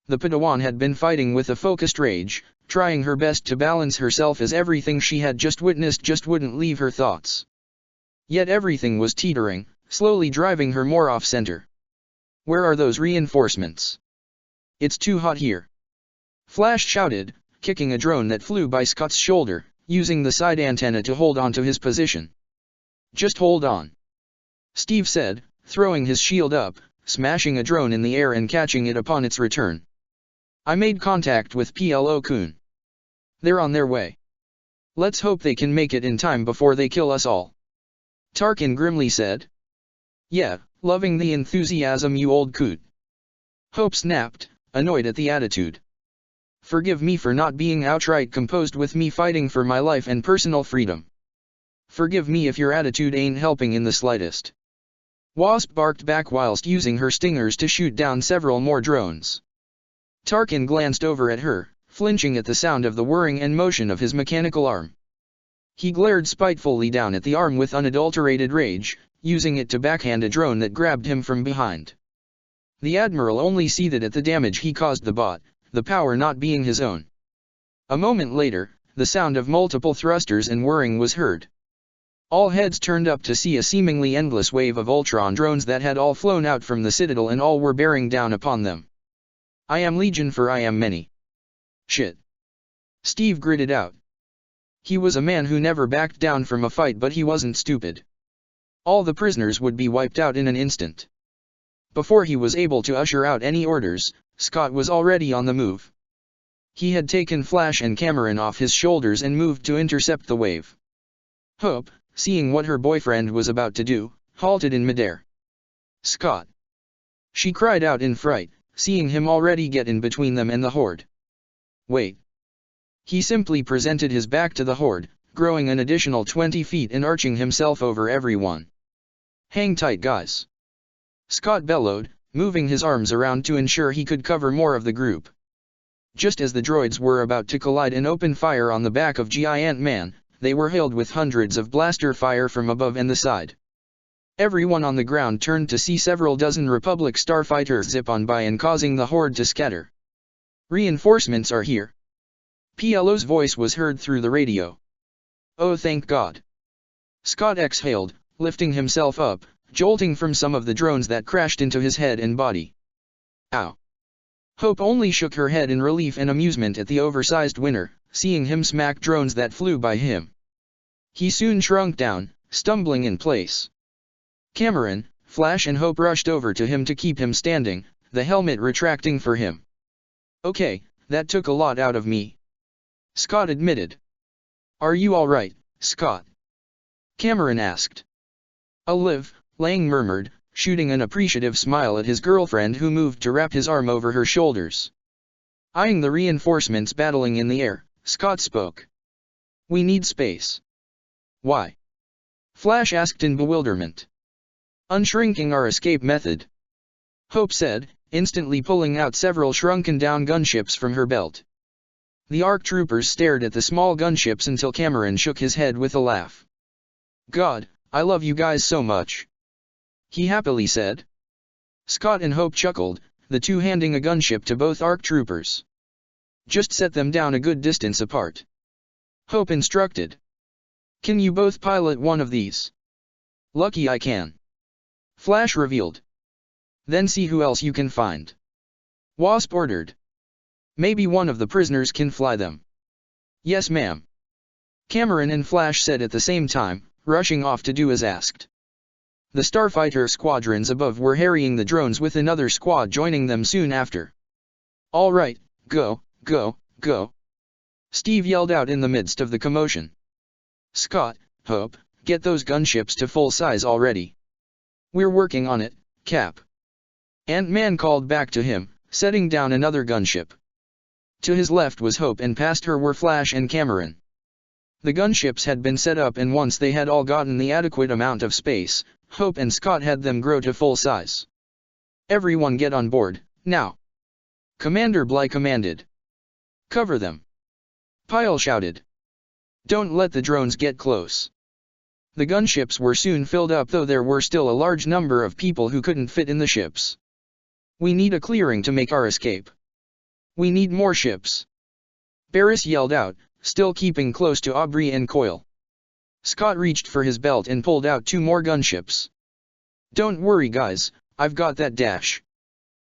The Padawan had been fighting with a focused rage, trying her best to balance herself as everything she had just witnessed just wouldn't leave her thoughts. Yet everything was teetering, slowly driving her more off-center. "Where are those reinforcements? It's too hot here," Flash shouted, kicking a drone that flew by Scott's shoulder, using the side antenna to hold on to his position. "Just hold on," Steve said, throwing his shield up, smashing a drone in the air and catching it upon its return. "I made contact with PLO-kun. They're on their way. Let's hope they can make it in time before they kill us all," Tarkin grimly said. "Yeah, loving the enthusiasm, you old coot," Hope snapped, annoyed at the attitude. "Forgive me for not being outright composed with me fighting for my life and personal freedom. Forgive me if your attitude ain't helping in the slightest." Wasp barked back whilst using her stingers to shoot down several more drones. Tarkin glanced over at her, flinching at the sound of the whirring and motion of his mechanical arm. He glared spitefully down at the arm with unadulterated rage, using it to backhand a drone that grabbed him from behind. The Admiral only seethed at the damage he caused the bot, the power not being his own. A moment later, the sound of multiple thrusters and whirring was heard. All heads turned up to see a seemingly endless wave of Ultron drones that had all flown out from the Citadel and all were bearing down upon them. "I am Legion, for I am many." "Shit," Steve gritted out. He was a man who never backed down from a fight, but he wasn't stupid. All the prisoners would be wiped out in an instant. Before he was able to usher out any orders, Scott was already on the move. He had taken Flash and Cameron off his shoulders and moved to intercept the wave. Hope, seeing what her boyfriend was about to do, halted in midair. "Scott!" she cried out in fright, seeing him already get in between them and the Horde. "Wait." He simply presented his back to the Horde, growing an additional 20 feet and arching himself over everyone. "Hang tight, guys," Scott bellowed, moving his arms around to ensure he could cover more of the group. Just as the droids were about to collide and open fire on the back of Giant Man, they were hailed with hundreds of blaster fire from above and the side. Everyone on the ground turned to see several dozen Republic starfighters zip on by and causing the Horde to scatter. "Reinforcements are here." PLO's voice was heard through the radio. "Oh, thank God." Scott exhaled, lifting himself up, jolting from some of the drones that crashed into his head and body. "Ow." Hope only shook her head in relief and amusement at the oversized winner, seeing him smack drones that flew by him. He soon shrunk down, stumbling in place. Cameron, Flash and Hope rushed over to him to keep him standing, the helmet retracting for him. "Okay, that took a lot out of me," Scott admitted. "Are you all right, Scott?" Cameron asked. "Liv," Lang murmured, shooting an appreciative smile at his girlfriend who moved to wrap his arm over her shoulders. Eyeing the reinforcements battling in the air, Scott spoke. "We need space." "Why?" Flash asked in bewilderment. "Unshrinking our escape method," Hope said, instantly pulling out several shrunken-down gunships from her belt. The ARC troopers stared at the small gunships until Cameron shook his head with a laugh. "God, I love you guys so much," he happily said. Scott and Hope chuckled, the two handing a gunship to both ARC troopers. "Just set them down a good distance apart," Hope instructed. "Can you both pilot one of these?" "Lucky I can," Flash revealed. "Then see who else you can find," Wasp ordered. "Maybe one of the prisoners can fly them." "Yes ma'am," Cameron and Flash said at the same time, rushing off to do as asked. The starfighter squadrons above were harrying the drones with another squad joining them soon after. "All right, go, go, go," Steve yelled out in the midst of the commotion. "Scott, Hope, get those gunships to full size already." "We're working on it, Cap," Ant-Man called back to him, setting down another gunship. To his left was Hope and past her were Flash and Cameron. The gunships had been set up and once they had all gotten the adequate amount of space, Hope and Scott had them grow to full size. "Everyone get on board, now," Commander Bly commanded. "Cover them," Pyle shouted. "Don't let the drones get close." The gunships were soon filled up, though there were still a large number of people who couldn't fit in the ships. "We need a clearing to make our escape. We need more ships," Barris yelled out, still keeping close to Aubrey and Coyle. Scott reached for his belt and pulled out 2 more gunships. "Don't worry guys, I've got that dash."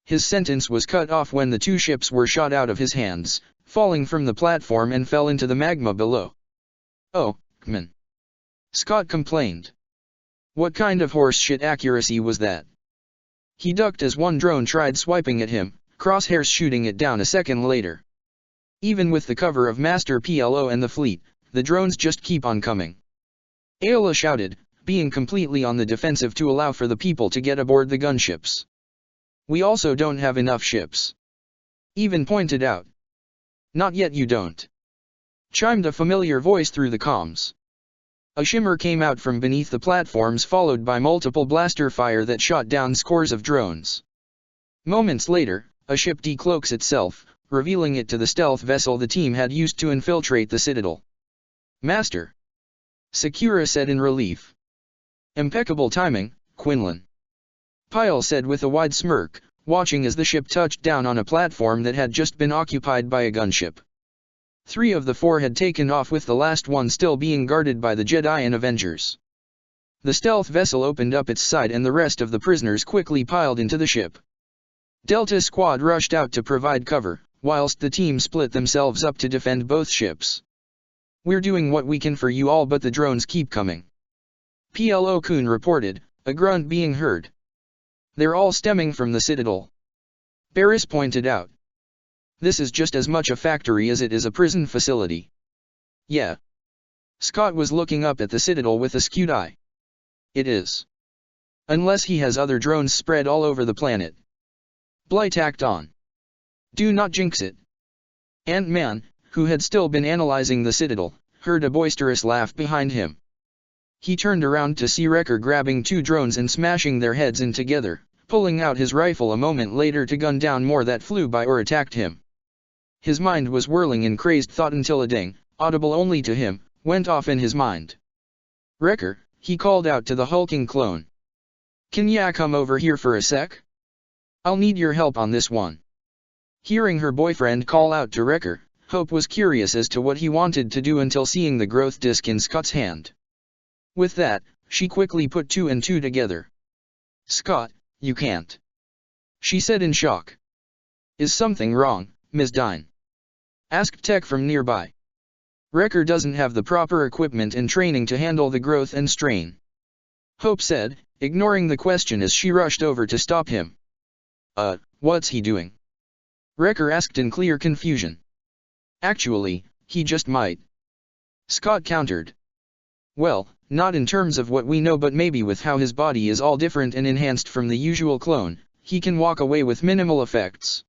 His sentence was cut off when the 2 ships were shot out of his hands, falling from the platform and fell into the magma below. "Oh, man," Scott complained. "What kind of horseshit accuracy was that?" He ducked as one drone tried swiping at him, crosshairs shooting it down a second later. Even with the cover of Master PLO and the fleet, the drones just keep on coming. Ayla shouted, being completely on the defensive to allow for the people to get aboard the gunships. "We also don't have enough ships," Even pointed out. "Not yet you don't," chimed a familiar voice through the comms. A shimmer came out from beneath the platforms, followed by multiple blaster fire that shot down scores of drones. Moments later, a ship decloaks itself, revealing it to the stealth vessel the team had used to infiltrate the Citadel. "Master," Sakura said in relief. "Impeccable timing, Quinlan," Pyle said with a wide smirk, watching as the ship touched down on a platform that had just been occupied by a gunship. 3 of the 4 had taken off, with the last one still being guarded by the Jedi and Avengers. The stealth vessel opened up its side and the rest of the prisoners quickly piled into the ship. Delta Squad rushed out to provide cover, whilst the team split themselves up to defend both ships. "We're doing what we can for you all, but the drones keep coming," PLO-kun reported, a grunt being heard. "They're all stemming from the Citadel," Barris pointed out. "This is just as much a factory as it is a prison facility." "Yeah." Scott was looking up at the Citadel with a skewed eye. "It is. Unless he has other drones spread all over the planet," Bly tacked on. "Do not jinx it." Ant-Man, who had still been analyzing the Citadel, heard a boisterous laugh behind him. He turned around to see Wrecker grabbing 2 drones and smashing their heads in together, pulling out his rifle a moment later to gun down more that flew by or attacked him. His mind was whirling in crazed thought until a ding, audible only to him, went off in his mind. "Wrecker," he called out to the hulking clone. "Can ya come over here for a sec? I'll need your help on this one." Hearing her boyfriend call out to Wrecker, Hope was curious as to what he wanted to do until seeing the growth disc in Scott's hand. With that, she quickly put 2 and 2 together. "Scott, you can't," she said in shock. "Is something wrong, Ms. Dine?" asked Tech from nearby. "Wrecker doesn't have the proper equipment and training to handle the growth and strain," Hope said, ignoring the question as she rushed over to stop him. What's he doing?" Wrecker asked in clear confusion. "Actually, he just might," Scott countered. "Well, not in terms of what we know, but maybe with how his body is all different and enhanced from the usual clone, he can walk away with minimal effects.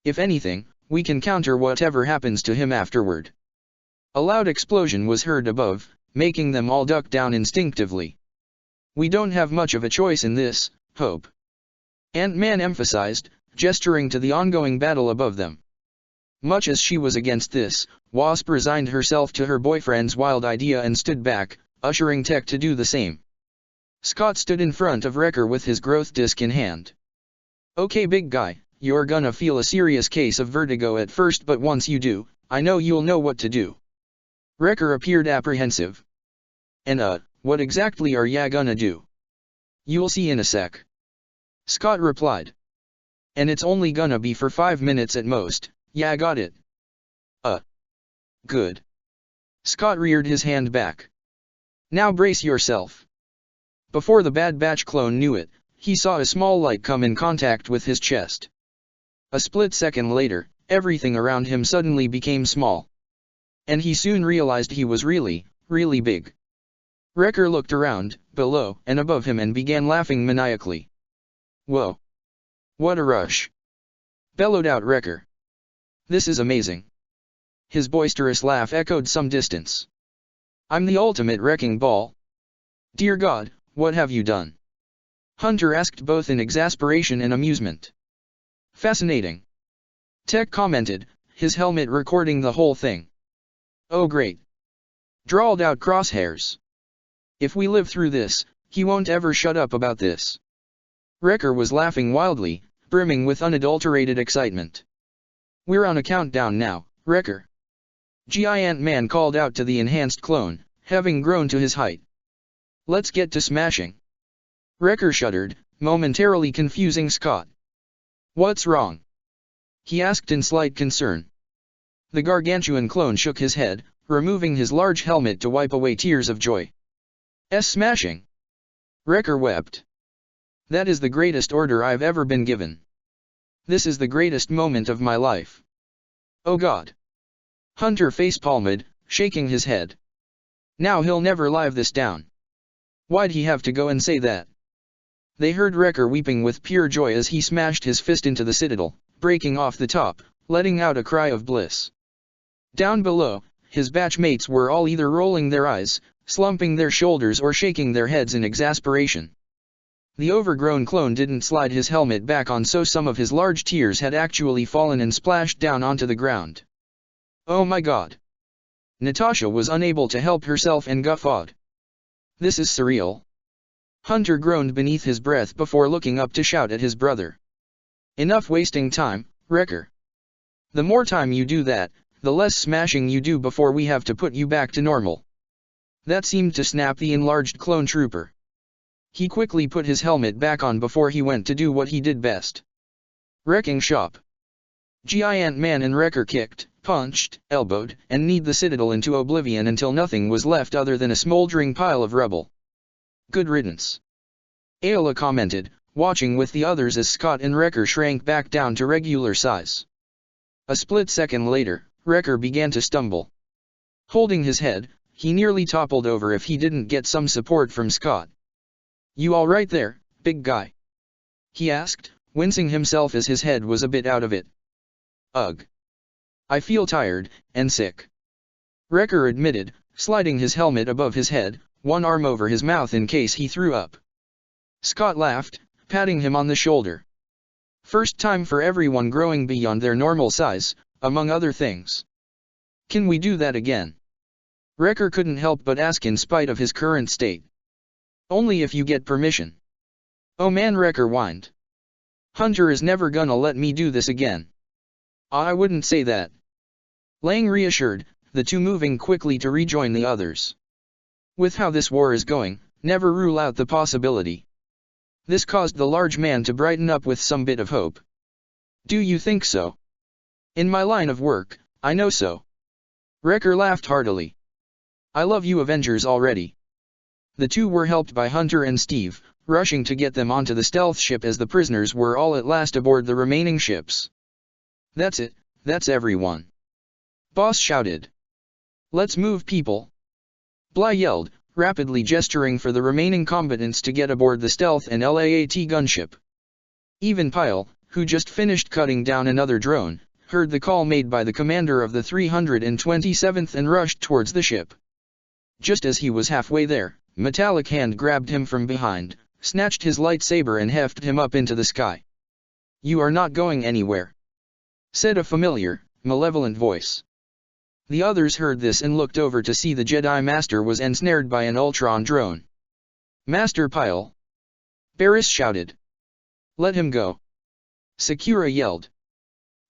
If anything, we can counter whatever happens to him afterward." A loud explosion was heard above, making them all duck down instinctively. "We don't have much of a choice in this, Hope," Ant-Man emphasized, gesturing to the ongoing battle above them. Much as she was against this, Wasp resigned herself to her boyfriend's wild idea and stood back, ushering Tech to do the same. Scott stood in front of Wrecker with his growth disc in hand. "Okay, big guy, you're gonna feel a serious case of vertigo at first, but once you do, I know you'll know what to do." Wrecker appeared apprehensive. "And what exactly are ya gonna do?" "You'll see in a sec," Scott replied. "And it's only gonna be for 5 minutes at most, ya got it?" Good." Scott reared his hand back. "Now brace yourself." Before the Bad Batch clone knew it, he saw a small light come in contact with his chest. A split second later, everything around him suddenly became small. And he soon realized he was really, really big. Wrecker looked around, below, and above him and began laughing maniacally. "Whoa! What a rush!" bellowed out Wrecker. "This is amazing." His boisterous laugh echoed some distance. "I'm the ultimate wrecking ball." "Dear God, what have you done?" Hunter asked, both in exasperation and amusement. "Fascinating," Tech commented, his helmet recording the whole thing. "Oh great," drawled out Crosshairs. "If we live through this, he won't ever shut up about this." Wrecker was laughing wildly, brimming with unadulterated excitement. "We're on a countdown now, Wrecker," Giant Man called out to the enhanced clone, having grown to his height. "Let's get to smashing." Wrecker shuddered, momentarily confusing Scott. "What's wrong?" he asked in slight concern. The gargantuan clone shook his head, removing his large helmet to wipe away tears of joy. Smashing!" Wrecker wept. "That is the greatest order I've ever been given. This is the greatest moment of my life. Oh God!" Hunter facepalmed, shaking his head. "Now he'll never live this down. Why'd he have to go and say that?" They heard Wrecker weeping with pure joy as he smashed his fist into the citadel, breaking off the top, letting out a cry of bliss. Down below, his batchmates were all either rolling their eyes, slumping their shoulders, or shaking their heads in exasperation. The overgrown clone didn't slide his helmet back on, so some of his large tears had actually fallen and splashed down onto the ground. "Oh my God!" Natasha was unable to help herself and guffawed. "This is surreal." Hunter groaned beneath his breath before looking up to shout at his brother. "Enough wasting time, Wrecker. The more time you do that, the less smashing you do before we have to put you back to normal." That seemed to snap the enlarged clone trooper. He quickly put his helmet back on before he went to do what he did best. Wrecking shop. Giant Man and Wrecker kicked, punched, elbowed, and kneed the citadel into oblivion until nothing was left other than a smoldering pile of rubble. "Good riddance," Ayla commented, watching with the others as Scott and Wrecker shrank back down to regular size. A split second later, Wrecker began to stumble. Holding his head, he nearly toppled over if he didn't get some support from Scott. "You all right there, big guy?" he asked, wincing himself as his head was a bit out of it. "Ugh. I feel tired, and sick," Wrecker admitted, sliding his helmet above his head, one arm over his mouth in case he threw up. Scott laughed, patting him on the shoulder. "First time for everyone growing beyond their normal size, among other things. Can we do that again?" Wrecker couldn't help but ask in spite of his current state. "Only if you get permission." "Oh man," Wrecker whined. "Hunter is never gonna let me do this again." "I wouldn't say that," Lang reassured, the two moving quickly to rejoin the others. "With how this war is going, never rule out the possibility." This caused the large man to brighten up with some bit of hope. "Do you think so?" "In my line of work, I know so." Wrecker laughed heartily. "I love you Avengers already." The two were helped by Hunter and Steve, rushing to get them onto the stealth ship as the prisoners were all at last aboard the remaining ships. "That's it, that's everyone," Boss shouted. "Let's move, people." Bly yelled, rapidly gesturing for the remaining combatants to get aboard the stealth and LAAT gunship. Even Pyle, who just finished cutting down another drone, heard the call made by the commander of the 327th and rushed towards the ship. Just as he was halfway there, Metallic Hand grabbed him from behind, snatched his lightsaber and hefted him up into the sky. "You are not going anywhere," said a familiar, malevolent voice. The others heard this and looked over to see the Jedi Master was ensnared by an Ultron drone. "Master Pyle!" Barriss shouted. "Let him go!" Sakura yelled.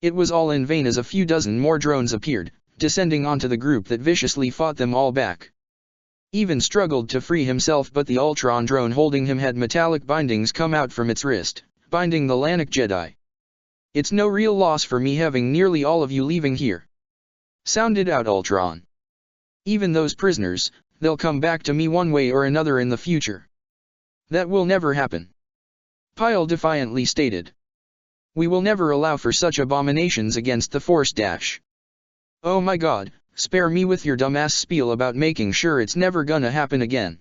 It was all in vain as a few dozen more drones appeared, descending onto the group that viciously fought them all back. Even struggled to free himself, but the Ultron drone holding him had metallic bindings come out from its wrist, binding the Lanik Jedi. "It's no real loss for me having nearly all of you leaving here," sounded out Ultron. "Even those prisoners, they'll come back to me one way or another in the future." "That will never happen," Pyle defiantly stated. "We will never allow for such abominations against the Force dash." "Oh my god, spare me with your dumbass spiel about making sure it's never gonna happen again.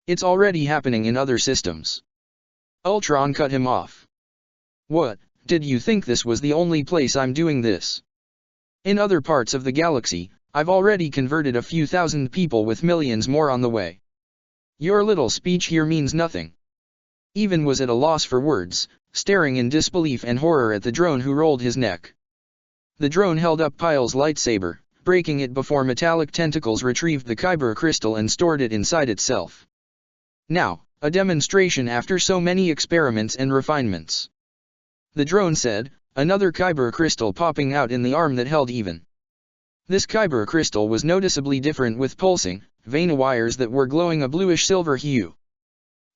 It's already happening in other systems." Ultron cut him off. "What, did you think this was the only place I'm doing this? In other parts of the galaxy, I've already converted a few thousand people with millions more on the way. Your little speech here means nothing." Even was at a loss for words, staring in disbelief and horror at the drone who rolled his neck. The drone held up Pyle's lightsaber, breaking it before metallic tentacles retrieved the kyber crystal and stored it inside itself. "Now, a demonstration after so many experiments and refinements," the drone said, another kyber crystal popping out in the arm that held Even. This kyber crystal was noticeably different, with pulsing, vein wires that were glowing a bluish-silver hue.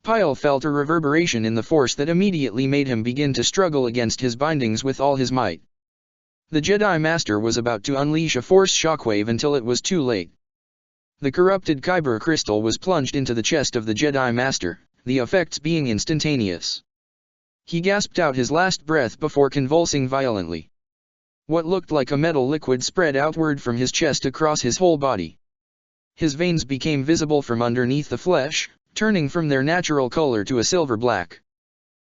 Pyle felt a reverberation in the force that immediately made him begin to struggle against his bindings with all his might. The Jedi Master was about to unleash a force shockwave until it was too late. The corrupted kyber crystal was plunged into the chest of the Jedi Master, the effects being instantaneous. He gasped out his last breath before convulsing violently. What looked like a metal liquid spread outward from his chest across his whole body. His veins became visible from underneath the flesh, turning from their natural color to a silver black.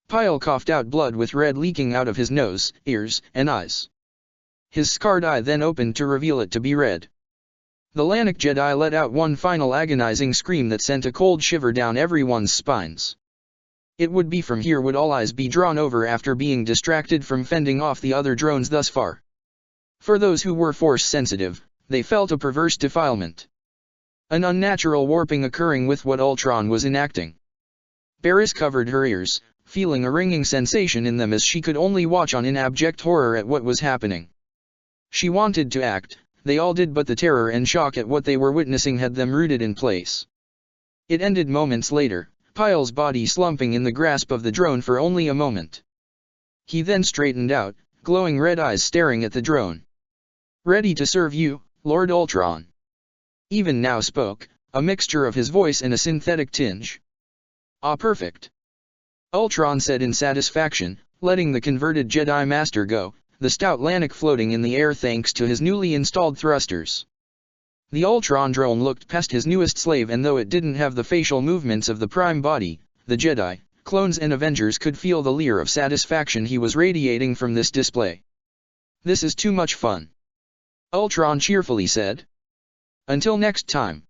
Pyle coughed out blood with red leaking out of his nose, ears, and eyes. His scarred eye then opened to reveal it to be red. The Lanik Jedi let out one final agonizing scream that sent a cold shiver down everyone's spines. It would be from here would all eyes be drawn over after being distracted from fending off the other drones thus far. For those who were force-sensitive, they felt a perverse defilement. An unnatural warping occurring with what Ultron was enacting. Barriss covered her ears, feeling a ringing sensation in them as she could only watch on in abject horror at what was happening. She wanted to act, they all did, but the terror and shock at what they were witnessing had them rooted in place. It ended moments later, Pyle's body slumping in the grasp of the drone for only a moment. He then straightened out, glowing red eyes staring at the drone. "Ready to serve you, Lord Ultron." Even now spoke, a mixture of his voice and a synthetic tinge. "Ah, perfect," Ultron said in satisfaction, letting the converted Jedi Master go, the stout Lanik floating in the air thanks to his newly installed thrusters. The Ultron drone looked past his newest slave, and though it didn't have the facial movements of the Prime Body, the Jedi, clones and Avengers could feel the leer of satisfaction he was radiating from this display. "This is too much fun," Ultron cheerfully said. "Until next time."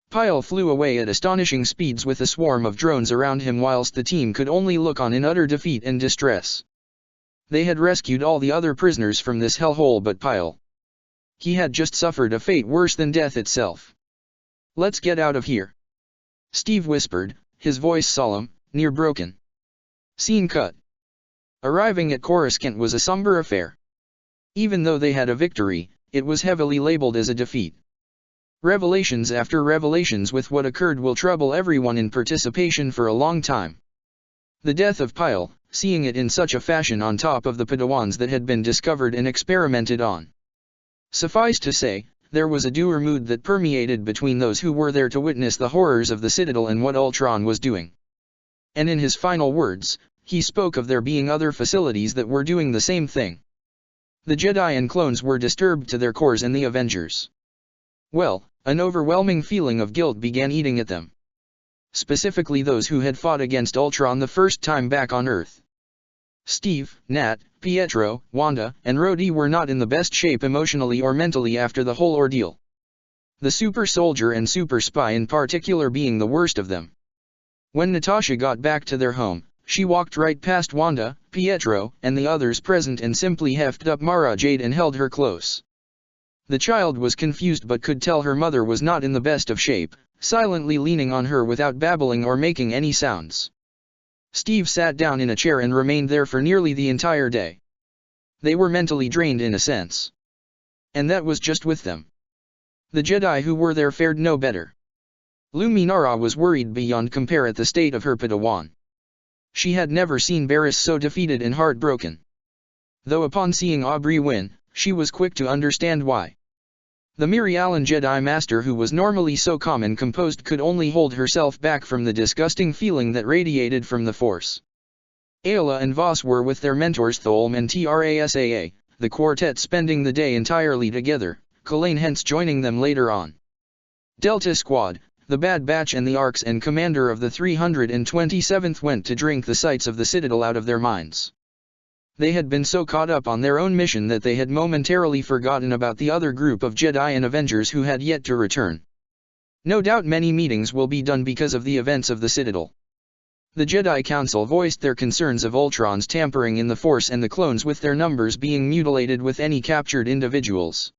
Pyle flew away at astonishing speeds with a swarm of drones around him whilst the team could only look on in utter defeat and distress. They had rescued all the other prisoners from this hellhole, but Pyle, he had just suffered a fate worse than death itself. "Let's get out of here," Steve whispered, his voice solemn, near broken. Scene cut. Arriving at Coruscant was a somber affair. Even though they had a victory, it was heavily labeled as a defeat. Revelations after revelations with what occurred will trouble everyone in participation for a long time. The death of Pyle, seeing it in such a fashion on top of the Padawans that had been discovered and experimented on. Suffice to say, there was a dour mood that permeated between those who were there to witness the horrors of the Citadel and what Ultron was doing. And in his final words, he spoke of there being other facilities that were doing the same thing. The Jedi and clones were disturbed to their cores, and the Avengers. Well, an overwhelming feeling of guilt began eating at them. Specifically those who had fought against Ultron the first time back on Earth. Steve, Nat, Pietro, Wanda, and Rhodey were not in the best shape emotionally or mentally after the whole ordeal. The super soldier and super spy in particular being the worst of them. When Natasha got back to their home, she walked right past Wanda, Pietro, and the others present and simply hefted up Mara Jade and held her close. The child was confused but could tell her mother was not in the best of shape, silently leaning on her without babbling or making any sounds. Steve sat down in a chair and remained there for nearly the entire day. They were mentally drained in a sense. And that was just with them. The Jedi who were there fared no better. Luminara was worried beyond compare at the state of her Padawan. She had never seen Barriss so defeated and heartbroken. Though upon seeing Aubrey win, she was quick to understand why. The Mirialan Jedi Master who was normally so calm and composed could only hold herself back from the disgusting feeling that radiated from the Force. Ayla and Voss were with their mentors Tholm and Trasaa, the quartet spending the day entirely together, Kalain hence joining them later on. Delta Squad, the Bad Batch and the Arcs and commander of the 327th went to drink the sights of the Citadel out of their minds. They had been so caught up on their own mission that they had momentarily forgotten about the other group of Jedi and Avengers who had yet to return. No doubt many meetings will be done because of the events of the Citadel. The Jedi Council voiced their concerns of Ultron's tampering in the Force and the clones with their numbers being mutilated with any captured individuals.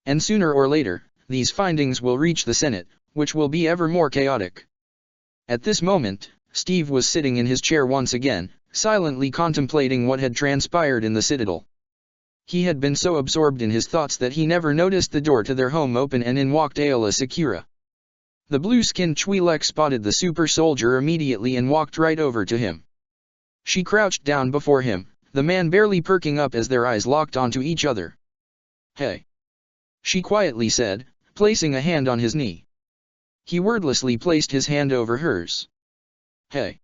And sooner or later, these findings will reach the Senate, which will be ever more chaotic. At this moment, Steve was sitting in his chair once again, silently contemplating what had transpired in the Citadel. He had been so absorbed in his thoughts that he never noticed the door to their home open and in walked Ayla Secura. The blue-skinned Twi'lek spotted the super soldier immediately and walked right over to him. She crouched down before him, the man barely perking up as their eyes locked onto each other. "Hey," she quietly said, placing a hand on his knee. He wordlessly placed his hand over hers. "Hey."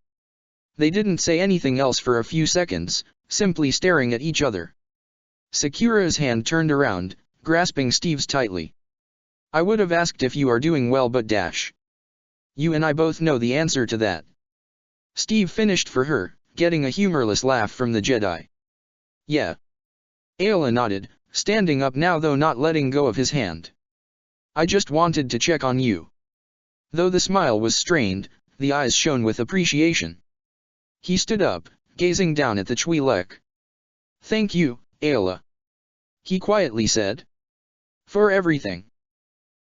They didn't say anything else for a few seconds, simply staring at each other. Secura's hand turned around, grasping Steve's tightly. "I would have asked if you are doing well but you and I both know the answer to that." Steve finished for her, getting a humorless laugh from the Jedi. "Yeah." Ayla nodded, standing up now though not letting go of his hand. "I just wanted to check on you." Though the smile was strained, the eyes shone with appreciation. He stood up, gazing down at the Twi'lek. "Thank you, Ayla," he quietly said. "For everything."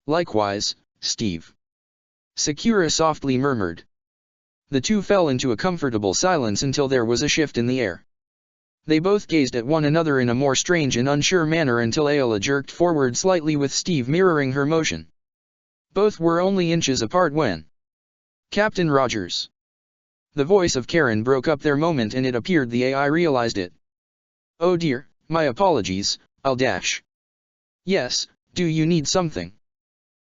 "Likewise, Steve," Secura softly murmured. The two fell into a comfortable silence until there was a shift in the air. They both gazed at one another in a more strange and unsure manner until Ayla jerked forward slightly with Steve mirroring her motion. Both were only inches apart when "Captain Rogers." The voice of Karen broke up their moment and it appeared the AI realized it. "Oh dear, my apologies, I'll dash." "Yes, do you need something?"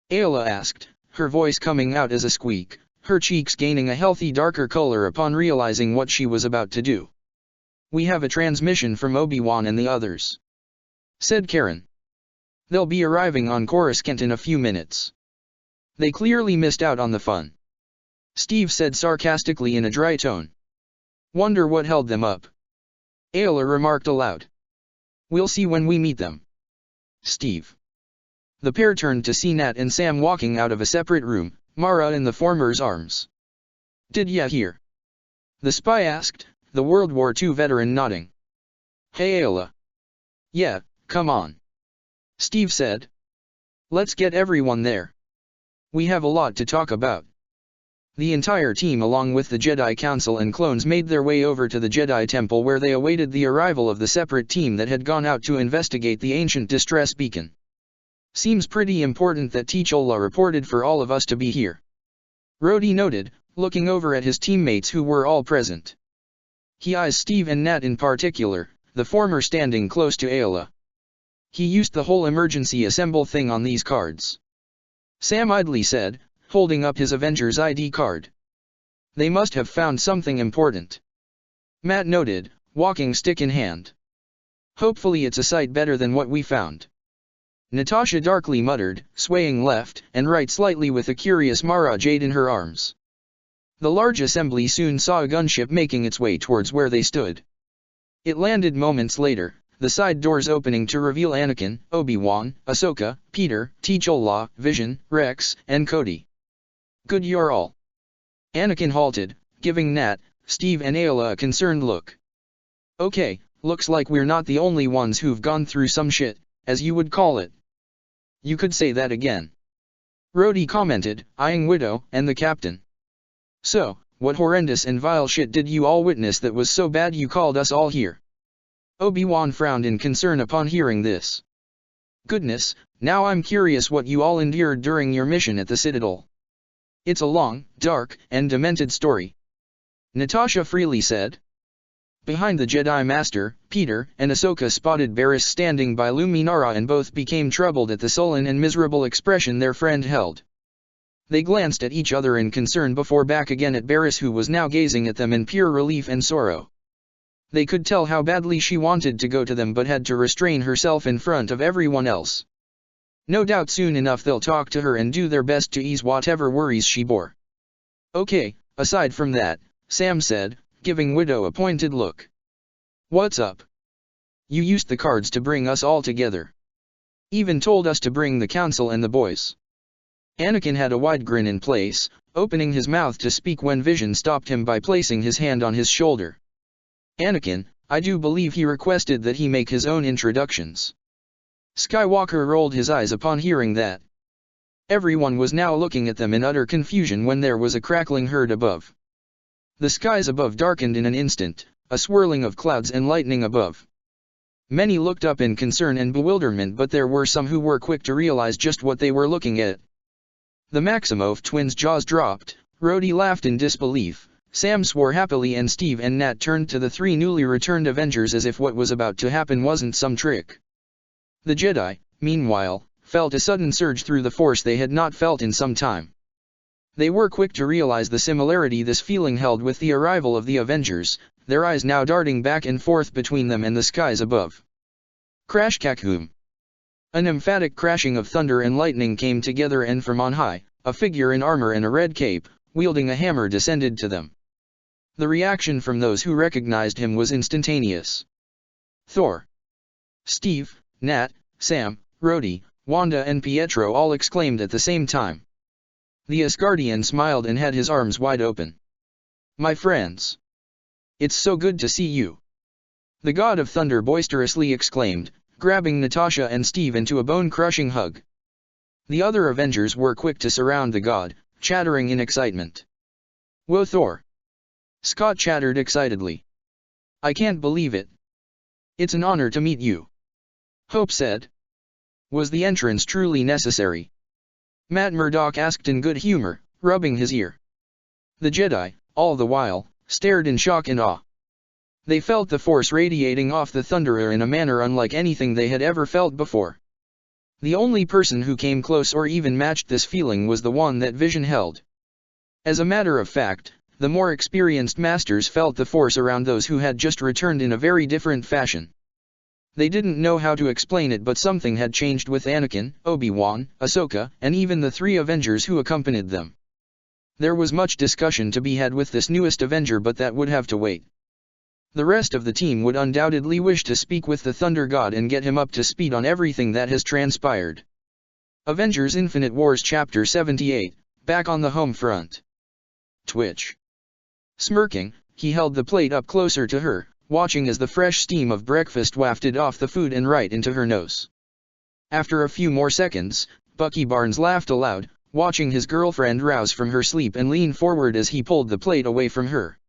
Ayla asked, her voice coming out as a squeak, her cheeks gaining a healthy darker color upon realizing what she was about to do. "We have a transmission from Obi-Wan and the others," said Karen. "They'll be arriving on Coruscant in a few minutes. They clearly missed out on the fun," Steve said sarcastically in a dry tone. "Wonder what held them up," Ayla remarked aloud. "We'll see when we meet them, Steve." The pair turned to see Nat and Sam walking out of a separate room, Mara in the former's arms. "Did ya hear?" the spy asked, the World War II veteran nodding. "Hey Ayla." "Yeah, come on," Steve said. "Let's get everyone there. We have a lot to talk about." The entire team along with the Jedi Council and clones made their way over to the Jedi Temple where they awaited the arrival of the separate team that had gone out to investigate the ancient distress beacon. "Seems pretty important that T'Challa reported for all of us to be here," Rhodey noted, looking over at his teammates who were all present. He eyes Steve and Nat in particular, the former standing close to Ayla. "He used the whole emergency assemble thing on these cards," Sam idly said, holding up his Avengers ID card. "They must have found something important," Matt noted, walking stick in hand. "Hopefully it's a sight better than what we found," Natasha darkly muttered, swaying left and right slightly with a curious Mara Jade in her arms. The large assembly soon saw a gunship making its way towards where they stood. It landed moments later, the side doors opening to reveal Anakin, Obi-Wan, Ahsoka, Peter, T'Challa, Vision, Rex, and Cody. "Good you're all." Anakin halted, giving Nat, Steve and Ayla a concerned look. Okay, looks like we're not the only ones who've gone through some shit, as you would call it. You could say that again. Rhodey commented, eyeing Widow and the captain. So, what horrendous and vile shit did you all witness that was so bad you called us all here? Obi-Wan frowned in concern upon hearing this. Goodness, now I'm curious what you all endured during your mission at the Citadel. It's a long, dark, and demented story. Natasha freely said. Behind the Jedi Master, Peter and Ahsoka spotted Barriss standing by Luminara and both became troubled at the sullen and miserable expression their friend held. They glanced at each other in concern before back again at Barriss, who was now gazing at them in pure relief and sorrow. They could tell how badly she wanted to go to them but had to restrain herself in front of everyone else. No doubt soon enough they'll talk to her and do their best to ease whatever worries she bore. Okay, aside from that, Sam said, giving Widow a pointed look. What's up? You used the cards to bring us all together. Even told us to bring the council and the boys. Anakin had a wide grin in place, opening his mouth to speak when Vision stopped him by placing his hand on his shoulder. Anakin, I do believe he requested that he make his own introductions. Skywalker rolled his eyes upon hearing that. Everyone was now looking at them in utter confusion when there was a crackling heard above. The skies above darkened in an instant, a swirling of clouds and lightning above. Many looked up in concern and bewilderment, but there were some who were quick to realize just what they were looking at. The Maximoff twins' jaws dropped, Rhodey laughed in disbelief, Sam swore happily, and Steve and Nat turned to the three newly returned Avengers as if what was about to happen wasn't some trick. The Jedi, meanwhile, felt a sudden surge through the Force they had not felt in some time. They were quick to realize the similarity this feeling held with the arrival of the Avengers, their eyes now darting back and forth between them and the skies above. Crash Kakoom! An emphatic crashing of thunder and lightning came together, and from on high, a figure in armor and a red cape, wielding a hammer, descended to them. The reaction from those who recognized him was instantaneous. Thor! Steve, Nat, Sam, Rhodey, Wanda and Pietro all exclaimed at the same time. The Asgardian smiled and had his arms wide open. My friends! It's so good to see you! The God of Thunder boisterously exclaimed, grabbing Natasha and Steve into a bone-crushing hug. The other Avengers were quick to surround the god, chattering in excitement. Whoa, Thor! Scott chattered excitedly. I can't believe it. It's an honor to meet you. Hope said. Was the entrance truly necessary? Matt Murdock asked in good humor, rubbing his ear. The Jedi, all the while, stared in shock and awe. They felt the Force radiating off the Thunderer in a manner unlike anything they had ever felt before. The only person who came close or even matched this feeling was the one that Vision held. As a matter of fact, the more experienced masters felt the Force around those who had just returned in a very different fashion. They didn't know how to explain it, but something had changed with Anakin, Obi-Wan, Ahsoka, and even the three Avengers who accompanied them. There was much discussion to be had with this newest Avenger, but that would have to wait. The rest of the team would undoubtedly wish to speak with the Thunder God and get him up to speed on everything that has transpired. Avengers Infinite Wars Chapter 78, back on the home front. Twitch. Smirking, he held the plate up closer to her, watching as the fresh steam of breakfast wafted off the food and right into her nose. After a few more seconds, Bucky Barnes laughed aloud, watching his girlfriend rouse from her sleep and lean forward as he pulled the plate away from her.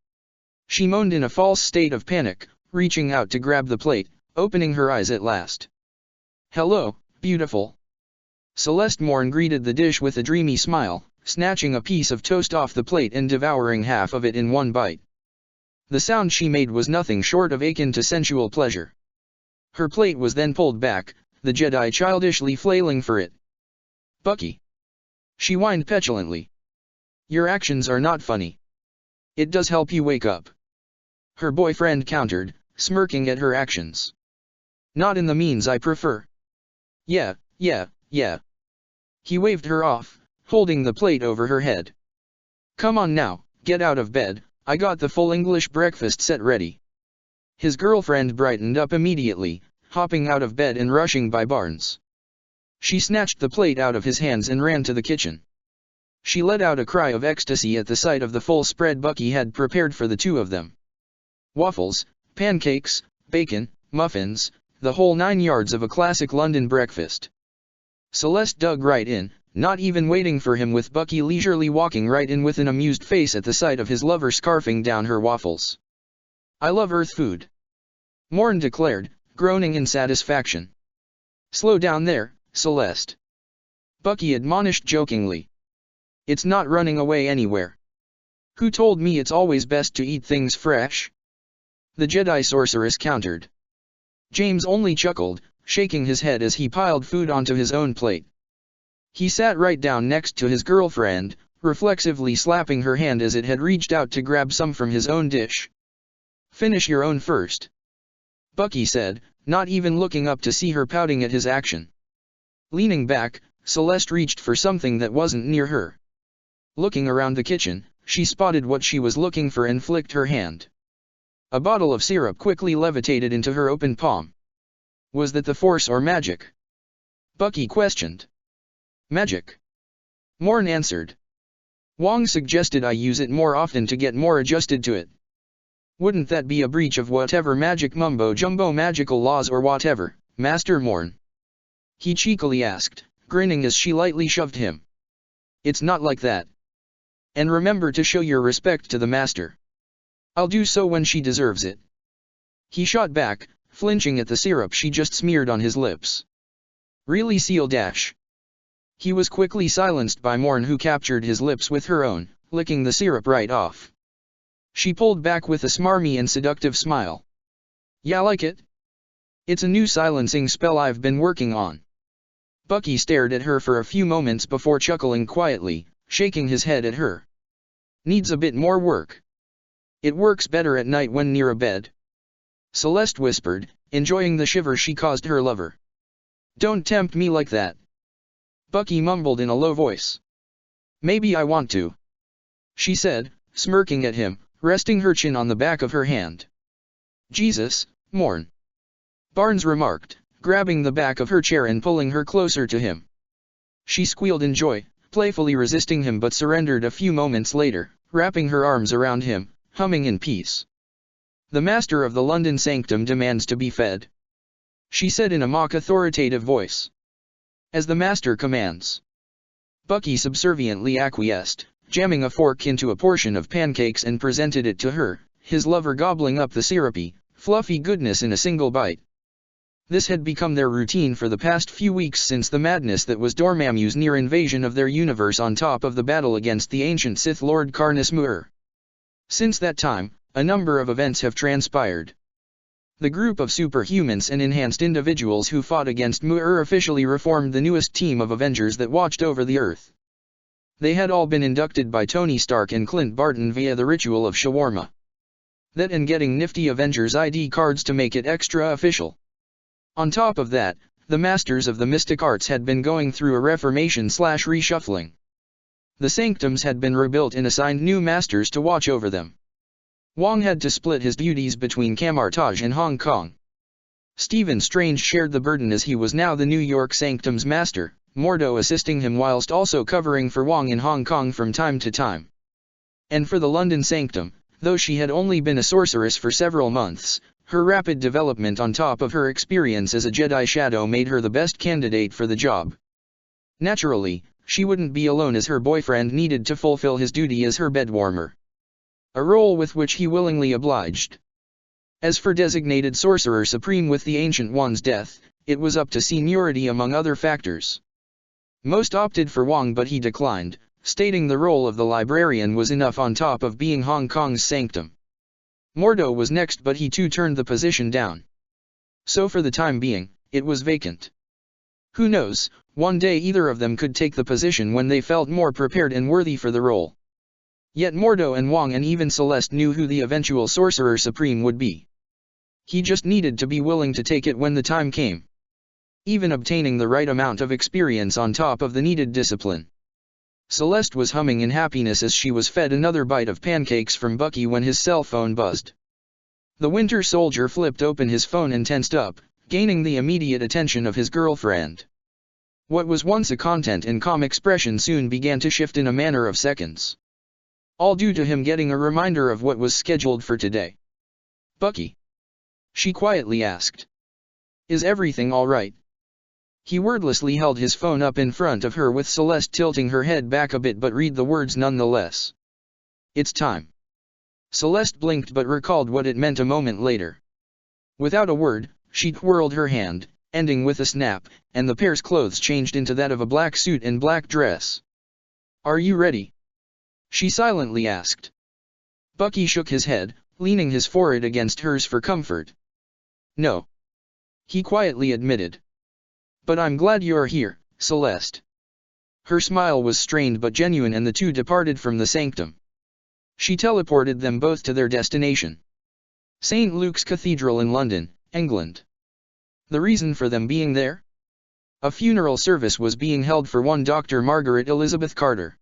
She moaned in a false state of panic, reaching out to grab the plate, opening her eyes at last. Hello, beautiful. Celeste Morn greeted the dish with a dreamy smile, snatching a piece of toast off the plate and devouring half of it in one bite. The sound she made was nothing short of akin to sensual pleasure. Her plate was then pulled back, the Jedi childishly flailing for it. Bucky! She whined petulantly. Your actions are not funny. It does help you wake up. Her boyfriend countered, smirking at her actions. Not in the means I prefer. Yeah. He waved her off, holding the plate over her head. Come on now, get out of bed, I got the full English breakfast set ready. His girlfriend brightened up immediately, hopping out of bed and rushing by Barnes. She snatched the plate out of his hands and ran to the kitchen. She let out a cry of ecstasy at the sight of the full spread Bucky had prepared for the two of them. Waffles, pancakes, bacon, muffins, the whole 9 yards of a classic London breakfast. Celeste dug right in, not even waiting for him, with Bucky leisurely walking right in with an amused face at the sight of his lover scarfing down her waffles. "I love Earth food," Morn declared, groaning in satisfaction. "Slow down there, Celeste," Bucky admonished jokingly. "It's not running away anywhere. Who told me it's always best to eat things fresh?" the Jedi sorceress countered. James only chuckled, shaking his head as he piled food onto his own plate. He sat right down next to his girlfriend, reflexively slapping her hand as it had reached out to grab some from his own dish. "Finish your own first," Bucky said, not even looking up to see her pouting at his action. Leaning back, Celeste reached for something that wasn't near her. Looking around the kitchen, she spotted what she was looking for and flicked her hand. A bottle of syrup quickly levitated into her open palm. "Was that the Force or magic?" Bucky questioned. "Magic," Morn answered. "Wong suggested I use it more often to get more adjusted to it." "Wouldn't that be a breach of whatever magic mumbo-jumbo magical laws or whatever, Master Morn?" he cheekily asked, grinning as she lightly shoved him. "It's not like that. And remember to show your respect to the Master." "I'll do so when she deserves it," he shot back, flinching at the syrup she just smeared on his lips. "Really, Seal Dash?" He was quickly silenced by Morn, who captured his lips with her own, licking the syrup right off. She pulled back with a smarmy and seductive smile. "Yeah, like it? It's a new silencing spell I've been working on." Bucky stared at her for a few moments before chuckling quietly, shaking his head at her. "Needs a bit more work. It works better at night when near a bed," Celeste whispered, enjoying the shiver she caused her lover. "Don't tempt me like that," Bucky mumbled in a low voice. "Maybe I want to," she said, smirking at him, resting her chin on the back of her hand. "Jesus, Morn," Barnes remarked, grabbing the back of her chair and pulling her closer to him. She squealed in joy, playfully resisting him, but surrendered a few moments later, wrapping her arms around him, humming in peace. "The Master of the London Sanctum demands to be fed," she said in a mock authoritative voice. "As the Master commands." Bucky subserviently acquiesced, jamming a fork into a portion of pancakes and presented it to her, his lover gobbling up the syrupy, fluffy goodness in a single bite. This had become their routine for the past few weeks since the madness that was Dormammu's near invasion of their universe on top of the battle against the ancient Sith Lord Carnus Muur. Since that time, a number of events have transpired. The group of superhumans and enhanced individuals who fought against Muur officially reformed the newest team of Avengers that watched over the Earth. They had all been inducted by Tony Stark and Clint Barton via the ritual of shawarma. That and getting nifty Avengers ID cards to make it extra official. On top of that, the Masters of the Mystic Arts had been going through a reformation/reshuffling. The Sanctums had been rebuilt and assigned new Masters to watch over them. Wong had to split his duties between Camartage and Hong Kong. Stephen Strange shared the burden as he was now the New York Sanctum's Master, Mordo assisting him whilst also covering for Wong in Hong Kong from time to time. And for the London Sanctum, though she had only been a sorceress for several months, her rapid development on top of her experience as a Jedi Shadow made her the best candidate for the job. Naturally, she wouldn't be alone as her boyfriend needed to fulfill his duty as her bedwarmer. A role with which he willingly obliged. As for designated Sorcerer Supreme with the Ancient One's death, it was up to seniority among other factors. Most opted for Wong, but he declined, stating the role of the librarian was enough on top of being Hong Kong's sanctum. Mordo was next, but he too turned the position down. So for the time being, it was vacant. Who knows, one day either of them could take the position when they felt more prepared and worthy for the role. Yet Mordo and Wong and even Celeste knew who the eventual Sorcerer Supreme would be. He just needed to be willing to take it when the time came. Even obtaining the right amount of experience on top of the needed discipline. Celeste was humming in happiness as she was fed another bite of pancakes from Bucky when his cell phone buzzed. The Winter Soldier flipped open his phone and tensed up, gaining the immediate attention of his girlfriend. What was once a content and calm expression soon began to shift in a matter of seconds. All due to him getting a reminder of what was scheduled for today. "Bucky?" she quietly asked. "Is everything all right?" He wordlessly held his phone up in front of her with Celeste tilting her head back a bit but read the words nonetheless. "It's time." Celeste blinked but recalled what it meant a moment later. Without a word, she twirled her hand, ending with a snap, and the pair's clothes changed into that of a black suit and black dress. "Are you ready?" she silently asked. Bucky shook his head, leaning his forehead against hers for comfort. "No," he quietly admitted. "But I'm glad you're here, Celeste." Her smile was strained but genuine and the two departed from the sanctum. She teleported them both to their destination. St. Luke's Cathedral in London, England. The reason for them being there? A funeral service was being held for one Dr. Margaret Elizabeth Carter.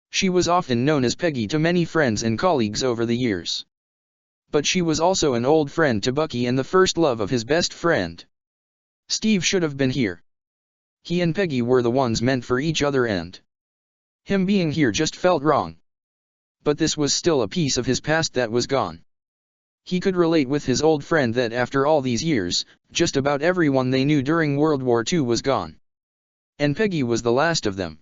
She was often known as Peggy to many friends and colleagues over the years. But she was also an old friend to Bucky and the first love of his best friend. Steve should have been here. He and Peggy were the ones meant for each other and him being here just felt wrong. But this was still a piece of his past that was gone. He could relate with his old friend that after all these years, just about everyone they knew during World War II was gone. And Peggy was the last of them.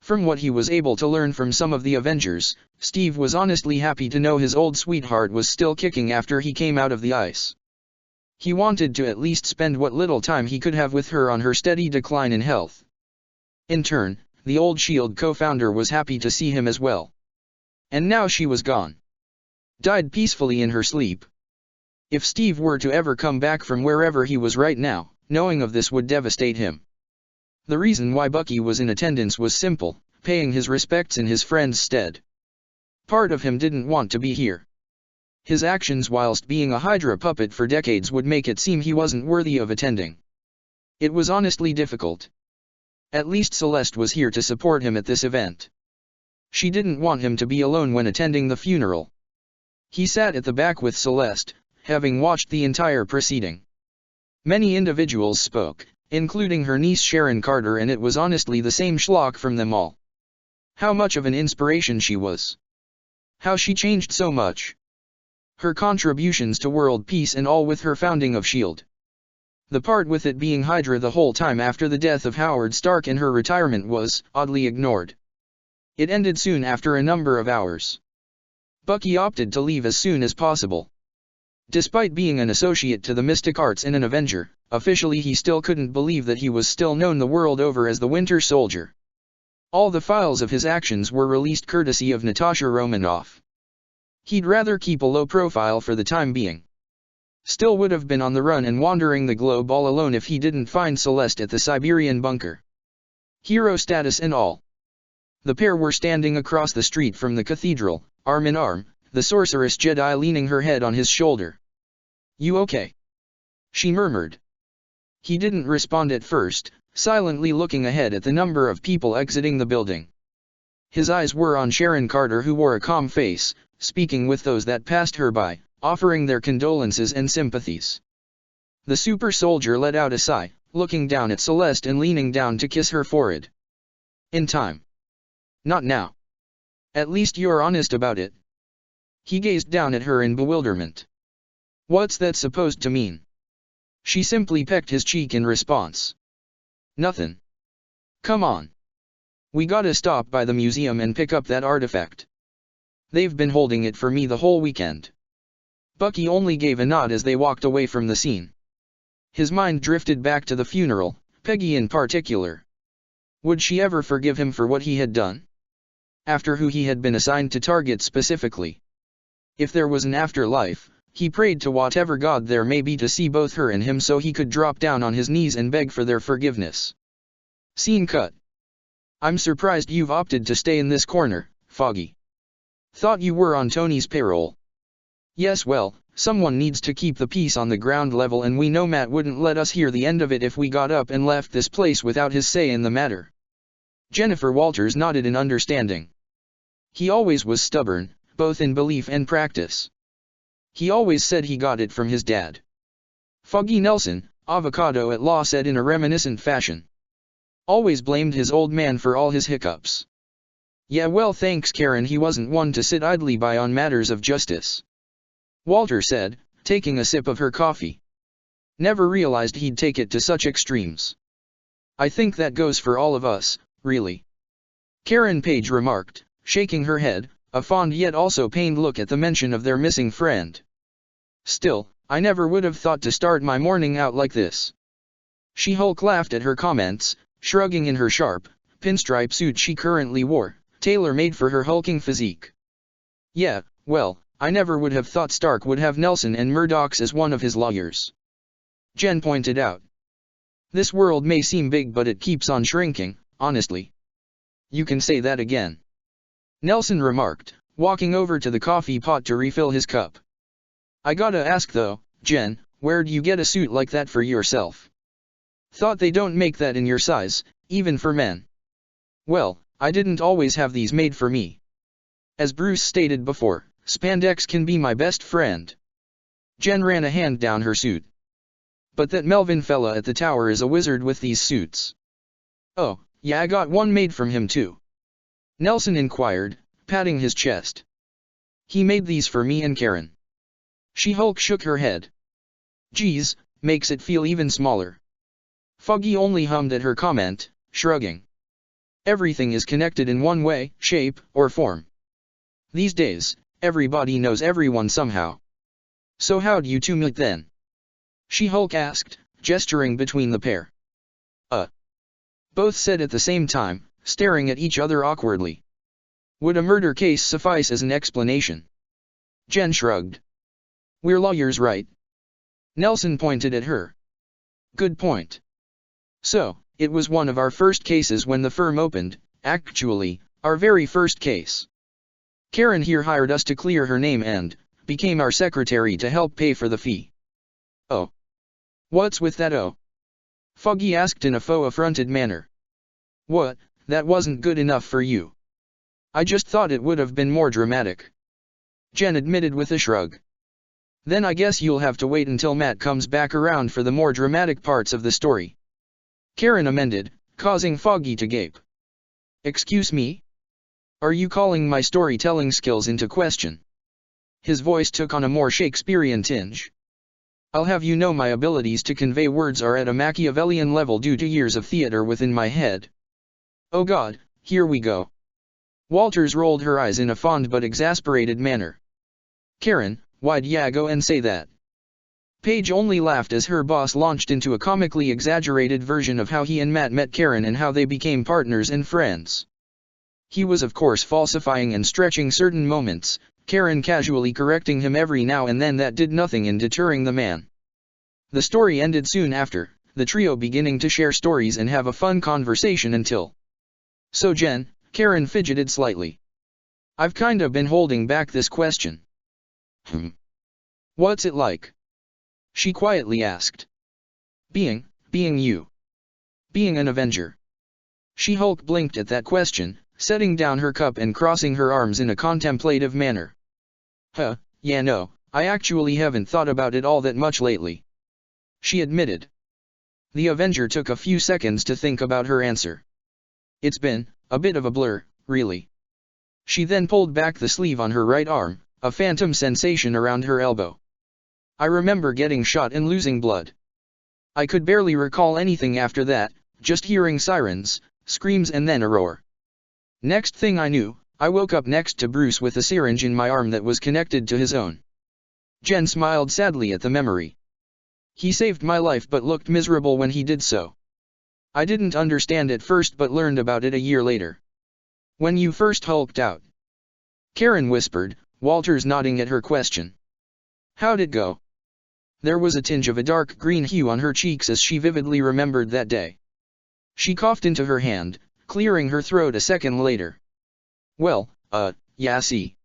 From what he was able to learn from some of the Avengers, Steve was honestly happy to know his old sweetheart was still kicking after he came out of the ice. He wanted to at least spend what little time he could have with her on her steady decline in health. In turn, the old S.H.I.E.L.D. co-founder was happy to see him as well. And now she was gone. Died peacefully in her sleep. If Steve were to ever come back from wherever he was right now, knowing of this would devastate him. The reason why Bucky was in attendance was simple, paying his respects in his friend's stead. Part of him didn't want to be here. His actions whilst being a Hydra puppet for decades would make it seem he wasn't worthy of attending. It was honestly difficult. At least Celeste was here to support him at this event. She didn't want him to be alone when attending the funeral. He sat at the back with Celeste, having watched the entire proceeding. Many individuals spoke, including her niece Sharon Carter, and it was honestly the same schlock from them all. How much of an inspiration she was. How she changed so much. Her contributions to world peace and all with her founding of S.H.I.E.L.D. The part with it being Hydra the whole time after the death of Howard Stark and her retirement was, oddly, ignored. It ended soon after a number of hours. Bucky opted to leave as soon as possible. Despite being an associate to the Mystic Arts and an Avenger, officially he still couldn't believe that he was still known the world over as the Winter Soldier. All the files of his actions were released courtesy of Natasha Romanoff. He'd rather keep a low profile for the time being. Still would have been on the run and wandering the globe all alone if he didn't find Celeste at the Siberian bunker. Hero status and all. The pair were standing across the street from the cathedral, arm in arm, the sorceress Jedi leaning her head on his shoulder. "You okay?" she murmured. He didn't respond at first, silently looking ahead at the number of people exiting the building. His eyes were on Sharon Carter, who wore a calm face, speaking with those that passed her by, offering their condolences and sympathies. The super soldier let out a sigh, looking down at Celeste and leaning down to kiss her forehead. "In time." "Not now. At least you're honest about it." He gazed down at her in bewilderment. "What's that supposed to mean?" She simply pecked his cheek in response. "Nothing. Come on. We gotta stop by the museum and pick up that artifact. They've been holding it for me the whole weekend." Bucky only gave a nod as they walked away from the scene. His mind drifted back to the funeral, Peggy in particular. Would she ever forgive him for what he had done? After who he had been assigned to target specifically. If there was an afterlife, he prayed to whatever god there may be to see both her and him so he could drop down on his knees and beg for their forgiveness. Scene cut. "I'm surprised you've opted to stay in this corner, Foggy. Thought you were on Tony's payroll." "Yes, well, someone needs to keep the peace on the ground level, and we know Matt wouldn't let us hear the end of it if we got up and left this place without his say in the matter." Jennifer Walters nodded in understanding. "He always was stubborn, both in belief and practice. He always said he got it from his dad." Foggy Nelson, Avocado at Law, said in a reminiscent fashion. Always blamed his old man for all his hiccups. Yeah, well, thanks Karen, he wasn't one to sit idly by on matters of justice. Walter said, taking a sip of her coffee. Never realized he'd take it to such extremes. I think that goes for all of us, really. Karen Page remarked, shaking her head, a fond yet also pained look at the mention of their missing friend. Still, I never would have thought to start my morning out like this. She-Hulk laughed at her comments, shrugging in her sharp, pinstripe suit she currently wore, tailor-made for her hulking physique. Yeah, well, I never would have thought Stark would have Nelson and Murdoch's as one of his lawyers. Jen pointed out. This world may seem big but it keeps on shrinking, honestly. You can say that again. Nelson remarked, walking over to the coffee pot to refill his cup. I gotta ask though, Jen, where'd you get a suit like that for yourself? Thought they don't make that in your size, even for men. Well, I didn't always have these made for me. As Bruce stated before, spandex can be my best friend. Jen ran a hand down her suit. But that Melvin fella at the tower is a wizard with these suits. Oh, yeah, I got one made from him too. Nelson inquired, patting his chest. He made these for me and Karen. She-Hulk shook her head. Geez, makes it feel even smaller. Foggy only hummed at her comment, shrugging. Everything is connected in one way, shape, or form. These days, everybody knows everyone somehow. So how'd you two meet then? She-Hulk asked, gesturing between the pair. Both said at the same time, staring at each other awkwardly. Would a murder case suffice as an explanation? Jen shrugged. We're lawyers, right? Nelson pointed at her. Good point. So, it was one of our first cases when the firm opened, actually, our very first case. Karen here hired us to clear her name and became our secretary to help pay for the fee. Oh. What's with that oh? Foggy asked in a faux-affronted manner. What, that wasn't good enough for you? I just thought it would have been more dramatic. Jen admitted with a shrug. Then I guess you'll have to wait until Matt comes back around for the more dramatic parts of the story. Karen amended, causing Foggy to gape. Excuse me? Are you calling my storytelling skills into question? His voice took on a more Shakespearean tinge. I'll have you know my abilities to convey words are at a Machiavellian level due to years of theater within my head. Oh God, here we go. Walters rolled her eyes in a fond but exasperated manner. Karen, why'd ya go and say that? Paige only laughed as her boss launched into a comically exaggerated version of how he and Matt met Karen and how they became partners and friends. He was of course falsifying and stretching certain moments, Karen casually correcting him every now and then that did nothing in deterring the man. The story ended soon after, the trio beginning to share stories and have a fun conversation until. So Jen, Karen fidgeted slightly. I've kinda been holding back this question. What's it like? She quietly asked. Being you. Being an Avenger. She-Hulk blinked at that question, setting down her cup and crossing her arms in a contemplative manner. Yeah no, I actually haven't thought about it all that much lately. She admitted. The Avenger took a few seconds to think about her answer. It's been a bit of a blur, really. She then pulled back the sleeve on her right arm, a phantom sensation around her elbow. I remember getting shot and losing blood. I could barely recall anything after that, just hearing sirens, screams and then a roar. Next thing I knew, I woke up next to Bruce with a syringe in my arm that was connected to his own. Jen smiled sadly at the memory. He saved my life but looked miserable when he did so. I didn't understand at first but learned about it a year later. When you first hulked out? Karen whispered, Walters nodding at her question. How'd it go? There was a tinge of a dark green hue on her cheeks as she vividly remembered that day. She coughed into her hand, clearing her throat a second later. Well, yeah see.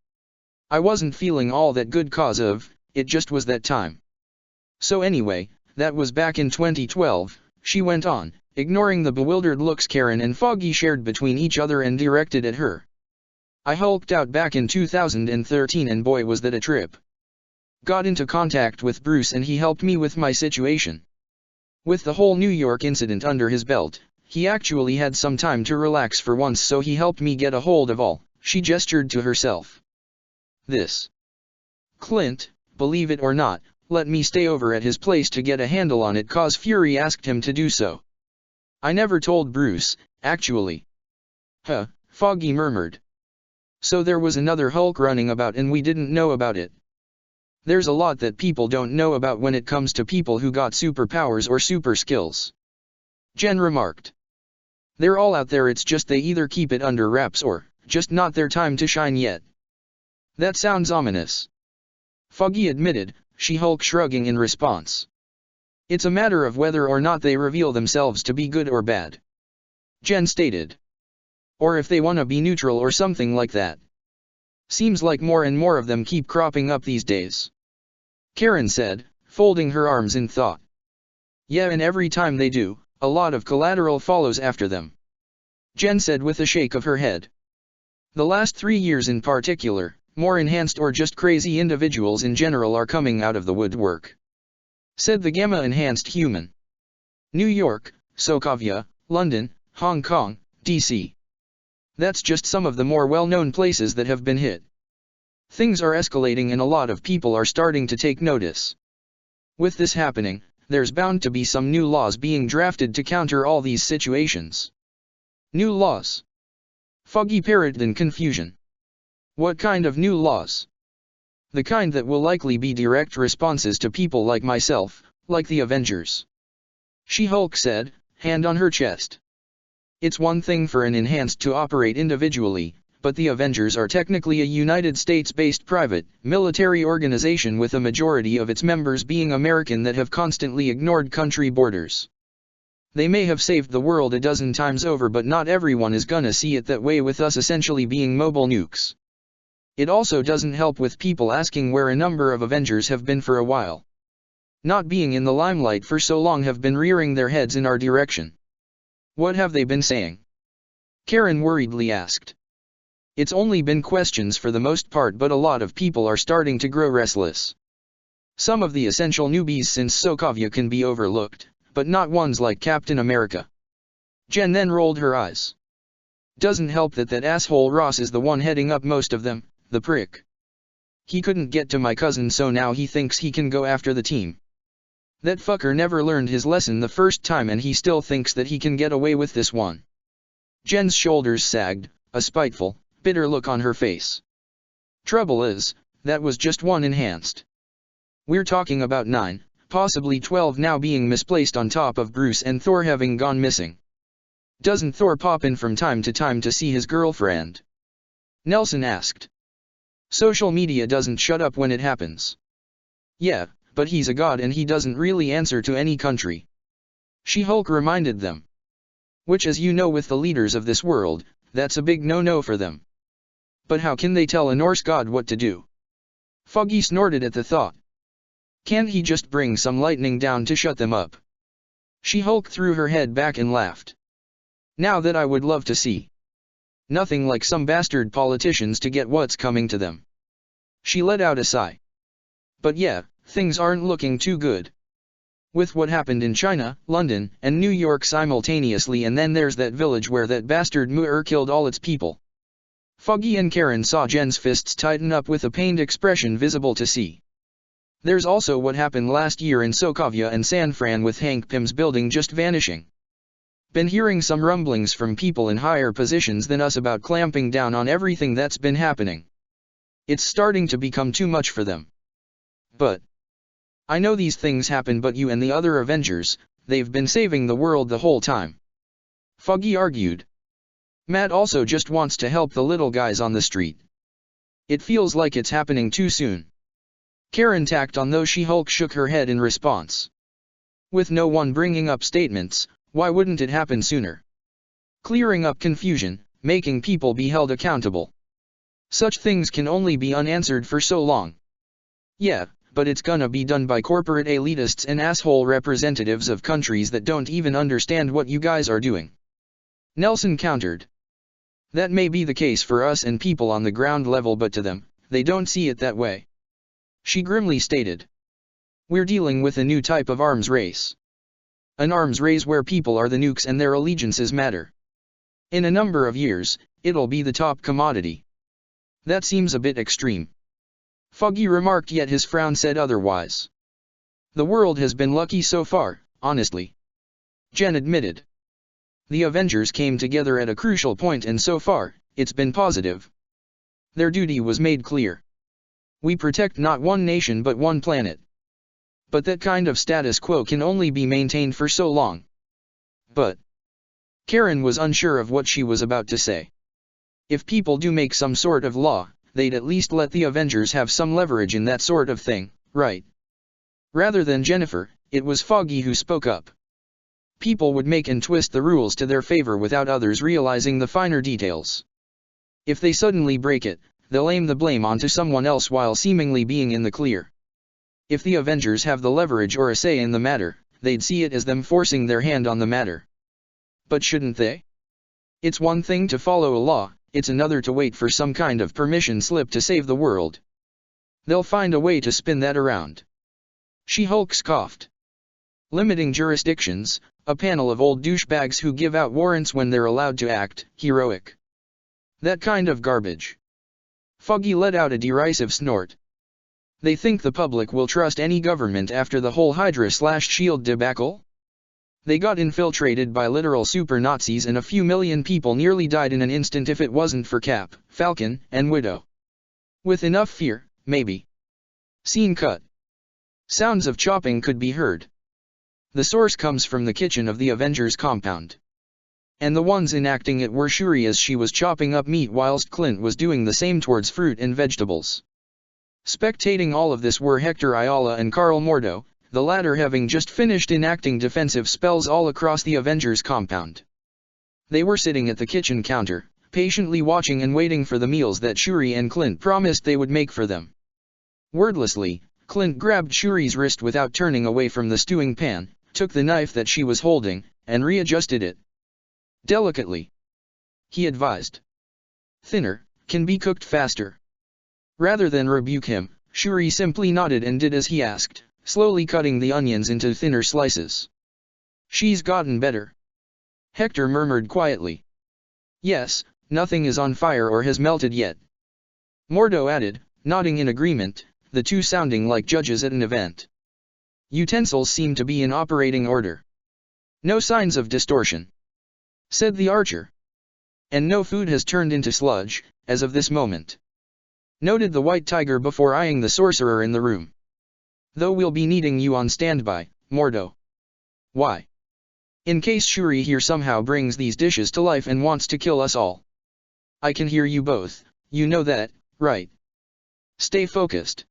I wasn't feeling all that good cause of, it just was that time. So anyway, that was back in 2012, she went on, ignoring the bewildered looks Karen and Foggy shared between each other and directed at her. I hulked out back in 2013 and boy was that a trip. Got into contact with Bruce and he helped me with my situation. With the whole New York incident under his belt, He actually had some time to relax for once, so he helped me get a hold of all. She gestured to herself. This. Clint, believe it or not, let me stay over at his place to get a handle on it cause Fury asked him to do so. I never told Bruce, actually. Huh, Foggy murmured. So there was another Hulk running about and we didn't know about it. There's a lot that people don't know about when it comes to people who got superpowers or super skills. Jen remarked. They're all out there, it's just they either keep it under wraps or just not their time to shine yet. That sounds ominous. Foggy admitted, She-Hulk shrugging in response. It's a matter of whether or not they reveal themselves to be good or bad. Jen stated. Or if they want to be neutral or something like that. Seems like more and more of them keep cropping up these days. Karen said, folding her arms in thought. Yeah, and every time they do, a lot of collateral follows after them. Jen said with a shake of her head. The last 3 years in particular, more enhanced or just crazy individuals in general are coming out of the woodwork. Said the Gamma-enhanced human. New York, Sokovia, London, Hong Kong, DC. That's just some of the more well-known places that have been hit. Things are escalating and a lot of people are starting to take notice. With this happening, there's bound to be some new laws being drafted to counter all these situations. New laws? Foggy parroted in confusion. What kind of new laws? The kind that will likely be direct responses to people like myself, like the Avengers. She-Hulk said, hand on her chest. It's one thing for an enhanced to operate individually, but the Avengers are technically a United States-based private, military organization with a majority of its members being American that have constantly ignored country borders. They may have saved the world a dozen times over, but not everyone is gonna see it that way, with us essentially being mobile nukes. It also doesn't help with people asking where a number of Avengers have been for a while. Not being in the limelight for so long have been rearing their heads in our direction. What have they been saying? Karen worriedly asked. It's only been questions for the most part, but a lot of people are starting to grow restless. Some of the essential newbies since Sokovia can be overlooked, but not ones like Captain America. Jen then rolled her eyes. Doesn't help that asshole Ross is the one heading up most of them, the prick. He couldn't get to my cousin, so now he thinks he can go after the team. That fucker never learned his lesson the first time and he still thinks that he can get away with this one. Jen's shoulders sagged, a spiteful, bitter look on her face. Trouble is, that was just one enhanced. We're talking about 9, possibly 12 now being misplaced on top of Bruce and Thor having gone missing. Doesn't Thor pop in from time to see his girlfriend? Nelson asked. Social media doesn't shut up when it happens. Yeah, but he's a god and he doesn't really answer to any country. She-Hulk reminded them. Which, as you know, with the leaders of this world, that's a big no-no for them. But how can they tell a Norse god what to do? Foggy snorted at the thought. Can't he just bring some lightning down to shut them up? She-Hulk threw her head back and laughed. Now that I would love to see. Nothing like some bastard politicians to get what's coming to them. She let out a sigh. But yeah, things aren't looking too good. With what happened in China, London, and New York simultaneously, and then there's that village where that bastard Muir killed all its people. Foggy and Karen saw Jen's fists tighten up with a pained expression visible to see. There's also what happened last year in Sokovia and San Fran with Hank Pym's building just vanishing. Been hearing some rumblings from people in higher positions than us about clamping down on everything that's been happening. It's starting to become too much for them. But I know these things happen, but you and the other Avengers, they've been saving the world the whole time. Foggy argued. Matt also just wants to help the little guys on the street. It feels like it's happening too soon. Karen tacked on, though She-Hulk shook her head in response. With no one bringing up statements, why wouldn't it happen sooner? Clearing up confusion, making people be held accountable. Such things can only be unanswered for so long. Yeah, but it's gonna be done by corporate elitists and asshole representatives of countries that don't even understand what you guys are doing. Nelson countered. That may be the case for us and people on the ground level, but to them, they don't see it that way. She grimly stated. We're dealing with a new type of arms race. An arms race where people are the nukes and their allegiances matter. In a number of years, it'll be the top commodity. That seems a bit extreme. Foggy remarked, yet his frown said otherwise. The world has been lucky so far, honestly. Jen admitted. The Avengers came together at a crucial point, and so far, it's been positive. Their duty was made clear. We protect not one nation but one planet. But that kind of status quo can only be maintained for so long. But Karen was unsure of what she was about to say. If people do make some sort of law, they'd at least let the Avengers have some leverage in that sort of thing, right? Rather than Jennifer, it was Foggy who spoke up. People would make and twist the rules to their favor without others realizing the finer details. If they suddenly break it, they'll aim the blame onto someone else while seemingly being in the clear. If the Avengers have the leverage or a say in the matter, they'd see it as them forcing their hand on the matter. But shouldn't they? It's one thing to follow a law, it's another to wait for some kind of permission slip to save the world. They'll find a way to spin that around. She-Hulk scoffed. Limiting jurisdictions, a panel of old douchebags who give out warrants when they're allowed to act heroic. That kind of garbage. Foggy let out a derisive snort. They think the public will trust any government after the whole Hydra/Shield debacle? They got infiltrated by literal super Nazis, and a few million people nearly died in an instant if it wasn't for Cap, Falcon, and Widow. With enough fear, maybe. Scene cut. Sounds of chopping could be heard. The source comes from the kitchen of the Avengers compound. And the ones enacting it were Shuri as she was chopping up meat whilst Clint was doing the same towards fruit and vegetables. Spectating all of this were Hector Ayala and Carl Mordo, the latter having just finished enacting defensive spells all across the Avengers compound. They were sitting at the kitchen counter, patiently watching and waiting for the meals that Shuri and Clint promised they would make for them. Wordlessly, Clint grabbed Shuri's wrist without turning away from the stewing pan, took the knife that she was holding, and readjusted it. Delicately. He advised. Thinner, can be cooked faster. Rather than rebuke him, Shuri simply nodded and did as he asked, slowly cutting the onions into thinner slices. She's gotten better. Hector murmured quietly. Yes, nothing is on fire or has melted yet. Mordo added, nodding in agreement, the two sounding like judges at an event. Utensils seem to be in operating order. No signs of distortion, said the archer. And no food has turned into sludge, as of this moment, noted the White Tiger before eyeing the sorcerer in the room. Though we'll be needing you on standby, Mordo. Why? In case Shuri here somehow brings these dishes to life and wants to kill us all. I can hear you both, you know that, right? Stay focused.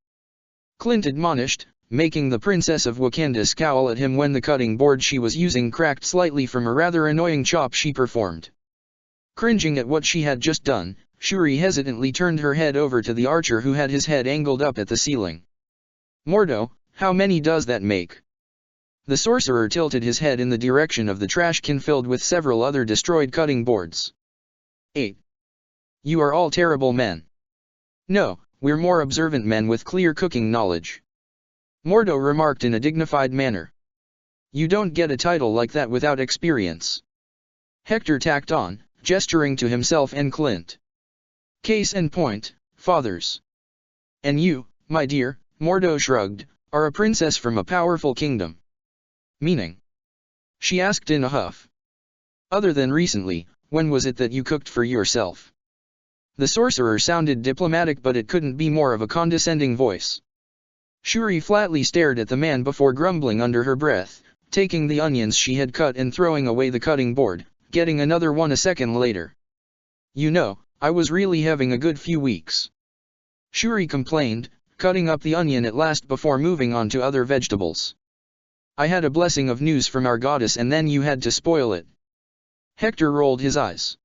Clint admonished, making the Princess of Wakanda scowl at him when the cutting board she was using cracked slightly from a rather annoying chop she performed. Cringing at what she had just done, Shuri hesitantly turned her head over to the archer who had his head angled up at the ceiling. Mordo, how many does that make? The sorcerer tilted his head in the direction of the trash can filled with several other destroyed cutting boards. 8. You are all terrible men. No, we're more observant men with clear cooking knowledge. Mordo remarked in a dignified manner. You don't get a title like that without experience. Hector tacked on, gesturing to himself and Clint. Case in point, fathers. And you, my dear, Mordo shrugged, are a princess from a powerful kingdom. Meaning? She asked in a huff. Other than recently, when was it that you cooked for yourself? The sorcerer sounded diplomatic, but it couldn't be more of a condescending voice. Shuri flatly stared at the man before grumbling under her breath, taking the onions she had cut and throwing away the cutting board, getting another one a second later. You know, I was really having a good few weeks. Shuri complained, cutting up the onion at last before moving on to other vegetables. I had a blessing of news from our goddess and then you had to spoil it. Hector rolled his eyes.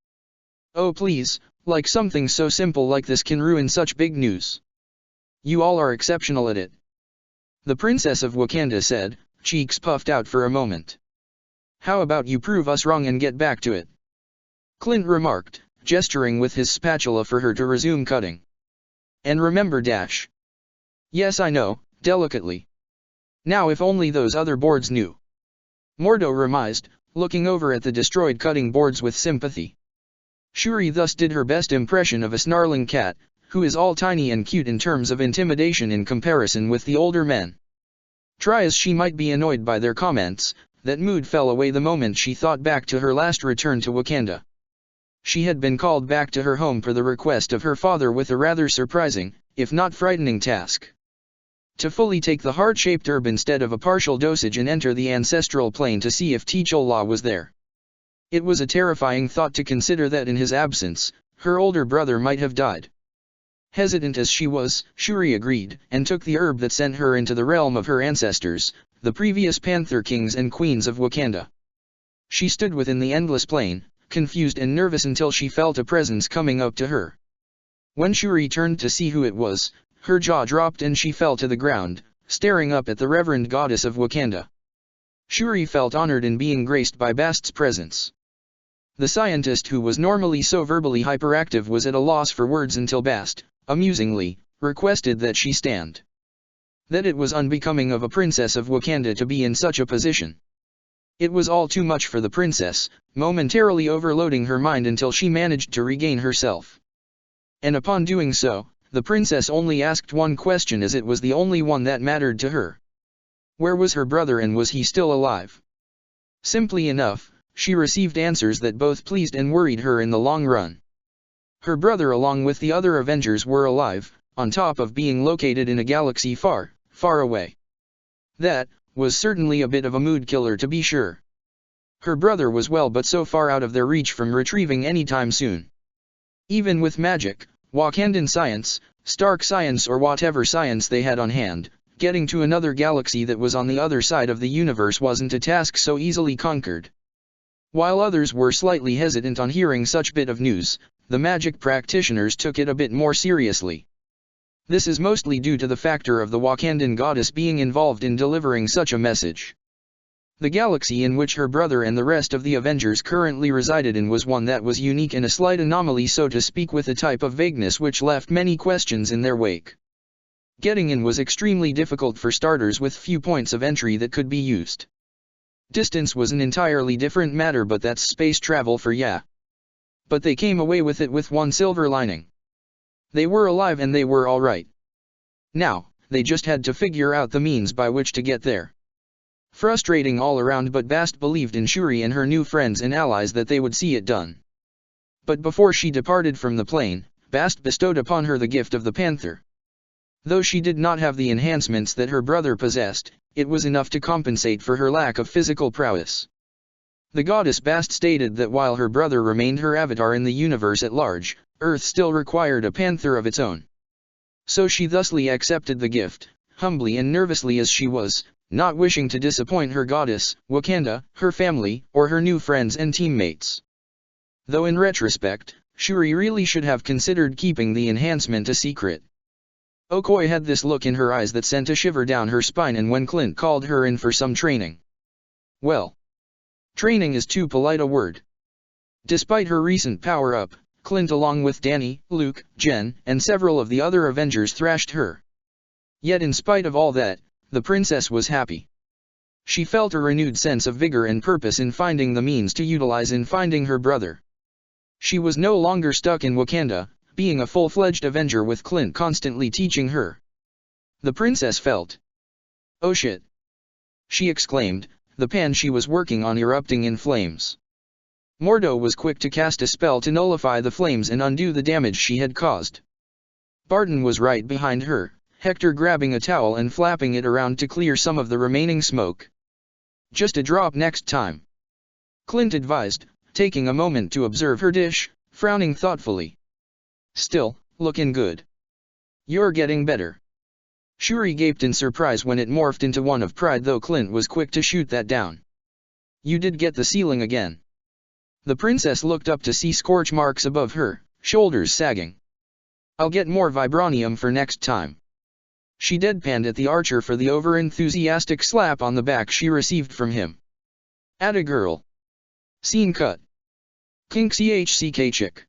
Oh please, like something so simple like this can ruin such big news. You all are exceptional at it. The Princess of Wakanda said, cheeks puffed out for a moment. How about you prove us wrong and get back to it? Clint remarked, gesturing with his spatula for her to resume cutting. And remember dash. Yes I know, delicately. Now if only those other boards knew. Mordo remised, looking over at the destroyed cutting boards with sympathy. Shuri thus did her best impression of a snarling cat, who is all tiny and cute in terms of intimidation in comparison with the older men. Try as she might be annoyed by their comments, that mood fell away the moment she thought back to her last return to Wakanda. She had been called back to her home per the request of her father with a rather surprising, if not frightening task. To fully take the heart-shaped herb instead of a partial dosage and enter the ancestral plane to see if T'Challa was there. It was a terrifying thought to consider that in his absence, her older brother might have died. Hesitant as she was, Shuri agreed, and took the herb that sent her into the realm of her ancestors, the previous Panther Kings and Queens of Wakanda. She stood within the endless plain, confused and nervous until she felt a presence coming up to her. When Shuri turned to see who it was, her jaw dropped and she fell to the ground, staring up at the reverend goddess of Wakanda. Shuri felt honored in being graced by Bast's presence. The scientist who was normally so verbally hyperactive was at a loss for words until Bast, amusingly, requested that she stand. That it was unbecoming of a princess of Wakanda to be in such a position. It was all too much for the princess, momentarily overloading her mind until she managed to regain herself. And upon doing so, the princess only asked one question as it was the only one that mattered to her. Where was her brother and was he still alive? Simply enough, she received answers that both pleased and worried her in the long run. Her brother along with the other Avengers were alive, on top of being located in a galaxy far, far away. That was certainly a bit of a mood killer to be sure. Her brother was well but so far out of their reach from retrieving any time soon. Even with magic, Wakandan science, Stark science or whatever science they had on hand, getting to another galaxy that was on the other side of the universe wasn't a task so easily conquered. While others were slightly hesitant on hearing such bit of news, the magic practitioners took it a bit more seriously. This is mostly due to the factor of the Wakandan goddess being involved in delivering such a message. The galaxy in which her brother and the rest of the Avengers currently resided in was one that was unique and a slight anomaly, so to speak, with a type of vagueness which left many questions in their wake. Getting in was extremely difficult for starters, with few points of entry that could be used. Distance was an entirely different matter, but that's space travel for ya. But they came away with it with one silver lining. They were alive and they were alright. Now, they just had to figure out the means by which to get there. Frustrating all around, but Bast believed in Shuri and her new friends and allies that they would see it done. But before she departed from the plane, Bast bestowed upon her the gift of the Panther. Though she did not have the enhancements that her brother possessed, it was enough to compensate for her lack of physical prowess. The goddess Bast stated that while her brother remained her avatar in the universe at large, Earth still required a panther of its own. So she thusly accepted the gift, humbly and nervously as she was, not wishing to disappoint her goddess, Wakanda, her family, or her new friends and teammates. Though in retrospect, Shuri really should have considered keeping the enhancement a secret. Okoye had this look in her eyes that sent a shiver down her spine, and when Clint called her in for some training. Well, training is too polite a word. Despite her recent power-up, Clint along with Danny, Luke, Jen, and several of the other Avengers thrashed her. Yet in spite of all that, the princess was happy. She felt a renewed sense of vigor and purpose in finding the means to utilize in finding her brother. She was no longer stuck in Wakanda, being a full-fledged Avenger with Clint constantly teaching her. The princess felt. "Oh shit!" she exclaimed, the pan she was working on erupting in flames. Mordo was quick to cast a spell to nullify the flames and undo the damage she had caused. Barton was right behind her, Hector grabbing a towel and flapping it around to clear some of the remaining smoke. "Just a drop next time," Clint advised, taking a moment to observe her dish, frowning thoughtfully. "Still, looking good. You're getting better." Shuri gaped in surprise when it morphed into one of pride, though Clint was quick to shoot that down. "You did get the ceiling again." The princess looked up to see scorch marks above her, shoulders sagging. "I'll get more vibranium for next time." She deadpanned at the archer for the over-enthusiastic slap on the back she received from him. "Atta girl." Scene cut. Kink CHCK chick.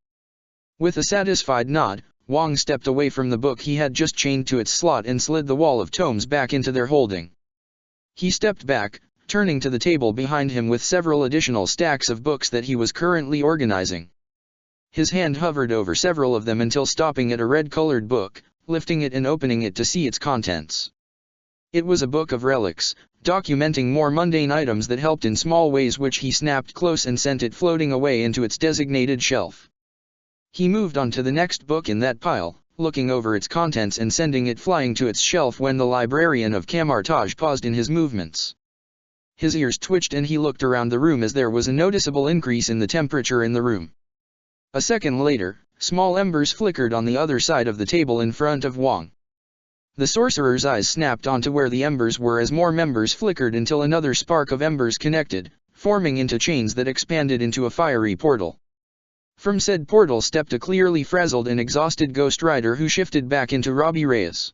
With a satisfied nod, Wong stepped away from the book he had just chained to its slot and slid the wall of tomes back into their holding. He stepped back, turning to the table behind him with several additional stacks of books that he was currently organizing. His hand hovered over several of them until stopping at a red-colored book, lifting it and opening it to see its contents. It was a book of relics, documenting more mundane items that helped in small ways, which he snapped close and sent it floating away into its designated shelf. He moved on to the next book in that pile, looking over its contents and sending it flying to its shelf when the librarian of Camartage paused in his movements. His ears twitched and he looked around the room as there was a noticeable increase in the temperature in the room. A second later, small embers flickered on the other side of the table in front of Wang. The sorcerer's eyes snapped onto where the embers were as more members flickered until another spark of embers connected, forming into chains that expanded into a fiery portal. From said portal stepped a clearly frazzled and exhausted Ghost Rider who shifted back into Robbie Reyes.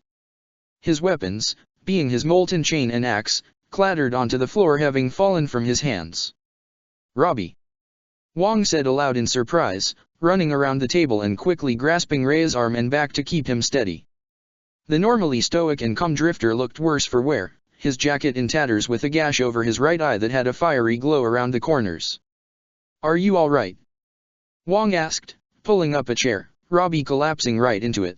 His weapons, being his molten chain and axe, clattered onto the floor having fallen from his hands. "Robbie," Wang said aloud in surprise, running around the table and quickly grasping Reyes' arm and back to keep him steady. The normally stoic and calm drifter looked worse for wear, his jacket in tatters with a gash over his right eye that had a fiery glow around the corners. "Are you all right?" Wang asked, pulling up a chair, Robbie collapsing right into it.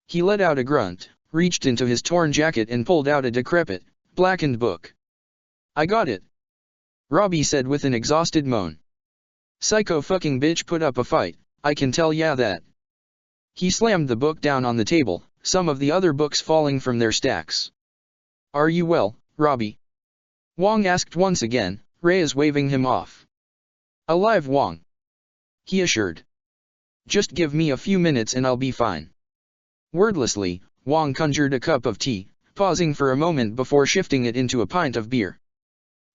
He let out a grunt, reached into his torn jacket and pulled out a decrepit, blackened book. "I got it," Robbie said with an exhausted moan. "Psycho fucking bitch put up a fight, I can tell ya that." He slammed the book down on the table, some of the other books falling from their stacks. "Are you well, Robbie?" Wang asked once again, Reyes waving him off. "Alive, Wang," he assured. "Just give me a few minutes and I'll be fine." Wordlessly, Wang conjured a cup of tea, pausing for a moment before shifting it into a pint of beer.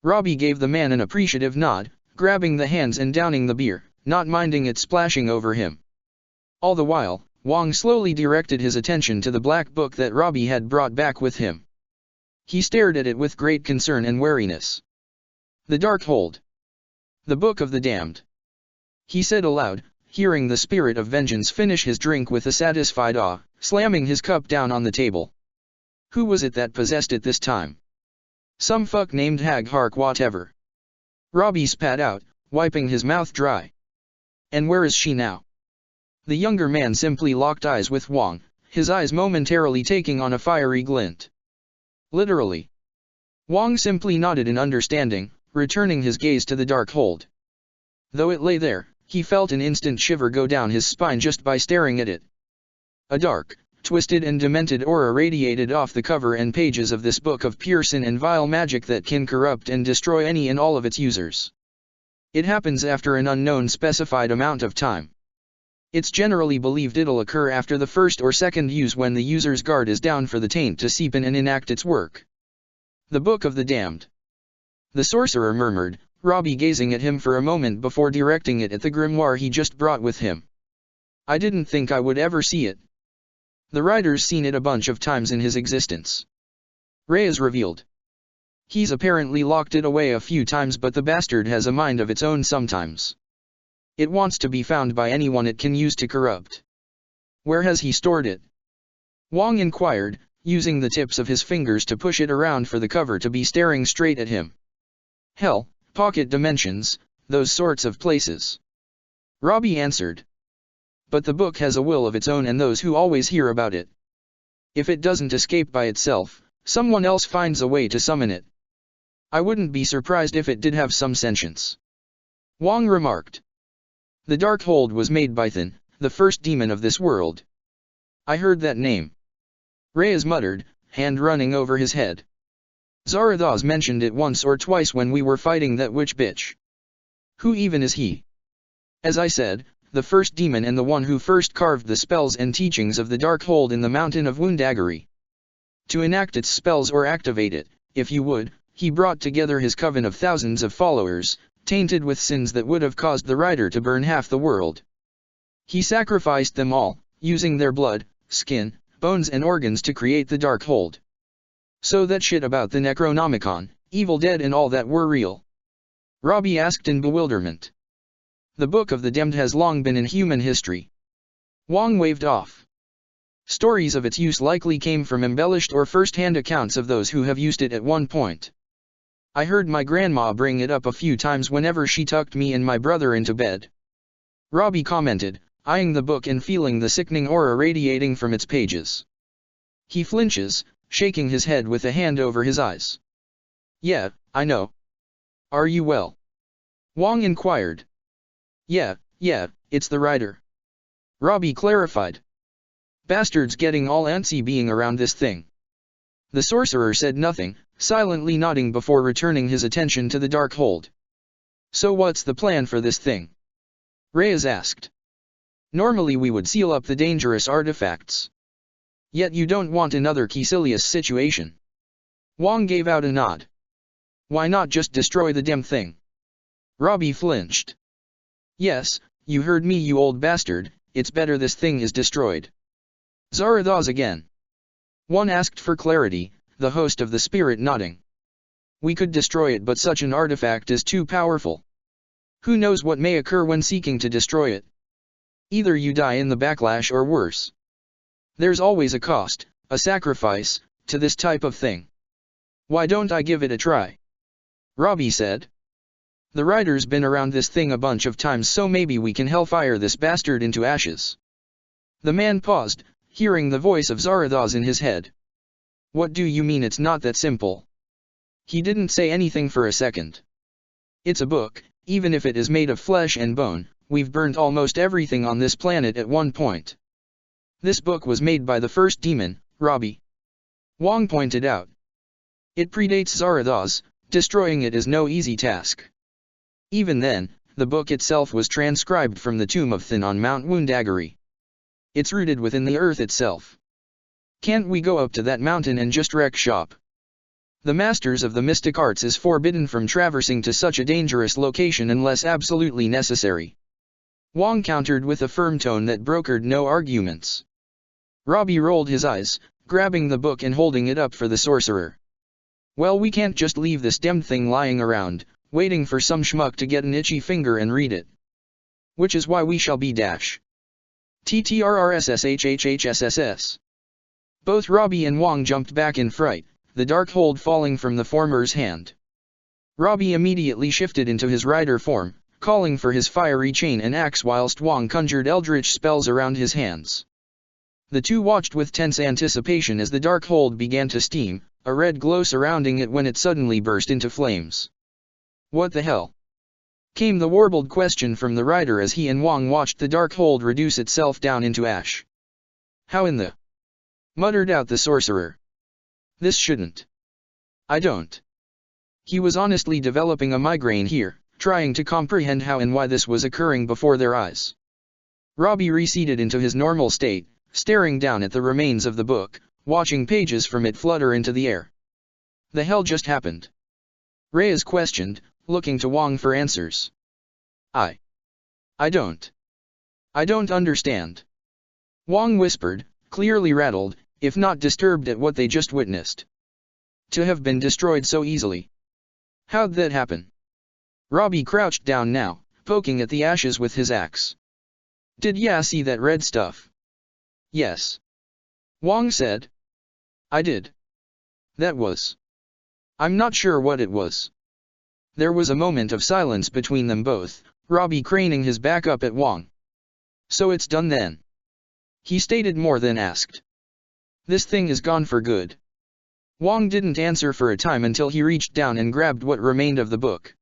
Robbie gave the man an appreciative nod, grabbing the hands and downing the beer, not minding it splashing over him. All the while, Wang slowly directed his attention to the black book that Robbie had brought back with him. He stared at it with great concern and wariness. "The Dark Hold. The Book of the Damned," he said aloud, hearing the spirit of vengeance finish his drink with a satisfied awe, slamming his cup down on the table. "Who was it that possessed it this time?" "Some fuck named Hag Hark whatever," Robbie spat out, wiping his mouth dry. "And where is she now?" The younger man simply locked eyes with Wang, his eyes momentarily taking on a fiery glint. "Literally." Wang simply nodded in understanding, returning his gaze to the Dark Hold. Though it lay there, he felt an instant shiver go down his spine just by staring at it. A dark, twisted and demented aura radiated off the cover and pages of this book of pure sin and vile magic that can corrupt and destroy any and all of its users. It happens after an unknown specified amount of time. It's generally believed it'll occur after the first or second use when the user's guard is down for the taint to seep in and enact its work. "The Book of the Damned," the sorcerer murmured, Robbie gazing at him for a moment before directing it at the grimoire he just brought with him. "I didn't think I would ever see it." "The writer's seen it a bunch of times in his existence," Reyes revealed. "He's apparently locked it away a few times, but the bastard has a mind of its own sometimes. It wants to be found by anyone it can use to corrupt." "Where has he stored it?" Wang inquired, using the tips of his fingers to push it around for the cover to be staring straight at him. "Hell, pocket dimensions, those sorts of places," Robbie answered. "But the book has a will of its own and those who always hear about it. If it doesn't escape by itself, someone else finds a way to summon it. I wouldn't be surprised if it did have some sentience," Wang remarked. "The Dark Hold was made by Than, the first demon of this world." "I heard that name," Reyes muttered, hand running over his head. "Zarathos mentioned it once or twice when we were fighting that witch bitch." "Who even is he?" "As I said, the first demon and the one who first carved the spells and teachings of the Dark Hold in the mountain of Woundaggery. To enact its spells or activate it, if you would, he brought together his coven of thousands of followers, tainted with sins that would have caused the writer to burn half the world. He sacrificed them all, using their blood, skin, bones and organs to create the Dark Hold. So that shit about the Necronomicon, Evil Dead and all that were real?" Robbie asked in bewilderment. "The Book of the Damned has long been in human history," Wang waved off. "Stories of its use likely came from embellished or first-hand accounts of those who have used it at one point. I heard my grandma bring it up a few times whenever she tucked me and my brother into bed. Robbie commented, eyeing the book and feeling the sickening aura radiating from its pages. He flinches, shaking his head with a hand over his eyes. Yeah, I know. Are you well? Wong inquired. Yeah, it's the writer. Robbie clarified. Bastard's getting all antsy being around this thing. The sorcerer said nothing, silently nodding before returning his attention to the dark hold. So what's the plan for this thing? Reyes asked. Normally we would seal up the dangerous artifacts. Yet you don't want another Caecilius situation. Wong gave out a nod. Why not just destroy the damn thing? Robbie flinched. Yes, you heard me, you old bastard, it's better this thing is destroyed. Zarathos again. One asked for clarity, the host of the spirit nodding. We could destroy it, but such an artifact is too powerful. Who knows what may occur when seeking to destroy it? Either you die in the backlash or worse. There's always a cost, a sacrifice, to this type of thing. Why don't I give it a try? Robbie said. The writer's been around this thing a bunch of times, so maybe we can hellfire this bastard into ashes. The man paused, hearing the voice of Zarathos in his head. What do you mean it's not that simple? He didn't say anything for a second. It's a book, even if it is made of flesh and bone, we've burnt almost everything on this planet at one point. This book was made by the first demon, Robbie. Wong pointed out. It predates Zarathos, destroying it is no easy task. Even then, the book itself was transcribed from the tomb of Thin on Mount Woundaggery. It's rooted within the earth itself. Can't we go up to that mountain and just wreck shop? The masters of the mystic arts is forbidden from traversing to such a dangerous location unless absolutely necessary. Wong countered with a firm tone that brokered no arguments. Robbie rolled his eyes, grabbing the book and holding it up for the sorcerer. Well, we can't just leave this damned thing lying around, waiting for some schmuck to get an itchy finger and read it. Which is why we shall be dash. TTRRSSHHHSSS. Both Robbie and Wong jumped back in fright, the dark hold falling from the former's hand. Robbie immediately shifted into his rider form, calling for his fiery chain and axe whilst Wong conjured eldritch spells around his hands. The two watched with tense anticipation as the dark hold began to steam, a red glow surrounding it when it suddenly burst into flames. What the hell? Came the warbled question from the rider as he and Wong watched the dark hold reduce itself down into ash. How in the... muttered out the sorcerer. This shouldn't. I don't. He was honestly developing a migraine here, trying to comprehend how and why this was occurring before their eyes. Robbie receded into his normal state, staring down at the remains of the book, watching pages from it flutter into the air. The hell just happened? Reyes questioned, looking to Wong for answers. I don't understand. Wong whispered, clearly rattled, if not disturbed at what they just witnessed. To have been destroyed so easily. How'd that happen? Robbie crouched down now, poking at the ashes with his axe. Did ya see that red stuff? Yes. Wong said. I did. That was. I'm not sure what it was. There was a moment of silence between them both, Robbie craning his back up at Wong. So it's done then? He stated more than asked. This thing is gone for good. Wong didn't answer for a time until he reached down and grabbed what remained of the book.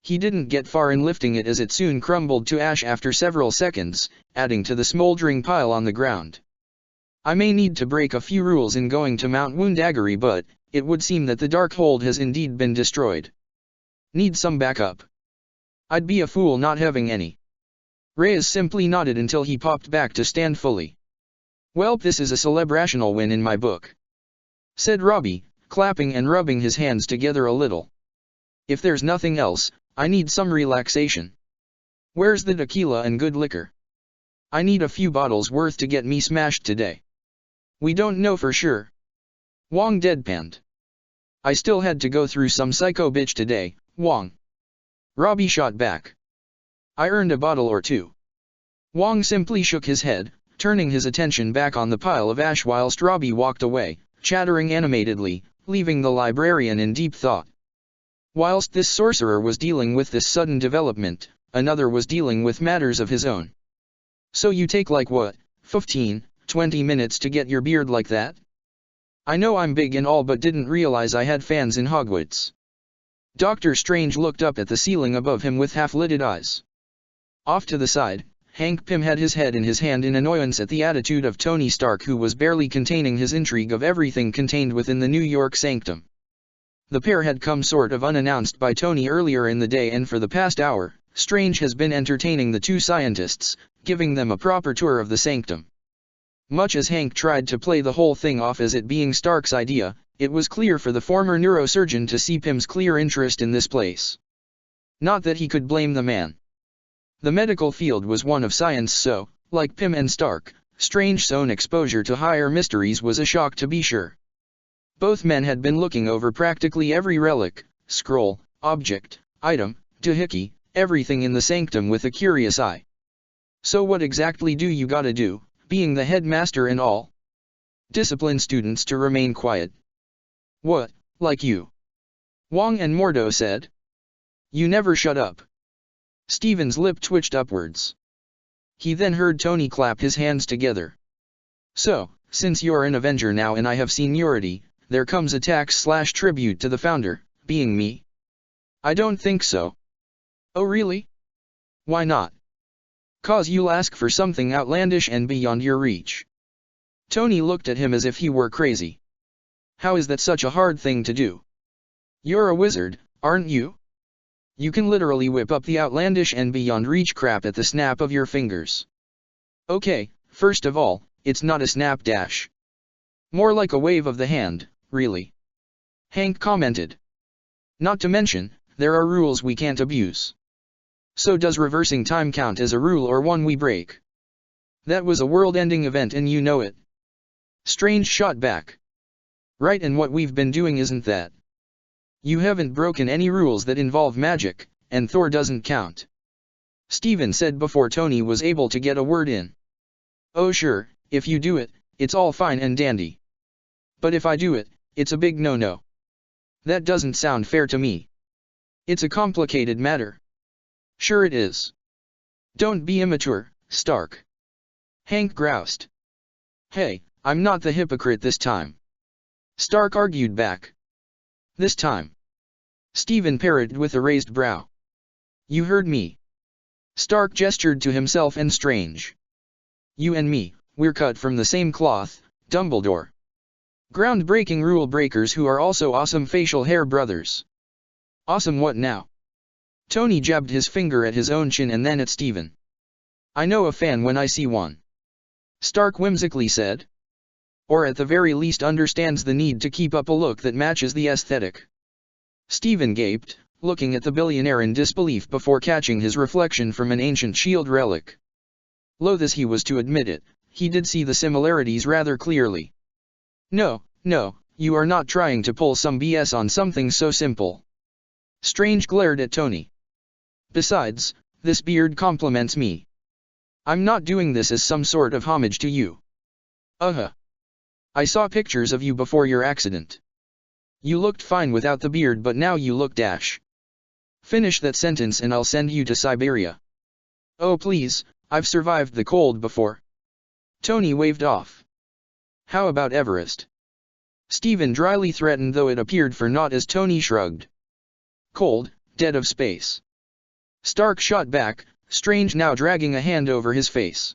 He didn't get far in lifting it as it soon crumbled to ash after several seconds, adding to the smoldering pile on the ground. I may need to break a few rules in going to Mount Woundaggery, but it would seem that the dark hold has indeed been destroyed. Need some backup? I'd be a fool not having any. Reyes simply nodded until he popped back to stand fully. Well, this is a celebrational win in my book, said Robbie, clapping and rubbing his hands together a little. If there's nothing else, I need some relaxation. Where's the tequila and good liquor? I need a few bottles worth to get me smashed today. We don't know for sure. Wong deadpanned. I still had to go through some psycho bitch today, Wong. Robbie shot back. I earned a bottle or two. Wong simply shook his head, turning his attention back on the pile of ash whilst Robbie walked away, chattering animatedly, leaving the librarian in deep thought. Whilst this sorcerer was dealing with this sudden development, another was dealing with matters of his own. So you take like what, 15, 20 minutes to get your beard like that? I know I'm big and all but didn't realize I had fans in Hogwarts. Doctor Strange looked up at the ceiling above him with half-lidded eyes. Off to the side, Hank Pym had his head in his hand in annoyance at the attitude of Tony Stark, who was barely containing his intrigue of everything contained within the New York sanctum. The pair had come sort of unannounced by Tony earlier in the day, and for the past hour, Strange has been entertaining the two scientists, giving them a proper tour of the sanctum. Much as Hank tried to play the whole thing off as it being Stark's idea, it was clear for the former neurosurgeon to see Pym's clear interest in this place. Not that he could blame the man. The medical field was one of science, so, like Pym and Stark, Strange's own exposure to higher mysteries was a shock to be sure. Both men had been looking over practically every relic, scroll, object, item, doohickey, everything in the sanctum with a curious eye. So what exactly do you gotta do, being the headmaster and all? Discipline students to remain quiet. What, like you? Wong and Mordo said. You never shut up. Stephen's lip twitched upwards. He then heard Tony clap his hands together. So, since you're an Avenger now and I have seniority, there comes a tax/tribute to the founder, being me? I don't think so. Oh really? Why not? 'Cause you'll ask for something outlandish and beyond your reach. Tony looked at him as if he were crazy. How is that such a hard thing to do? You're a wizard, aren't you? You can literally whip up the outlandish and beyond reach crap at the snap of your fingers. Okay, first of all, it's not a snap dash. More like a wave of the hand, really. Hank commented. Not to mention, there are rules we can't abuse. So does reversing time count as a rule or one we break? That was a world-ending event and you know it. Strange shot back. Right, and what we've been doing isn't that. You haven't broken any rules that involve magic, and Thor doesn't count. Stephen said before Tony was able to get a word in. Oh sure, if you do it, it's all fine and dandy. But if I do it, it's a big no-no. That doesn't sound fair to me. It's a complicated matter. Sure it is. Don't be immature, Stark. Hank groused. Hey, I'm not the hypocrite this time. Stark argued back. This time. Stephen parried with a raised brow. You heard me. Stark gestured to himself and Strange. You and me, we're cut from the same cloth, Dumbledore. Groundbreaking rule breakers who are also awesome facial hair brothers. Awesome what now? Tony jabbed his finger at his own chin and then at Stephen. I know a fan when I see one. Stark whimsically said. Or at the very least understands the need to keep up a look that matches the aesthetic. Stephen gaped, looking at the billionaire in disbelief before catching his reflection from an ancient shield relic. Loath as he was to admit it, he did see the similarities rather clearly. No, you are not trying to pull some BS on something so simple. Strange glared at Tony. Besides, this beard compliments me. I'm not doing this as some sort of homage to you. I saw pictures of you before your accident. You looked fine without the beard, but now you look dash. Finish that sentence and I'll send you to Siberia. Oh please, I've survived the cold before. Tony waved off. How about Everest? Stephen dryly threatened, though it appeared for naught as Tony shrugged. Cold, dead of space. Stark shot back, Strange now dragging a hand over his face.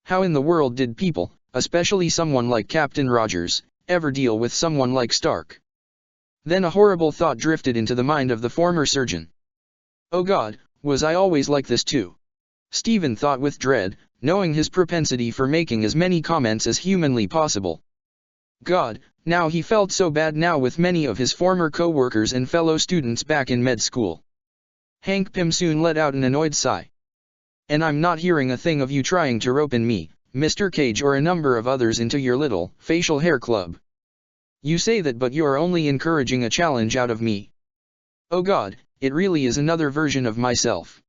How in the world did people, especially someone like Captain Rogers, ever deal with someone like Stark? Then a horrible thought drifted into the mind of the former surgeon. Oh God, was I always like this too? Stephen thought with dread, knowing his propensity for making as many comments as humanly possible. God, now he felt so bad now with many of his former co-workers and fellow students back in med school. Hank Pym soon let out an annoyed sigh. And I'm not hearing a thing of you trying to rope in me, Mr. Cage, or a number of others into your little facial hair club. You say that, but you're only encouraging a challenge out of me. Oh God, it really is another version of myself.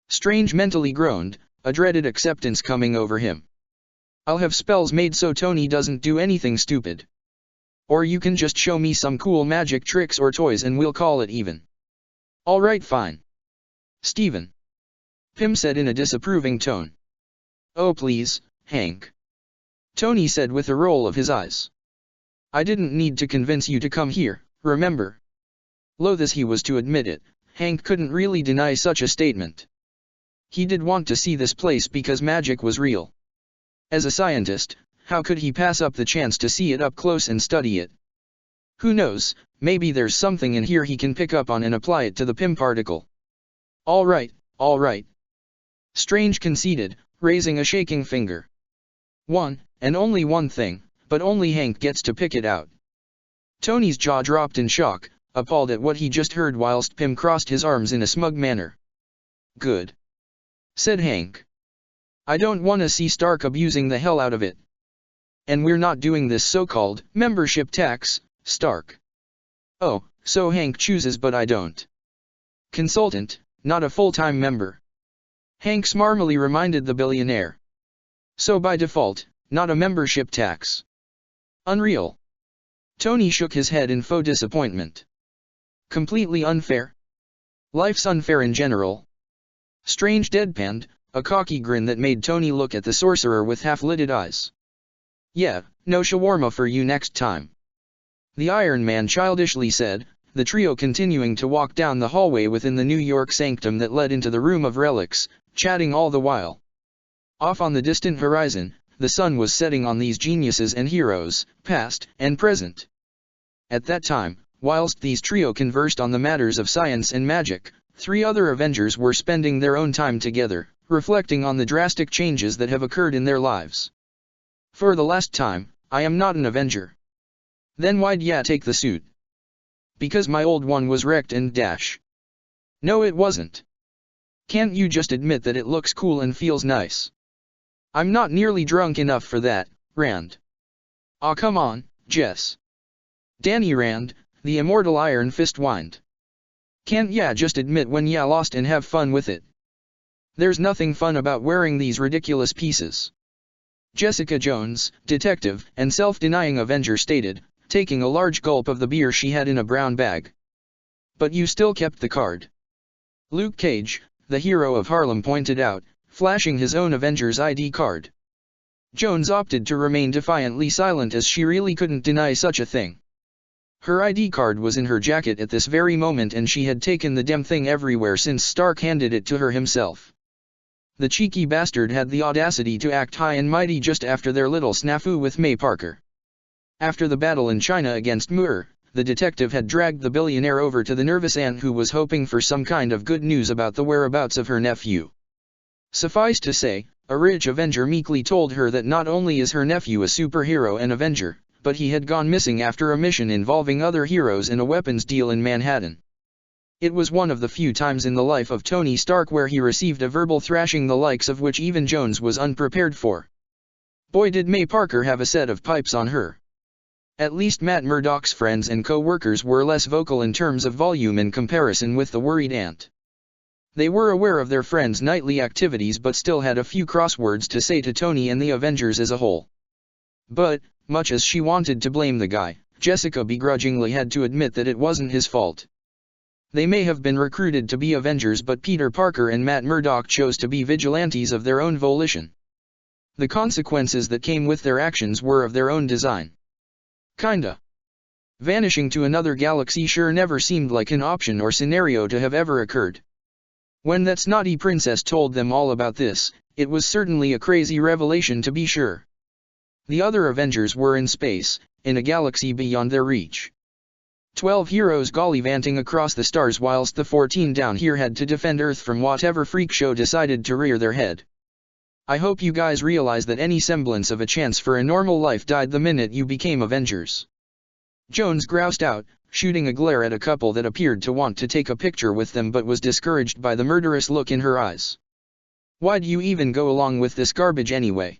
Strange mentally groaned, a dreaded acceptance coming over him. I'll have spells made so Tony doesn't do anything stupid. Or you can just show me some cool magic tricks or toys and we'll call it even. Alright, fine. Stephen. Pym said in a disapproving tone. Oh please, Hank. Tony said with a roll of his eyes. I didn't need to convince you to come here, remember? Loath as he was to admit it, Hank couldn't really deny such a statement. He did want to see this place because magic was real. As a scientist, how could he pass up the chance to see it up close and study it? Who knows, maybe there's something in here he can pick up on and apply it to the Pym particle. All right. Strange conceded, raising a shaking finger. One, and only one thing, but only Hank gets to pick it out. Tony's jaw dropped in shock, appalled at what he just heard whilst Pym crossed his arms in a smug manner. Good. Said Hank. I don't want to see Stark abusing the hell out of it. And we're not doing this so-called membership tax, Stark. Oh, so Hank chooses but I don't. Consultant, not a full-time member. Hank smarmily reminded the billionaire. So by default, not a membership tax. Unreal. Tony shook his head in faux disappointment. Completely unfair. Life's unfair in general. Strange deadpanned, a cocky grin that made Tony look at the sorcerer with half-lidded eyes. Yeah, no shawarma for you next time. The Iron Man childishly said, the trio continuing to walk down the hallway within the New York sanctum that led into the room of relics, chatting all the while. Off on the distant horizon, the sun was setting on these geniuses and heroes, past and present. At that time, whilst these trio conversed on the matters of science and magic, 3 other Avengers were spending their own time together, reflecting on the drastic changes that have occurred in their lives. For the last time, I am not an Avenger. Then why'd ya take the suit? Because my old one was wrecked and dash. No it wasn't. Can't you just admit that it looks cool and feels nice? I'm not nearly drunk enough for that, Rand. Aw come on, Jess. Danny Rand, the immortal Iron Fist whined. Can't ya just admit when ya lost and have fun with it? There's nothing fun about wearing these ridiculous pieces. Jessica Jones, detective and self-denying Avenger stated, taking a large gulp of the beer she had in a brown bag. But you still kept the card. Luke Cage, the hero of Harlem pointed out, flashing his own Avengers ID card. Jones opted to remain defiantly silent as she really couldn't deny such a thing. Her ID card was in her jacket at this very moment and she had taken the damn thing everywhere since Stark handed it to her himself. The cheeky bastard had the audacity to act high and mighty just after their little snafu with May Parker. After the battle in China against Muir, the detective had dragged the billionaire over to the nervous aunt who was hoping for some kind of good news about the whereabouts of her nephew. Suffice to say, a rich Avenger meekly told her that not only is her nephew a superhero and Avenger, but he had gone missing after a mission involving other heroes and a weapons deal in Manhattan. It was one of the few times in the life of Tony Stark where he received a verbal thrashing the likes of which even Jones was unprepared for. Boy did May Parker have a set of pipes on her. At least Matt Murdock's friends and co-workers were less vocal in terms of volume in comparison with the worried aunt. They were aware of their friends' nightly activities but still had a few crosswords to say to Tony and the Avengers as a whole. But, much as she wanted to blame the guy, Jessica begrudgingly had to admit that it wasn't his fault. They may have been recruited to be Avengers but Peter Parker and Matt Murdock chose to be vigilantes of their own volition. The consequences that came with their actions were of their own design. Kinda. Vanishing to another galaxy sure never seemed like an option or scenario to have ever occurred. When that snotty princess told them all about this, it was certainly a crazy revelation to be sure. The other Avengers were in space, in a galaxy beyond their reach. 12 heroes gallivanting across the stars whilst the 14 down here had to defend Earth from whatever freak show decided to rear their head. I hope you guys realize that any semblance of a chance for a normal life died the minute you became Avengers. Jones groused out, shooting a glare at a couple that appeared to want to take a picture with them but was discouraged by the murderous look in her eyes. Why'd you even go along with this garbage anyway?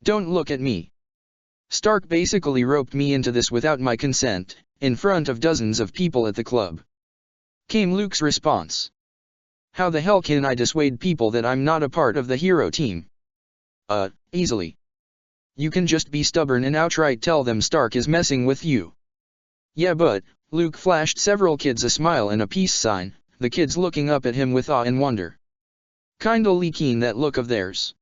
Don't look at me. Stark basically roped me into this without my consent, in front of dozens of people at the club. Came Luke's response. How the hell can I dissuade people that I'm not a part of the hero team? Easily. You can just be stubborn and outright tell them Stark is messing with you. Yeah but, Luke flashed several kids a smile and a peace sign, the kids looking up at him with awe and wonder. Kindly keen, that look of theirs.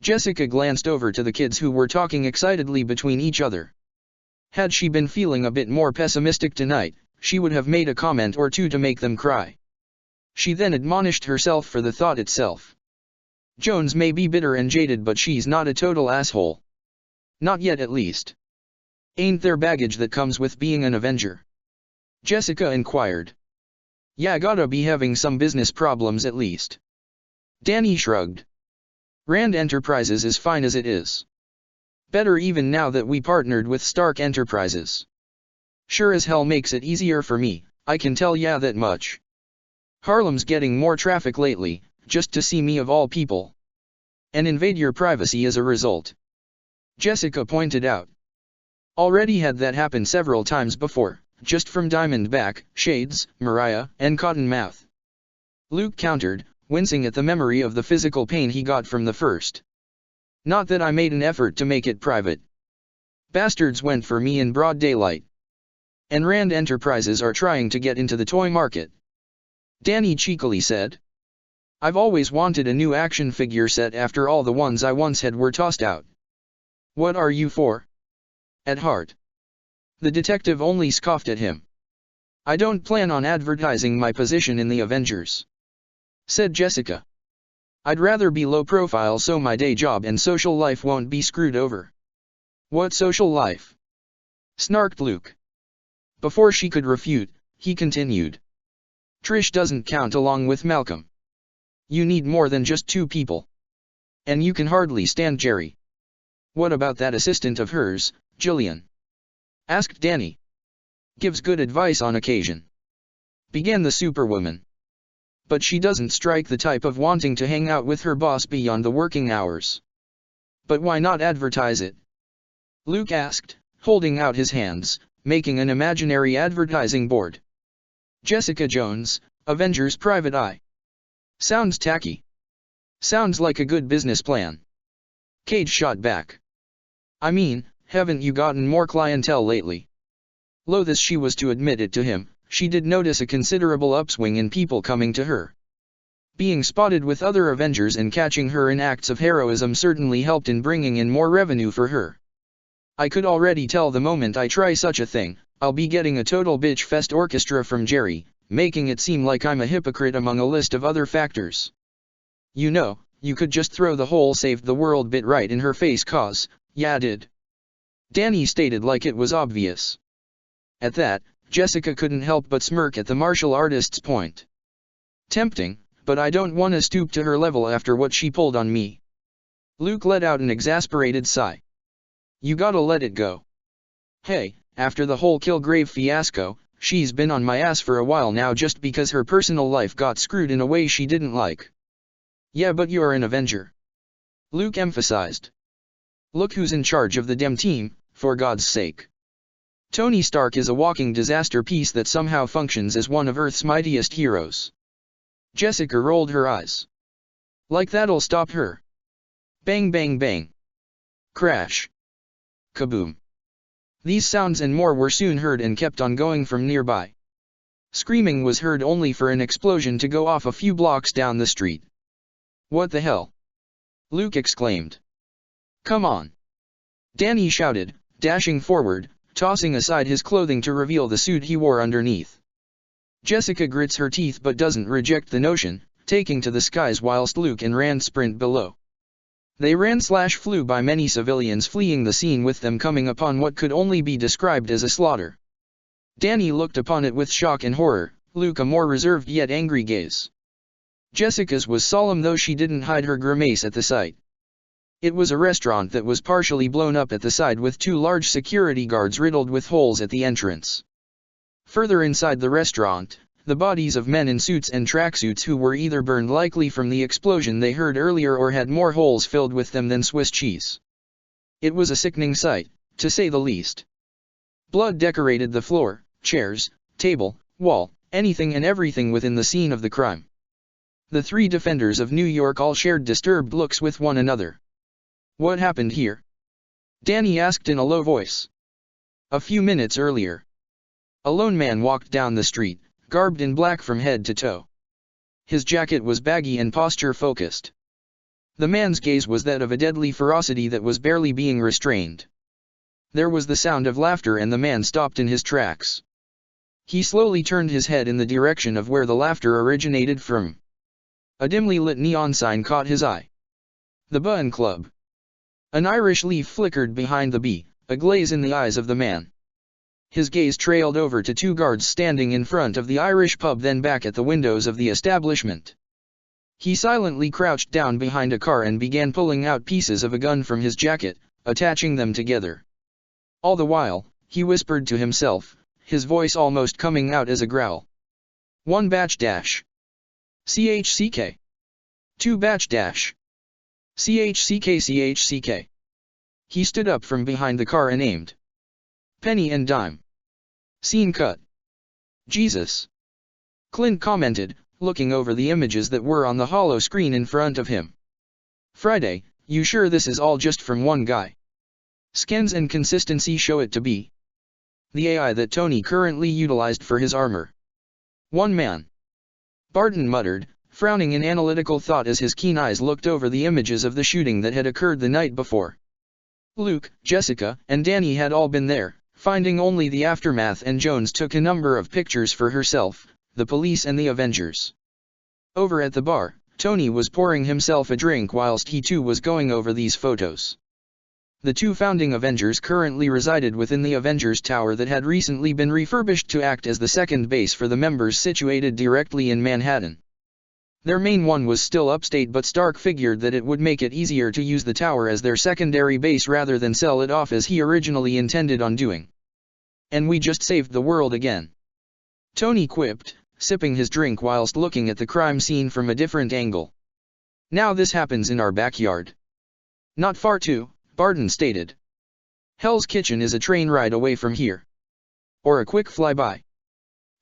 Jessica glanced over to the kids who were talking excitedly between each other. Had she been feeling a bit more pessimistic tonight, she would have made a comment or two to make them cry. She then admonished herself for the thought itself. Jones may be bitter and jaded, but she's not a total asshole. Not yet, at least. Ain't there baggage that comes with being an Avenger? Jessica inquired. Yeah, gotta be having some business problems at least. Danny shrugged. Rand Enterprises is fine as it is. Better even now that we partnered with Stark Enterprises. Sure as hell makes it easier for me, I can tell ya that much. Harlem's getting more traffic lately, just to see me of all people. And invade your privacy as a result. Jessica pointed out. Already had that happen several times before, just from Diamondback, Shades, Mariah, and Cottonmouth. Luke countered, wincing at the memory of the physical pain he got from the first. Not that I made an effort to make it private. Bastards went for me in broad daylight. And Rand Enterprises are trying to get into the toy market. Danny cheekily said. I've always wanted a new action figure set after all the ones I once had were tossed out. What are you for? At heart. The detective only scoffed at him. I don't plan on advertising my position in the Avengers, said Jessica. I'd rather be low profile so my day job and social life won't be screwed over. What social life? Snarked Luke. Before she could refute, he continued. Trish doesn't count along with Malcolm. You need more than just two people. And you can hardly stand Jerry. What about that assistant of hers, Jillian? Asked Danny. Gives good advice on occasion. Began the Superwoman. But she doesn't strike the type of wanting to hang out with her boss beyond the working hours. But why not advertise it? Luke asked, holding out his hands, making an imaginary advertising board. Jessica Jones, Avengers Private Eye. Sounds tacky. Sounds like a good business plan. Cage shot back. I mean, haven't you gotten more clientele lately? Loath as she was to admit it to him, she did notice a considerable upswing in people coming to her. Being spotted with other Avengers and catching her in acts of heroism certainly helped in bringing in more revenue for her. I could already tell the moment I try such a thing, I'll be getting a total bitch fest orchestra from Jerry, making it seem like I'm a hypocrite among a list of other factors. You know, you could just throw the whole saved the world bit right in her face cause, yeah did. Danny stated like it was obvious. At that, Jessica couldn't help but smirk at the martial artist's point. Tempting, but I don't want to stoop to her level after what she pulled on me. Luke let out an exasperated sigh. You gotta let it go. Hey, after the whole Kilgrave fiasco, she's been on my ass for a while now just because her personal life got screwed in a way she didn't like. Yeah, but you're an Avenger. Luke emphasized. Look who's in charge of the Dem team, for God's sake. Tony Stark is a walking disaster piece that somehow functions as one of Earth's mightiest heroes. Jessica rolled her eyes. Like that'll stop her. Bang bang bang. Crash. Kaboom. These sounds and more were soon heard and kept on going from nearby. Screaming was heard only for an explosion to go off a few blocks down the street. What the hell? Luke exclaimed. Come on. Danny shouted, dashing forward, tossing aside his clothing to reveal the suit he wore underneath. Jessica grits her teeth but doesn't reject the notion, taking to the skies whilst Luke and Rand sprint below. They ran/flew by many civilians fleeing the scene with them coming upon what could only be described as a slaughter. Danny looked upon it with shock and horror, Luke a more reserved yet angry gaze. Jessica's was solemn though she didn't hide her grimace at the sight. It was a restaurant that was partially blown up at the side with two large security guards riddled with holes at the entrance. Further inside the restaurant, the bodies of men in suits and tracksuits who were either burned likely from the explosion they heard earlier or had more holes filled with them than Swiss cheese. It was a sickening sight, to say the least. Blood decorated the floor, chairs, table, wall, anything and everything within the scene of the crime. The three defenders of New York all shared disturbed looks with one another. What happened here? Danny asked in a low voice. A few minutes earlier. A lone man walked down the street, garbed in black from head to toe. His jacket was baggy and posture-focused. The man's gaze was that of a deadly ferocity that was barely being restrained. There was the sound of laughter and the man stopped in his tracks. He slowly turned his head in the direction of where the laughter originated from. A dimly lit neon sign caught his eye. The Bun Club. An Irish leaf flickered behind the B, a glaze in the eyes of the man. His gaze trailed over to two guards standing in front of the Irish pub, then back at the windows of the establishment. He silently crouched down behind a car and began pulling out pieces of a gun from his jacket, attaching them together. All the while, he whispered to himself, his voice almost coming out as a growl. 1 batch dash. CHCK. 2 batch dash. CHCK. He stood up from behind the car and aimed. Penny and dime. Scene cut. Jesus. Clint commented, looking over the images that were on the hollow screen in front of him. Friday, you sure this is all just from one guy? Scans and consistency show it to be. The AI that Tony currently utilized for his armor. One man. Barton muttered, frowning in analytical thought as his keen eyes looked over the images of the shooting that had occurred the night before. Luke, Jessica, and Danny had all been there, finding only the aftermath, and Jones took a number of pictures for herself, the police and the Avengers. Over at the bar, Tony was pouring himself a drink whilst he too was going over these photos. The two founding Avengers currently resided within the Avengers Tower that had recently been refurbished to act as the second base for the members situated directly in Manhattan. Their main one was still upstate, but Stark figured that it would make it easier to use the tower as their secondary base rather than sell it off as he originally intended on doing. And we just saved the world again. Tony quipped, sipping his drink whilst looking at the crime scene from a different angle. Now this happens in our backyard. Not far too, Barton stated. Hell's Kitchen is a train ride away from here. Or a quick flyby.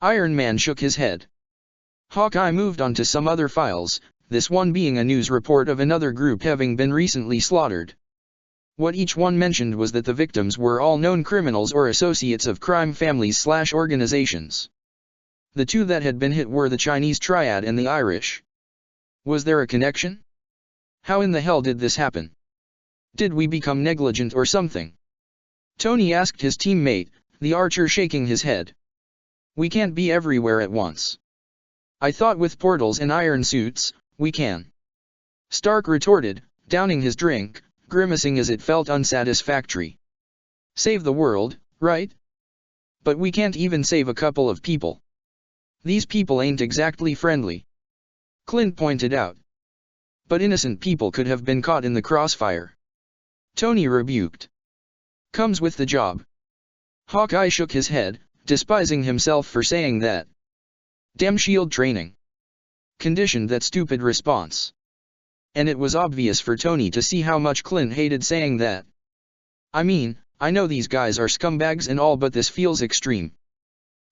Iron Man shook his head. Hawkeye moved on to some other files, this one being a news report of another group having been recently slaughtered. What each one mentioned was that the victims were all known criminals or associates of crime families/organizations. The two that had been hit were the Chinese Triad and the Irish. Was there a connection? How in the hell did this happen? Did we become negligent or something? Tony asked his teammate, the archer, shaking his head. We can't be everywhere at once. I thought with portals and iron suits, we can. Stark retorted, downing his drink, grimacing as it felt unsatisfactory. Save the world, right? But we can't even save a couple of people. These people ain't exactly friendly. Clint pointed out. But innocent people could have been caught in the crossfire. Tony rebuked. Comes with the job. Hawkeye shook his head, despising himself for saying that. Damn shield training. Conditioned that stupid response. And it was obvious for Tony to see how much Clint hated saying that. I mean, I know these guys are scumbags and all, but this feels extreme.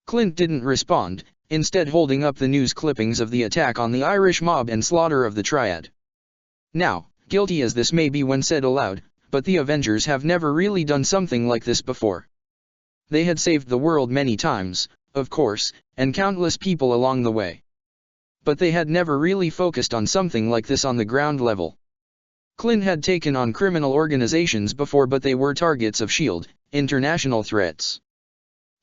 Clint didn't respond, instead holding up the news clippings of the attack on the Irish mob and slaughter of the Triad. Now, guilty as this may be when said aloud, but the Avengers have never really done something like this before. They had saved the world many times, of course, and countless people along the way. But they had never really focused on something like this on the ground level. Clint had taken on criminal organizations before, but they were targets of S.H.I.E.L.D., international threats.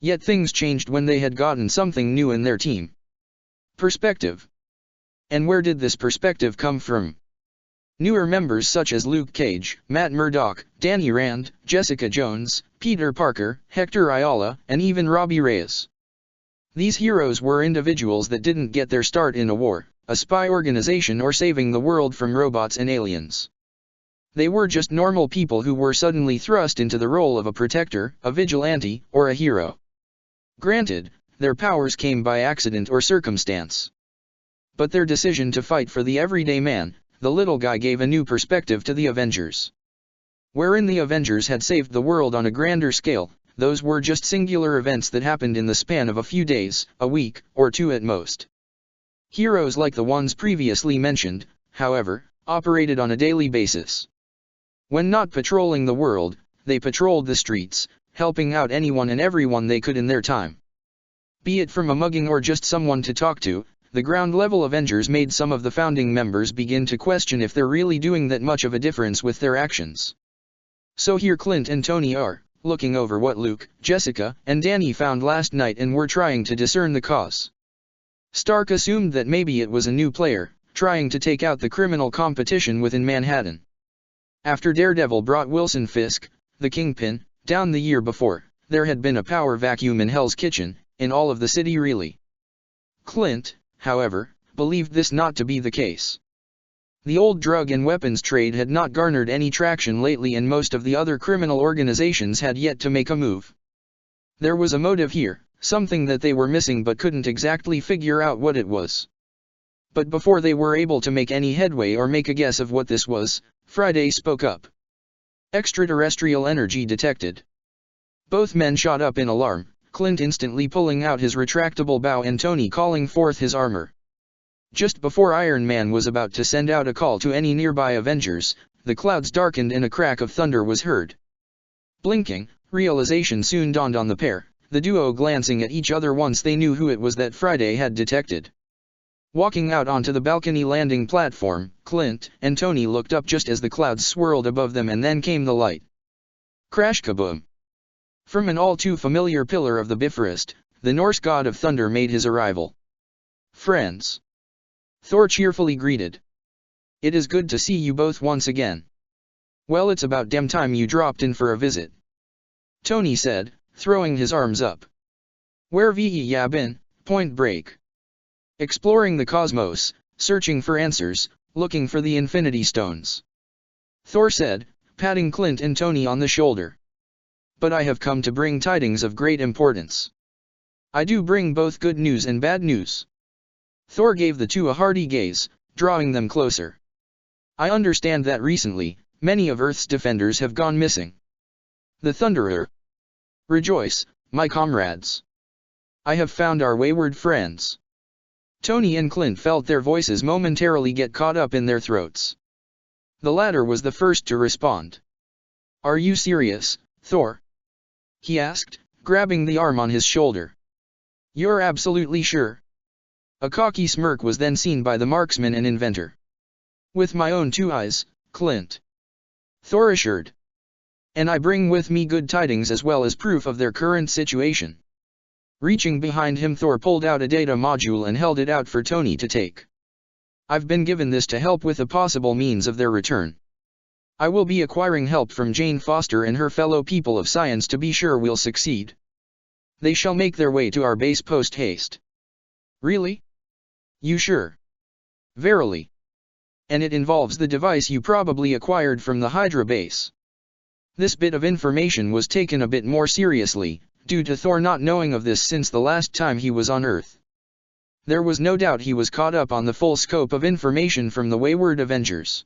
Yet things changed when they had gotten something new in their team. Perspective. And where did this perspective come from? Newer members such as Luke Cage, Matt Murdock, Danny Rand, Jessica Jones, Peter Parker, Hector Ayala, and even Robbie Reyes. These heroes were individuals that didn't get their start in a war, a spy organization, or saving the world from robots and aliens. They were just normal people who were suddenly thrust into the role of a protector, a vigilante, or a hero. Granted, their powers came by accident or circumstance. But their decision to fight for the everyday man, the little guy, gave a new perspective to the Avengers. Wherein the Avengers had saved the world on a grander scale, those were just singular events that happened in the span of a few days, a week, or two at most. Heroes like the ones previously mentioned, however, operated on a daily basis. When not patrolling the world, they patrolled the streets, helping out anyone and everyone they could in their time. Be it from a mugging or just someone to talk to, the ground-level Avengers made some of the founding members begin to question if they're really doing that much of a difference with their actions. So here Clint and Tony are, looking over what Luke, Jessica, and Danny found last night and were trying to discern the cause. Stark assumed that maybe it was a new player, trying to take out the criminal competition within Manhattan. After Daredevil brought Wilson Fisk, the Kingpin, down the year before, there had been a power vacuum in Hell's Kitchen, in all of the city really. Clint, however, believed this not to be the case. The old drug and weapons trade had not garnered any traction lately and most of the other criminal organizations had yet to make a move. There was a motive here, something that they were missing but couldn't exactly figure out what it was. But before they were able to make any headway or make a guess of what this was, Friday spoke up. Extraterrestrial energy detected. Both men shot up in alarm, Clint instantly pulling out his retractable bow and Tony calling forth his armor. Just before Iron Man was about to send out a call to any nearby Avengers, the clouds darkened and a crack of thunder was heard. Blinking, realization soon dawned on the pair, the duo glancing at each other once they knew who it was that Friday had detected. Walking out onto the balcony landing platform, Clint and Tony looked up just as the clouds swirled above them and then came the light. Crash kaboom! From an all-too-familiar pillar of the Bifrost, the Norse god of thunder made his arrival. "Friends!" Thor cheerfully greeted. "It is good to see you both once again." "Well, it's about damn time you dropped in for a visit," Tony said, throwing his arms up. "Where ve ya been, Point Break?" "Exploring the cosmos, searching for answers, looking for the Infinity Stones," Thor said, patting Clint and Tony on the shoulder. "But I have come to bring tidings of great importance." "I do bring both good news and bad news." Thor gave the two a hearty gaze, drawing them closer. "I understand that recently, many of Earth's defenders have gone missing." The Thunderer. "Rejoice, my comrades. I have found our wayward friends." Tony and Clint felt their voices momentarily get caught up in their throats. The latter was the first to respond. "Are you serious, Thor?" he asked, grabbing the arm on his shoulder. "You're absolutely sure?" A cocky smirk was then seen by the marksman and inventor. "With my own two eyes, Clint," Thor assured. "And I bring with me good tidings as well as proof of their current situation." Reaching behind him, Thor pulled out a data module and held it out for Tony to take. "I've been given this to help with a possible means of their return. I will be acquiring help from Jane Foster and her fellow people of science to be sure we'll succeed. They shall make their way to our base post haste." "Really? You sure?" "Verily. And it involves the device you probably acquired from the Hydra base." This bit of information was taken a bit more seriously, due to Thor not knowing of this since the last time he was on Earth. There was no doubt he was caught up on the full scope of information from the wayward Avengers.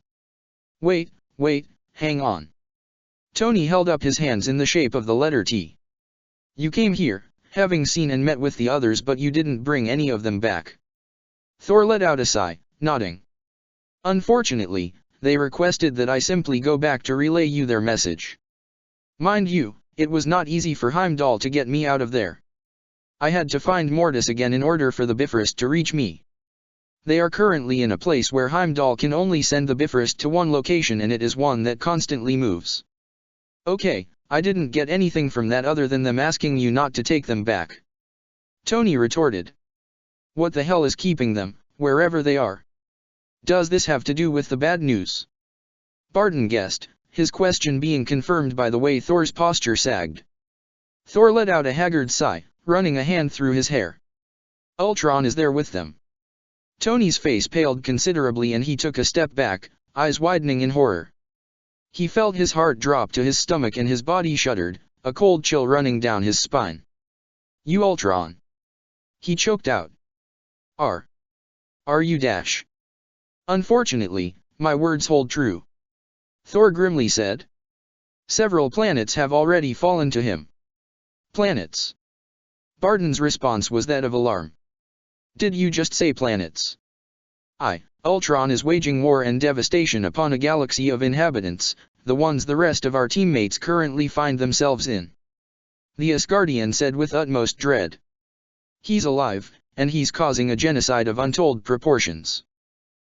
Wait, hang on." Tony held up his hands in the shape of the letter T. "You came here, having seen and met with the others, but you didn't bring any of them back." Thor let out a sigh, nodding. "Unfortunately, they requested that I simply go back to relay you their message. Mind you, it was not easy for Heimdall to get me out of there. I had to find Mortis again in order for the Bifrost to reach me. They are currently in a place where Heimdall can only send the Bifrost to one location, and it is one that constantly moves." "Okay, I didn't get anything from that other than them asking you not to take them back," Tony retorted. "What the hell is keeping them, wherever they are? Does this have to do with the bad news?" Barton guessed, his question being confirmed by the way Thor's posture sagged. Thor let out a haggard sigh, running a hand through his hair. "Ultron is there with them." Tony's face paled considerably and he took a step back, eyes widening in horror. He felt his heart drop to his stomach and his body shuddered, a cold chill running down his spine. "You Ultron?" he choked out. Are you dash?" "Unfortunately, my words hold true," Thor grimly said. "Several planets have already fallen to him." "Planets?" Barton's response was that of alarm. "Did you just say planets?" Ultron is waging war and devastation upon a galaxy of inhabitants, the ones the rest of our teammates currently find themselves in," the Asgardian said with utmost dread. He's alive, and he's causing a genocide of untold proportions.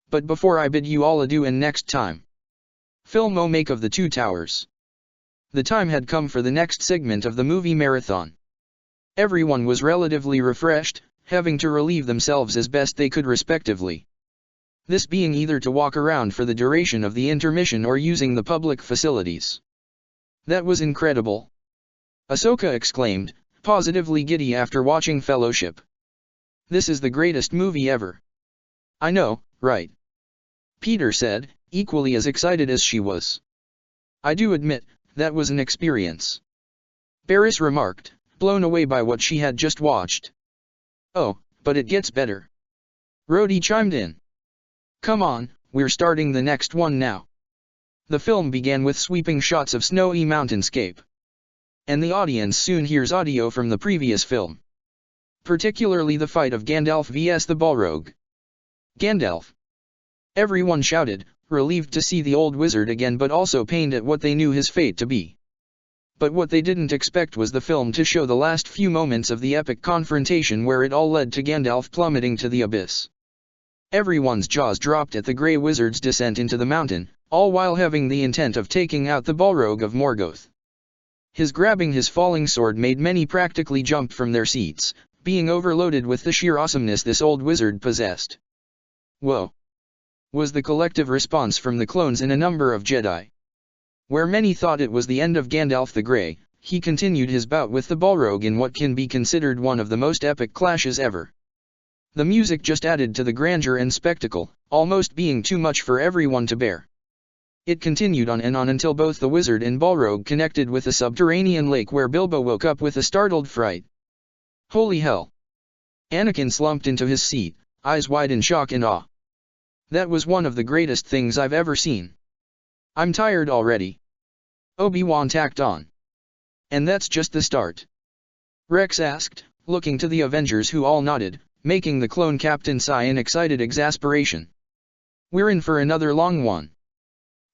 But before I bid you all adieu and next time, film make of the Two Towers. The time had come for the next segment of the movie marathon. Everyone was relatively refreshed, having to relieve themselves as best they could respectively. This being either to walk around for the duration of the intermission or using the public facilities. That was incredible, Ahsoka exclaimed, positively giddy after watching Fellowship. This is the greatest movie ever. I know, right? Peter said, equally as excited as she was. I do admit, that was an experience. Barris remarked, blown away by what she had just watched. Oh, but it gets better. Rhodey chimed in. Come on, we're starting the next one now. The film began with sweeping shots of snowy mountainscape. And the audience soon hears audio from the previous film. Particularly the fight of Gandalf vs the Balrog. Gandalf! Everyone shouted, relieved to see the old wizard again but also pained at what they knew his fate to be. But what they didn't expect was the film to show the last few moments of the epic confrontation where it all led to Gandalf plummeting to the abyss. Everyone's jaws dropped at the Grey Wizard's descent into the mountain, all while having the intent of taking out the Balrog of Morgoth. His grabbing his falling sword made many practically jump from their seats, being overloaded with the sheer awesomeness this old wizard possessed. Whoa! Was the collective response from the clones and a number of Jedi. Where many thought it was the end of Gandalf the Grey, he continued his bout with the Balrog in what can be considered one of the most epic clashes ever. The music just added to the grandeur and spectacle, almost being too much for everyone to bear. It continued on and on until both the wizard and Balrog connected with a subterranean lake where Bilbo woke up with a startled fright. Holy hell! Anakin slumped into his seat, eyes wide in shock and awe. That was one of the greatest things I've ever seen. I'm tired already. Obi-Wan tacked on. And that's just the start. Rex asked, looking to the Avengers who all nodded, making the clone captain sigh in excited exasperation. We're in for another long one.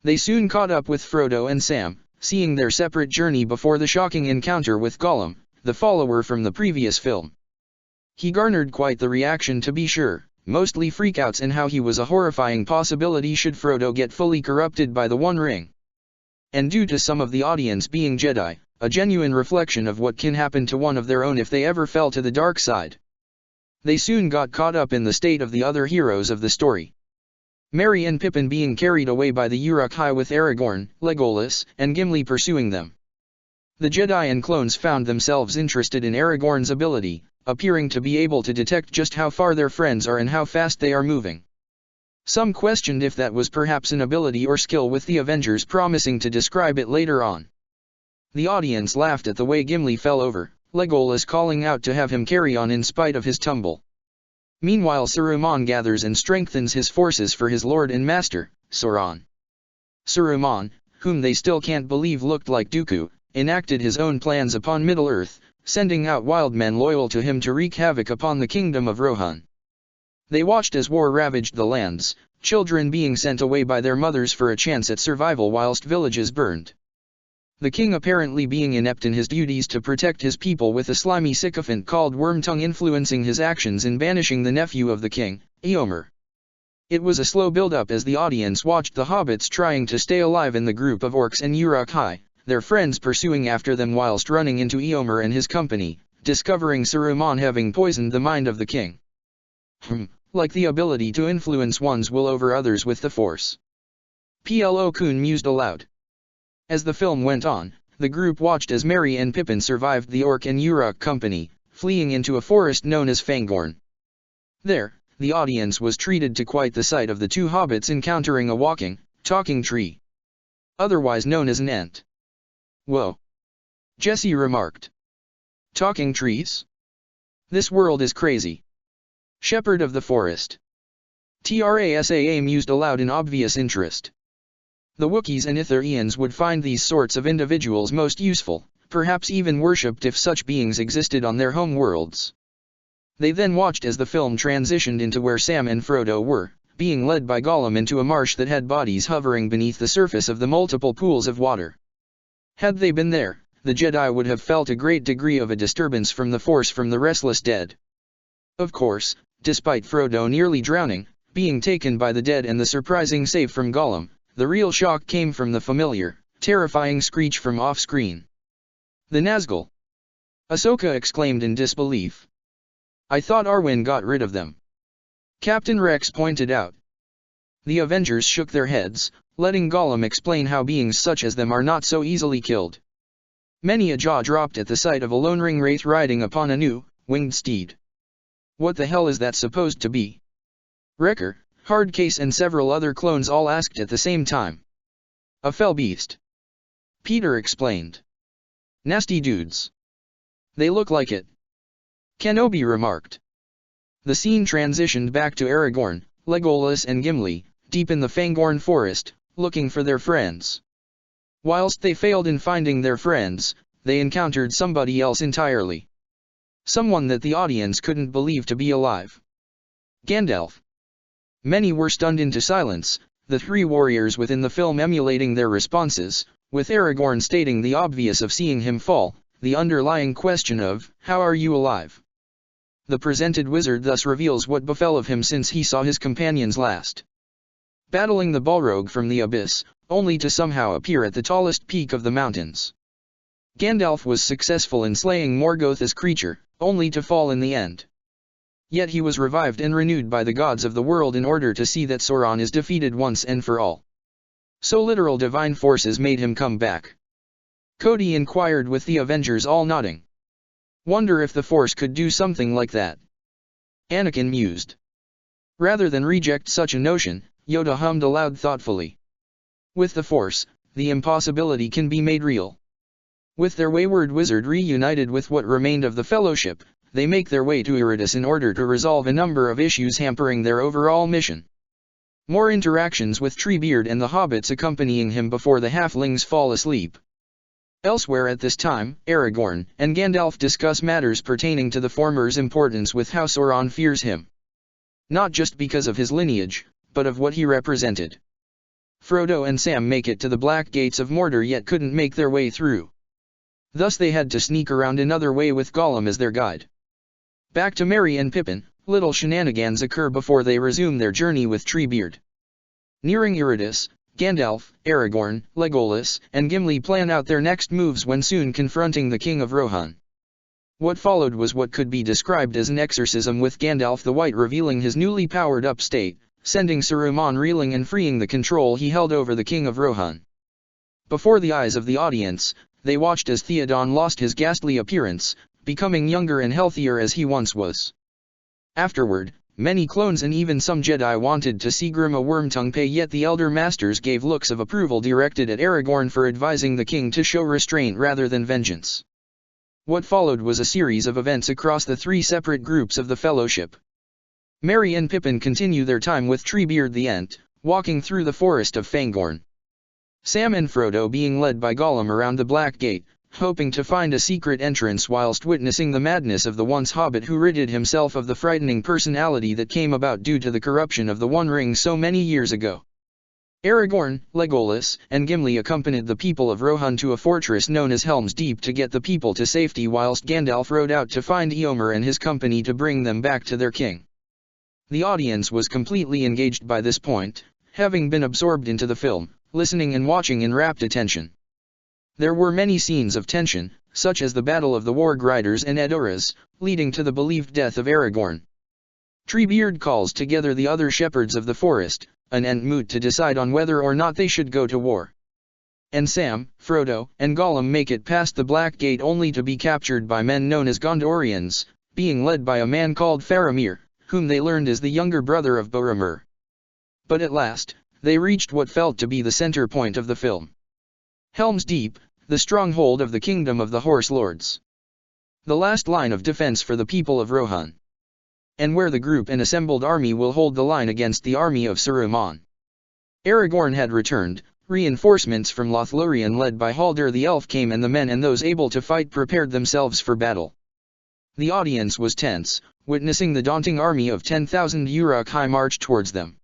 They soon caught up with Frodo and Sam, seeing their separate journey before the shocking encounter with Gollum, the follower from the previous film. He garnered quite the reaction to be sure, mostly freakouts and how he was a horrifying possibility should Frodo get fully corrupted by the One Ring. And due to some of the audience being Jedi, a genuine reflection of what can happen to one of their own if they ever fell to the dark side. They soon got caught up in the state of the other heroes of the story. Merry and Pippin being carried away by the Uruk-hai with Aragorn, Legolas, and Gimli pursuing them. The Jedi and clones found themselves interested in Aragorn's ability, appearing to be able to detect just how far their friends are and how fast they are moving. Some questioned if that was perhaps an ability or skill, with the Avengers promising to describe it later on. The audience laughed at the way Gimli fell over, Legolas calling out to have him carry on in spite of his tumble. Meanwhile Saruman gathers and strengthens his forces for his lord and master, Sauron. Saruman, whom they still can't believe looked like Dooku, enacted his own plans upon Middle-earth, sending out wild men loyal to him to wreak havoc upon the kingdom of Rohan. They watched as war ravaged the lands, children being sent away by their mothers for a chance at survival whilst villages burned. The king apparently being inept in his duties to protect his people, with a slimy sycophant called Wormtongue influencing his actions in banishing the nephew of the king, Eomer. It was a slow build-up as the audience watched the hobbits trying to stay alive in the group of orcs and Uruk-hai, their friends pursuing after them whilst running into Eomer and his company, discovering Saruman having poisoned the mind of the king. Like the ability to influence one's will over others with the Force. Plo Koon mused aloud. As the film went on, the group watched as Merry and Pippin survived the Orc and Uruk company, fleeing into a forest known as Fangorn. There, the audience was treated to quite the sight of the two hobbits encountering a walking, talking tree. Otherwise known as an ent. Whoa! Jesse remarked. Talking trees? This world is crazy. Shepherd of the Forest. Trasa mused aloud in obvious interest. The Wookiees and Ithorians would find these sorts of individuals most useful, perhaps even worshipped if such beings existed on their home worlds. They then watched as the film transitioned into where Sam and Frodo were, being led by Gollum into a marsh that had bodies hovering beneath the surface of the multiple pools of water. Had they been there, the Jedi would have felt a great degree of a disturbance from the Force from the restless dead. Of course, despite Frodo nearly drowning, being taken by the dead and the surprising save from Gollum, the real shock came from the familiar, terrifying screech from off-screen. The Nazgul! Ahsoka exclaimed in disbelief. I thought Arwen got rid of them. Captain Rex pointed out. The Avengers shook their heads, letting Gollum explain how beings such as them are not so easily killed. Many a jaw dropped at the sight of a lone ring wraith riding upon a new, winged steed. What the hell is that supposed to be? Wrecker, Hardcase and several other clones all asked at the same time. A fell beast. Peter explained. Nasty dudes. They look like it. Kenobi remarked. The scene transitioned back to Aragorn, Legolas and Gimli, deep in the Fangorn forest, looking for their friends. Whilst they failed in finding their friends, they encountered somebody else entirely. Someone that the audience couldn't believe to be alive. Gandalf. Many were stunned into silence, the three warriors within the film emulating their responses, with Aragorn stating the obvious of seeing him fall, the underlying question of, how are you alive? The presented wizard thus reveals what befell of him since he saw his companions last. Battling the Balrog from the abyss, only to somehow appear at the tallest peak of the mountains. Gandalf was successful in slaying Morgoth's creature, only to fall in the end. Yet he was revived and renewed by the gods of the world in order to see that Sauron is defeated once and for all. So literal divine forces made him come back. Cody inquired with the Avengers all nodding. Wonder if the Force could do something like that. Anakin mused. Rather than reject such a notion, Yoda hummed aloud thoughtfully. With the Force, the impossibility can be made real. With their wayward wizard reunited with what remained of the Fellowship, they make their way to Eritis in order to resolve a number of issues hampering their overall mission. More interactions with Treebeard and the hobbits accompanying him before the halflings fall asleep. Elsewhere at this time, Aragorn and Gandalf discuss matters pertaining to the former's importance with how Sauron fears him. Not just because of his lineage, but of what he represented. Frodo and Sam make it to the Black Gates of Mordor yet couldn't make their way through. Thus they had to sneak around another way with Gollum as their guide. Back to Merry and Pippin, little shenanigans occur before they resume their journey with Treebeard. Nearing Eritis, Gandalf, Aragorn, Legolas, and Gimli plan out their next moves when soon confronting the King of Rohan. What followed was what could be described as an exorcism with Gandalf the White revealing his newly powered-up state, sending Saruman reeling and freeing the control he held over the King of Rohan. Before the eyes of the audience, they watched as Theoden lost his ghastly appearance, becoming younger and healthier as he once was. Afterward, many clones and even some Jedi wanted to see Grima Wormtongue pay, yet the Elder Masters gave looks of approval directed at Aragorn for advising the king to show restraint rather than vengeance. What followed was a series of events across the three separate groups of the Fellowship. Merry and Pippin continue their time with Treebeard the Ent, walking through the forest of Fangorn. Sam and Frodo being led by Gollum around the Black Gate, hoping to find a secret entrance whilst witnessing the madness of the once hobbit who ridded himself of the frightening personality that came about due to the corruption of the One Ring so many years ago. Aragorn, Legolas, and Gimli accompanied the people of Rohan to a fortress known as Helm's Deep to get the people to safety whilst Gandalf rode out to find Eomer and his company to bring them back to their king. The audience was completely engaged by this point, having been absorbed into the film, listening and watching in rapt attention. There were many scenes of tension, such as the Battle of the Warg Riders and Edoras, leading to the believed death of Aragorn. Treebeard calls together the other shepherds of the forest, an Ent moot to decide on whether or not they should go to war. And Sam, Frodo, and Gollum make it past the Black Gate only to be captured by men known as Gondorians, being led by a man called Faramir, whom they learned is the younger brother of Boromir. But at last, they reached what felt to be the center point of the film. Helm's Deep, the stronghold of the kingdom of the Horse Lords. The last line of defense for the people of Rohan. And where the group and assembled army will hold the line against the army of Saruman. Aragorn had returned, reinforcements from Lothlorien led by Haldir the Elf came and the men and those able to fight prepared themselves for battle. The audience was tense, witnessing the daunting army of 10,000 Uruk-hai march towards them.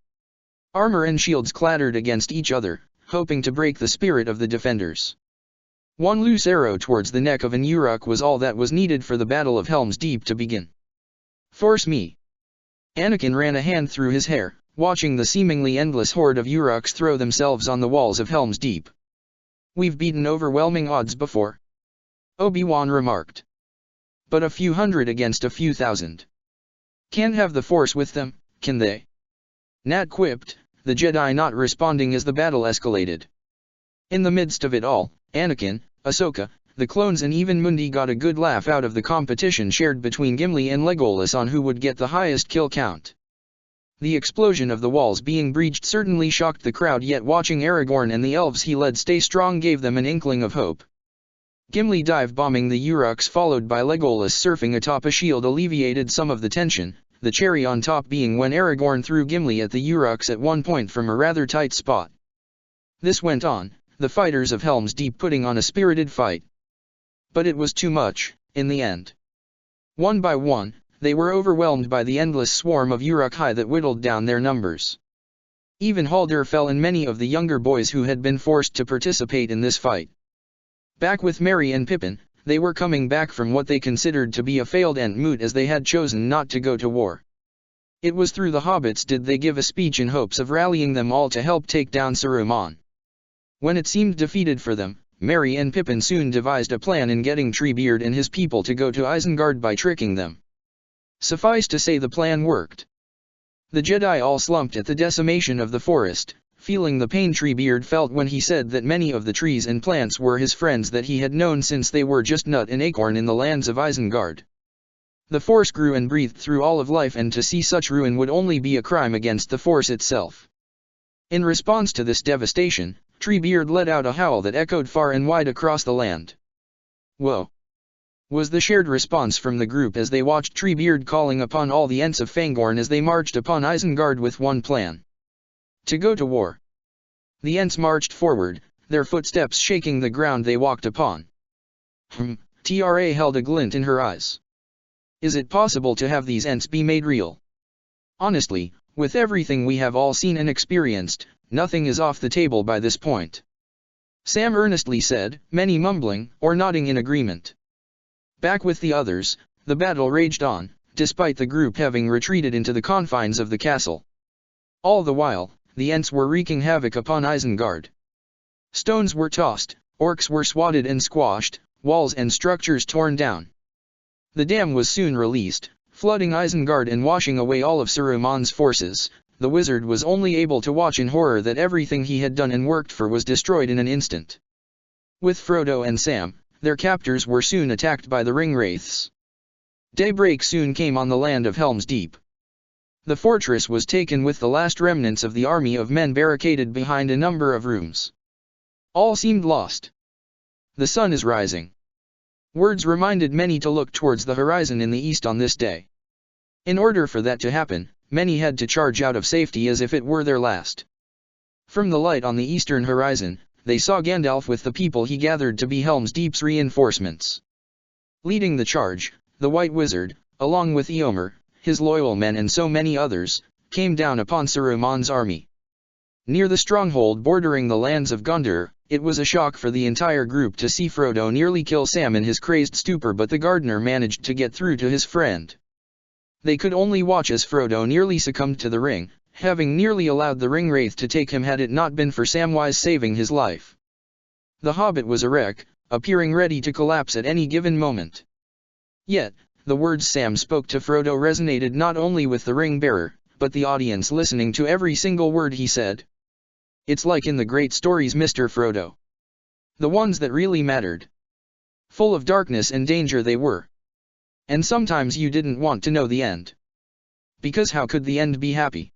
Armor and shields clattered against each other, hoping to break the spirit of the defenders. One loose arrow towards the neck of an Uruk was all that was needed for the Battle of Helm's Deep to begin. Force me. Anakin ran a hand through his hair, watching the seemingly endless horde of Uruks throw themselves on the walls of Helm's Deep. We've beaten overwhelming odds before, Obi-Wan remarked. But a few hundred against a few thousand. Can't have the Force with them, can they? Nat quipped, the Jedi not responding as the battle escalated. In the midst of it all, Anakin, Ahsoka, the clones and even Mundi got a good laugh out of the competition shared between Gimli and Legolas on who would get the highest kill count. The explosion of the walls being breached certainly shocked the crowd, yet watching Aragorn and the elves he led stay strong gave them an inkling of hope. Gimli dive-bombing the Uruks followed by Legolas surfing atop a shield alleviated some of the tension, the cherry on top being when Aragorn threw Gimli at the Uruks at one point from a rather tight spot. This went on, the fighters of Helm's Deep putting on a spirited fight. But it was too much, in the end. One by one, they were overwhelmed by the endless swarm of Uruk-hai that whittled down their numbers. Even Haldir fell and many of the younger boys who had been forced to participate in this fight. Back with Merry and Pippin, they were coming back from what they considered to be a failed Ent moot as they had chosen not to go to war. It was through the hobbits did they give a speech in hopes of rallying them all to help take down Saruman. When it seemed defeated for them, Merry and Pippin soon devised a plan in getting Treebeard and his people to go to Isengard by tricking them. Suffice to say the plan worked. The Jedi all slumped at the decimation of the forest, feeling the pain Treebeard felt when he said that many of the trees and plants were his friends that he had known since they were just nut and acorn in the lands of Isengard. The Force grew and breathed through all of life, and to see such ruin would only be a crime against the Force itself. In response to this devastation, Treebeard let out a howl that echoed far and wide across the land. "Whoa!" was the shared response from the group as they watched Treebeard calling upon all the Ents of Fangorn as they marched upon Isengard with one plan: to go to war. The Ents marched forward, their footsteps shaking the ground they walked upon. Tra held a glint in her eyes. Is it possible to have these Ents be made real? Honestly, with everything we have all seen and experienced, nothing is off the table by this point. Sam earnestly said, many mumbling or nodding in agreement. Back with the others, the battle raged on, despite the group having retreated into the confines of the castle. All the while, the Ents were wreaking havoc upon Isengard. Stones were tossed, orcs were swatted and squashed, walls and structures torn down. The dam was soon released, flooding Isengard and washing away all of Saruman's forces. The wizard was only able to watch in horror that everything he had done and worked for was destroyed in an instant. With Frodo and Sam, their captors were soon attacked by the Ringwraiths. Daybreak soon came on the land of Helm's Deep. The fortress was taken with the last remnants of the army of men barricaded behind a number of rooms. All seemed lost. The sun is rising. Words reminded many to look towards the horizon in the east on this day. In order for that to happen, many had to charge out of safety as if it were their last. From the light on the eastern horizon, they saw Gandalf with the people he gathered to be Helm's Deep's reinforcements. Leading the charge, the White Wizard, along with Eomer, his loyal men and so many others, came down upon Saruman's army. Near the stronghold bordering the lands of Gondor, it was a shock for the entire group to see Frodo nearly kill Sam in his crazed stupor, but the gardener managed to get through to his friend. They could only watch as Frodo nearly succumbed to the ring, having nearly allowed the Ringwraith to take him had it not been for Samwise saving his life. The hobbit was a wreck, appearing ready to collapse at any given moment. Yet, the words Sam spoke to Frodo resonated not only with the ring-bearer, but the audience listening to every single word he said. It's like in the great stories, Mr. Frodo. The ones that really mattered. Full of darkness and danger they were. And sometimes you didn't want to know the end. Because how could the end be happy?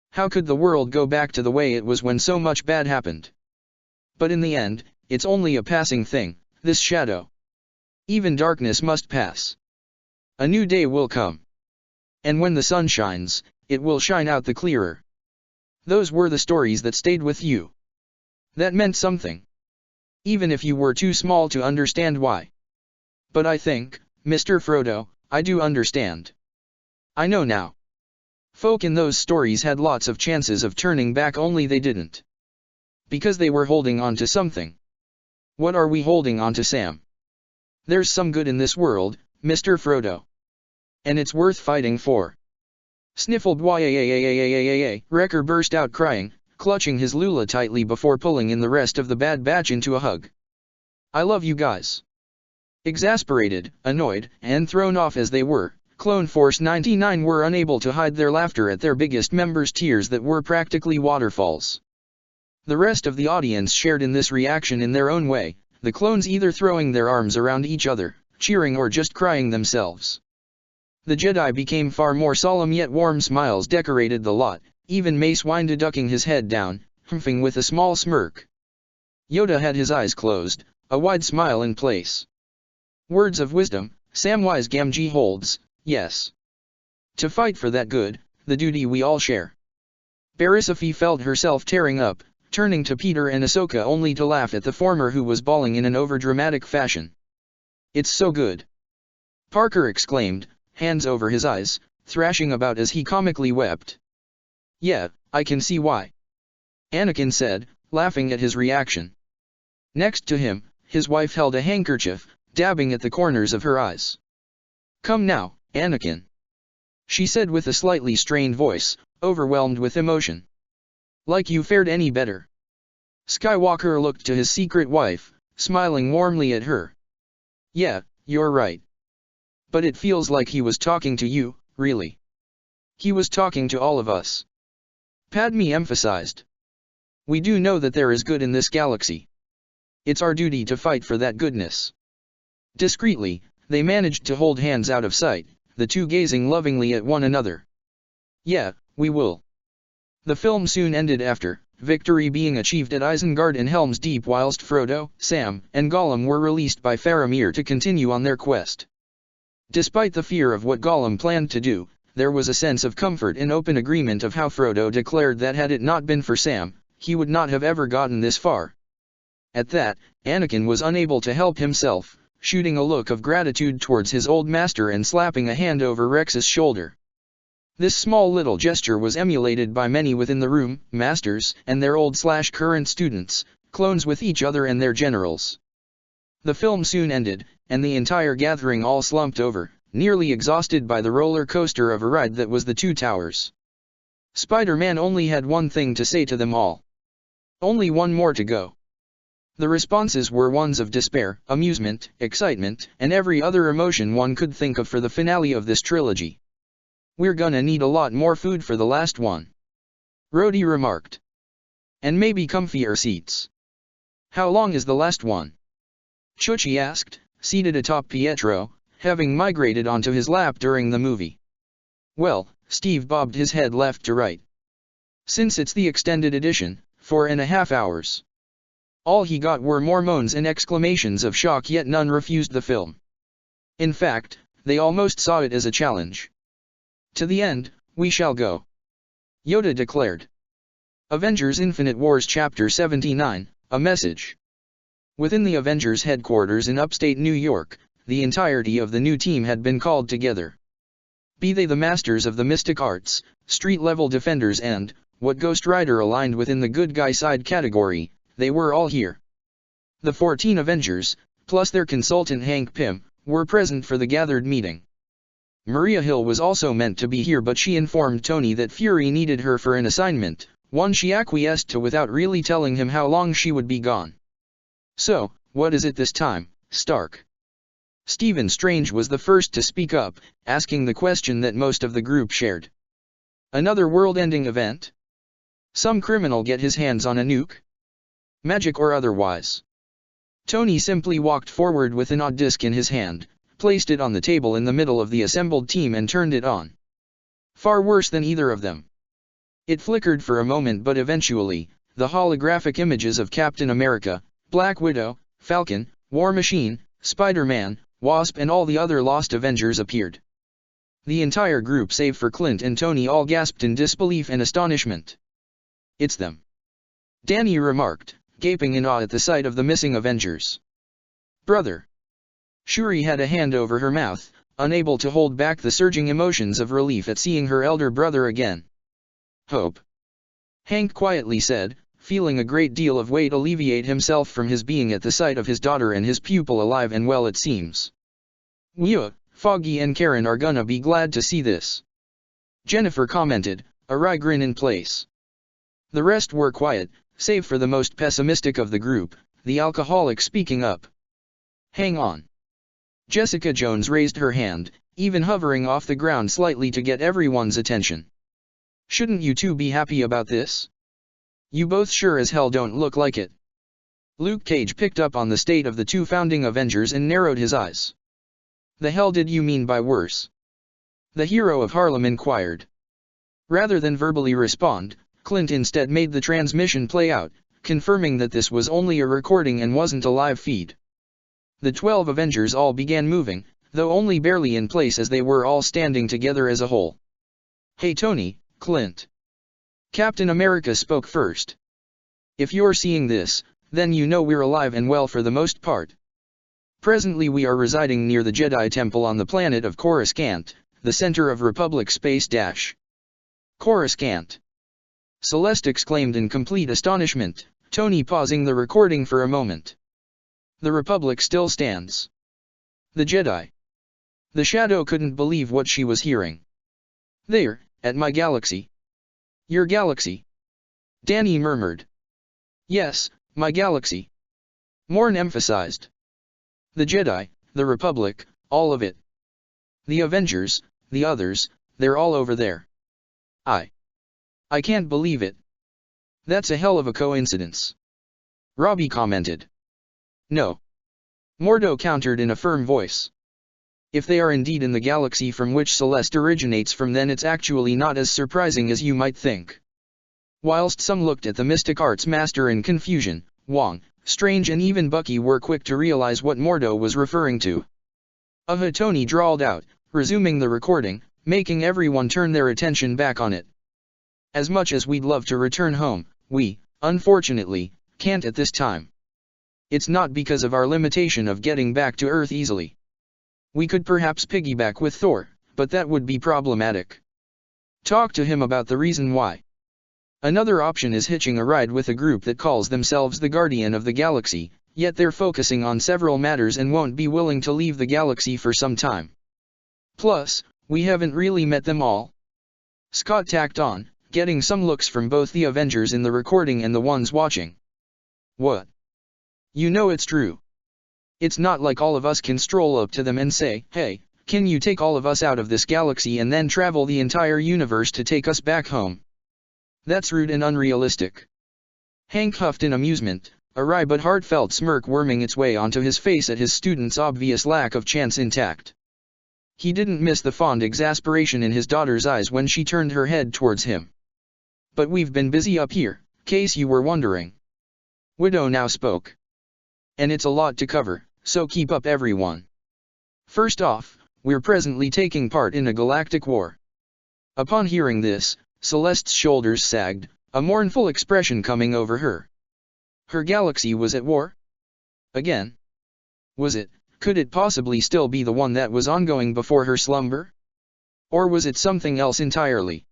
How could the world go back to the way it was when so much bad happened? But in the end, it's only a passing thing, this shadow. Even darkness must pass. A new day will come. And when the sun shines, it will shine out the clearer. Those were the stories that stayed with you. That meant something. Even if you were too small to understand why. But I think, Mr. Frodo, I do understand. I know now. Folk in those stories had lots of chances of turning back, only they didn't. Because they were holding on to something. What are we holding on to, Sam? There's some good in this world, Mr. Frodo. And it's worth fighting for. Sniffled Yaaaaaaaaaaa. Wrecker burst out crying, clutching his Lula tightly before pulling in the rest of the Bad Batch into a hug. I love you guys. Exasperated, annoyed, and thrown off as they were, Clone Force 99 were unable to hide their laughter at their biggest member's tears that were practically waterfalls. The rest of the audience shared in this reaction in their own way, the clones either throwing their arms around each other, cheering or just crying themselves. The Jedi became far more solemn, yet warm smiles decorated the lot, even Mace Windu ducking his head down, humping with a small smirk. Yoda had his eyes closed, a wide smile in place. Words of wisdom, Samwise Gamgee holds, yes. To fight for that good, the duty we all share. Barrisafi felt herself tearing up, turning to Peter and Ahsoka only to laugh at the former who was bawling in an overdramatic fashion. It's so good. Parker exclaimed, hands over his eyes, thrashing about as he comically wept. Yeah, I can see why. Anakin said, laughing at his reaction. Next to him, his wife held a handkerchief, dabbing at the corners of her eyes. Come now, Anakin. She said with a slightly strained voice, overwhelmed with emotion. Like you fared any better. Skywalker looked to his secret wife, smiling warmly at her. Yeah, you're right. But it feels like he was talking to you, really. He was talking to all of us. Padme emphasized. We do know that there is good in this galaxy. It's our duty to fight for that goodness. Discreetly, they managed to hold hands out of sight, the two gazing lovingly at one another. Yeah, we will. The film soon ended after, victory being achieved at Isengard and Helm's Deep whilst Frodo, Sam, and Gollum were released by Faramir to continue on their quest. Despite the fear of what Gollum planned to do, there was a sense of comfort in open agreement of how Frodo declared that had it not been for Sam, he would not have ever gotten this far. At that, Anakin was unable to help himself, shooting a look of gratitude towards his old master and slapping a hand over Rex's shoulder. This small little gesture was emulated by many within the room, masters and their old/current students, clones with each other and their generals. The film soon ended, and the entire gathering all slumped over, nearly exhausted by the roller coaster of a ride that was the Two Towers. Spider-Man only had one thing to say to them all. Only one more to go. The responses were ones of despair, amusement, excitement, and every other emotion one could think of for the finale of this trilogy. We're gonna need a lot more food for the last one. Rhodey remarked. And maybe comfier seats. How long is the last one? Chuchi asked, seated atop Pietro, having migrated onto his lap during the movie. Well, Steve bobbed his head left to right. Since it's the extended edition, 4.5 hours. All he got were more moans and exclamations of shock, yet none refused the film. In fact, they almost saw it as a challenge. To the end, we shall go. Yoda declared. Avengers Infinite Wars Chapter 79, A Message. Within the Avengers headquarters in upstate New York, the entirety of the new team had been called together. Be they the masters of the mystic arts, street-level defenders and, what Ghost Rider aligned within the good guy side category, they were all here. The 14 Avengers, plus their consultant Hank Pym, were present for the gathered meeting. Maria Hill was also meant to be here, but she informed Tony that Fury needed her for an assignment, one she acquiesced to without really telling him how long she would be gone. So, what is it this time, Stark? Stephen Strange was the first to speak up, asking the question that most of the group shared. Another world-ending event? Some criminal get his hands on a nuke? Magic or otherwise? Tony simply walked forward with an odd disc in his hand, placed it on the table in the middle of the assembled team and turned it on. Far worse than either of them. It flickered for a moment, but eventually, the holographic images of Captain America, Black Widow, Falcon, War Machine, Spider-Man, Wasp and all the other lost Avengers appeared. The entire group save for Clint and Tony all gasped in disbelief and astonishment. It's them. Danny remarked, gaping in awe at the sight of the missing Avengers. Brother. Shuri had a hand over her mouth, unable to hold back the surging emotions of relief at seeing her elder brother again. Hope. Hank quietly said, feeling a great deal of weight alleviate himself from his being at the sight of his daughter and his pupil alive and well it seems. Yeah, Foggy and Karen are gonna be glad to see this. Jennifer commented, a wry grin in place. The rest were quiet, save for the most pessimistic of the group, the alcoholic speaking up. Hang on. Jessica Jones raised her hand, even hovering off the ground slightly to get everyone's attention. Shouldn't you two be happy about this? You both sure as hell don't look like it. Luke Cage picked up on the state of the two founding Avengers and narrowed his eyes. The hell did you mean by worse? The hero of Harlem inquired. Rather than verbally respond, Clint instead made the transmission play out, confirming that this was only a recording and wasn't a live feed. The 12 Avengers all began moving, though only barely in place as they were all standing together as a whole. Hey Tony, Clint. Captain America spoke first. If you're seeing this, then you know we're alive and well for the most part. Presently we are residing near the Jedi Temple on the planet of Coruscant, the center of Republic Space Dash. Coruscant. Celeste exclaimed in complete astonishment, Tony pausing the recording for a moment. The Republic still stands. The Jedi. The Shadow couldn't believe what she was hearing. There, at my galaxy. Your galaxy? Danny murmured. Yes, my galaxy. Morn emphasized. The Jedi, the Republic, all of it. The Avengers, the others, they're all over there. I can't believe it. That's a hell of a coincidence. Robbie commented. No. Mordo countered in a firm voice. If they are indeed in the galaxy from which Celeste originates from, then it's actually not as surprising as you might think. Whilst some looked at the mystic arts master in confusion, Wong, Strange and even Bucky were quick to realize what Mordo was referring to. Tony drawled out, resuming the recording, making everyone turn their attention back on it. As much as we'd love to return home, we, unfortunately, can't at this time. It's not because of our limitation of getting back to Earth easily. We could perhaps piggyback with Thor, but that would be problematic. Talk to him about the reason why. Another option is hitching a ride with a group that calls themselves the Guardian of the Galaxy, yet they're focusing on several matters and won't be willing to leave the galaxy for some time. Plus, we haven't really met them all. Scott tacked on, getting some looks from both the Avengers in the recording and the ones watching. What? You know it's true. It's not like all of us can stroll up to them and say, hey, can you take all of us out of this galaxy and then travel the entire universe to take us back home? That's rude and unrealistic. Hank huffed in amusement, a wry but heartfelt smirk worming its way onto his face at his student's obvious lack of chance intact. He didn't miss the fond exasperation in his daughter's eyes when she turned her head towards him. But we've been busy up here, case you were wondering. Widow now spoke. And it's a lot to cover, so keep up everyone. First off, we're presently taking part in a galactic war. Upon hearing this, Celeste's shoulders sagged, a mournful expression coming over her. Her galaxy was at war? Again? Was it, could it possibly still be the one that was ongoing before her slumber? Or was it something else entirely?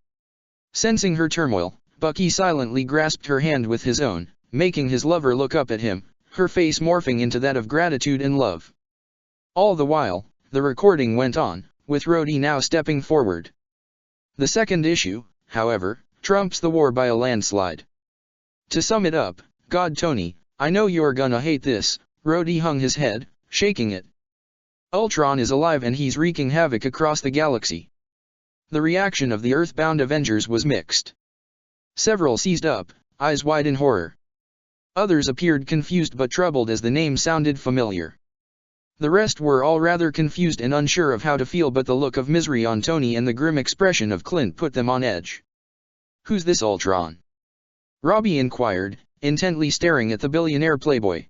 Sensing her turmoil, Bucky silently grasped her hand with his own, making his lover look up at him, her face morphing into that of gratitude and love. All the while, the recording went on, with Rhodey now stepping forward. The second issue, however, trumps the war by a landslide. To sum it up, God Tony, I know you're gonna hate this, Rhodey hung his head, shaking it. Ultron is alive and he's wreaking havoc across the galaxy. The reaction of the Earthbound Avengers was mixed. Several seized up, eyes wide in horror. Others appeared confused but troubled as the name sounded familiar. The rest were all rather confused and unsure of how to feel, but the look of misery on Tony and the grim expression of Clint put them on edge. Who's this Ultron? Robbie inquired, intently staring at the billionaire playboy.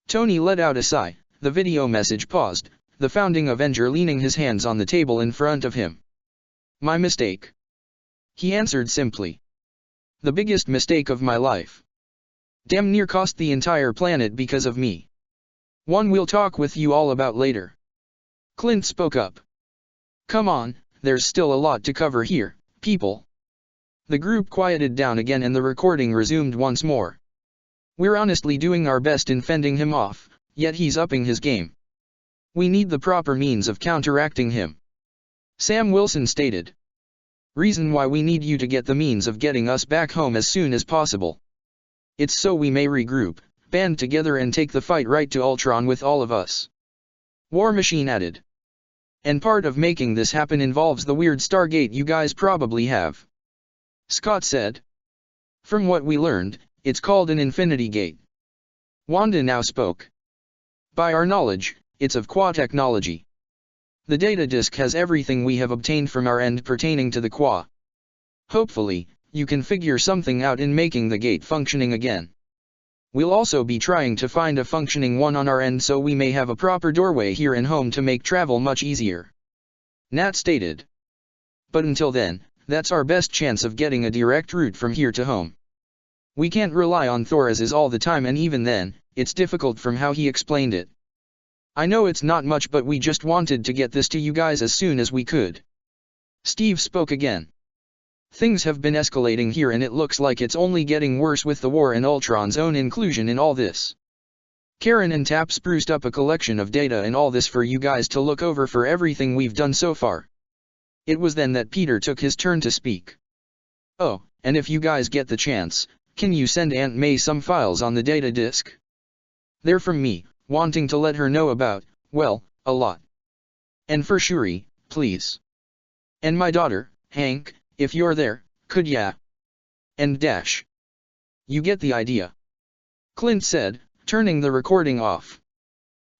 Tony let out a sigh, the video message paused, the founding Avenger leaning his hands on the table in front of him. My mistake. He answered simply. The biggest mistake of my life. Damn near cost the entire planet because of me. One we'll talk with you all about later. Clint spoke up. Come on, there's still a lot to cover here, people. The group quieted down again and the recording resumed once more. We're honestly doing our best in fending him off, yet he's upping his game. We need the proper means of counteracting him. Sam Wilson stated. Reason why we need you to get the means of getting us back home as soon as possible. It's so we may regroup, band together and take the fight right to Ultron with all of us. War Machine added. And part of making this happen involves the weird Stargate you guys probably have. Scott said. From what we learned, it's called an Infinity Gate. Wanda now spoke. By our knowledge, it's of Qua technology. The data disk has everything we have obtained from our end pertaining to the Qua. Hopefully, you can figure something out in making the gate functioning again. We'll also be trying to find a functioning one on our end so we may have a proper doorway here and home to make travel much easier. Nat stated. But until then, that's our best chance of getting a direct route from here to home. We can't rely on Thoraz's all the time, and even then, it's difficult from how he explained it. I know it's not much, but we just wanted to get this to you guys as soon as we could. Steve spoke again. Things have been escalating here and it looks like it's only getting worse with the war and Ultron's own inclusion in all this. Karen and Tap spruced up a collection of data and all this for you guys to look over for everything we've done so far. It was then that Peter took his turn to speak. Oh, and if you guys get the chance, can you send Aunt May some files on the data disk? They're from me, wanting to let her know about, well, a lot. And for Shuri, please. And my daughter, Hank, if you're there, could ya? And dash. You get the idea. Clint said, turning the recording off.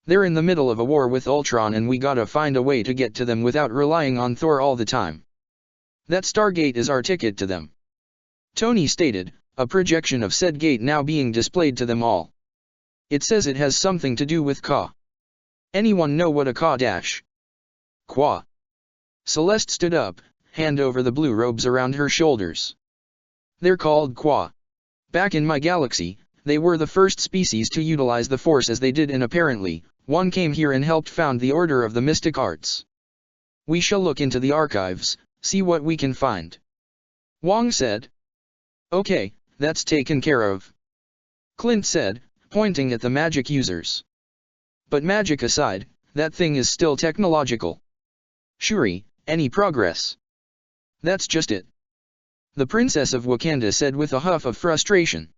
They're in the middle of a war with Ultron and we gotta find a way to get to them without relying on Thor all the time. That Stargate is our ticket to them. Tony stated, a projection of said gate now being displayed to them all. It says it has something to do with Ka. Anyone know what a Ka dash? Qua. Celeste stood up, hand over the blue robes around her shoulders. They're called Qua. Back in my galaxy, they were the first species to utilize the Force as they did, and apparently, one came here and helped found the Order of the Mystic Arts. We shall look into the archives, see what we can find. Wong said. Okay, that's taken care of. Clint said, pointing at the magic users. But magic aside, that thing is still technological. Shuri, any progress? That's just it. The Princess of Wakanda said with a huff of frustration.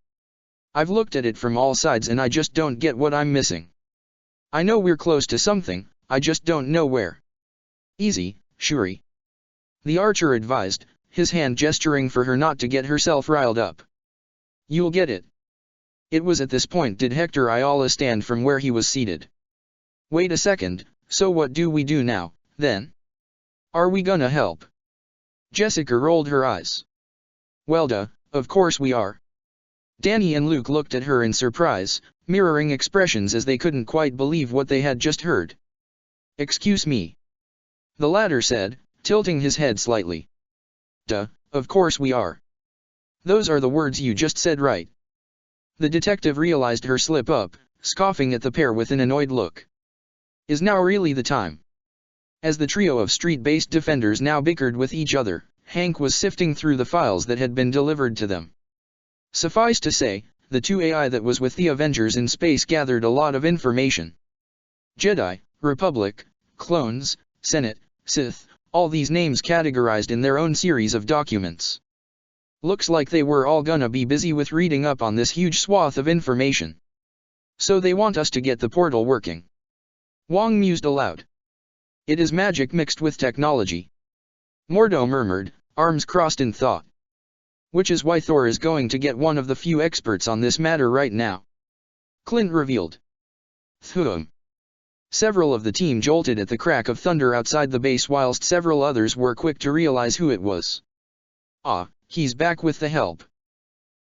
I've looked at it from all sides and I just don't get what I'm missing. I know we're close to something, I just don't know where. Easy, Shuri. The archer advised, his hand gesturing for her not to get herself riled up. You'll get it. It was at this point did Hector Ayala stand from where he was seated. Wait a second, so what do we do now, then? Are we gonna help? Jessica rolled her eyes. Well duh, of course we are. Danny and Luke looked at her in surprise, mirroring expressions as they couldn't quite believe what they had just heard. Excuse me. The latter said, tilting his head slightly. Duh, of course we are. Those are the words you just said, right? The detective realized her slip up, scoffing at the pair with an annoyed look. Is now really the time? As the trio of street-based defenders now bickered with each other, Hank was sifting through the files that had been delivered to them. Suffice to say, the 2 AI that was with the Avengers in space gathered a lot of information. Jedi, Republic, clones, Senate, Sith, all these names categorized in their own series of documents. Looks like they were all gonna be busy with reading up on this huge swath of information. So they want us to get the portal working. Wong mused aloud. It is magic mixed with technology. Mordo murmured, arms crossed in thought. Which is why Thor is going to get one of the few experts on this matter right now. Clint revealed. Thum. Several of the team jolted at the crack of thunder outside the base whilst several others were quick to realize who it was. Ah, he's back with the help.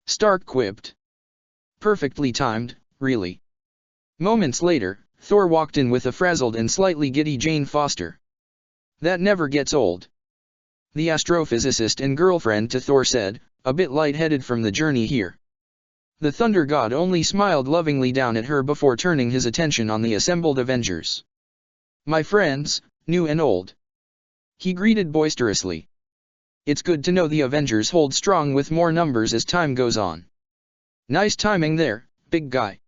Stark quipped. Perfectly timed, really. Moments later, Thor walked in with a frazzled and slightly giddy Jane Foster. That never gets old. The astrophysicist and girlfriend to Thor said, a bit lightheaded from the journey here. The Thunder God only smiled lovingly down at her before turning his attention on the assembled Avengers. My friends, new and old. He greeted boisterously. It's good to know the Avengers hold strong with more numbers as time goes on. Nice timing there, big guy.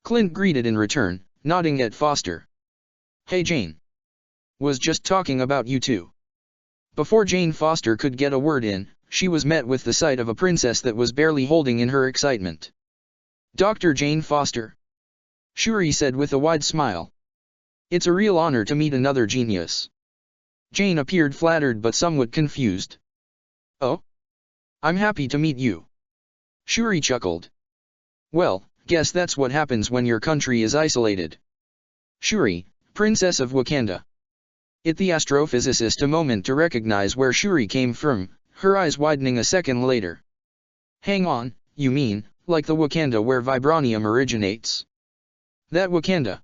Clint greeted in return, nodding at Foster. Hey Jane. Was just talking about you too. Before Jane Foster could get a word in, she was met with the sight of a princess that was barely holding in her excitement. Dr. Jane Foster. Shuri said with a wide smile. It's a real honor to meet another genius. Jane appeared flattered but somewhat confused. Oh? I'm happy to meet you. Shuri chuckled. Well, guess that's what happens when your country is isolated. Shuri, Princess of Wakanda. It the astrophysicist a moment to recognize where Shuri came from, her eyes widening a second later. Hang on, you mean, like the Wakanda where vibranium originates? That Wakanda.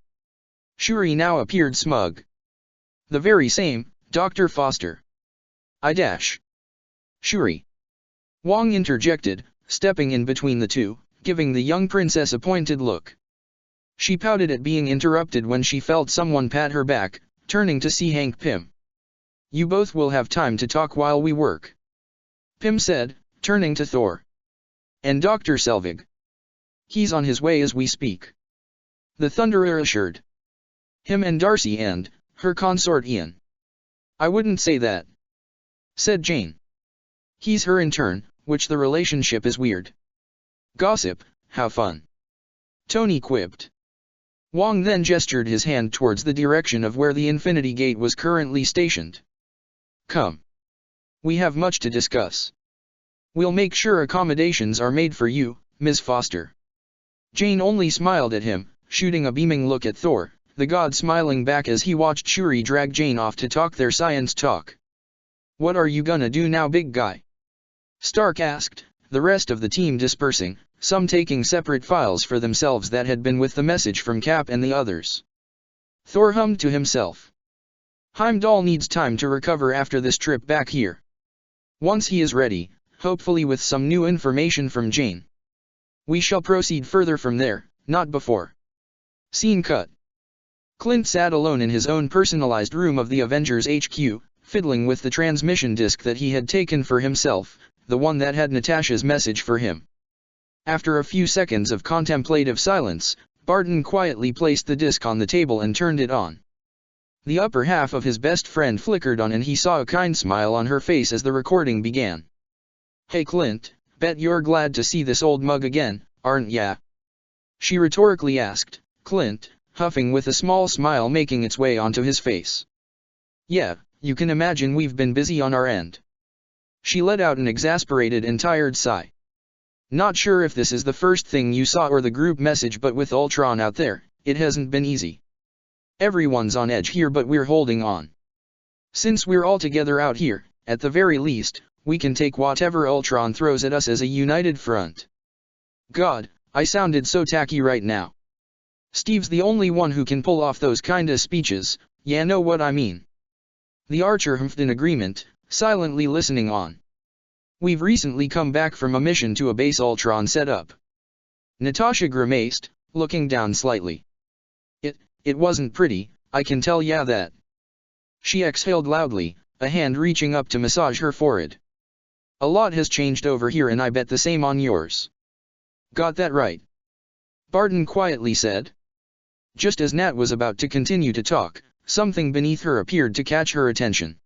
Shuri now appeared smug. The very same, Dr. Foster. I dash. Shuri. Wong interjected, stepping in between the two, giving the young princess a pointed look. She pouted at being interrupted when she felt someone pat her back, turning to see Hank Pym. You both will have time to talk while we work. Pym said, turning to Thor. And Dr. Selvig. He's on his way as we speak. The Thunderer assured. Him and Darcy and her consort Ian. I wouldn't say that, said Jane. He's her in turn, which the relationship is weird. Gossip, how fun. Tony quipped. Wong then gestured his hand towards the direction of where the Infinity Gate was currently stationed. Come. We have much to discuss. We'll make sure accommodations are made for you, Ms. Foster. Jane only smiled at him, shooting a beaming look at Thor, the god smiling back as he watched Shuri drag Jane off to talk their science talk. What are you gonna do now, big guy? Stark asked, the rest of the team dispersing, some taking separate files for themselves that had been with the message from Cap and the others. Thor hummed to himself. Heimdall needs time to recover after this trip back here. Once he is ready, hopefully with some new information from Jane, we shall proceed further from there, not before. Scene cut. Clint sat alone in his own personalized room of the Avengers HQ, fiddling with the transmission disc that he had taken for himself, the one that had Natasha's message for him. After a few seconds of contemplative silence, Barton quietly placed the disc on the table and turned it on. The upper half of his best friend flickered on and he saw a kind smile on her face as the recording began. Hey Clint, bet you're glad to see this old mug again, aren't ya? She rhetorically asked, Clint, huffing with a small smile making its way onto his face. Yeah, you can imagine we've been busy on our end. She let out an exasperated and tired sigh. Not sure if this is the first thing you saw or the group message, but with Ultron out there, it hasn't been easy. Everyone's on edge here, but we're holding on. Since we're all together out here, at the very least, we can take whatever Ultron throws at us as a united front. God, I sounded so tacky right now. Steve's the only one who can pull off those kinda speeches, yeah, know what I mean. The archer humphed in agreement, silently listening on. We've recently come back from a mission to a base Ultron setup. Natasha grimaced, looking down slightly. It wasn't pretty, I can tell ya that. She exhaled loudly, a hand reaching up to massage her forehead. A lot has changed over here and I bet the same on yours. Got that right. Barton quietly said. Just as Nat was about to continue to talk, something beneath her appeared to catch her attention.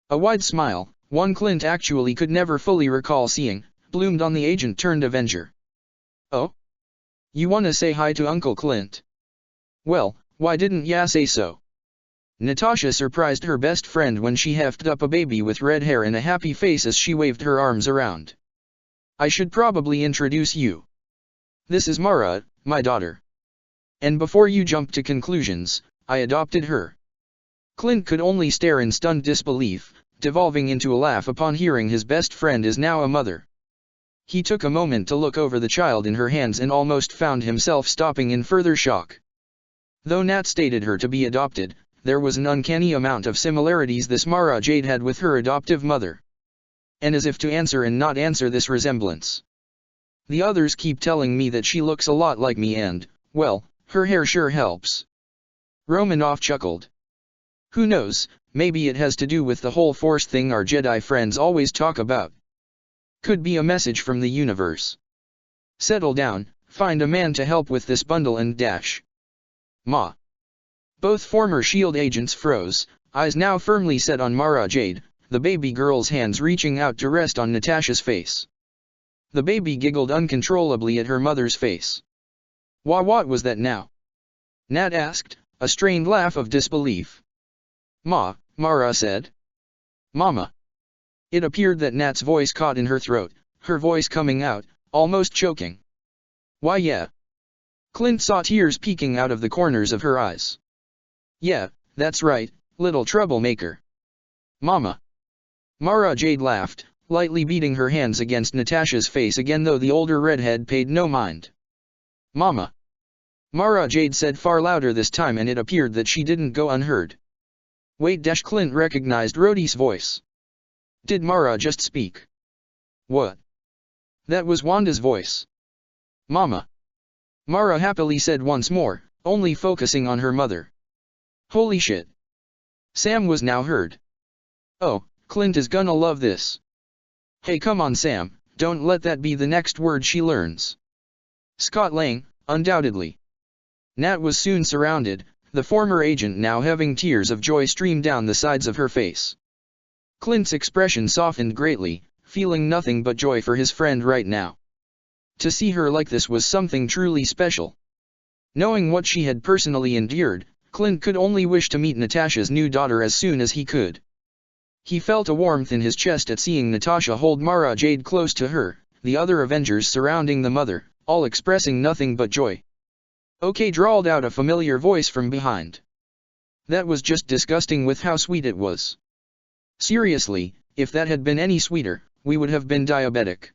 A wide smile, one Clint actually could never fully recall seeing, bloomed on the agent-turned Avenger. Oh? You wanna say hi to Uncle Clint? Well, why didn't ya say so? Natasha surprised her best friend when she hefted up a baby with red hair and a happy face as she waved her arms around. I should probably introduce you. This is Mara, my daughter. And before you jump to conclusions, I adopted her. Clint could only stare in stunned disbelief, devolving into a laugh upon hearing his best friend is now a mother. He took a moment to look over the child in her hands and almost found himself stopping in further shock. Though Nat stated her to be adopted, there was an uncanny amount of similarities this Mara Jade had with her adoptive mother. And as if to answer and not answer this resemblance. The others keep telling me that she looks a lot like me and, well, her hair sure helps. Romanoff chuckled. Who knows, maybe it has to do with the whole Force thing our Jedi friends always talk about. Could be a message from the universe. Settle down, find a man to help with this bundle and dash. Ma. Both former S.H.I.E.L.D. agents froze, eyes now firmly set on Mara Jade, the baby girl's hands reaching out to rest on Natasha's face. The baby giggled uncontrollably at her mother's face. What was that now? Nat asked, a strained laugh of disbelief. Mara said. Mama. It appeared that Nat's voice caught in her throat, her voice coming out, almost choking. Why yeah. Clint saw tears peeking out of the corners of her eyes. Yeah, that's right, little troublemaker. Mama. Mara Jade laughed, lightly beating her hands against Natasha's face again though the older redhead paid no mind. Mama. Mara Jade said far louder this time and it appeared that she didn't go unheard. Wait! Clint recognized Rhodey's voice. Did Mara just speak? What? That was Wanda's voice. Mama. Mara happily said once more, only focusing on her mother. Holy shit. Sam was now heard. Oh, Clint is gonna love this. Hey come on Sam, don't let that be the next word she learns. Scott Lang, undoubtedly. Nat was soon surrounded, the former agent now having tears of joy stream down the sides of her face. Clint's expression softened greatly, feeling nothing but joy for his friend right now. To see her like this was something truly special. Knowing what she had personally endured, Clint could only wish to meet Natasha's new daughter as soon as he could. He felt a warmth in his chest at seeing Natasha hold Mara Jade close to her, the other Avengers surrounding the mother, all expressing nothing but joy. Okay, drawled out a familiar voice from behind. That was just disgusting with how sweet it was. Seriously, if that had been any sweeter, we would have been diabetic.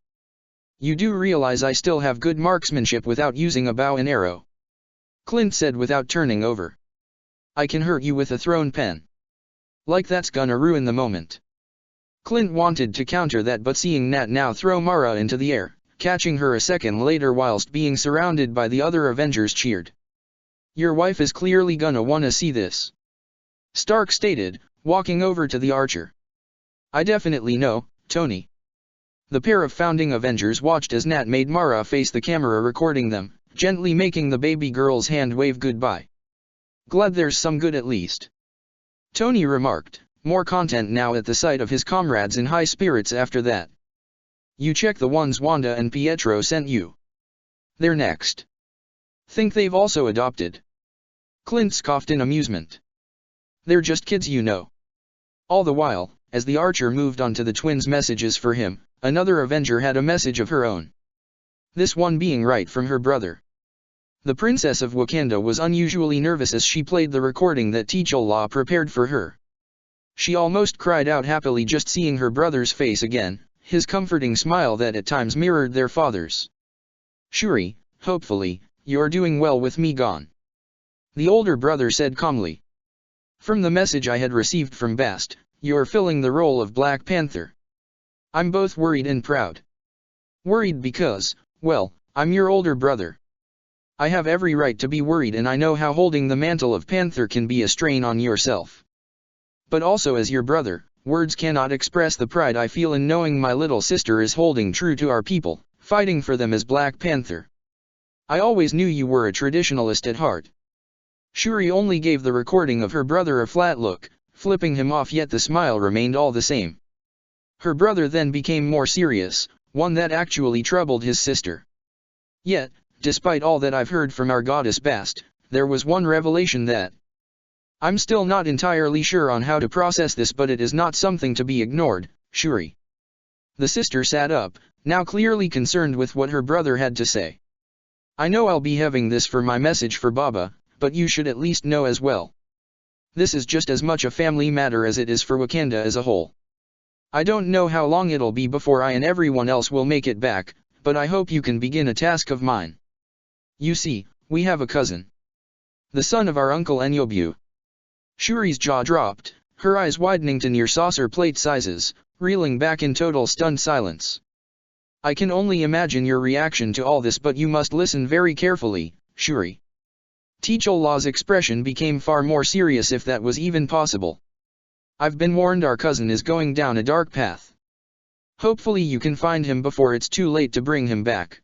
You do realize I still have good marksmanship without using a bow and arrow? Clint said without turning over. I can hurt you with a thrown pen. Like that's gonna ruin the moment. Clint wanted to counter that but seeing Nat now throw Mara into the air, catching her a second later whilst being surrounded by the other Avengers cheered. Your wife is clearly gonna wanna see this. Stark stated, walking over to the archer. I definitely know, Tony. The pair of founding Avengers watched as Nat made Mara face the camera recording them, gently making the baby girl's hand wave goodbye. Glad there's some good at least. Tony remarked, more content now at the sight of his comrades in high spirits after that. You check the ones Wanda and Pietro sent you. They're next. Think they've also adopted? Clint scoffed in amusement. They're just kids you know. All the while, as the archer moved on to the twins' messages for him, another Avenger had a message of her own. This one being right from her brother. The Princess of Wakanda was unusually nervous as she played the recording that T'Challa prepared for her. She almost cried out happily just seeing her brother's face again, his comforting smile that at times mirrored their father's. Shuri, hopefully, you're doing well with me gone. The older brother said calmly. From the message I had received from Bast, you're filling the role of Black Panther. I'm both worried and proud. Worried because, well, I'm your older brother. I have every right to be worried and I know how holding the mantle of Panther can be a strain on yourself. But also as your brother, words cannot express the pride I feel in knowing my little sister is holding true to our people, fighting for them as Black Panther. I always knew you were a traditionalist at heart. Shuri only gave the recording of her brother a flat look, flipping him off, yet the smile remained all the same. Her brother then became more serious, one that actually troubled his sister. Yet, despite all that I've heard from our goddess Bast, there was one revelation that I'm still not entirely sure on how to process this, but it is not something to be ignored, Shuri. The sister sat up, now clearly concerned with what her brother had to say. I know I'll be having this for my message for Baba, but you should at least know as well. This is just as much a family matter as it is for Wakanda as a whole. I don't know how long it'll be before I and everyone else will make it back, but I hope you can begin a task of mine. You see, we have a cousin. The son of our uncle Enyobu. Shuri's jaw dropped, her eyes widening to near saucer plate sizes, reeling back in total stunned silence. I can only imagine your reaction to all this, but you must listen very carefully, Shuri. T'Challa's expression became far more serious, if that was even possible. I've been warned our cousin is going down a dark path. Hopefully you can find him before it's too late to bring him back.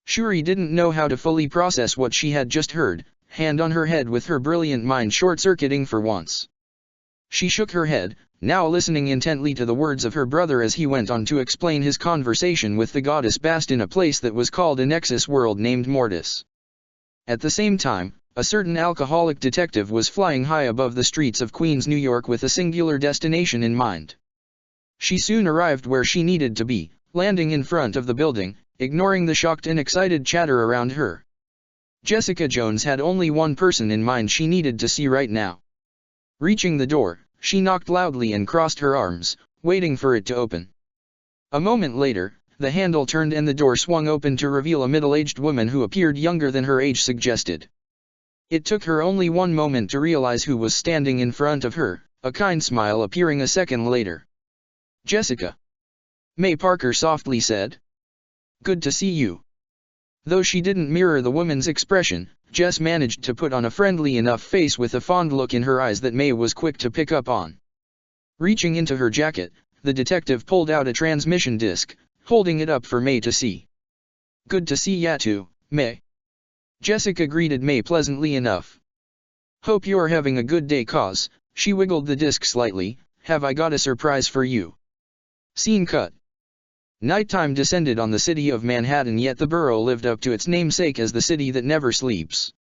Shuri didn't know how to fully process what she had just heard, hand on her head with her brilliant mind short-circuiting for once. She shook her head, now listening intently to the words of her brother as he went on to explain his conversation with the goddess Bast in a place that was called a Nexus world named Mortis. At the same time, a certain alcoholic detective was flying high above the streets of Queens, New York with a singular destination in mind. She soon arrived where she needed to be, landing in front of the building, ignoring the shocked and excited chatter around her. Jessica Jones had only one person in mind she needed to see right now. Reaching the door, she knocked loudly and crossed her arms, waiting for it to open. A moment later, the handle turned and the door swung open to reveal a middle-aged woman who appeared younger than her age suggested. It took her only one moment to realize who was standing in front of her, a kind smile appearing a second later. "Jessica," May Parker softly said. "Good to see you." Though she didn't mirror the woman's expression, Jess managed to put on a friendly enough face with a fond look in her eyes that May was quick to pick up on. Reaching into her jacket, the detective pulled out a transmission disc, holding it up for May to see. "Good to see ya too, May." Jessica greeted May pleasantly enough. "Hope you're having a good day cause," she wiggled the disc slightly, "have I got a surprise for you?" Scene cut. Nighttime descended on the city of Manhattan, yet the borough lived up to its namesake as the city that never sleeps.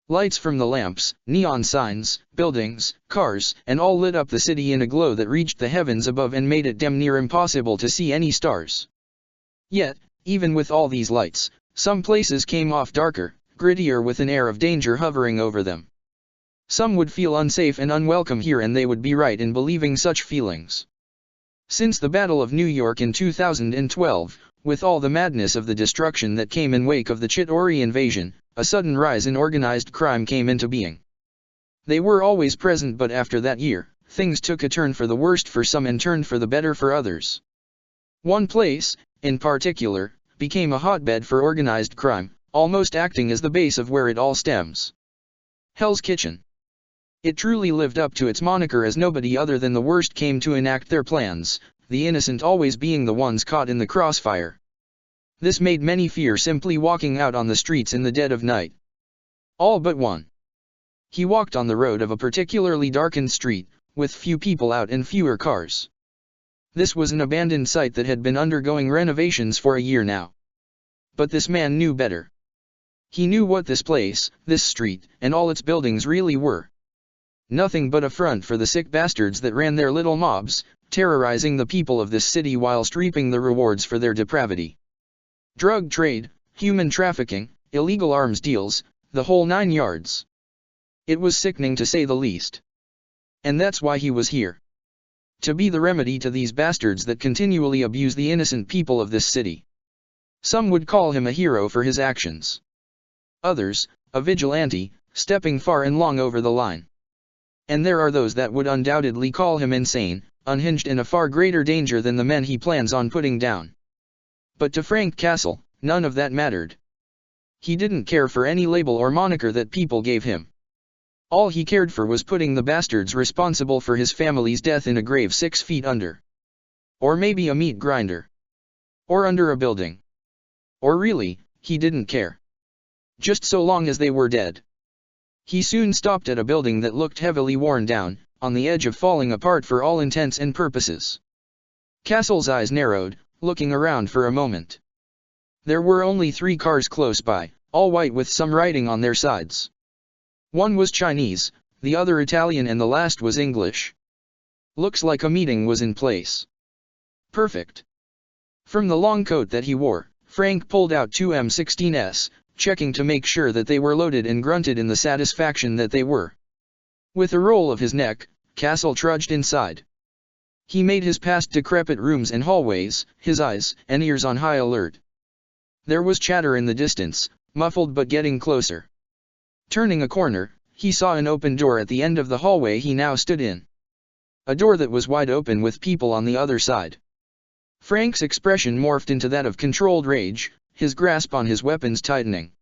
Lights from the lamps, neon signs, buildings, cars, and all lit up the city in a glow that reached the heavens above and made it damn near impossible to see any stars. Yet, even with all these lights, some places came off darker, grittier with an air of danger hovering over them. Some would feel unsafe and unwelcome here, and they would be right in believing such feelings. Since the Battle of New York in 2012, with all the madness of the destruction that came in wake of the Chitauri invasion, a sudden rise in organized crime came into being. They were always present, but after that year, things took a turn for the worst for some and turned for the better for others. One place, in particular, became a hotbed for organized crime, almost acting as the base of where it all stems. Hell's Kitchen. It truly lived up to its moniker, as nobody other than the worst came to enact their plans, the innocent always being the ones caught in the crossfire. This made many fear simply walking out on the streets in the dead of night. All but one. He walked on the road of a particularly darkened street, with few people out and fewer cars. This was an abandoned site that had been undergoing renovations for a year now. But this man knew better. He knew what this place, this street, and all its buildings really were. Nothing but a front for the sick bastards that ran their little mobs, terrorizing the people of this city whilst reaping the rewards for their depravity. Drug trade, human trafficking, illegal arms deals, the whole 9 yards. It was sickening to say the least. And that's why he was here. To be the remedy to these bastards that continually abuse the innocent people of this city. Some would call him a hero for his actions. Others, a vigilante, stepping far and long over the line. And there are those that would undoubtedly call him insane, unhinged and a far greater danger than the men he plans on putting down. But to Frank Castle, none of that mattered. He didn't care for any label or moniker that people gave him. All he cared for was putting the bastards responsible for his family's death in a grave 6 feet under. Or maybe a meat grinder. Or under a building. Or really, he didn't care. Just so long as they were dead. He soon stopped at a building that looked heavily worn down, on the edge of falling apart for all intents and purposes. Castle's eyes narrowed, looking around for a moment. There were only 3 cars close by, all white with some writing on their sides. One was Chinese, the other Italian, and the last was English. Looks like a meeting was in place. Perfect. From the long coat that he wore, Frank pulled out 2 M16s, checking to make sure that they were loaded, and grunted in the satisfaction that they were. With a roll of his neck, Castle trudged inside. He made his past decrepit rooms and hallways, his eyes and ears on high alert. There was chatter in the distance, muffled but getting closer. Turning a corner, he saw an open door at the end of the hallway he now stood in. A door that was wide open with people on the other side. Frank's expression morphed into that of controlled rage, his grasp on his weapons tightening.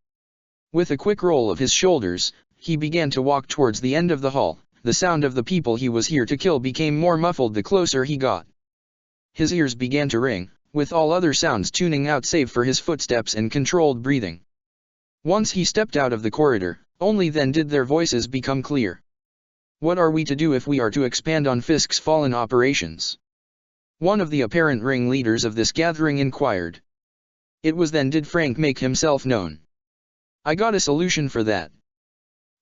With a quick roll of his shoulders, he began to walk towards the end of the hall. The sound of the people he was here to kill became more muffled the closer he got. His ears began to ring, with all other sounds tuning out save for his footsteps and controlled breathing. Once he stepped out of the corridor, Only then did their voices become clear. What are we to do if we are to expand on Fisk's fallen operations? One of the apparent ringleaders of this gathering inquired. It was then did Frank make himself known. I got a solution for that.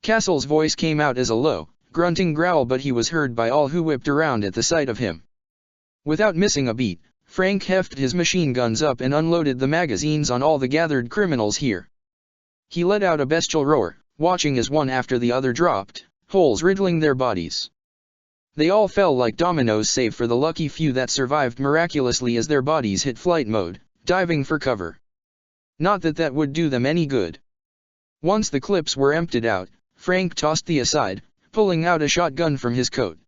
Castle's voice came out as a low, grunting growl, but he was heard by all who whipped around at the sight of him. Without missing a beat, Frank hefted his machine guns up and unloaded the magazines on all the gathered criminals here. He let out a bestial roar, watching as one after the other dropped, holes riddling their bodies. They all fell like dominoes save for the lucky few that survived miraculously as their bodies hit flight mode, diving for cover. Not that that would do them any good. Once the clips were emptied out, Frank tossed the aside, pulling out a shotgun from his coat.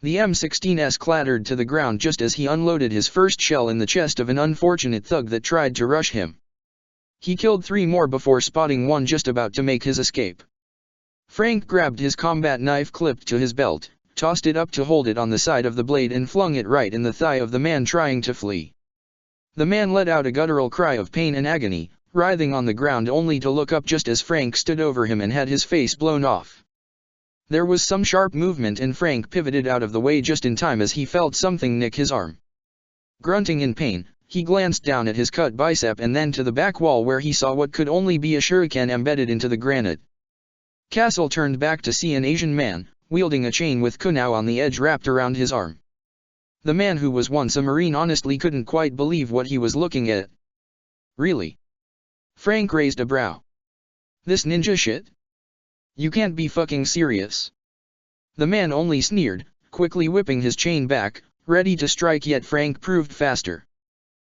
The M16s clattered to the ground just as he unloaded his first shell in the chest of an unfortunate thug that tried to rush him. He killed 3 more before spotting one just about to make his escape. Frank grabbed his combat knife clipped to his belt, tossed it up to hold it on the side of the blade and flung it right in the thigh of the man trying to flee. The man let out a guttural cry of pain and agony, writhing on the ground only to look up just as Frank stood over him and had his face blown off. There was some sharp movement and Frank pivoted out of the way just in time as he felt something nick his arm. Grunting in pain, he glanced down at his cut bicep and then to the back wall where he saw what could only be a shuriken embedded into the granite. Castle turned back to see an Asian man, wielding a chain with kunai on the edge wrapped around his arm. The man who was once a Marine honestly couldn't quite believe what he was looking at. Really? Frank raised a brow. This ninja shit? You can't be fucking serious. The man only sneered, quickly whipping his chain back, ready to strike, yet Frank proved faster.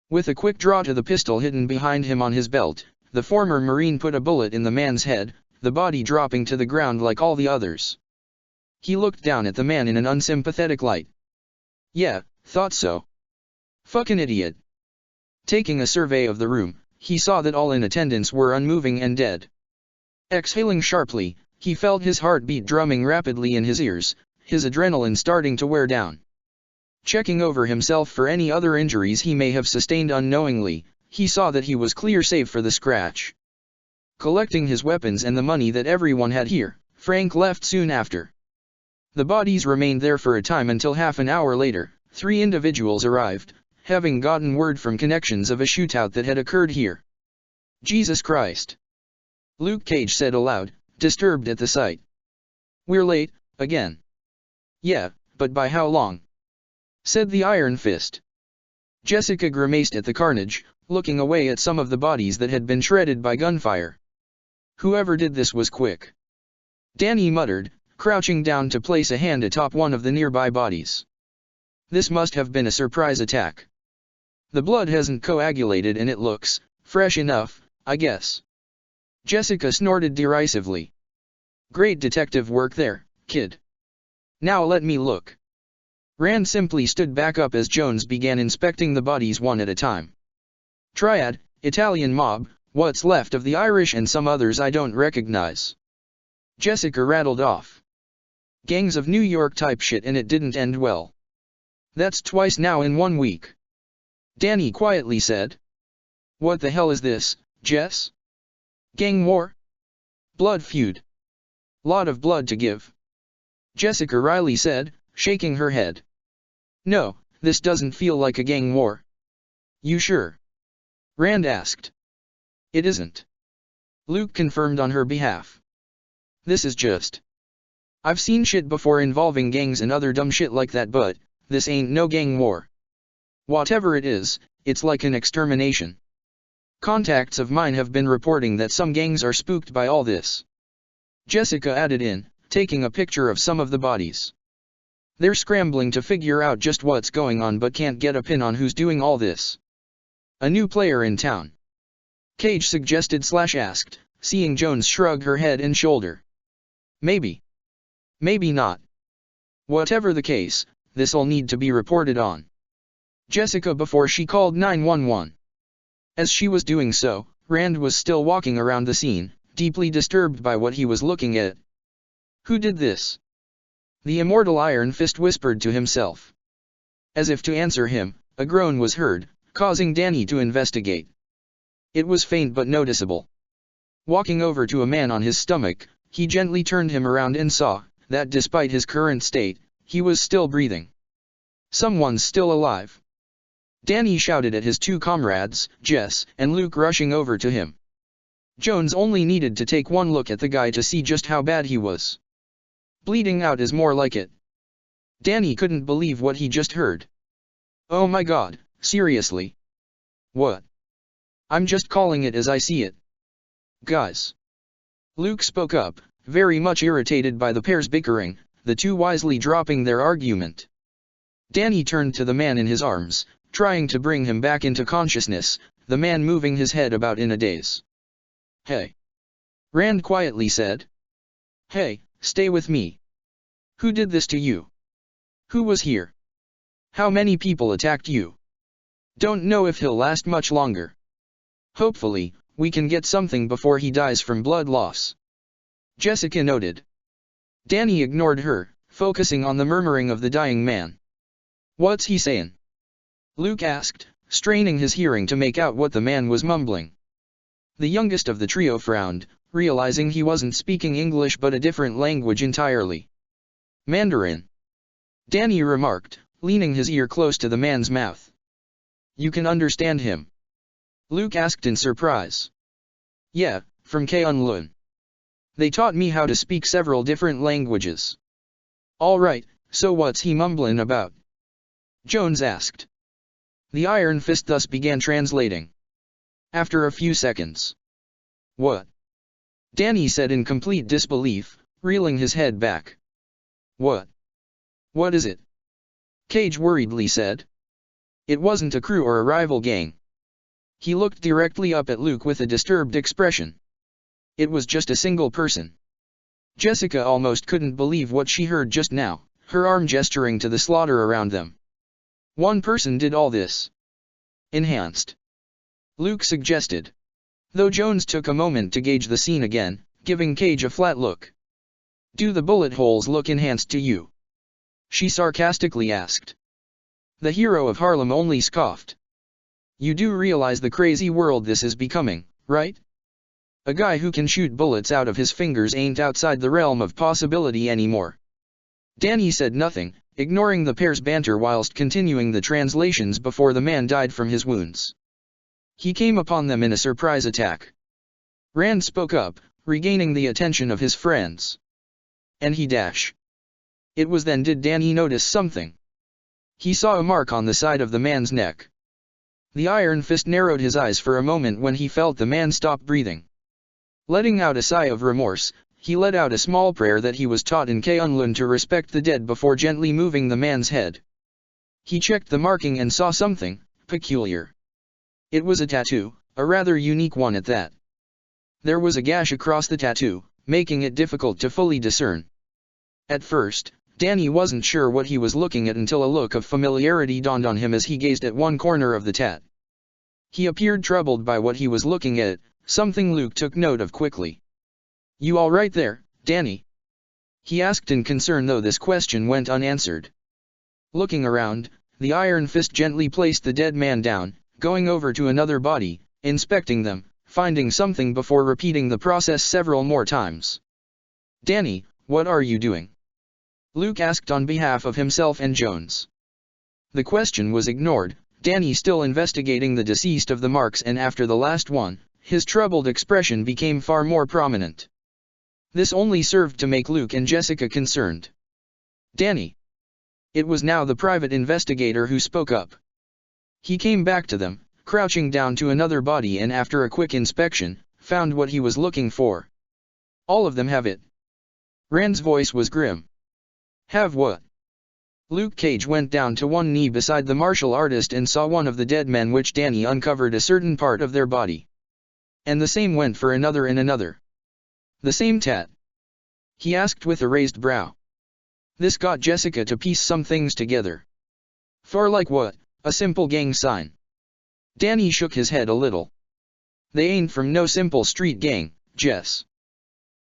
With a quick draw to the pistol hidden behind him on his belt, the former Marine put a bullet in the man's head, the body dropping to the ground like all the others. He looked down at the man in an unsympathetic light. Yeah, thought so. Fucking idiot. Taking a survey of the room, he saw that all in attendance were unmoving and dead. Exhaling sharply, he felt his heartbeat drumming rapidly in his ears, his adrenaline starting to wear down. Checking over himself for any other injuries he may have sustained unknowingly, he saw that he was clear save for the scratch. Collecting his weapons and the money that everyone had here, Frank left soon after. The bodies remained there for a time until half an hour later, 3 individuals arrived, having gotten word from connections of a shootout that had occurred here. Jesus Christ! Luke Cage said aloud, disturbed at the sight. We're late, again. Yeah, but by how long? Said the Iron Fist. Jessica grimaced at the carnage, looking away at some of the bodies that had been shredded by gunfire. Whoever did this was quick. Danny muttered, crouching down to place a hand atop one of the nearby bodies. This must have been a surprise attack. The blood hasn't coagulated and it looks fresh enough, I guess. Jessica snorted derisively. Great detective work there, kid. Now let me look. Rand simply stood back up as Jones began inspecting the bodies one at a time. Triad, Italian mob, what's left of the Irish and some others I don't recognize. Jessica rattled off. Gangs of New York type shit, and it didn't end well. That's twice now in 1 week. Danny quietly said. What the hell is this, Jess? Gang war? Blood feud. Lot of blood to give. Jessica Riley said, shaking her head. No, this doesn't feel like a gang war. You sure? Rand asked. It isn't. Luke confirmed on her behalf. This is just. I've seen shit before involving gangs and other dumb shit like that, but this ain't no gang war. Whatever it is, it's like an extermination. Contacts of mine have been reporting that some gangs are spooked by all this. Jessica added in, taking a picture of some of the bodies. They're scrambling to figure out just what's going on but can't get a pin on who's doing all this. A new player in town. Cage suggested/asked, seeing Jones shrug her head and shoulder. Maybe. Maybe not. Whatever the case, this'll need to be reported on. Jessica before she called 911. As she was doing so, Rand was still walking around the scene, deeply disturbed by what he was looking at. Who did this? The immortal Iron Fist whispered to himself. As if to answer him, a groan was heard, causing Danny to investigate. It was faint but noticeable. Walking over to a man on his stomach, he gently turned him around and saw that despite his current state, he was still breathing. Someone's still alive. Danny shouted at his two comrades, Jess and Luke, rushing over to him. Jones only needed to take one look at the guy to see just how bad he was. Bleeding out is more like it. Danny couldn't believe what he just heard. Oh my God, seriously? What? I'm just calling it as I see it. Guys. Luke spoke up, very much irritated by the pair's bickering, the two wisely dropping their argument. Danny turned to the man in his arms, trying to bring him back into consciousness, the man moving his head about in a daze. Hey. Rand quietly said. Hey, stay with me. Who did this to you? Who was here? How many people attacked you? Don't know if he'll last much longer. Hopefully, we can get something before he dies from blood loss. Jessica noted. Danny ignored her, focusing on the murmuring of the dying man. What's he saying? Luke asked, straining his hearing to make out what the man was mumbling. The youngest of the trio frowned, realizing he wasn't speaking English but a different language entirely. Mandarin. Danny remarked, leaning his ear close to the man's mouth. You can understand him? Luke asked in surprise. Yeah, from Kunlun. They taught me how to speak several different languages. Alright, so what's he mumbling about? Jones asked. The Iron Fist thus began translating. After a few seconds. What? Danny said in complete disbelief, reeling his head back. What? What is it? Cage worriedly said. It wasn't a crew or a rival gang. He looked directly up at Luke with a disturbed expression. It was just a single person. Jessica almost couldn't believe what she heard just now, her arm gesturing to the slaughter around them. One person did all this. Enhanced. Luke suggested. Though Jones took a moment to gauge the scene again, giving Cage a flat look. Do the bullet holes look enhanced to you? She sarcastically asked. The hero of Harlem only scoffed. You do realize the crazy world this is becoming, right? A guy who can shoot bullets out of his fingers ain't outside the realm of possibility anymore. Danny said nothing, ignoring the pair's banter whilst continuing the translations before the man died from his wounds. He came upon them in a surprise attack. Rand spoke up, regaining the attention of his friends. And he dash. It was then did Danny notice something. He saw a mark on the side of the man's neck. The Iron Fist narrowed his eyes for a moment when he felt the man stop breathing. Letting out a sigh of remorse, he let out a small prayer that he was taught in Kunlun to respect the dead before gently moving the man's head. He checked the marking and saw something peculiar. It was a tattoo, a rather unique one at that. There was a gash across the tattoo, making it difficult to fully discern. At first, Danny wasn't sure what he was looking at until a look of familiarity dawned on him as he gazed at one corner of the tat. He appeared troubled by what he was looking at, something Luke took note of quickly. You all right there, Danny? He asked in concern, though this question went unanswered. Looking around, the Iron Fist gently placed the dead man down, going over to another body, inspecting them, finding something before repeating the process several more times. Danny, what are you doing? Luke asked on behalf of himself and Jones. The question was ignored, Danny still investigating the deceased of the marks, and after the last one, his troubled expression became far more prominent. This only served to make Luke and Jessica concerned. Danny. It was now the private investigator who spoke up. He came back to them, crouching down to another body, and after a quick inspection, found what he was looking for. All of them have it. Rand's voice was grim. Have what? Luke Cage went down to one knee beside the martial artist and saw one of the dead men, which Danny uncovered a certain part of their body. And the same went for another and another. The same tat? He asked with a raised brow. This got Jessica to piece some things together. For like what? A simple gang sign. Danny shook his head a little. They ain't from no simple street gang, Jess.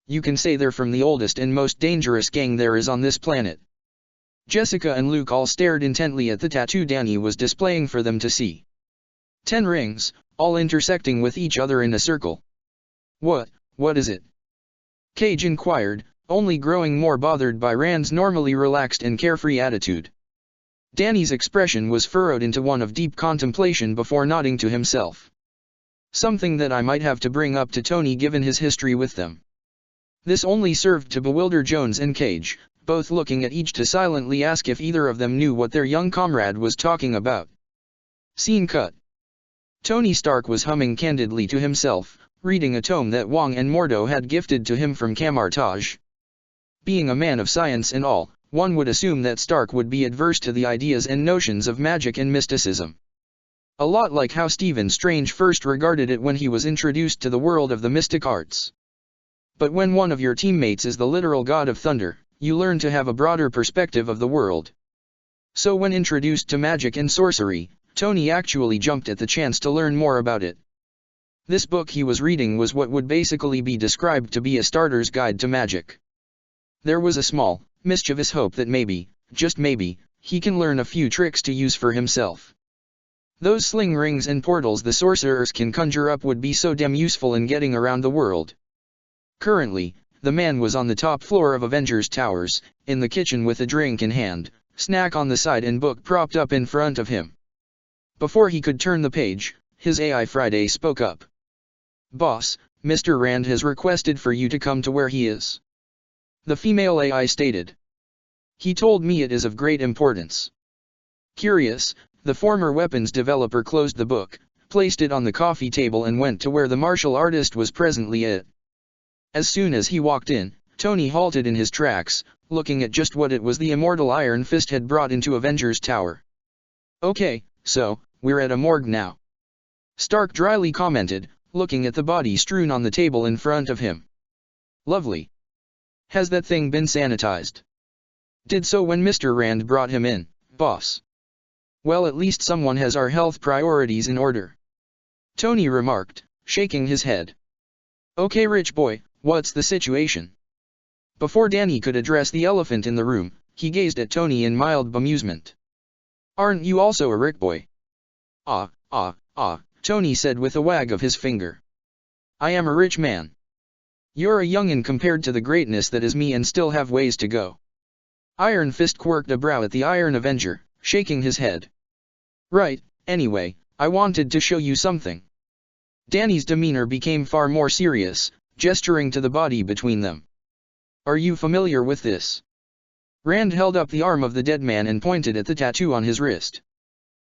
You can say they're from the oldest and most dangerous gang there is on this planet. Jessica and Luke all stared intently at the tattoo Danny was displaying for them to see. 10 rings, all intersecting with each other in a circle. What what is it? Cage inquired, only growing more bothered by Rand's normally relaxed and carefree attitude. Danny's expression was furrowed into one of deep contemplation before nodding to himself. Something that I might have to bring up to Tony given his history with them. This only served to bewilder Jones and Cage, both looking at each to silently ask if either of them knew what their young comrade was talking about. Scene cut. Tony Stark was humming candidly to himself, reading a tome that Wong and Mordo had gifted to him from Camartage. Being a man of science and all, one would assume that Stark would be adverse to the ideas and notions of magic and mysticism. A lot like how Stephen Strange first regarded it when he was introduced to the world of the mystic arts. But when one of your teammates is the literal god of thunder, you learn to have a broader perspective of the world. So when introduced to magic and sorcery, Tony actually jumped at the chance to learn more about it. This book he was reading was what would basically be described to be a starter's guide to magic. There was a small, mischievous hope that maybe, just maybe, he can learn a few tricks to use for himself. Those sling rings and portals the sorcerers can conjure up would be so damn useful in getting around the world. Currently, the man was on the top floor of Avengers Towers, in the kitchen with a drink in hand, snack on the side and book propped up in front of him. Before he could turn the page, his AI Friday spoke up. "Boss, Mr. Rand has requested for you to come to where he is," the female AI stated. "He told me it is of great importance." Curious, the former weapons developer closed the book, placed it on the coffee table and went to where the martial artist was presently at. As soon as he walked in, Tony halted in his tracks, looking at just what it was the immortal Iron Fist had brought into Avengers Tower. "Okay, so, we're at a morgue now," Stark dryly commented, looking at the body strewn on the table in front of him. "Lovely. Has that thing been sanitized?" "Did so when Mr. Rand brought him in, boss." "Well, at least someone has our health priorities in order," Tony remarked, shaking his head. "Okay, rich boy, what's the situation?" Before Danny could address the elephant in the room, he gazed at Tony in mild bemusement. "Aren't you also a rich boy?" Ah, Tony said with a wag of his finger. "I am a rich man. You're a youngin' compared to the greatness that is me and still have ways to go." Iron Fist quirked a brow at the Iron Avenger, shaking his head. "Right, anyway, I wanted to show you something." Danny's demeanor became far more serious, gesturing to the body between them. "Are you familiar with this?" Rand held up the arm of the dead man and pointed at the tattoo on his wrist.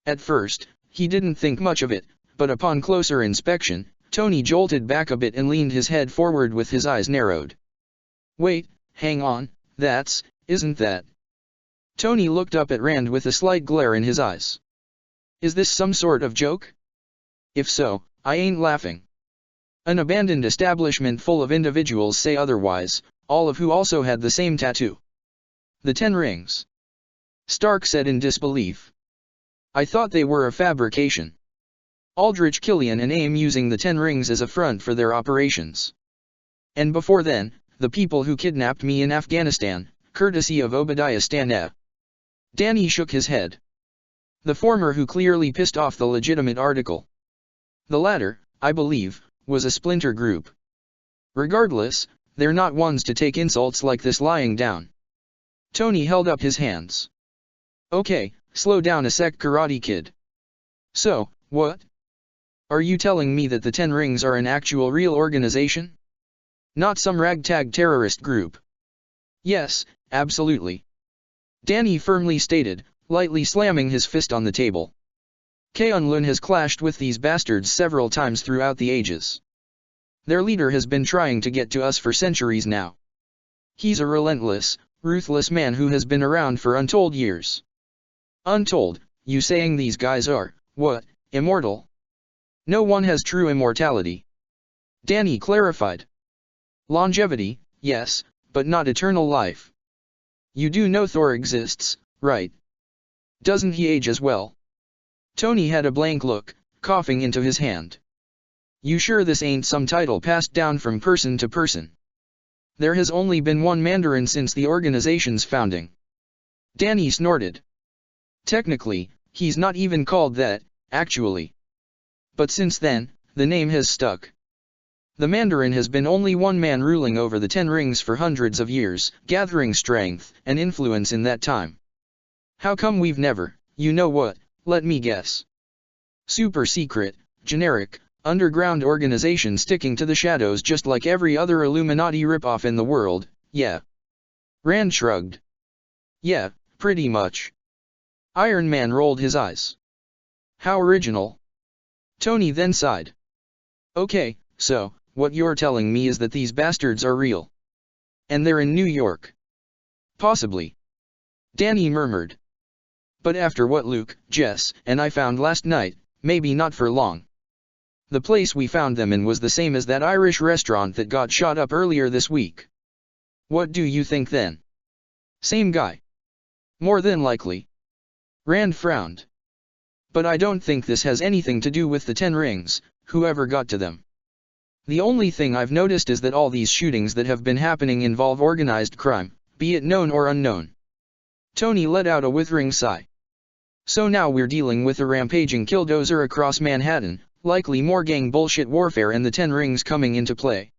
At first, he didn't think much of it, but upon closer inspection, Tony jolted back a bit and leaned his head forward with his eyes narrowed. "Wait, hang on, isn't that?" Tony looked up at Rand with a slight glare in his eyes. "Is this some sort of joke? If so, I ain't laughing. An abandoned establishment full of individuals say otherwise, all of who also had the same tattoo. The 10 rings." Stark said in disbelief. "I thought they were a fabrication. Aldrich Killian and AIM using the 10 rings as a front for their operations. And before then, the people who kidnapped me in Afghanistan, courtesy of Obadiah Stanneh." Danny shook his head. "The former who clearly pissed off the legitimate article. The latter, I believe, was a splinter group. Regardless, they're not ones to take insults like this lying down." Tony held up his hands. "Okay, slow down a sec, Karate Kid. So, what? Are you telling me that the 10 Rings are an actual real organization? Not some ragtag terrorist group?" "Yes, absolutely," Danny firmly stated, lightly slamming his fist on the table. "Kunlun has clashed with these bastards several times throughout the ages. Their leader has been trying to get to us for centuries now. He's a relentless, ruthless man who has been around for untold years." "Untold, you saying these guys are, what, immortal?" "No one has true immortality," Danny clarified. "Longevity, yes, but not eternal life. You do know Thor exists, right? Doesn't he age as well?" Tony had a blank look, coughing into his hand. "You sure this ain't some title passed down from person to person? There has only been one Mandarin since the organization's founding." Danny snorted. "Technically, he's not even called that, actually. But since then, the name has stuck. The Mandarin has been only one man ruling over the 10 rings for hundreds of years, gathering strength and influence in that time. How come we've never, you know what, let me guess. Super secret, generic, underground organization sticking to the shadows just like every other Illuminati ripoff in the world, yeah. Rand shrugged. Yeah, pretty much. Iron Man rolled his eyes. How original. Tony then sighed. Okay, so, what you're telling me is that these bastards are real. And they're in New York. Possibly. Danny murmured. But after what Luke, Jess, and I found last night, maybe not for long. The place we found them in was the same as that Irish restaurant that got shot up earlier this week. What do you think then? Same guy. More than likely. Rand frowned. But I don't think this has anything to do with the 10 rings, whoever got to them. The only thing I've noticed is that all these shootings that have been happening involve organized crime, be it known or unknown. Tony let out a withering sigh. So now we're dealing with a rampaging killdozer across Manhattan, likely more gang bullshit warfare and the 10 rings coming into play.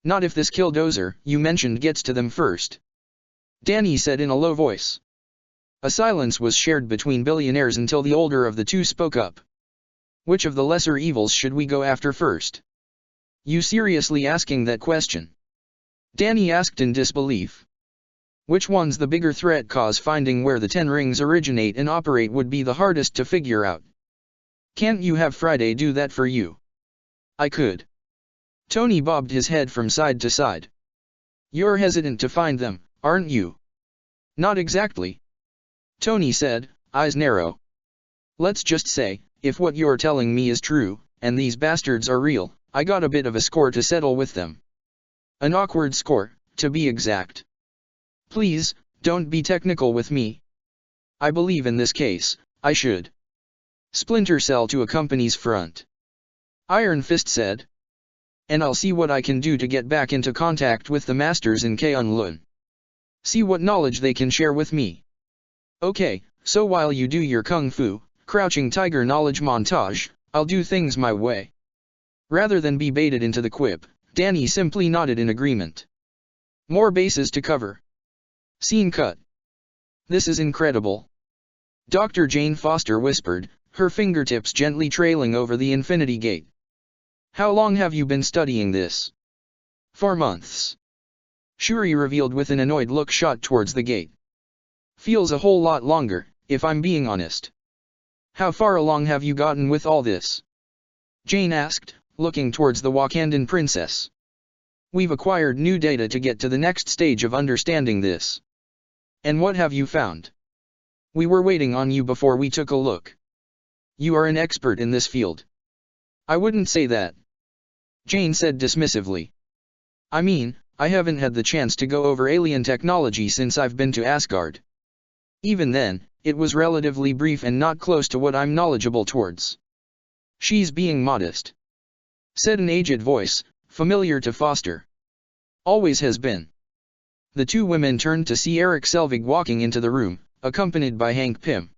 Not if this killdozer you mentioned gets to them first. Danny said in a low voice. A silence was shared between billionaires until the older of the two spoke up. Which of the lesser evils should we go after first? You seriously asking that question? Danny asked in disbelief. Which one's the bigger threat? Cause finding where the 10 rings originate and operate would be the hardest to figure out. Can't you have Friday do that for you? I could. Tony bobbed his head from side to side. You're hesitant to find them, aren't you? Not exactly. Tony said, eyes narrow. Let's just say, if what you're telling me is true, and these bastards are real, I got a bit of a score to settle with them. An awkward score, to be exact. Please, don't be technical with me. I believe in this case, I should splinter cell to a company's front. Iron Fist said. And I'll see what I can do to get back into contact with the masters in K'un-Lun. See what knowledge they can share with me. Okay, so while you do your kung fu, crouching tiger knowledge montage, I'll do things my way. Rather than be baited into the quip, Danny simply nodded in agreement. More bases to cover. Scene cut. This is incredible. Dr. Jane Foster whispered, her fingertips gently trailing over the Infinity Gate. How long have you been studying this? 4 months. Shuri revealed with an annoyed look shot towards the gate. Feels a whole lot longer, if I'm being honest. How far along have you gotten with all this? Jane asked, looking towards the Wakandan princess. We've acquired new data to get to the next stage of understanding this. And what have you found? We were waiting on you before we took a look. You are an expert in this field. I wouldn't say that. Jane said dismissively. I mean, I haven't had the chance to go over alien technology since I've been to Asgard. Even then, it was relatively brief and not close to what I'm knowledgeable towards. She's being modest, said an aged voice, familiar to Foster. Always has been. The two women turned to see Eric Selvig walking into the room, accompanied by Hank Pym.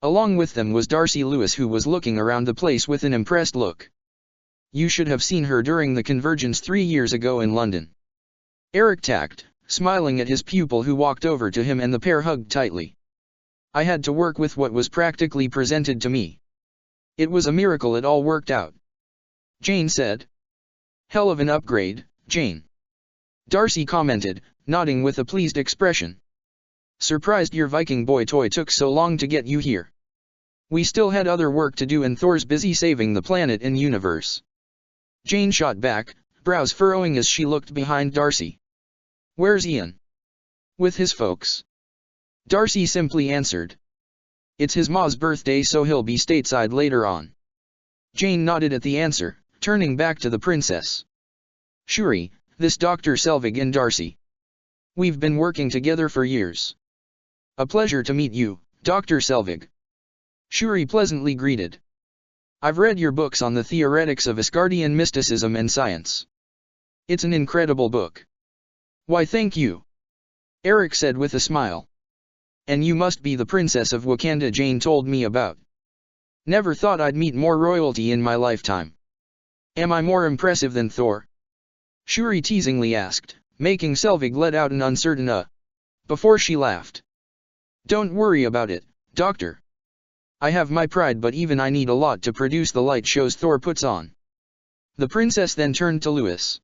Along with them was Darcy Lewis, who was looking around the place with an impressed look. You should have seen her during the Convergence 3 years ago in London. Eric tacked, smiling at his pupil who walked over to him, and the pair hugged tightly. I had to work with what was practically presented to me. It was a miracle it all worked out. Jane said. Hell of an upgrade, Jane. Darcy commented, nodding with a pleased expression. Surprised your Viking boy toy took so long to get you here. We still had other work to do and Thor's busy saving the planet and universe. Jane shot back, brows furrowing as she looked behind Darcy. Where's Ian? With his folks. Darcy simply answered. It's his ma's birthday, so he'll be stateside later on. Jane nodded at the answer, turning back to the princess. Shuri, this Dr. Selvig and Darcy. We've been working together for years. A pleasure to meet you, Dr. Selvig. Shuri pleasantly greeted. I've read your books on the theoretics of Asgardian mysticism and science. It's an incredible book. Why, thank you. Eric said with a smile. And you must be the princess of Wakanda Jane told me about. Never thought I'd meet more royalty in my lifetime. Am I more impressive than Thor? Shuri teasingly asked, making Selvig let out an uncertain before she laughed. Don't worry about it, Doctor. I have my pride, but even I need a lot to produce the light shows Thor puts on. The princess then turned to Lewis.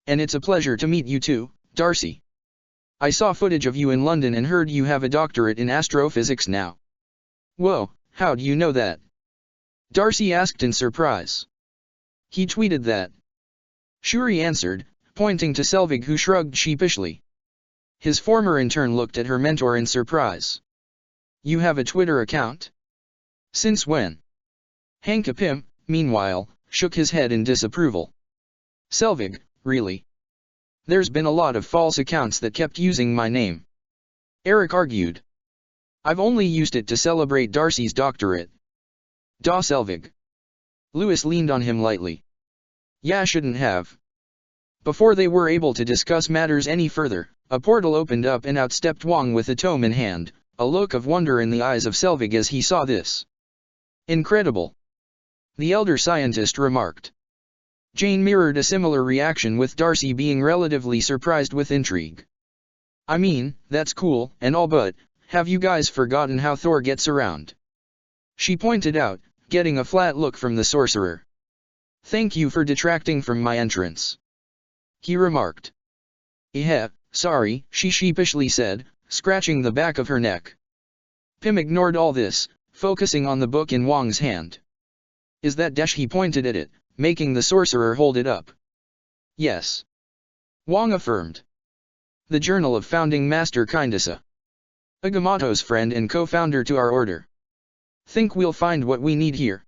And it's a pleasure to meet you too, Darcy. I saw footage of you in London and heard you have a doctorate in astrophysics now. Whoa, how do you know that? Darcy asked in surprise. He tweeted that. Shuri answered, pointing to Selvig, who shrugged sheepishly. His former intern looked at her mentor in surprise. You have a Twitter account? Since when? Hank Pym, meanwhile, shook his head in disapproval. Selvig, really? There's been a lot of false accounts that kept using my name. Eric argued. I've only used it to celebrate Darcy's doctorate. Da Selvig. Lewis leaned on him lightly. Yeah, shouldn't have. Before they were able to discuss matters any further, a portal opened up and out stepped Wong with a tome in hand, a look of wonder in the eyes of Selvig as he saw this. Incredible. The elder scientist remarked. Jane mirrored a similar reaction, with Darcy being relatively surprised with intrigue. I mean, that's cool and all, but have you guys forgotten how Thor gets around? She pointed out, getting a flat look from the sorcerer. Thank you for detracting from my entrance. He remarked. Sorry, she sheepishly said, scratching the back of her neck. Pym ignored all this, focusing on the book in Wong's hand. Is that Desh? He pointed at it, making the sorcerer hold it up. Yes. Wong affirmed. The Journal of Founding Master Kindasa. Agamotto's friend and co-founder to our order. Think we'll find what we need here?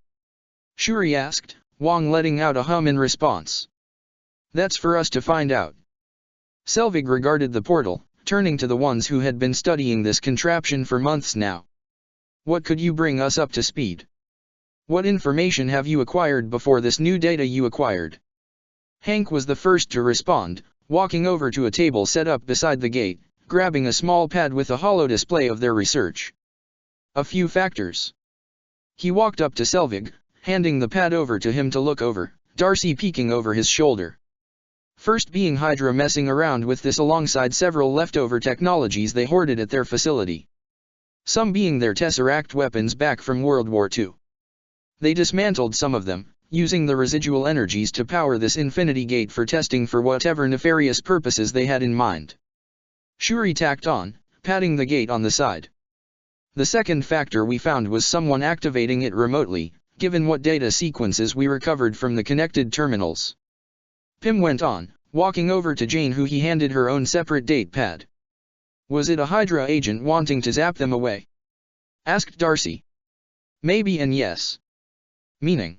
Shuri asked, Wong letting out a hum in response. That's for us to find out. Selvig regarded the portal, turning to the ones who had been studying this contraption for months now. What could you bring us up to speed? What information have you acquired before this new data you acquired? Hank was the first to respond, walking over to a table set up beside the gate, grabbing a small pad with a hollow display of their research. A few factors. He walked up to Selvig, handing the pad over to him to look over, Darcy peeking over his shoulder. First being Hydra messing around with this alongside several leftover technologies they hoarded at their facility. Some being their Tesseract weapons back from World War II. They dismantled some of them, using the residual energies to power this Infinity Gate for testing for whatever nefarious purposes they had in mind. Shuri tacked on, patting the gate on the side. The second factor we found was someone activating it remotely, given what data sequences we recovered from the connected terminals. Pym went on, walking over to Jane, who he handed her own separate date pad. Was it a Hydra agent wanting to zap them away? Asked Darcy. Maybe and yes. Meaning?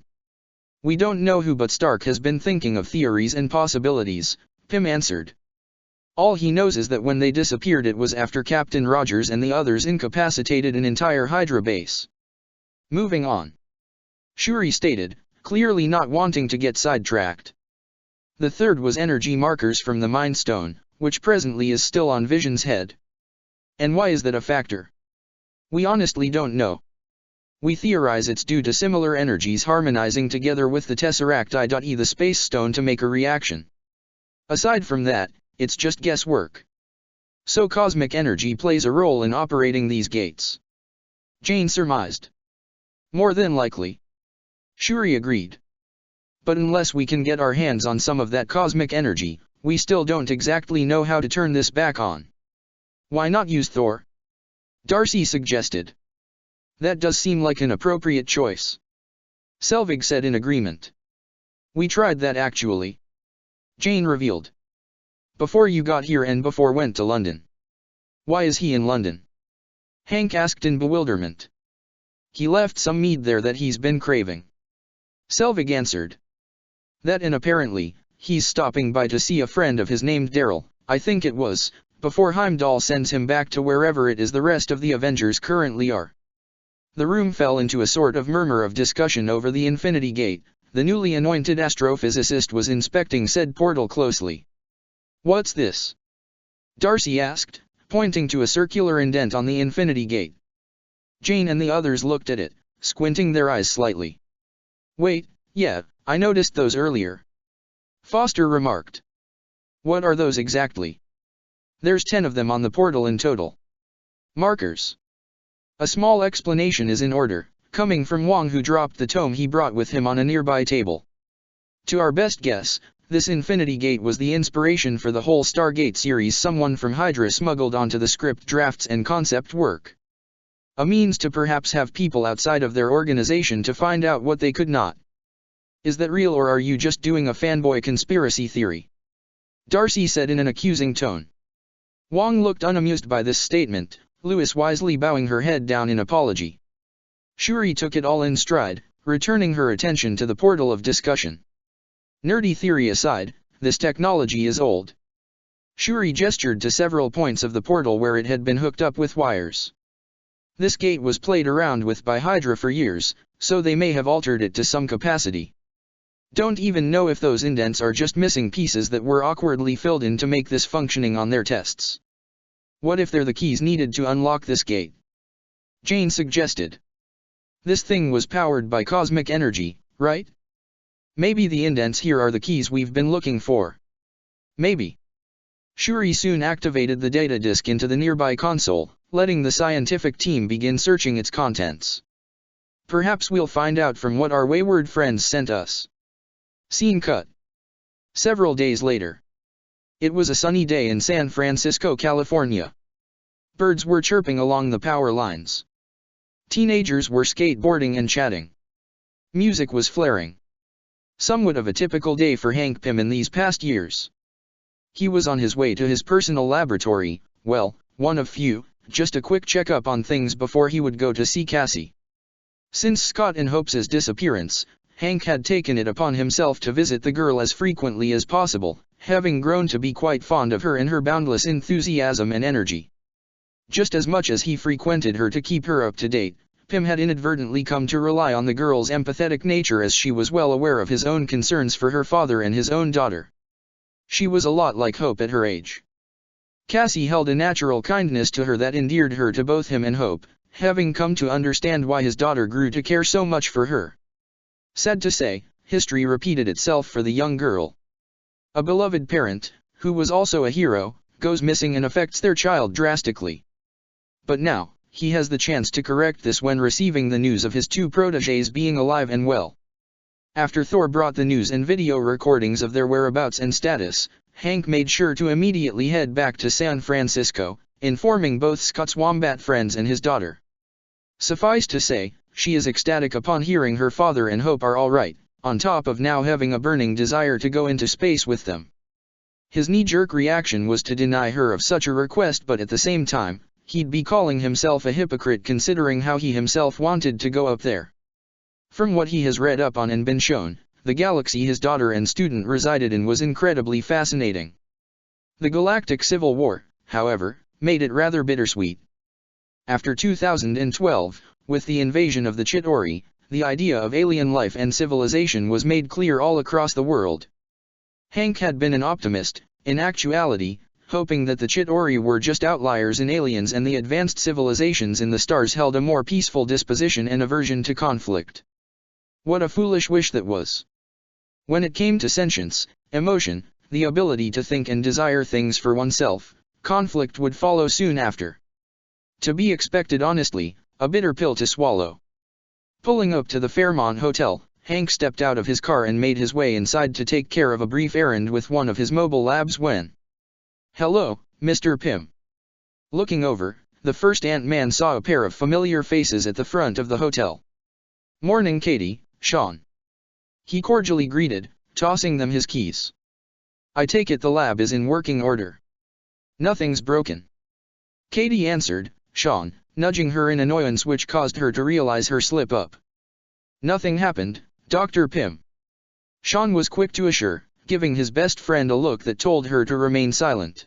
We don't know who, but Stark has been thinking of theories and possibilities, Pym answered. All he knows is that when they disappeared it was after Captain Rogers and the others incapacitated an entire Hydra base. Moving on. Shuri stated, clearly not wanting to get sidetracked. The third was energy markers from the Mind Stone, which presently is still on Vision's head. And why is that a factor? We honestly don't know. We theorize it's due to similar energies harmonizing together with the Tesseract I.E. the Space Stone to make a reaction. Aside from that, it's just guesswork. So cosmic energy plays a role in operating these gates. Jane surmised. More than likely. Shuri agreed. But unless we can get our hands on some of that cosmic energy, we still don't exactly know how to turn this back on. Why not use Thor? Darcy suggested. That does seem like an appropriate choice. Selvig said in agreement. We tried that actually. Jane revealed. Before you got here and before went to London. Why is he in London? Hank asked in bewilderment. He left some mead there that he's been craving. Selvig answered. That and apparently, he's stopping by to see a friend of his named Daryl, I think it was, before Heimdall sends him back to wherever it is the rest of the Avengers currently are. The room fell into a sort of murmur of discussion over the Infinity Gate. The newly anointed astrophysicist was inspecting said portal closely. What's this? Darcy asked, pointing to a circular indent on the Infinity Gate. Jane and the others looked at it, squinting their eyes slightly. Wait, yeah, I noticed those earlier. Foster remarked. What are those exactly? There's 10 of them on the portal in total. Markers. A small explanation is in order, coming from Wang, who dropped the tome he brought with him on a nearby table. To our best guess, this Infinity Gate was the inspiration for the whole Stargate series someone from Hydra smuggled onto the script drafts and concept work. A means to perhaps have people outside of their organization to find out what they could not. Is that real, or are you just doing a fanboy conspiracy theory? Darcy said in an accusing tone. Wang looked unamused by this statement, Louis wisely bowing her head down in apology. Shuri took it all in stride, returning her attention to the portal of discussion. Nerdy theory aside, this technology is old. Shuri gestured to several points of the portal where it had been hooked up with wires. This gate was played around with by Hydra for years, so they may have altered it to some capacity. Don't even know if those indents are just missing pieces that were awkwardly filled in to make this functioning on their tests. What if they're the keys needed to unlock this gate? Jane suggested. This thing was powered by cosmic energy, right? Maybe the indents here are the keys we've been looking for. Maybe. Shuri soon activated the data disk into the nearby console, letting the scientific team begin searching its contents. Perhaps we'll find out from what our wayward friends sent us. Scene cut. Several days later. It was a sunny day in San Francisco, California. Birds were chirping along the power lines. Teenagers were skateboarding and chatting. Music was flaring. Somewhat of a typical day for Hank Pym in these past years. He was on his way to his personal laboratory, well, one of few, just a quick checkup on things before he would go to see Cassie. Since Scott and Hope's disappearance, Hank had taken it upon himself to visit the girl as frequently as possible, having grown to be quite fond of her and her boundless enthusiasm and energy. Just as much as he frequented her to keep her up to date, Pym had inadvertently come to rely on the girl's empathetic nature, as she was well aware of his own concerns for her father and his own daughter. She was a lot like Hope at her age. Cassie held a natural kindness to her that endeared her to both him and Hope, having come to understand why his daughter grew to care so much for her. Sad to say, history repeated itself for the young girl. A beloved parent, who was also a hero, goes missing and affects their child drastically. But now, he has the chance to correct this when receiving the news of his two protégés being alive and well. After Thor brought the news and video recordings of their whereabouts and status, Hank made sure to immediately head back to San Francisco, informing both Scott's wombat friends and his daughter. Suffice to say, she is ecstatic upon hearing her father and Hope are all right, on top of now having a burning desire to go into space with them. His knee-jerk reaction was to deny her of such a request, but at the same time, he'd be calling himself a hypocrite considering how he himself wanted to go up there. From what he has read up on and been shown, the galaxy his daughter and student resided in was incredibly fascinating. The Galactic Civil War, however, made it rather bittersweet. After 2012, with the invasion of the Chitauri, the idea of alien life and civilization was made clear all across the world. Hank had been an optimist, in actuality, hoping that the Chitauri were just outliers in aliens and the advanced civilizations in the stars held a more peaceful disposition and aversion to conflict. What a foolish wish that was. When it came to sentience, emotion, the ability to think and desire things for oneself, conflict would follow soon after. To be expected, honestly, a bitter pill to swallow. Pulling up to the Fairmont Hotel, Hank stepped out of his car and made his way inside to take care of a brief errand with one of his mobile labs when... "Hello, Mr. Pym." Looking over, the first Ant-Man saw a pair of familiar faces at the front of the hotel. "Morning, Katie, Sean." He cordially greeted, tossing them his keys. "I take it the lab is in working order." "Nothing's broken," Katie answered, Sean, nudging her in annoyance, which caused her to realize her slip-up. "Nothing happened, Dr. Pym," Sean was quick to assure, giving his best friend a look that told her to remain silent.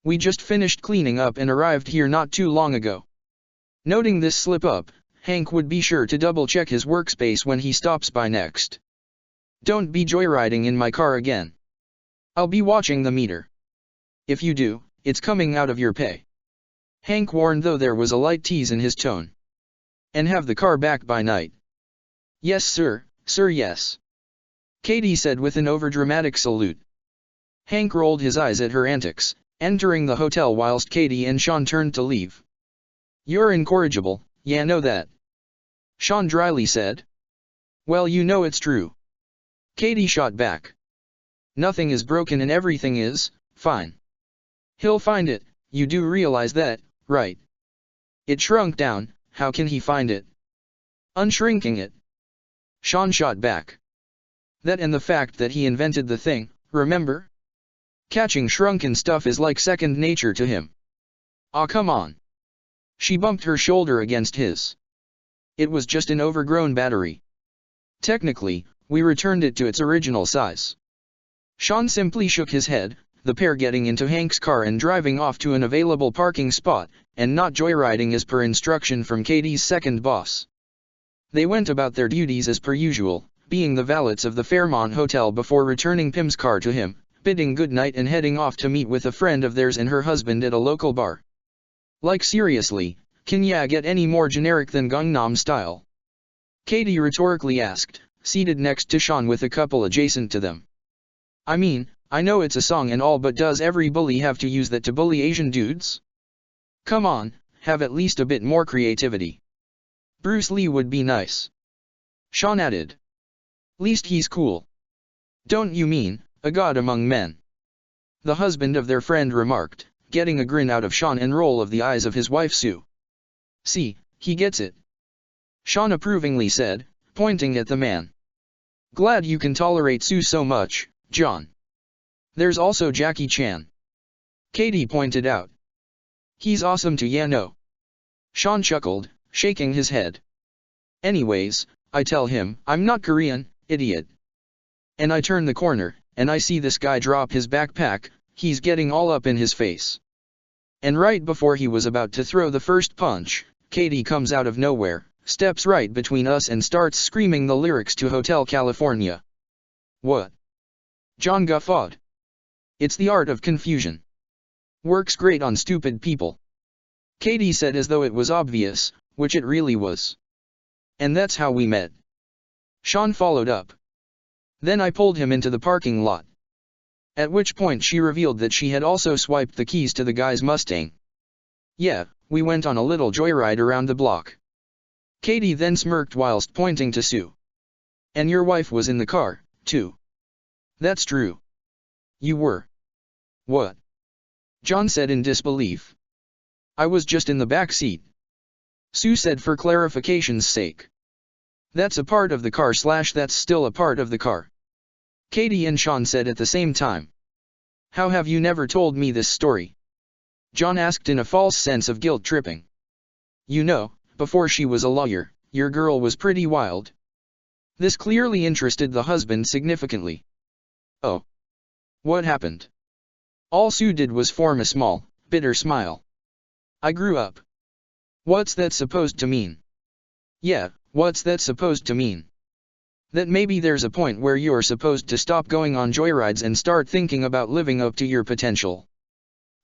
"We just finished cleaning up and arrived here not too long ago." Noting this slip-up, Hank would be sure to double-check his workspace when he stops by next. "Don't be joyriding in my car again. I'll be watching the meter. If you do, it's coming out of your pay," Hank warned, though there was a light tease in his tone. "And have the car back by night." "Yes, sir, yes," Katie said with an overdramatic salute. Hank rolled his eyes at her antics, entering the hotel whilst Katie and Sean turned to leave. "You're incorrigible, yeah, know that," Sean dryly said. "Well, you know it's true," Katie shot back. "Nothing is broken and everything is fine. He'll find it, you do realize that, right?" "It shrunk down, how can he find it?" "Unshrinking it," Sean shot back. "That and the fact that he invented the thing, remember? Catching shrunken stuff is like second nature to him." "Aw, come on." She bumped her shoulder against his. "It was just an overgrown battery. Technically, we returned it to its original size." Sean simply shook his head, the pair getting into Hank's car and driving off to an available parking spot, and not joyriding as per instruction from Katie's second boss. They went about their duties as per usual, being the valets of the Fairmont Hotel before returning Pim's car to him, bidding goodnight and heading off to meet with a friend of theirs and her husband at a local bar. "Like seriously, can ya get any more generic than Gangnam Style?" Katie rhetorically asked, seated next to Sean with a couple adjacent to them. "I mean, I know it's a song and all, but does every bully have to use that to bully Asian dudes? Come on, have at least a bit more creativity. Bruce Lee would be nice," Sean added. "Least he's cool." "Don't you mean, a god among men?" the husband of their friend remarked, getting a grin out of Sean and roll of the eyes of his wife Sue. "See, he gets it," Sean approvingly said, pointing at the man. "Glad you can tolerate Sue so much, John. There's also Jackie Chan," Katie pointed out. "He's awesome too, yeah, no." Sean chuckled, shaking his head. "Anyways, I tell him, I'm not Korean, idiot. And I turn the corner, and I see this guy drop his backpack, he's getting all up in his face. And right before he was about to throw the first punch, Katie comes out of nowhere, steps right between us and starts screaming the lyrics to Hotel California." "What?" John guffawed. "It's the art of confusion. Works great on stupid people," Katie said as though it was obvious, which it really was. "And that's how we met," Sean followed up. "Then I pulled him into the parking lot." At which point she revealed that she had also swiped the keys to the guy's Mustang. "Yeah, we went on a little joyride around the block." Katie then smirked whilst pointing to Sue. "And your wife was in the car, too." "That's true." "You were?" "What?" John said in disbelief. "I was just in the back seat," Sue said for clarification's sake. "That's a part of the car / that's still a part of the car," Katie and Sean said at the same time. "How have you never told me this story?" John asked in a false sense of guilt tripping. "You know, before she was a lawyer, your girl was pretty wild." This clearly interested the husband significantly. "Oh. What happened?" All Sue did was form a small, bitter smile. "I grew up." "What's that supposed to mean?" "Yeah, what's that supposed to mean?" "That maybe there's a point where you're supposed to stop going on joyrides and start thinking about living up to your potential."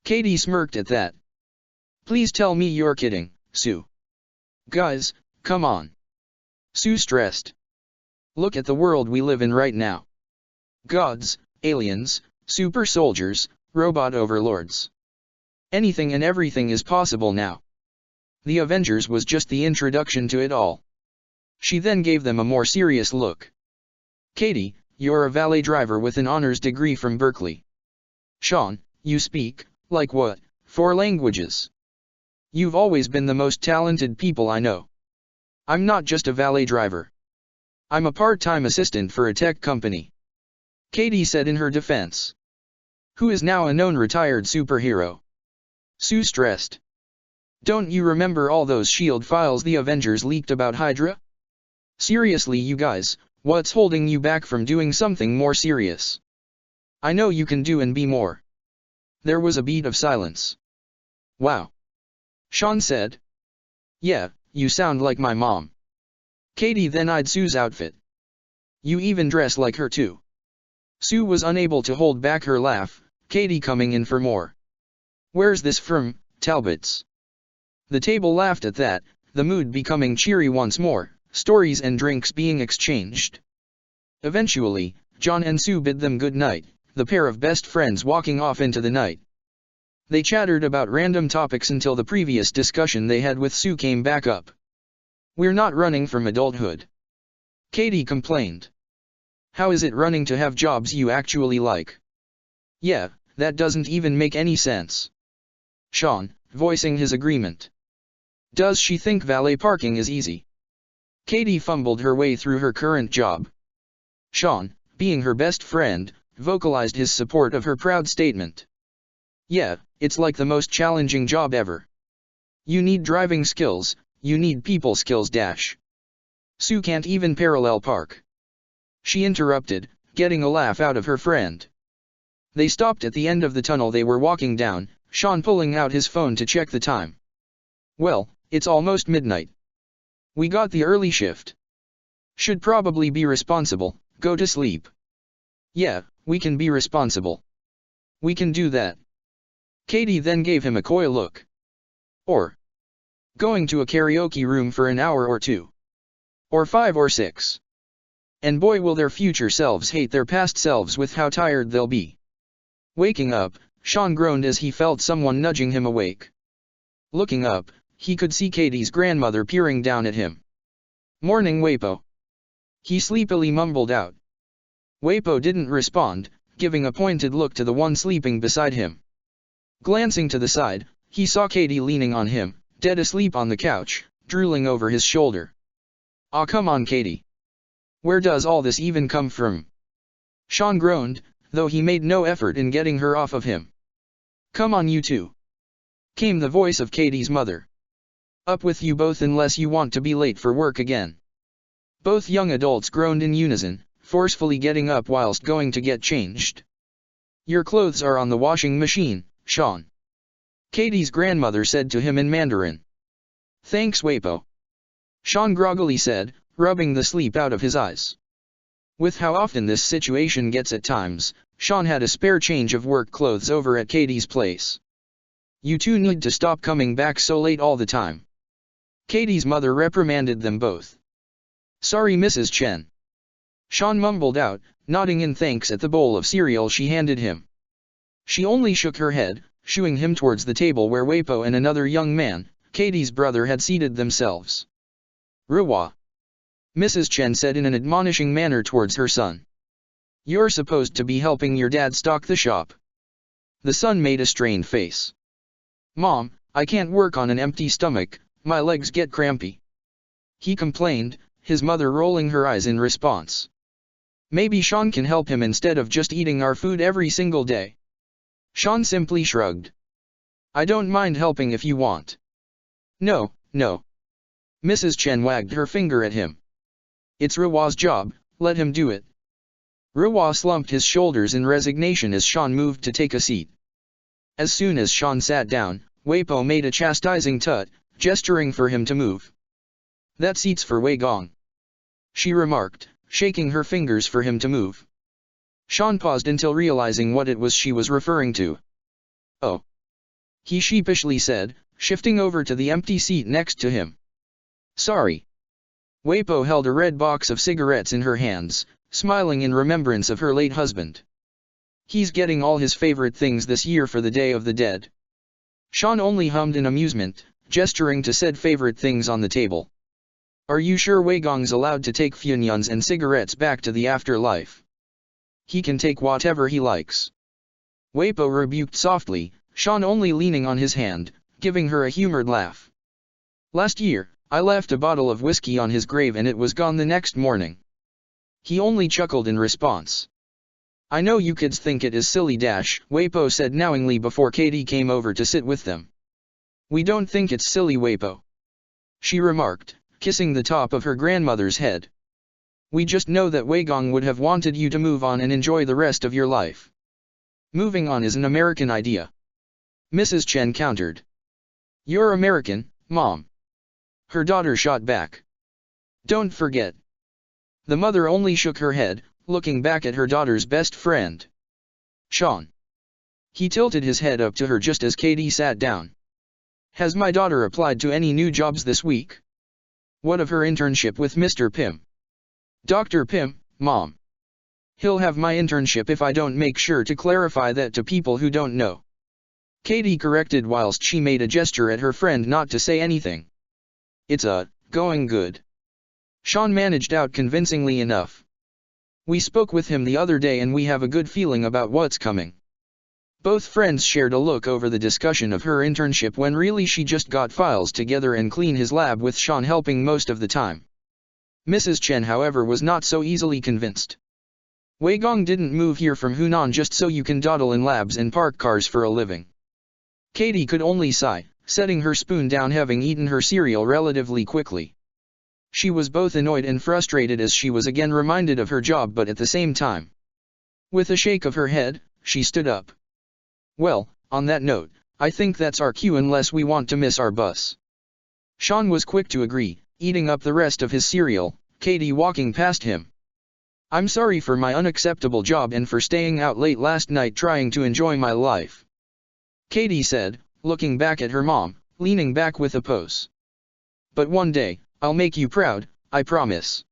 Katie smirked at that. "Please tell me you're kidding, Sue." "Guys, come on." Sue stressed. "Look at the world we live in right now. Gods, aliens, super soldiers, robot overlords. Anything and everything is possible now. The Avengers was just the introduction to it all." She then gave them a more serious look. "Katie, you're a valet driver with an honors degree from Berkeley. Sean, you speak, like what, 4 languages? You've always been the most talented people I know." "I'm not just a valet driver. I'm a part-time assistant for a tech company," Katie said in her defense. "Who is now a known retired superhero." Sue stressed. "Don't you remember all those S.H.I.E.L.D. files the Avengers leaked about Hydra? Seriously, you guys, what's holding you back from doing something more serious? I know you can do and be more." There was a beat of silence. "Wow," Sean said. "Yeah, you sound like my mom." Katie then eyed Sue's outfit. "You even dress like her too." Sue was unable to hold back her laugh, Katie coming in for more. "Where's this from, Talbots?" The table laughed at that, the mood becoming cheery once more, stories and drinks being exchanged. Eventually, John and Sue bid them good night, the pair of best friends walking off into the night. They chattered about random topics until the previous discussion they had with Sue came back up. "We're not running from adulthood," Katie complained. "How is it running to have jobs you actually like?" "Yeah, that doesn't even make any sense." Sean, voicing his agreement. "Does she think valet parking is easy?" Katie fumbled her way through her current job. Sean, being her best friend, vocalized his support of her proud statement. "Yeah, it's like the most challenging job ever. You need driving skills, you need people skills dash. Sue can't even parallel park." She interrupted, getting a laugh out of her friend. They stopped at the end of the tunnel they were walking down, Sean pulling out his phone to check the time. "Well, it's almost midnight. We got the early shift. Should probably be responsible, go to sleep." "Yeah, we can be responsible. We can do that." Katie then gave him a coy look. "Or going to a karaoke room for an hour or two. Or 5 or 6. And boy will their future selves hate their past selves with how tired they'll be." Waking up, Sean groaned as he felt someone nudging him awake. Looking up, he could see Katie's grandmother peering down at him. "Morning, Wapo," he sleepily mumbled out. Wapo didn't respond, giving a pointed look to the one sleeping beside him. Glancing to the side, he saw Katie leaning on him, dead asleep on the couch, drooling over his shoulder. "Aw, come on, Katie. Where does all this even come from?" Sean groaned, though he made no effort in getting her off of him. "Come on, you two," came the voice of Katie's mother. "Up with you both unless you want to be late for work again." Both young adults groaned in unison, forcefully getting up whilst going to get changed. "Your clothes are on the washing machine, Sean," Katie's grandmother said to him in Mandarin. "Thanks, Wapo," Sean groggily said, rubbing the sleep out of his eyes. With how often this situation gets at times, Sean had a spare change of work clothes over at Katie's place. "You two need to stop coming back so late all the time," Katie's mother reprimanded them both. "Sorry, Mrs. Chen," Sean mumbled out, nodding in thanks at the bowl of cereal she handed him. She only shook her head, shooing him towards the table where Wapo and another young man, Katie's brother, had seated themselves. "Ruwa," Mrs. Chen said in an admonishing manner towards her son. "You're supposed to be helping your dad stock the shop." The son made a strained face. "Mom, I can't work on an empty stomach, my legs get crampy," he complained, his mother rolling her eyes in response. "Maybe Sean can help him instead of just eating our food every single day." Sean simply shrugged. "I don't mind helping if you want." No, Mrs. Chen wagged her finger at him. "It's Ruwa's job, let him do it." Ruwa slumped his shoulders in resignation as Sean moved to take a seat. As soon as Sean sat down, Wapo made a chastising tut, gesturing for him to move. "That seat's for Wei Gong," she remarked, shaking her fingers for him to move. Sean paused until realizing what it was she was referring to. "Oh," he sheepishly said, shifting over to the empty seat next to him. "Sorry." Wapo held a red box of cigarettes in her hands, smiling in remembrance of her late husband. "He's getting all his favorite things this year for the Day of the Dead." Sean only hummed in amusement, gesturing to said favorite things on the table. "Are you sure Wei Gong's allowed to take funyuns and cigarettes back to the afterlife?" "He can take whatever he likes," Wapo rebuked softly, Sean only leaning on his hand, giving her a humored laugh. "Last year, I left a bottle of whiskey on his grave and it was gone the next morning." He only chuckled in response. "I know you kids think it is silly dash," Wapo said knowingly before Katie came over to sit with them. "We don't think it's silly, Wapo," she remarked, kissing the top of her grandmother's head. "We just know that Wei Gong would have wanted you to move on and enjoy the rest of your life. Moving on is an American idea," Mrs. Chen countered. "You're American, Mom," her daughter shot back. "Don't forget." The mother only shook her head, looking back at her daughter's best friend. "Sean." He tilted his head up to her just as Katie sat down. "Has my daughter applied to any new jobs this week? What of her internship with Mr. Pim?" "Dr. Pim, Mom." He'll have my internship if I don't make sure to clarify that to people who don't know. Katie corrected whilst she made a gesture at her friend not to say anything. It's going good. Sean managed out convincingly enough. We spoke with him the other day and we have a good feeling about what's coming. Both friends shared a look over the discussion of her internship when really she just got files together and clean his lab with Sean helping most of the time. Mrs. Chen however was not so easily convinced. Wei Gong didn't move here from Hunan just so you can dawdle in labs and park cars for a living. Katie could only sigh, setting her spoon down having eaten her cereal relatively quickly. She was both annoyed and frustrated as she was again reminded of her job but at the same time. With a shake of her head, she stood up. Well, on that note, I think that's our cue unless we want to miss our bus. Sean was quick to agree, eating up the rest of his cereal, Katie walking past him. I'm sorry for my unacceptable job and for staying out late last night trying to enjoy my life. Katie said, looking back at her mom, leaning back with a pose. But one day, I'll make you proud, I promise.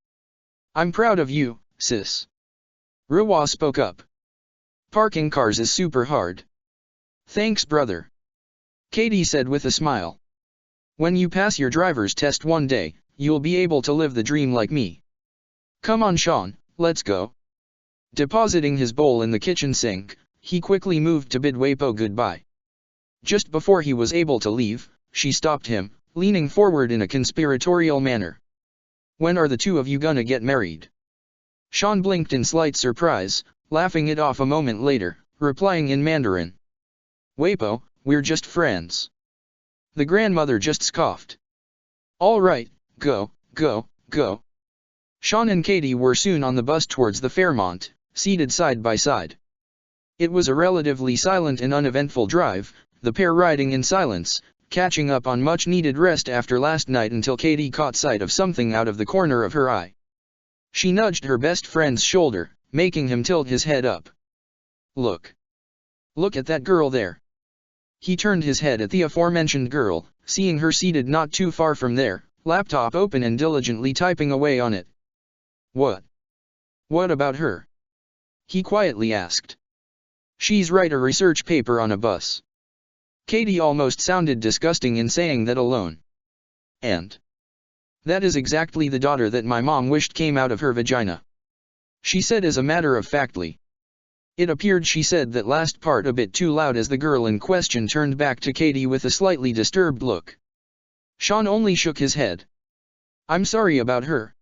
I'm proud of you, sis. Ruwa spoke up. Parking cars is super hard. Thanks brother. Katie said with a smile. When you pass your driver's test one day, you'll be able to live the dream like me. Come on Sean, let's go. Depositing his bowl in the kitchen sink, he quickly moved to bid Weipo goodbye. Just before he was able to leave, she stopped him, leaning forward in a conspiratorial manner. When are the two of you gonna get married? Sean blinked in slight surprise, laughing it off a moment later, replying in Mandarin. Weipo, we're just friends. The grandmother just scoffed. All right, go, go, go. Sean and Katie were soon on the bus towards the Fairmont, seated side by side. It was a relatively silent and uneventful drive, the pair riding in silence, catching up on much-needed rest after last night until Katie caught sight of something out of the corner of her eye. She nudged her best friend's shoulder, making him tilt his head up. Look. Look at that girl there. He turned his head at the aforementioned girl, seeing her seated not too far from there, laptop open and diligently typing away on it. What? What about her? He quietly asked. She's write a research paper on a bus. Katie almost sounded disgusting in saying that alone. And that is exactly the daughter that my mom wished came out of her vagina. She said as a matter of factly. It appeared she said that last part a bit too loud as the girl in question turned back to Katie with a slightly disturbed look. Sean only shook his head. I'm sorry about her.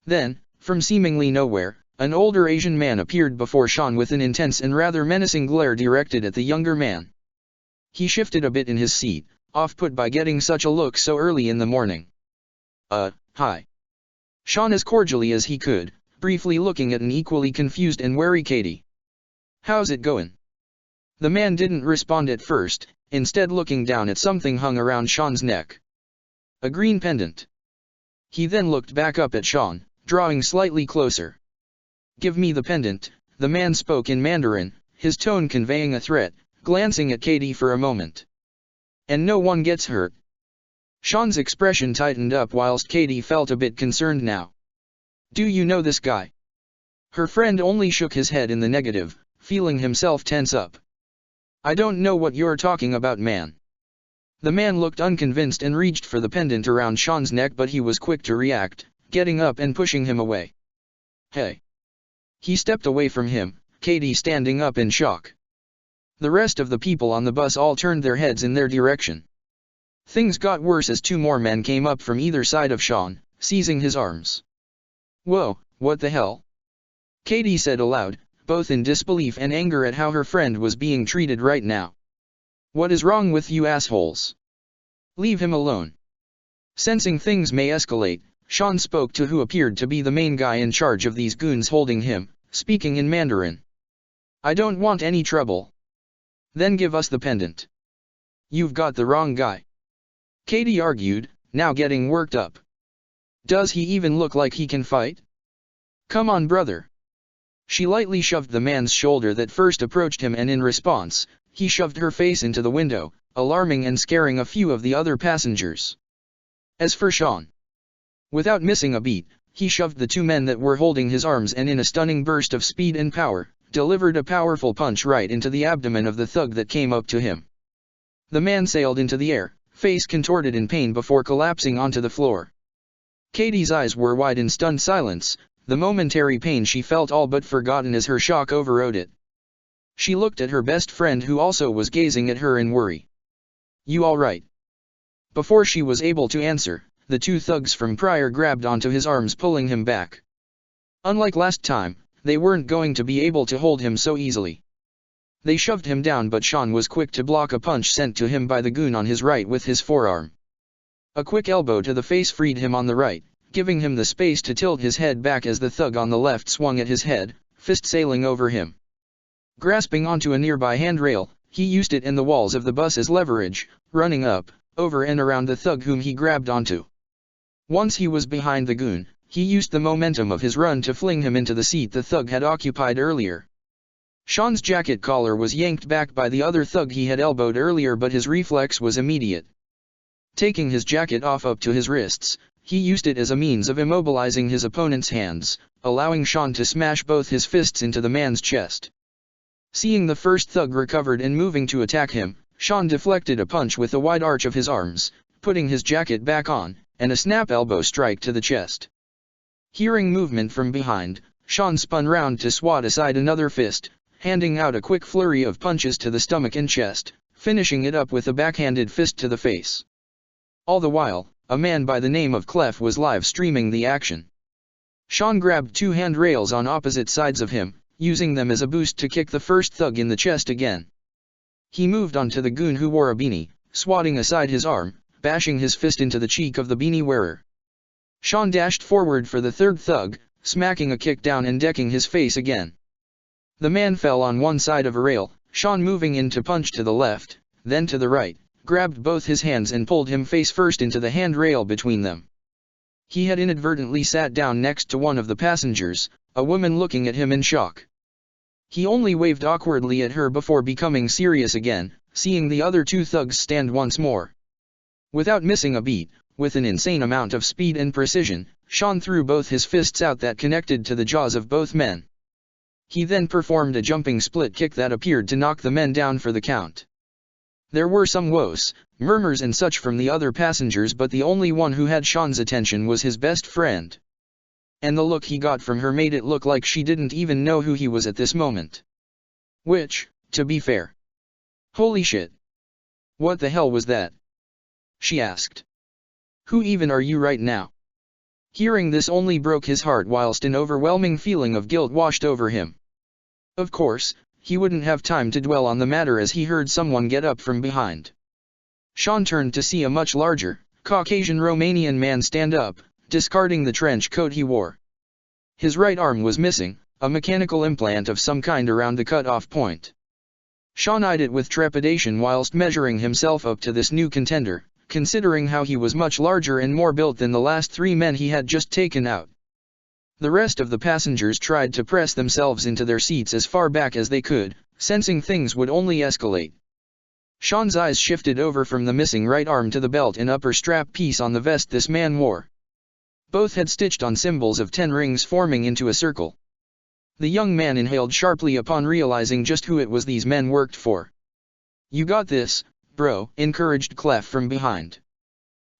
Then, from seemingly nowhere, an older Asian man appeared before Sean with an intense and rather menacing glare directed at the younger man. He shifted a bit in his seat, off-put by getting such a look so early in the morning. Hi. Sean as cordially as he could, briefly looking at an equally confused and wary Katie. How's it going? The man didn't respond at first, instead looking down at something hung around Sean's neck. A green pendant. He then looked back up at Sean, drawing slightly closer. Give me the pendant, the man spoke in Mandarin, his tone conveying a threat, glancing at Katie for a moment. And no one gets hurt. Sean's expression tightened up whilst Katie felt a bit concerned now. Do you know this guy? Her friend only shook his head in the negative, feeling himself tense up. I don't know what you're talking about, man. The man looked unconvinced and reached for the pendant around Sean's neck, but he was quick to react, getting up and pushing him away. Hey. He stepped away from him, Katie standing up in shock. The rest of the people on the bus all turned their heads in their direction. Things got worse as two more men came up from either side of Sean, seizing his arms. Whoa, what the hell? Katie said aloud, both in disbelief and anger at how her friend was being treated right now. What is wrong with you assholes? Leave him alone. Sensing things may escalate, Sean spoke to who appeared to be the main guy in charge of these goons holding him, speaking in Mandarin. I don't want any trouble. Then give us the pendant. You've got the wrong guy. Katie argued, now getting worked up. Does he even look like he can fight? Come on, brother. She lightly shoved the man's shoulder that first approached him, and in response, he shoved her face into the window, alarming and scaring a few of the other passengers. As for Sean, without missing a beat, he shoved the two men that were holding his arms and in a stunning burst of speed and power, delivered a powerful punch right into the abdomen of the thug that came up to him. The man sailed into the air, face contorted in pain before collapsing onto the floor. Katie's eyes were wide in stunned silence, the momentary pain she felt all but forgotten as her shock overrode it. She looked at her best friend who also was gazing at her in worry. "You all right?" Before she was able to answer, the two thugs from prior grabbed onto his arms pulling him back. Unlike last time, they weren't going to be able to hold him so easily. They shoved him down but Sean was quick to block a punch sent to him by the goon on his right with his forearm. A quick elbow to the face freed him on the right, giving him the space to tilt his head back as the thug on the left swung at his head, fist sailing over him. Grasping onto a nearby handrail, he used it and the walls of the bus as leverage, running up, over and around the thug whom he grabbed onto. Once he was behind the goon, he used the momentum of his run to fling him into the seat the thug had occupied earlier. Sean's jacket collar was yanked back by the other thug he had elbowed earlier but his reflex was immediate. Taking his jacket off up to his wrists, he used it as a means of immobilizing his opponent's hands, allowing Sean to smash both his fists into the man's chest. Seeing the first thug recovered and moving to attack him, Sean deflected a punch with a wide arch of his arms, putting his jacket back on, and a snap elbow strike to the chest. Hearing movement from behind, Sean spun round to swat aside another fist, handing out a quick flurry of punches to the stomach and chest, finishing it up with a backhanded fist to the face. All the while, a man by the name of Clef was live streaming the action. Sean grabbed two handrails on opposite sides of him, using them as a boost to kick the first thug in the chest again. He moved on to the goon who wore a beanie, swatting aside his arm, bashing his fist into the cheek of the beanie wearer. Sean dashed forward for the third thug, smacking a kick down and decking his face again. The man fell on one side of a rail, Sean moving in to punch to the left, then to the right, grabbed both his hands and pulled him face first into the handrail between them. He had inadvertently sat down next to one of the passengers, a woman looking at him in shock. He only waved awkwardly at her before becoming serious again, seeing the other two thugs stand once more. Without missing a beat, with an insane amount of speed and precision, Sean threw both his fists out that connected to the jaws of both men. He then performed a jumping split kick that appeared to knock the men down for the count. There were some woes, murmurs and such from the other passengers but the only one who had Sean's attention was his best friend. And the look he got from her made it look like she didn't even know who he was at this moment. Which, to be fair. "Holy shit. What the hell was that?" she asked. "Who even are you right now?" Hearing this only broke his heart whilst an overwhelming feeling of guilt washed over him. Of course, he wouldn't have time to dwell on the matter as he heard someone get up from behind. Sean turned to see a much larger, Caucasian Romanian man stand up, discarding the trench coat he wore. His right arm was missing, a mechanical implant of some kind around the cut-off point. Sean eyed it with trepidation whilst measuring himself up to this new contender, considering how he was much larger and more built than the last three men he had just taken out. The rest of the passengers tried to press themselves into their seats as far back as they could, sensing things would only escalate. Sean's eyes shifted over from the missing right arm to the belt and upper strap piece on the vest this man wore. Both had stitched on symbols of 10 rings forming into a circle. The young man inhaled sharply upon realizing just who it was these men worked for. "You got this, bro," encouraged Clef from behind.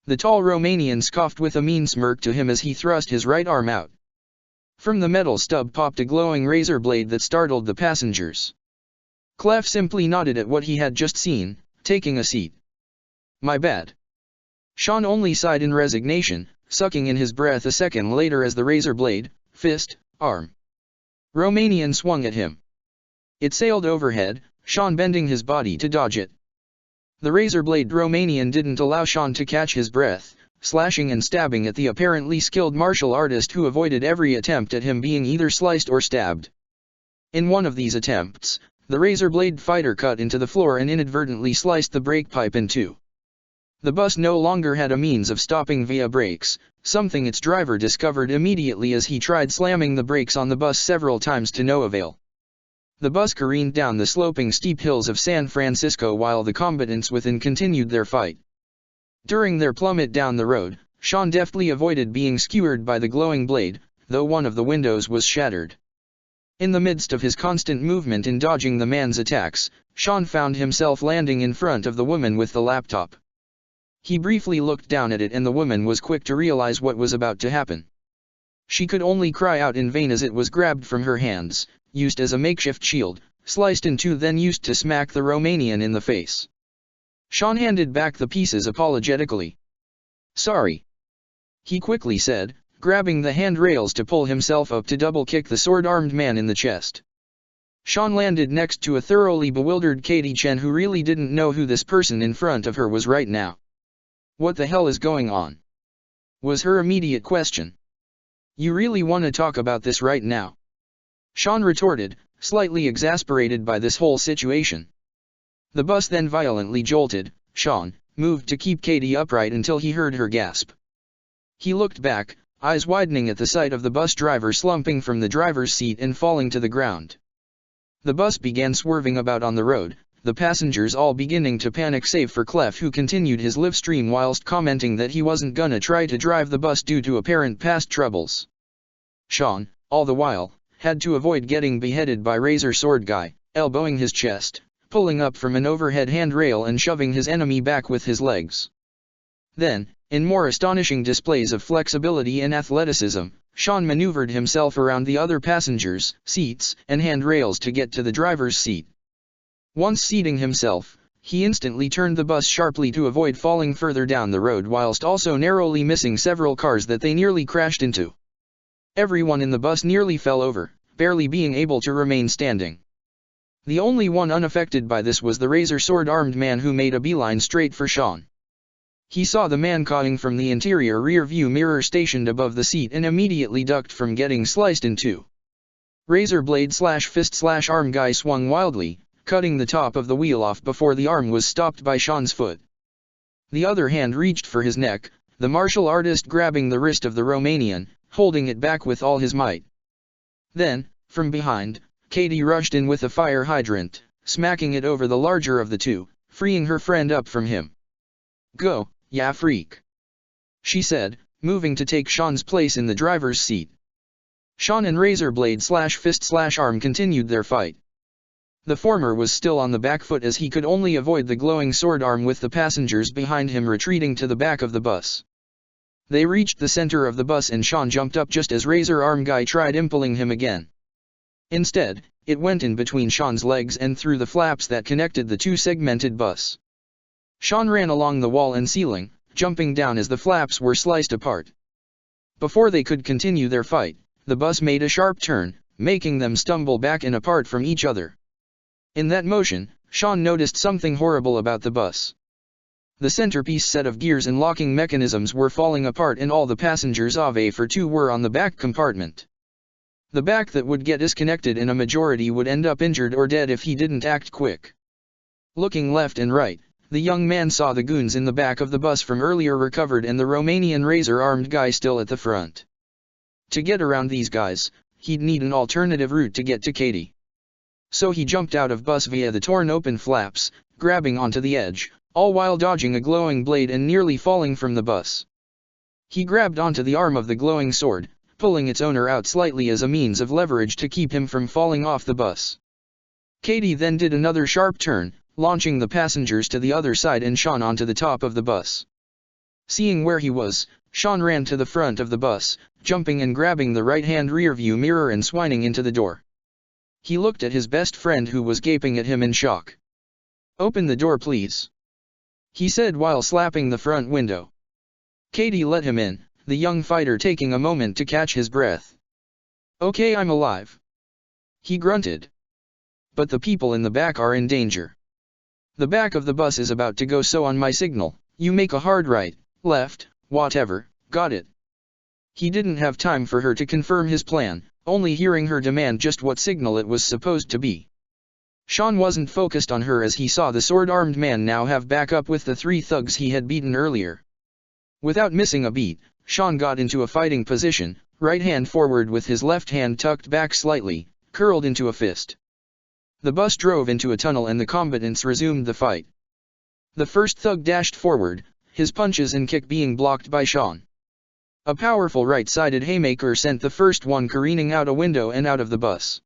The tall Romanian scoffed with a mean smirk to him as he thrust his right arm out. From the metal stub popped a glowing razor blade that startled the passengers. Clef simply nodded at what he had just seen, taking a seat. "My bad." Sean only sighed in resignation, sucking in his breath a second later as the razor blade, fist, arm, Romanian swung at him. It sailed overhead, Sean bending his body to dodge it. The razor blade Romanian didn't allow Sean to catch his breath, slashing and stabbing at the apparently skilled martial artist who avoided every attempt at him being either sliced or stabbed. In one of these attempts, the razor blade fighter cut into the floor and inadvertently sliced the brake pipe in two. The bus no longer had a means of stopping via brakes, something its driver discovered immediately as he tried slamming the brakes on the bus several times to no avail. The bus careened down the sloping steep hills of San Francisco while the combatants within continued their fight. During their plummet down the road, Sean deftly avoided being skewered by the glowing blade, though one of the windows was shattered. In the midst of his constant movement in dodging the man's attacks, Sean found himself landing in front of the woman with the laptop. He briefly looked down at it, and the woman was quick to realize what was about to happen. She could only cry out in vain as it was grabbed from her hands, used as a makeshift shield, sliced in two, then used to smack the Romanian in the face. Sean handed back the pieces apologetically. "Sorry," he quickly said, grabbing the handrails to pull himself up to double-kick the sword-armed man in the chest. Sean landed next to a thoroughly bewildered Katie Chen, who really didn't know who this person in front of her was right now. "What the hell is going on?" was her immediate question. "You really want to talk about this right now?" Sean retorted, slightly exasperated by this whole situation. The bus then violently jolted. Sean moved to keep Katie upright until he heard her gasp. He looked back, eyes widening at the sight of the bus driver slumping from the driver's seat and falling to the ground. The bus began swerving about on the road, the passengers all beginning to panic save for Clef, who continued his live stream whilst commenting that he wasn't gonna try to drive the bus due to apparent past troubles. Sean, all the while, had to avoid getting beheaded by Razor Sword Guy, elbowing his chest, pulling up from an overhead handrail and shoving his enemy back with his legs. Then, in more astonishing displays of flexibility and athleticism, Sean maneuvered himself around the other passengers' seats and handrails to get to the driver's seat. Once seating himself, he instantly turned the bus sharply to avoid falling further down the road, whilst also narrowly missing several cars that they nearly crashed into. Everyone in the bus nearly fell over, barely being able to remain standing. The only one unaffected by this was the razor sword-armed man, who made a beeline straight for Sean. He saw the man caught from the interior rear-view mirror stationed above the seat and immediately ducked from getting sliced in two. Razor blade / fist / arm guy swung wildly, cutting the top of the wheel off before the arm was stopped by Sean's foot. The other hand reached for his neck, the martial artist grabbing the wrist of the Romanian, holding it back with all his might. Then, from behind, Katie rushed in with a fire hydrant, smacking it over the larger of the two, freeing her friend up from him. "Go, ya freak," she said, moving to take Sean's place in the driver's seat. Sean and Razorblade / fist / arm continued their fight. The former was still on the back foot, as he could only avoid the glowing sword arm with the passengers behind him retreating to the back of the bus. They reached the center of the bus and Sean jumped up just as Razor Arm Guy tried impaling him again. Instead, it went in between Sean's legs and through the flaps that connected the two-segmented bus. Sean ran along the wall and ceiling, jumping down as the flaps were sliced apart. Before they could continue their fight, the bus made a sharp turn, making them stumble back and apart from each other. In that motion, Sean noticed something horrible about the bus. The centerpiece set of gears and locking mechanisms were falling apart, and all the passengers of A42 were on the back compartment. The back that would get disconnected, and a majority would end up injured or dead if he didn't act quick. Looking left and right, the young man saw the goons in the back of the bus from earlier recovered and the Romanian razor-armed guy still at the front. To get around these guys, he'd need an alternative route to get to Katie. So he jumped out of bus via the torn open flaps, grabbing onto the edge, all while dodging a glowing blade and nearly falling from the bus. He grabbed onto the arm of the glowing sword, pulling its owner out slightly as a means of leverage to keep him from falling off the bus. Katie then did another sharp turn, launching the passengers to the other side and Sean onto the top of the bus. Seeing where he was, Sean ran to the front of the bus, jumping and grabbing the right-hand rear-view mirror and swinging into the door. He looked at his best friend, who was gaping at him in shock. "Open the door, please," he said while slapping the front window. Katie let him in, the young fighter taking a moment to catch his breath. "Okay, I'm alive," he grunted. "But the people in the back are in danger. The back of the bus is about to go, so on my signal, you make a hard right, left, whatever, got it?" He didn't have time for her to confirm his plan, only hearing her demand just what signal it was supposed to be. Sean wasn't focused on her, as he saw the sword-armed man now have backup with the 3 thugs he had beaten earlier. Without missing a beat, Sean got into a fighting position, right hand forward with his left hand tucked back slightly, curled into a fist. The bus drove into a tunnel and the combatants resumed the fight. The first thug dashed forward, his punches and kick being blocked by Sean. A powerful right-sided haymaker sent the first one careening out a window and out of the bus.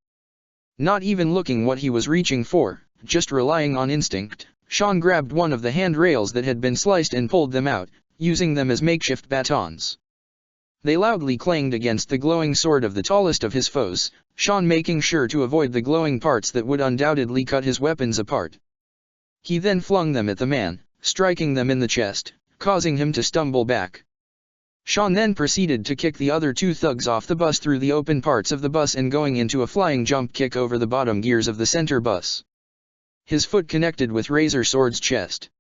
Not even looking what he was reaching for, just relying on instinct, Sean grabbed one of the handrails that had been sliced and pulled them out, using them as makeshift batons. They loudly clanged against the glowing sword of the tallest of his foes, Sean making sure to avoid the glowing parts that would undoubtedly cut his weapons apart. He then flung them at the man, striking them in the chest, causing him to stumble back. Sean then proceeded to kick the other two thugs off the bus through the open parts of the bus and going into a flying jump kick over the bottom gears of the center bus. His foot connected with Razor Sword's chest.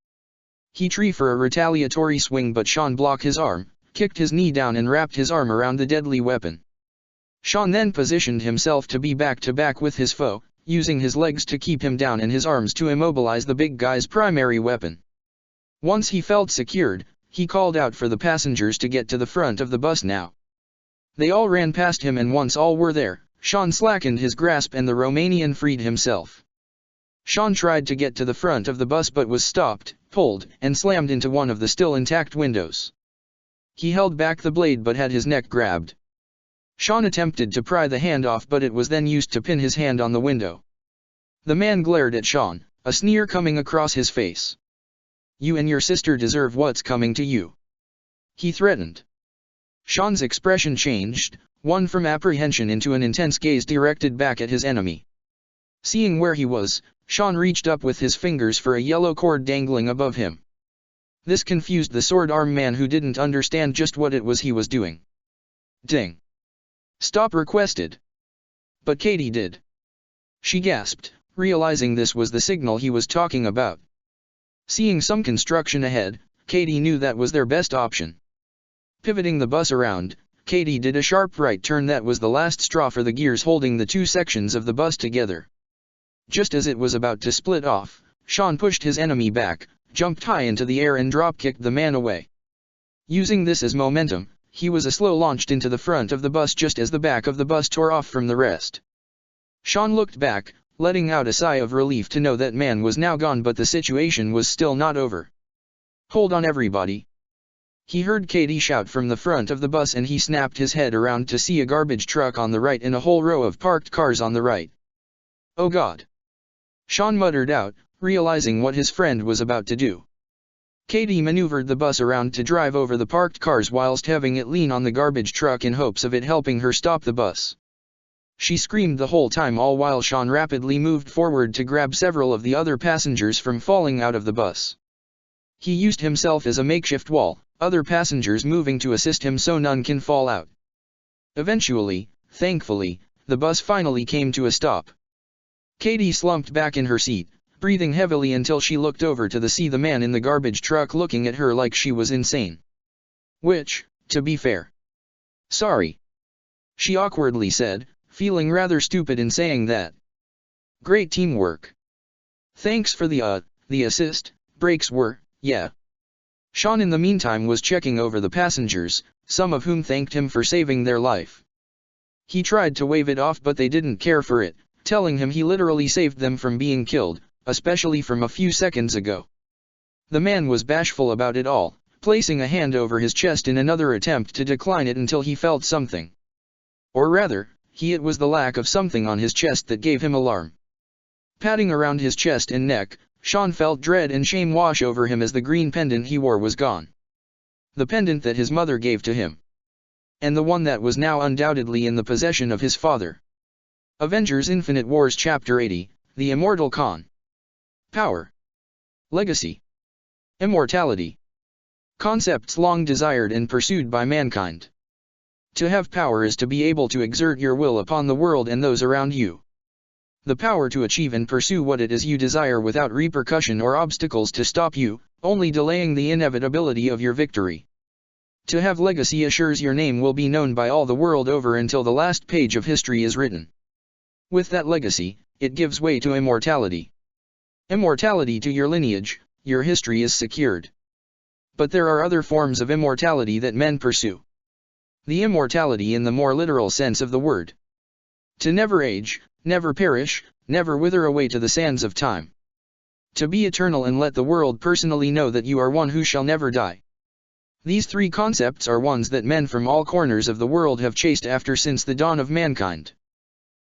He tried for a retaliatory swing, but Sean blocked his arm, kicked his knee down and wrapped his arm around the deadly weapon. Sean then positioned himself to be back-to-back with his foe, using his legs to keep him down and his arms to immobilize the big guy's primary weapon. Once he felt secured, he called out for the passengers to get to the front of the bus now. They all ran past him, and once all were there, Sean slackened his grasp and the Romanian freed himself. Sean tried to get to the front of the bus but was stopped, pulled, and slammed into one of the still intact windows. He held back the blade but had his neck grabbed. Sean attempted to pry the hand off, but it was then used to pin his hand on the window. The man glared at Sean, a sneer coming across his face. "You and your sister deserve what's coming to you," he threatened. Sean's expression changed, one from apprehension into an intense gaze directed back at his enemy. Seeing where he was, Sean reached up with his fingers for a yellow cord dangling above him. This confused the sword-arm man, who didn't understand just what it was he was doing. "Ding! Stop!" requested. But Katie did. She gasped, realizing this was the signal he was talking about. Seeing some construction ahead, Katie knew that was their best option. Pivoting the bus around, Katie did a sharp right turn that was the last straw for the gears holding the two sections of the bus together. Just as it was about to split off, Sean pushed his enemy back, jumped high into the air and drop-kicked the man away. Using this as momentum, he was slow launched into the front of the bus just as the back of the bus tore off from the rest. Sean looked back, letting out a sigh of relief to know that man was now gone, but the situation was still not over. "Hold on everybody!" He heard Katie shout from the front of the bus, and he snapped his head around to see a garbage truck on the right and a whole row of parked cars on the right. "Oh God!" Sean muttered out, realizing what his friend was about to do. Katie maneuvered the bus around to drive over the parked cars whilst having it lean on the garbage truck in hopes of it helping her stop the bus. She screamed the whole time, all while Sean rapidly moved forward to grab several of the other passengers from falling out of the bus. He used himself as a makeshift wall, other passengers moving to assist him so none can fall out. Eventually, thankfully, the bus finally came to a stop. Katie slumped back in her seat, breathing heavily until she looked over to see the man in the garbage truck looking at her like she was insane. Which, to be fair. "Sorry," she awkwardly said, feeling rather stupid in saying that. "Great teamwork. Thanks for the assist. Brakes were, yeah." Sean in the meantime was checking over the passengers, some of whom thanked him for saving their life. He tried to wave it off, but they didn't care for it, telling him he literally saved them from being killed, especially from a few seconds ago. The man was bashful about it all, placing a hand over his chest in another attempt to decline it until he felt something. Or rather, it was the lack of something on his chest that gave him alarm. Patting around his chest and neck, Sean felt dread and shame wash over him as the green pendant he wore was gone. The pendant that his mother gave to him. And the one that was now undoubtedly in the possession of his father. Avengers Infinite Wars Chapter 80, The Immortal Khan. Power. Legacy. Immortality. Concepts long desired and pursued by mankind. To have power is to be able to exert your will upon the world and those around you. The power to achieve and pursue what it is you desire without repercussion or obstacles to stop you, only delaying the inevitability of your victory. To have legacy assures your name will be known by all the world over until the last page of history is written. With that legacy, it gives way to immortality. Immortality to your lineage, your history is secured. But there are other forms of immortality that men pursue. The immortality in the more literal sense of the word. To never age, never perish, never wither away to the sands of time. To be eternal and let the world personally know that you are one who shall never die. These three concepts are ones that men from all corners of the world have chased after since the dawn of mankind.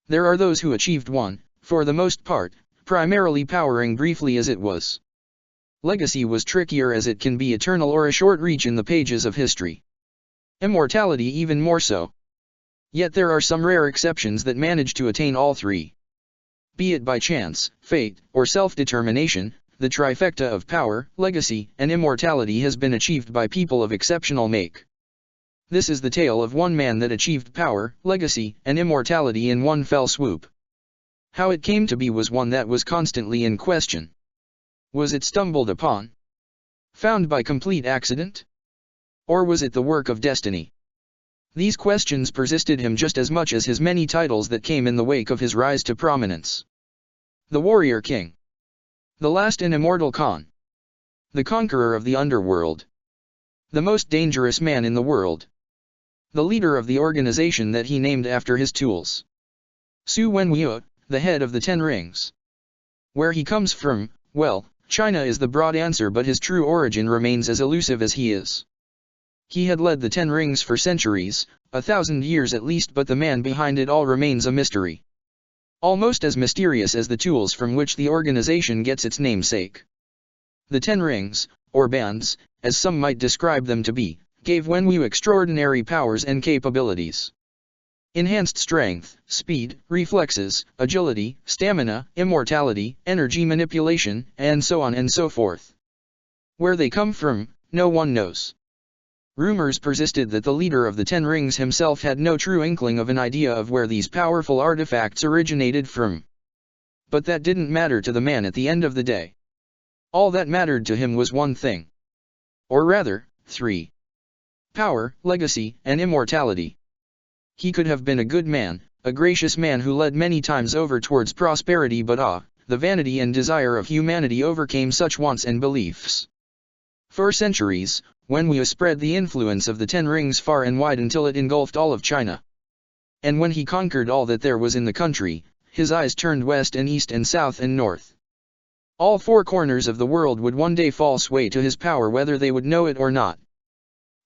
There are those who achieved one, for the most part, primarily powering briefly as it was. Legacy was trickier as it can be eternal or a short reach in the pages of history. Immortality even more so. Yet there are some rare exceptions that manage to attain all three. Be it by chance, fate, or self-determination, the trifecta of power, legacy, and immortality has been achieved by people of exceptional make. This is the tale of one man that achieved power, legacy, and immortality in one fell swoop. How it came to be was one that was constantly in question. Was it stumbled upon? Found by complete accident? Or was it the work of destiny? These questions persisted him just as much as his many titles that came in the wake of his rise to prominence. The Warrior King. The last and immortal Khan. The conqueror of the underworld. The most dangerous man in the world. The leader of the organization that he named after his tools. Su Wenwu, the head of the Ten Rings. Where he comes from, well, China is the broad answer, but his true origin remains as elusive as he is. He had led the Ten Rings for centuries, 1,000 years at least, but the man behind it all remains a mystery. Almost as mysterious as the tools from which the organization gets its namesake. The Ten Rings, or bands, as some might describe them to be, gave Wenwu extraordinary powers and capabilities. Enhanced strength, speed, reflexes, agility, stamina, immortality, energy manipulation, and so on and so forth. Where they come from, no one knows. Rumors persisted that the leader of the Ten Rings himself had no true inkling of an idea of where these powerful artifacts originated from. But that didn't matter to the man at the end of the day. All that mattered to him was one thing. Or rather, three. Power, legacy, and immortality. He could have been a good man, a gracious man who led many times over towards prosperity, but the vanity and desire of humanity overcame such wants and beliefs. For centuries, Wenwu spread the influence of the Ten Rings far and wide until it engulfed all of China. And when he conquered all that there was in the country, his eyes turned west and east and south and north. All four corners of the world would one day fall sway to his power, whether they would know it or not.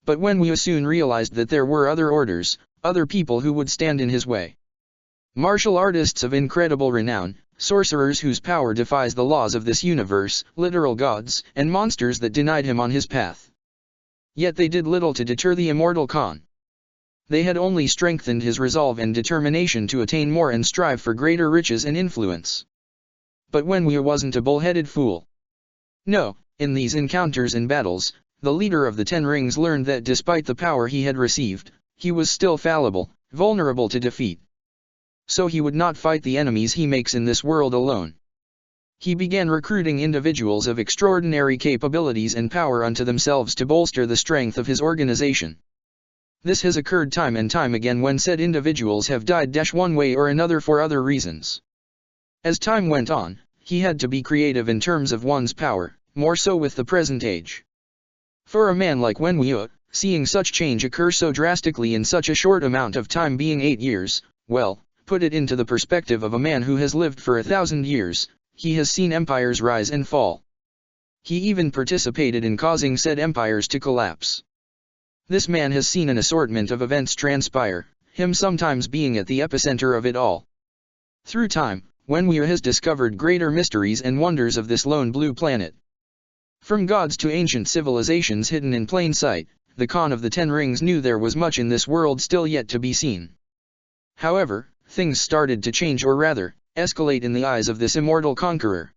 But Wenwu soon realized that there were other orders, other people who would stand in his way. Martial artists of incredible renown, sorcerers whose power defies the laws of this universe, literal gods, and monsters that denied him on his path. Yet they did little to deter the immortal Khan. They had only strengthened his resolve and determination to attain more and strive for greater riches and influence. But Wenwu wasn't a bull-headed fool. No, in these encounters and battles, the leader of the Ten Rings learned that despite the power he had received, he was still fallible, vulnerable to defeat. So he would not fight the enemies he makes in this world alone. He began recruiting individuals of extraordinary capabilities and power unto themselves to bolster the strength of his organization. This has occurred time and time again when said individuals have died one way or another for other reasons. As time went on, he had to be creative in terms of one's power, more so with the present age. For a man like Wenwu, seeing such change occur so drastically in such a short amount of time, being 8 years, well, put it into the perspective of a man who has lived for 1,000 years, he has seen empires rise and fall. He even participated in causing said empires to collapse. This man has seen an assortment of events transpire, him sometimes being at the epicenter of it all. Through time, Wenwu has discovered greater mysteries and wonders of this lone blue planet. From gods to ancient civilizations hidden in plain sight, the Khan of the Ten Rings knew there was much in this world still yet to be seen. However, things started to change, or rather, escalate in the eyes of this immortal conqueror.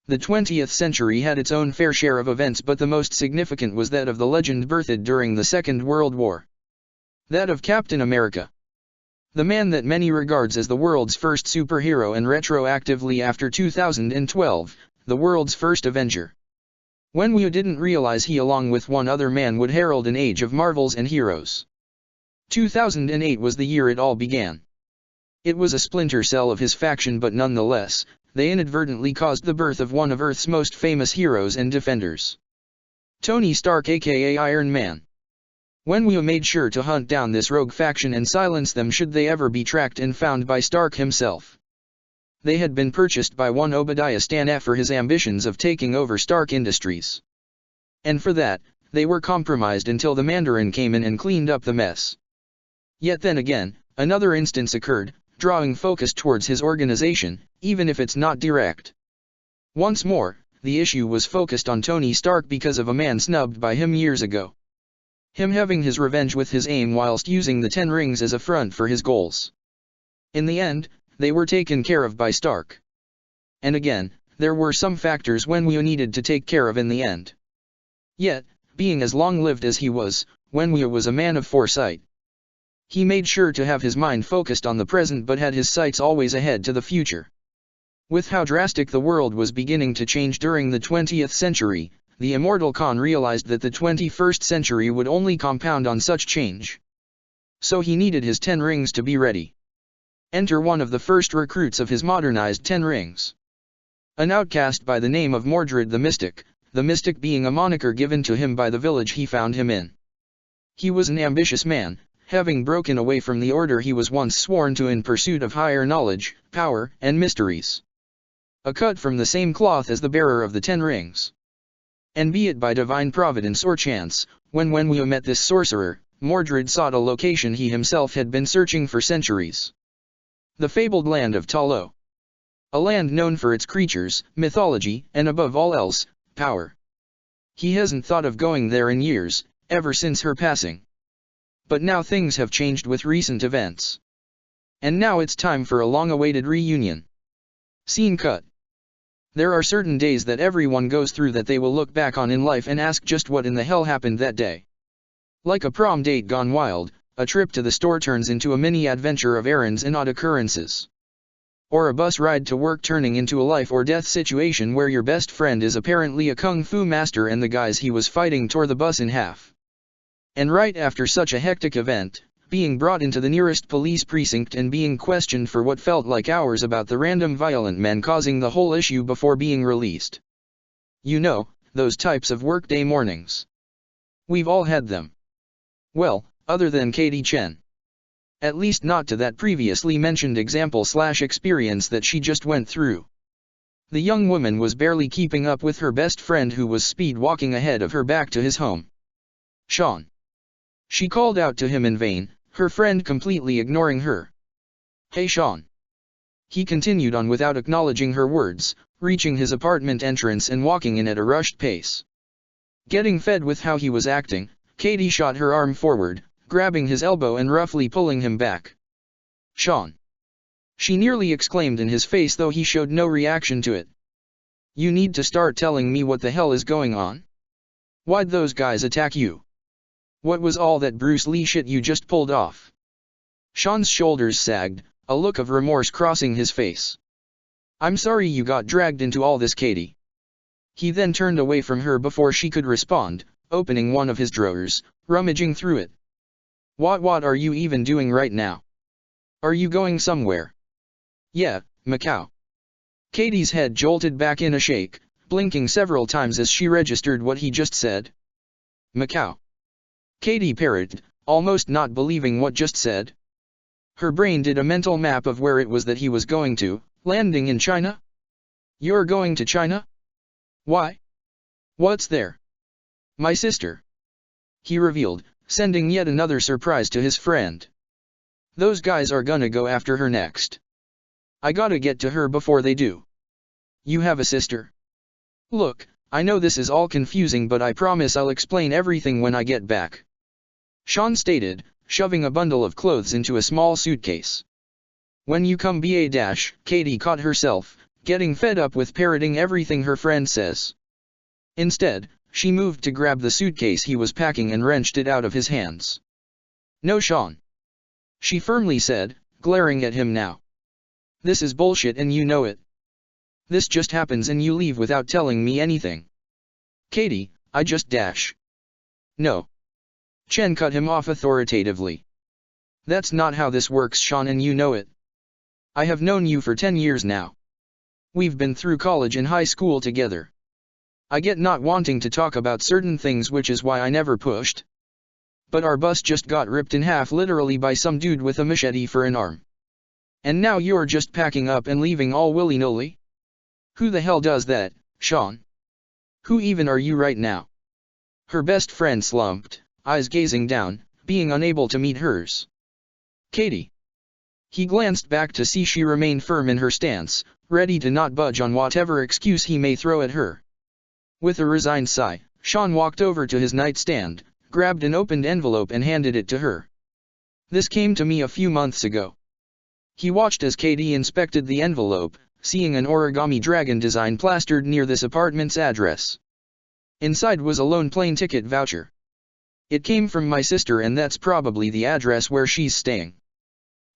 The 20th century had its own fair share of events, but the most significant was that of the legend birthed during the Second World War. That of Captain America. The man that many regards as the world's first superhero, and retroactively after 2012, the world's first Avenger. Wenwu didn't realize he, along with one other man, would herald an age of marvels and heroes. 2008 was the year it all began. It was a splinter cell of his faction, but nonetheless, they inadvertently caused the birth of one of Earth's most famous heroes and defenders. Tony Stark, aka Iron Man. Wenwu made sure to hunt down this rogue faction and silence them should they ever be tracked and found by Stark himself. They had been purchased by one Obadiah Stane for his ambitions of taking over Stark Industries. And for that, they were compromised until the Mandarin came in and cleaned up the mess. Yet then again, another instance occurred, drawing focus towards his organization, even if it's not direct. Once more, the issue was focused on Tony Stark because of a man snubbed by him years ago. Him having his revenge with his aim whilst using the 10 rings as a front for his goals. In the end, they were taken care of by Stark. And again, there were some factors Wenwu needed to take care of in the end. Yet, being as long-lived as he was, Wenwu was a man of foresight. He made sure to have his mind focused on the present but had his sights always ahead to the future. With how drastic the world was beginning to change during the 20th century, the immortal Khan realized that the 21st century would only compound on such change. So he needed his 10 rings to be ready. Enter one of the first recruits of his modernized 10 rings. An outcast by the name of Mordred the Mystic being a moniker given to him by the village he found him in. He was an ambitious man, having broken away from the order he was once sworn to in pursuit of higher knowledge, power, and mysteries. A cut from the same cloth as the bearer of the 10 rings. And be it by divine providence or chance, when Wenwu met this sorcerer, Mordred sought a location he himself had been searching for centuries. The fabled land of Talo. A land known for its creatures, mythology, and above all else, power. He hasn't thought of going there in years, ever since her passing. But now things have changed with recent events. And now it's time for a long-awaited reunion. Scene cut. There are certain days that everyone goes through that they will look back on in life and ask just what in the hell happened that day. Like a prom date gone wild, a trip to the store turns into a mini-adventure of errands and odd occurrences. Or a bus ride to work turning into a life or death situation where your best friend is apparently a kung fu master and the guys he was fighting tore the bus in half. And right after such a hectic event, being brought into the nearest police precinct and being questioned for what felt like hours about the random violent men causing the whole issue before being released. You know, those types of workday mornings. We've all had them. Well, other than Katie Chen. At least not to that previously mentioned example/experience that she just went through. The young woman was barely keeping up with her best friend who was speed walking ahead of her back to his home. Sean. She called out to him in vain, her friend completely ignoring her. Hey Sean. He continued on without acknowledging her words, reaching his apartment entrance and walking in at a rushed pace. Getting fed with how he was acting, Katie shot her arm forward, grabbing his elbow and roughly pulling him back. Sean. She nearly exclaimed in his face though he showed no reaction to it. You need to start telling me what the hell is going on? Why'd those guys attack you? What was all that Bruce Lee shit you just pulled off? Sean's shoulders sagged, a look of remorse crossing his face. I'm sorry you got dragged into all this, Katie. He then turned away from her before she could respond, opening one of his drawers, rummaging through it. What are you even doing right now? Are you going somewhere? Yeah, Macau. Katie's head jolted back in a shake, blinking several times as she registered what he just said. Macau. Katie parroted, almost not believing what just said. Her brain did a mental map of where it was that he was going to, landing in China? You're going to China? Why? What's there? My sister. He revealed, sending yet another surprise to his friend. Those guys are gonna go after her next. I gotta get to her before they do. You have a sister? Look, I know this is all confusing but I promise I'll explain everything when I get back. Sean stated, shoving a bundle of clothes into a small suitcase. When you come Katie caught herself, getting fed up with parroting everything her friend says. Instead, she moved to grab the suitcase he was packing and wrenched it out of his hands. No Sean. She firmly said, glaring at him now. This is bullshit and you know it. This just happens and you leave without telling me anything. Katie, I just dash. No. Chen cut him off authoritatively. That's not how this works, Sean, and you know it. I have known you for 10 years now. We've been through college and high school together. I get not wanting to talk about certain things, which is why I never pushed. But our bus just got ripped in half literally by some dude with a machete for an arm. And now you're just packing up and leaving all willy-nilly? Who the hell does that, Sean? Who even are you right now? Her best friend slumped, eyes gazing down, being unable to meet hers. Katie. He glanced back to see she remained firm in her stance, ready to not budge on whatever excuse he may throw at her. With a resigned sigh, Sean walked over to his nightstand, grabbed an opened envelope and handed it to her. This came to me a few months ago. He watched as Katie inspected the envelope, seeing an origami dragon design plastered near this apartment's address. Inside was a lone plane ticket voucher. It came from my sister and that's probably the address where she's staying.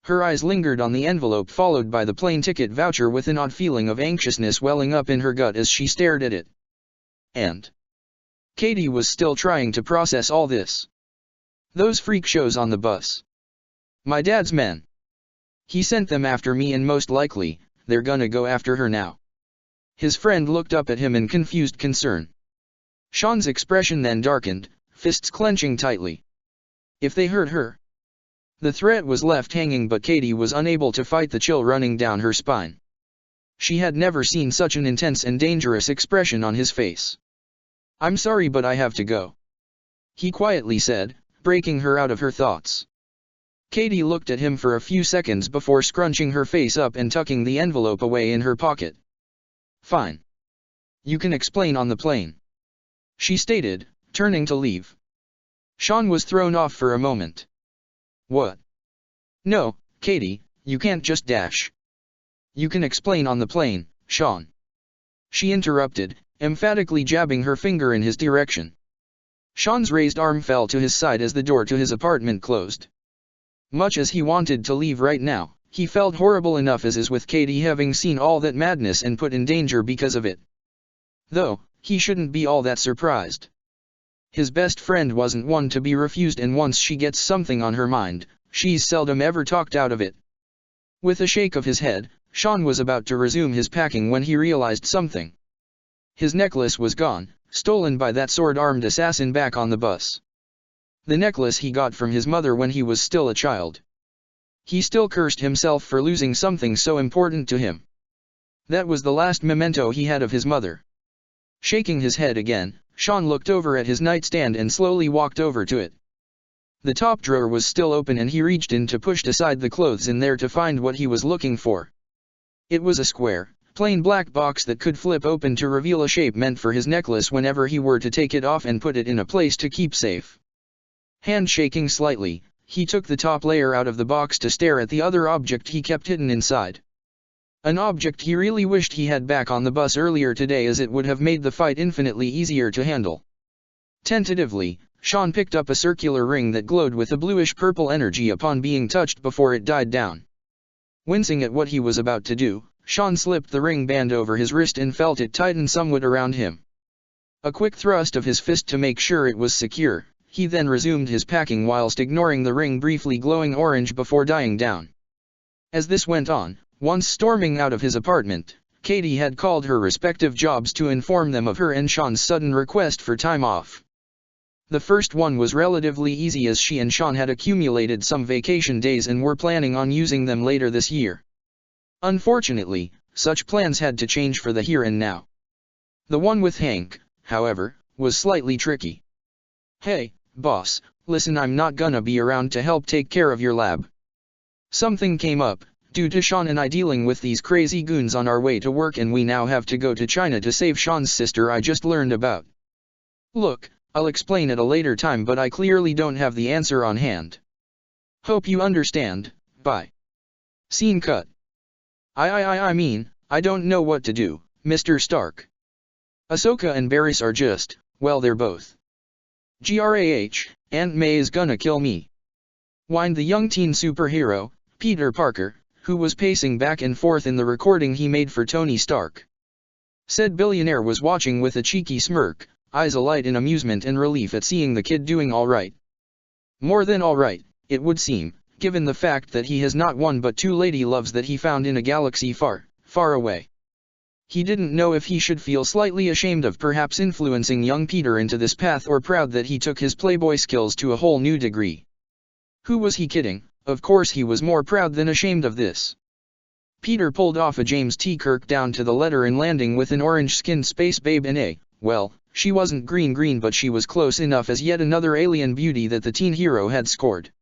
Her eyes lingered on the envelope followed by the plane ticket voucher with an odd feeling of anxiousness welling up in her gut as she stared at it. And Katie was still trying to process all this. Those freak shows on the bus. My dad's men. He sent them after me and most likely, they're gonna go after her now. His friend looked up at him in confused concern. Sean's expression then darkened, fists clenching tightly. If they hurt her? The threat was left hanging but Katie was unable to fight the chill running down her spine. She had never seen such an intense and dangerous expression on his face. I'm sorry but I have to go. He quietly said, breaking her out of her thoughts. Katie looked at him for a few seconds before scrunching her face up and tucking the envelope away in her pocket. Fine. You can explain on the plane. She stated, turning to leave. Sean was thrown off for a moment. What? No, Katie, you can't just dash. You can explain on the plane, Sean. She interrupted, emphatically jabbing her finger in his direction. Sean's raised arm fell to his side as the door to his apartment closed. Much as he wanted to leave right now, he felt horrible enough as is with Katie having seen all that madness and put in danger because of it. Though, he shouldn't be all that surprised. His best friend wasn't one to be refused and once she gets something on her mind, she's seldom ever talked out of it. With a shake of his head, Sean was about to resume his packing when he realized something. His necklace was gone, stolen by that sword-armed assassin back on the bus. The necklace he got from his mother when he was still a child. He still cursed himself for losing something so important to him. That was the last memento he had of his mother. Shaking his head again, Sean looked over at his nightstand and slowly walked over to it. The top drawer was still open and he reached in to push aside the clothes in there to find what he was looking for. It was a square, plain black box that could flip open to reveal a shape meant for his necklace whenever he were to take it off and put it in a place to keep safe. Hand shaking slightly, he took the top layer out of the box to stare at the other object he kept hidden inside. An object he really wished he had back on the bus earlier today as it would have made the fight infinitely easier to handle. Tentatively, Sean picked up a circular ring that glowed with a bluish-purple energy upon being touched before it died down. Wincing at what he was about to do, Sean slipped the ring band over his wrist and felt it tighten somewhat around him. A quick thrust of his fist to make sure it was secure, he then resumed his packing whilst ignoring the ring briefly glowing orange before dying down. As this went on, once storming out of his apartment, Katie had called her respective jobs to inform them of her and Sean's sudden request for time off. The first one was relatively easy as she and Sean had accumulated some vacation days and were planning on using them later this year. Unfortunately, such plans had to change for the here and now. The one with Hank, however, was slightly tricky. Hey, boss, listen, I'm not gonna be around to help take care of your lab. Something came up, due to Sean and I dealing with these crazy goons on our way to work and we now have to go to China to save Sean's sister I just learned about. Look, I'll explain at a later time but I clearly don't have the answer on hand. Hope you understand, bye. Scene cut. I mean, I don't know what to do, Mr. Stark. Ahsoka and Barriss are just, well they're both. Grah, Aunt May is gonna kill me. Whined the young teen superhero, Peter Parker, who was pacing back and forth in the recording he made for Tony Stark. Said billionaire was watching with a cheeky smirk, eyes alight in amusement and relief at seeing the kid doing alright. More than alright, it would seem, given the fact that he has not one but two lady loves that he found in a galaxy far, far away. He didn't know if he should feel slightly ashamed of perhaps influencing young Peter into this path or proud that he took his playboy skills to a whole new degree. Who was he kidding? Of course he was more proud than ashamed of this. Peter pulled off a James T. Kirk down to the letter and landing with an orange-skinned space babe in a, well, She wasn't green but she was close enough as yet another alien beauty that the teen hero had scored.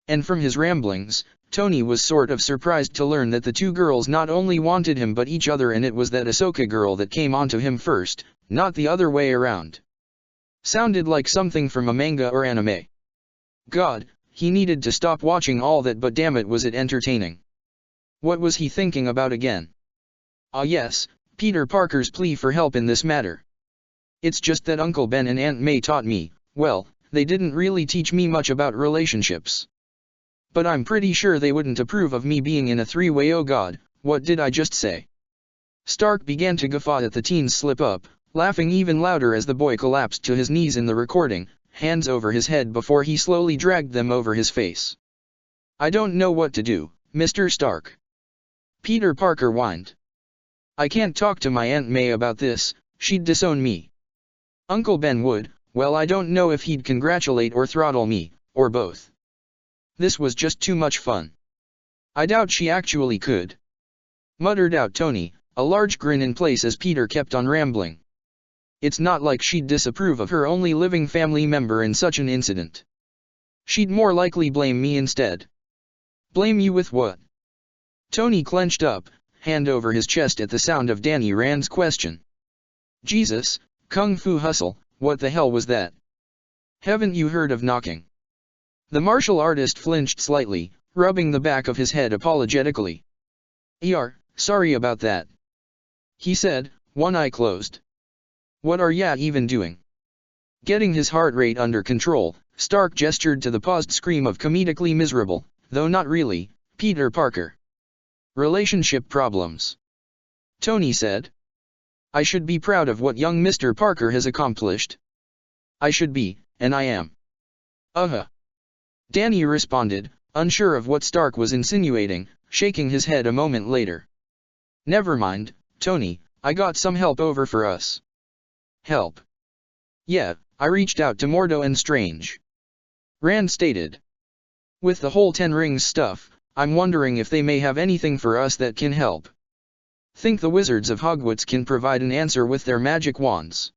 And from his ramblings, Tony was sort of surprised to learn that the two girls not only wanted him but each other, and it was that Ahsoka girl that came onto him first, not the other way around. Sounded like something from a manga or anime. God, he needed to stop watching all that, but damn it, was it entertaining. What was he thinking about again? Ah yes, Peter Parker's plea for help in this matter. It's just that Uncle Ben and Aunt May taught me, well, they didn't really teach me much about relationships. But I'm pretty sure they wouldn't approve of me being in a three-way. Oh God, what did I just say? Stark began to guffaw at the teen's slip-up, laughing even louder as the boy collapsed to his knees in the recording, hands over his head before he slowly dragged them over his face. I don't know what to do, Mr. Stark. Peter Parker whined. I can't talk to my Aunt May about this, she'd disown me. Uncle Ben would, well, I don't know if he'd congratulate or throttle me, or both. This was just too much fun. I doubt she actually could. Muttered out Tony, a large grin in place as Peter kept on rambling. It's not like she'd disapprove of her only living family member in such an incident. She'd more likely blame me instead. Blame you with what? Tony clenched up, hand over his chest at the sound of Danny Rand's question. Jesus, Kung Fu Hustle, what the hell was that? Haven't you heard of knocking? The martial artist flinched slightly, rubbing the back of his head apologetically. Sorry about that. He said, one eye closed. What are ya even doing? Getting his heart rate under control, Stark gestured to the paused scream of comedically miserable, though not really, Peter Parker. Relationship problems. Tony said. I should be proud of what young Mr. Parker has accomplished. I should be, and I am. Danny responded, unsure of what Stark was insinuating, shaking his head a moment later. Never mind, Tony, I got some help over for us. Help? Yeah, I reached out to Mordo and Strange. Rand stated. With the whole Ten Rings stuff, I'm wondering if they may have anything for us that can help. Think the Wizards of Hogwarts can provide an answer with their magic wands.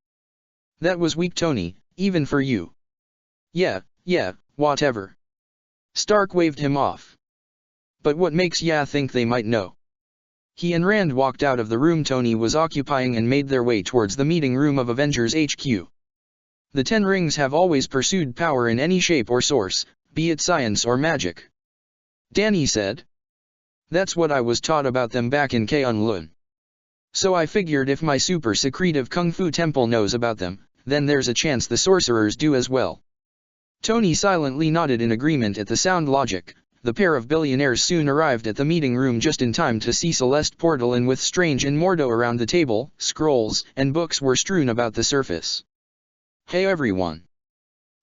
That was weak, Tony, even for you. Yeah, whatever. Stark waved him off. But what makes ya think they might know? He and Rand walked out of the room Tony was occupying and made their way towards the meeting room of Avengers HQ. The Ten Rings have always pursued power in any shape or source, be it science or magic. Danny said. That's what I was taught about them back in K'un-Lun. So I figured if my super secretive Kung Fu temple knows about them, then there's a chance the sorcerers do as well. Tony silently nodded in agreement at the sound logic. The pair of billionaires soon arrived at the meeting room just in time to see Celeste portal in with Strange and Mordo around the table. Scrolls and books were strewn about the surface. Hey everyone.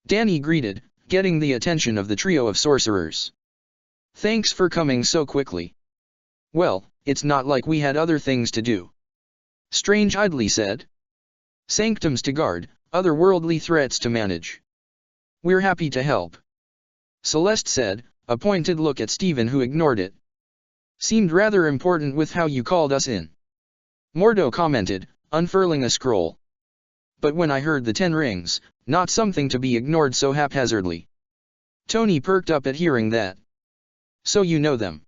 Danny greeted, getting the attention of the trio of sorcerers. Thanks for coming so quickly. Well, it's not like we had other things to do. Strange idly said. Sanctums to guard, otherworldly threats to manage. We're happy to help. Celeste said, a pointed look at Stephen who ignored it. Seemed rather important with how you called us in. Mordo commented, unfurling a scroll. But when I heard the Ten Rings, not something to be ignored so haphazardly. Tony perked up at hearing that. So you know them.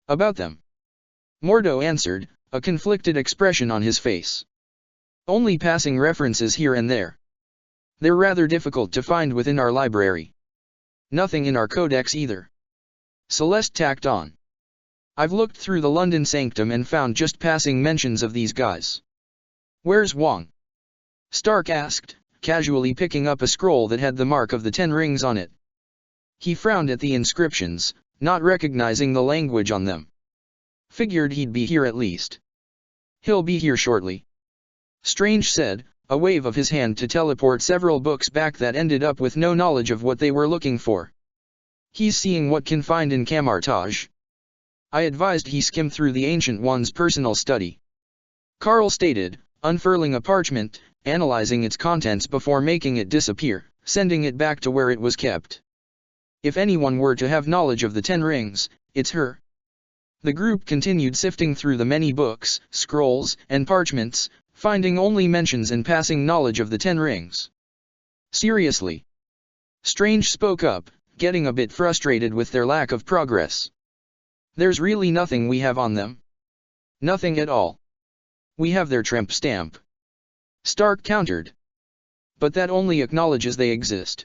About them. Mordo answered, a conflicted expression on his face. Only passing references here and there. They're rather difficult to find within our library. Nothing in our codex either. Celeste tacked on. I've looked through the London Sanctum and found just passing mentions of these guys. Where's Wong? Stark asked, casually picking up a scroll that had the mark of the Ten Rings on it. He frowned at the inscriptions, not recognizing the language on them. Figured he'd be here at least. He'll be here shortly. Strange said, a wave of his hand to teleport several books back that ended up with no knowledge of what they were looking for. He's seeing what can find in Camartage. I advised he skim through the Ancient One's personal study. Carl stated, unfurling a parchment, analyzing its contents before making it disappear, sending it back to where it was kept. If anyone were to have knowledge of the Ten Rings, it's her. The group continued sifting through the many books, scrolls, and parchments, finding only mentions and passing knowledge of the 10 rings. Seriously. Strange spoke up, getting a bit frustrated with their lack of progress. There's really nothing we have on them. Nothing at all. We have their tramp stamp. Stark countered. But that only acknowledges they exist.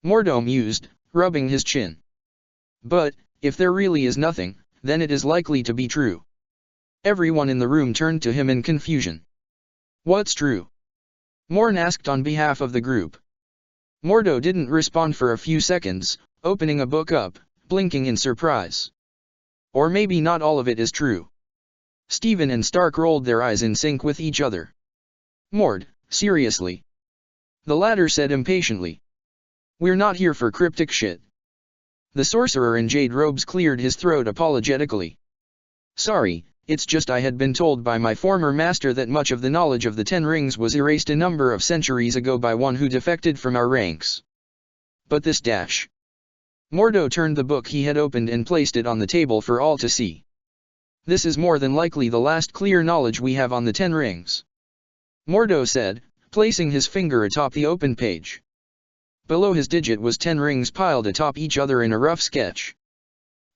Mordo mused, rubbing his chin. But, if there really is nothing, then it is likely to be true. Everyone in the room turned to him in confusion. What's true? Morn asked on behalf of the group. Mordo didn't respond for a few seconds, opening a book up, blinking in surprise. Or maybe not all of it is true. Stephen and Stark rolled their eyes in sync with each other. Mord, seriously? The latter said impatiently. We're not here for cryptic shit. The sorcerer in jade robes cleared his throat apologetically. Sorry, it's just I had been told by my former master that much of the knowledge of the 10 rings was erased a number of centuries ago by one who defected from our ranks. But this dash. Mordo turned the book he had opened and placed it on the table for all to see. This is more than likely the last clear knowledge we have on the 10 rings. Mordo said, placing his finger atop the open page. Below his digit was 10 rings piled atop each other in a rough sketch.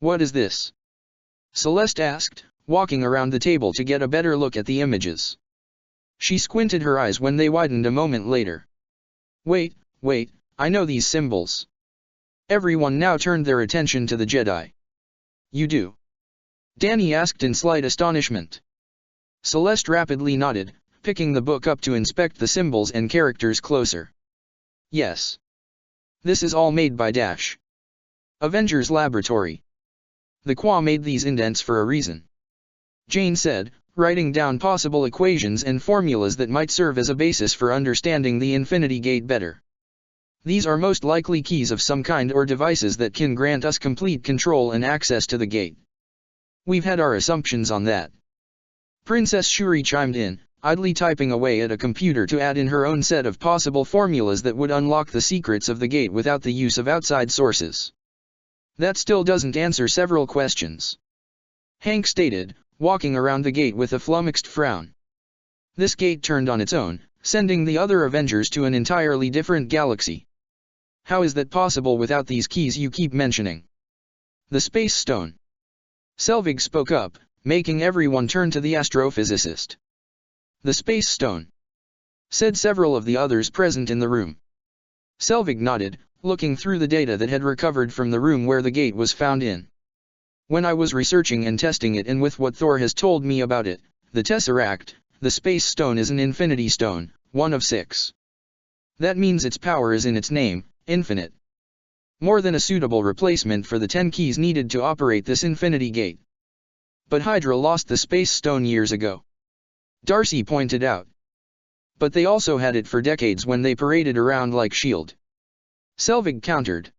What is this? Celeste asked, walking around the table to get a better look at the images. She squinted her eyes when they widened a moment later. Wait, I know these symbols. Everyone now turned their attention to the Jedi. You do? Danny asked in slight astonishment. Celeste rapidly nodded, picking the book up to inspect the symbols and characters closer. Yes. This is all made by Dash. Avengers Laboratory. The Qua made these indents for a reason. Jane said, writing down possible equations and formulas that might serve as a basis for understanding the Infinity Gate better. These are most likely keys of some kind or devices that can grant us complete control and access to the gate. We've had our assumptions on that. Princess Shuri chimed in, idly typing away at a computer to add in her own set of possible formulas that would unlock the secrets of the gate without the use of outside sources. That still doesn't answer several questions. Hank stated, walking around the gate with a flummoxed frown. This gate turned on its own, sending the other Avengers to an entirely different galaxy. How is that possible without these keys you keep mentioning? The Space Stone. Selvig spoke up, making everyone turn to the astrophysicist. The Space Stone, said several of the others present in the room. Selvig nodded, looking through the data that had recovered from the room where the gate was found in. When I was researching and testing it and with what Thor has told me about it, the Tesseract, the Space Stone is an Infinity Stone, one of 6. That means its power is in its name, infinite. More than a suitable replacement for the 10 keys needed to operate this Infinity Gate. But Hydra lost the Space Stone years ago. Darcy pointed out. But they also had it for decades when they paraded around like S.H.I.E.L.D. Selvig countered.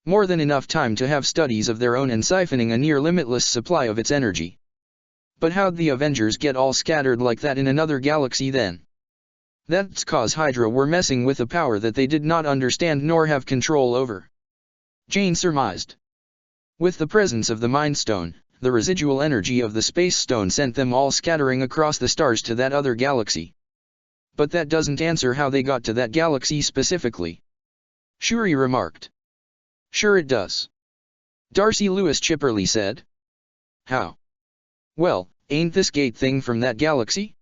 More than enough time to have studies of their own and siphoning a near-limitless supply of its energy. But how'd the Avengers get all scattered like that in another galaxy then? That's cause Hydra were messing with a power that they did not understand nor have control over. Jane surmised. With the presence of the Mind Stone, the residual energy of the Space Stone sent them all scattering across the stars to that other galaxy. But that doesn't answer how they got to that galaxy specifically. Shuri remarked. Sure it does. Darcy Lewis chipperly said. How? Well, ain't this gate thing from that galaxy?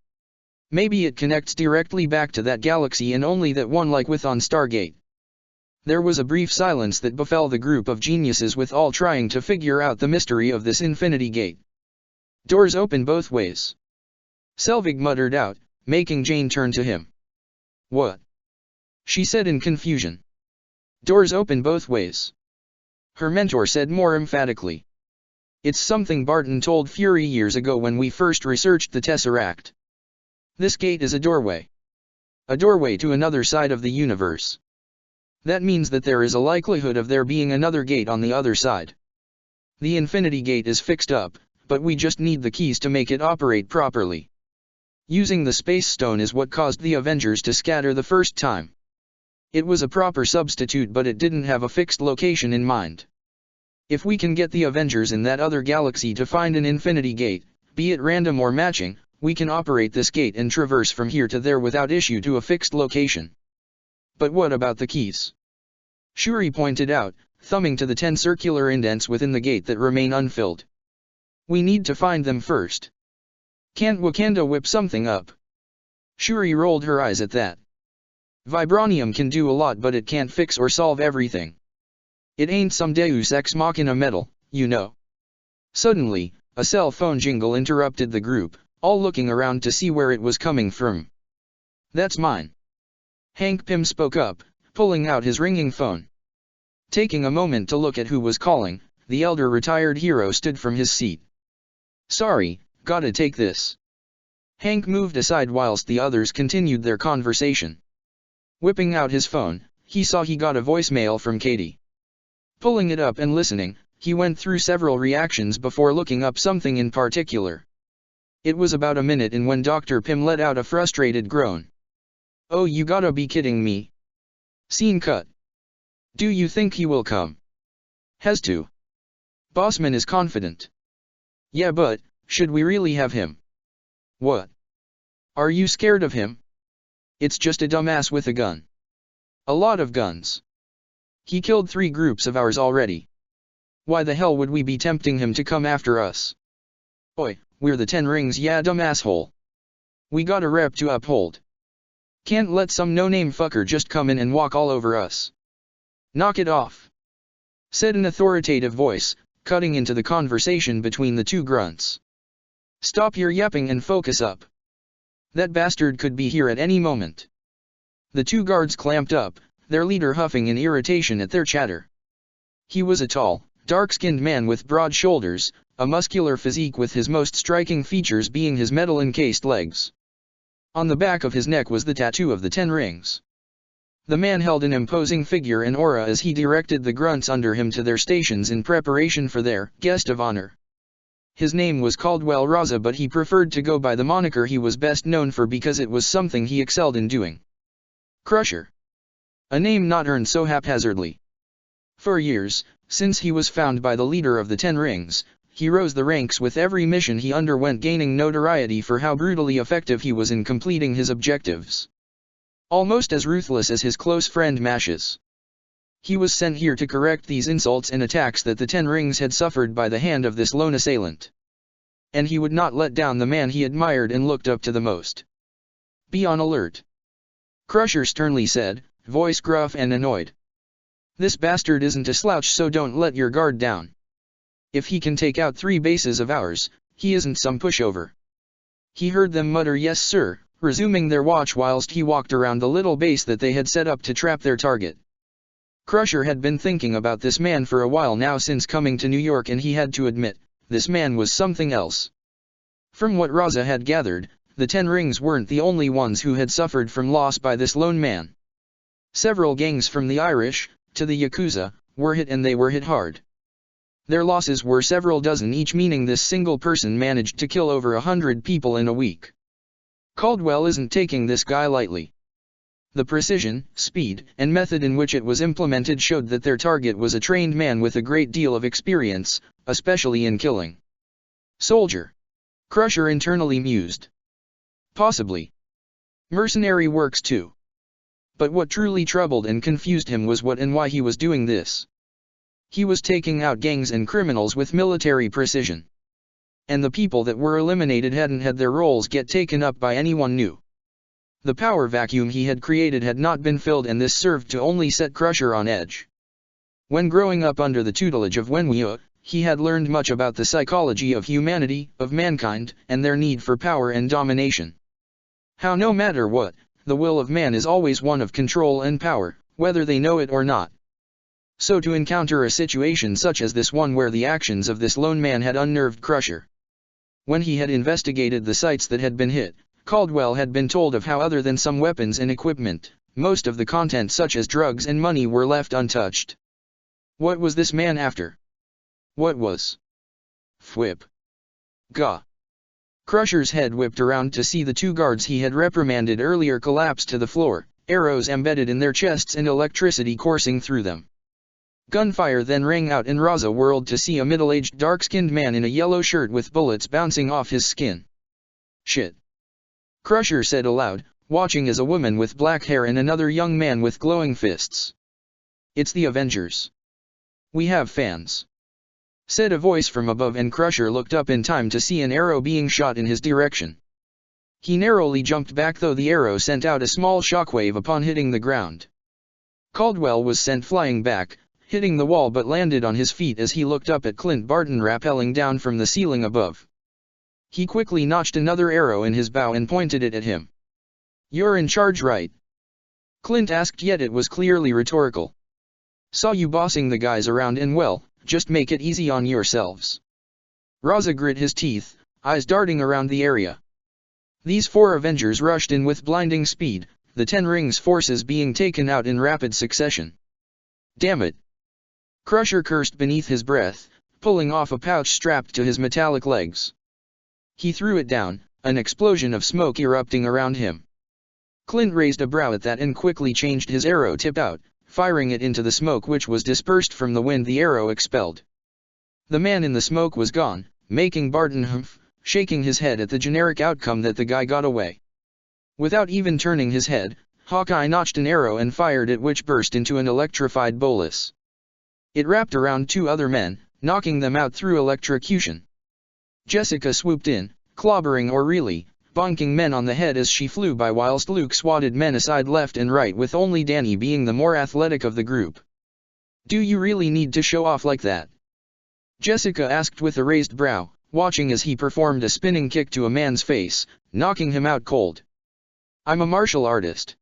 Maybe it connects directly back to that galaxy and only that one like with on Stargate. There was a brief silence that befell the group of geniuses with all trying to figure out the mystery of this Infinity Gate. Doors open both ways. Selvig muttered out, making Jane turn to him. What? She said in confusion. Doors open both ways. Her mentor said more emphatically. It's something Barton told Fury years ago when we first researched the Tesseract. This gate is a doorway. A doorway to another side of the universe. That means that there is a likelihood of there being another gate on the other side. The Infinity Gate is fixed up, but we just need the keys to make it operate properly. Using the Space Stone is what caused the Avengers to scatter the first time. It was a proper substitute, but it didn't have a fixed location in mind. If we can get the Avengers in that other galaxy to find an Infinity Gate, be it random or matching, We can operate this gate and traverse from here to there without issue to a fixed location. But what about the keys? Shuri pointed out, thumbing to the 10 circular indents within the gate that remain unfilled. We need to find them first. Can't Wakanda whip something up? Shuri rolled her eyes at that. Vibranium can do a lot, but it can't fix or solve everything. It ain't some deus ex machina metal, you know. Suddenly, a cell phone jingle interrupted the group, all looking around to see where it was coming from. That's mine. Hank Pym spoke up, pulling out his ringing phone. Taking a moment to look at who was calling, the elder retired hero stood from his seat. Sorry, gotta take this. Hank moved aside whilst the others continued their conversation. Whipping out his phone, he saw he got a voicemail from Katie. Pulling it up and listening, he went through several reactions before looking up something in particular. It was about a minute in when Dr. Pym let out a frustrated groan. Oh, you gotta be kidding me. Scene cut. Do you think he will come? Has to. Bossman is confident. Yeah, but, should we really have him? What? Are you scared of him? It's just a dumbass with a gun. A lot of guns. He killed 3 groups of ours already. Why the hell would we be tempting him to come after us? Oi, we're the 10 Rings, yeah, dumb asshole. We got a rep to uphold. Can't let some no-name fucker just come in and walk all over us. Knock it off, said an authoritative voice, cutting into the conversation between the 2 grunts. Stop your yapping and focus up. That bastard could be here at any moment. The 2 guards clamped up, their leader huffing in irritation at their chatter. He was a tall, dark-skinned man with broad shoulders, a muscular physique with his most striking features being his metal-encased legs. On the back of his neck was the tattoo of the 10 Rings. The man held an imposing figure and aura as he directed the grunts under him to their stations in preparation for their guest of honor. His name was Caldwell Raza, but he preferred to go by the moniker he was best known for because it was something he excelled in doing. Crusher. A name not earned so haphazardly. For years, since he was found by the leader of the 10 Rings, he rose the ranks with every mission he underwent, gaining notoriety for how brutally effective he was in completing his objectives. Almost as ruthless as his close friend Mashes. He was sent here to correct these insults and attacks that the 10 Rings had suffered by the hand of this lone assailant. And he would not let down the man he admired and looked up to the most. Be on alert, Crusher sternly said, voice gruff and annoyed. This bastard isn't a slouch, so don't let your guard down. If he can take out 3 bases of ours, he isn't some pushover. He heard them mutter yes sir, resuming their watch whilst he walked around the little base that they had set up to trap their target. Crusher had been thinking about this man for a while now since coming to New York, and he had to admit, this man was something else. From what Raza had gathered, the 10 Rings weren't the only ones who had suffered from loss by this lone man. Several gangs from the Irish, to the Yakuza, were hit, and they were hit hard. Their losses were several dozen each, meaning this single person managed to kill over 100 people in a week. Caldwell isn't taking this guy lightly. The precision, speed, and method in which it was implemented showed that their target was a trained man with a great deal of experience, especially in killing. Soldier. Crusher internally mused. Possibly. Mercenary works too. But what truly troubled and confused him was what and why he was doing this. He was taking out gangs and criminals with military precision. And the people that were eliminated hadn't had their roles get taken up by anyone new. The power vacuum he had created had not been filled, and this served to only set Crusher on edge. When growing up under the tutelage of Wenwu, he had learned much about the psychology of humanity, of mankind, and their need for power and domination. How no matter what, the will of man is always one of control and power, whether they know it or not. So to encounter a situation such as this one where the actions of this lone man had unnerved Crusher. When he had investigated the sites that had been hit, Caldwell had been told of how, other than some weapons and equipment, most of the content such as drugs and money were left untouched. What was this man after? What was? Whip. Gah. Crusher's head whipped around to see the 2 guards he had reprimanded earlier collapse to the floor, arrows embedded in their chests and electricity coursing through them. Gunfire then rang out, and Raza whirled to see a middle-aged dark-skinned man in a yellow shirt with bullets bouncing off his skin. Shit. Crusher said aloud, watching as a woman with black hair and another young man with glowing fists. It's the Avengers. We have fans. Said a voice from above, and Crusher looked up in time to see an arrow being shot in his direction. He narrowly jumped back, though the arrow sent out a small shockwave upon hitting the ground. Caldwell was sent flying back, hitting the wall, but landed on his feet as he looked up at Clint Barton rappelling down from the ceiling above. He quickly notched another arrow in his bow and pointed it at him. "You're in charge, right?" Clint asked, yet it was clearly rhetorical. "Saw you bossing the guys around, and well, just make it easy on yourselves." Raza grit his teeth, eyes darting around the area. These 4 Avengers rushed in with blinding speed, the 10 Rings forces being taken out in rapid succession. "Damn it!" Crusher cursed beneath his breath, pulling off a pouch strapped to his metallic legs. He threw it down, an explosion of smoke erupting around him. Clint raised a brow at that and quickly changed his arrow tip out, firing it into the smoke which was dispersed from the wind the arrow expelled. The man in the smoke was gone, making Barton humph, shaking his head at the generic outcome that the guy got away. Without even turning his head, Hawkeye notched an arrow and fired it, which burst into an electrified bolus. It wrapped around 2 other men, knocking them out through electrocution. Jessica swooped in, clobbering or really, bonking men on the head as she flew by, whilst Luke swatted men aside left and right, with only Danny being the more athletic of the group. "Do you really need to show off like that?" Jessica asked with a raised brow, watching as he performed a spinning kick to a man's face, knocking him out cold. "I'm a martial artist,"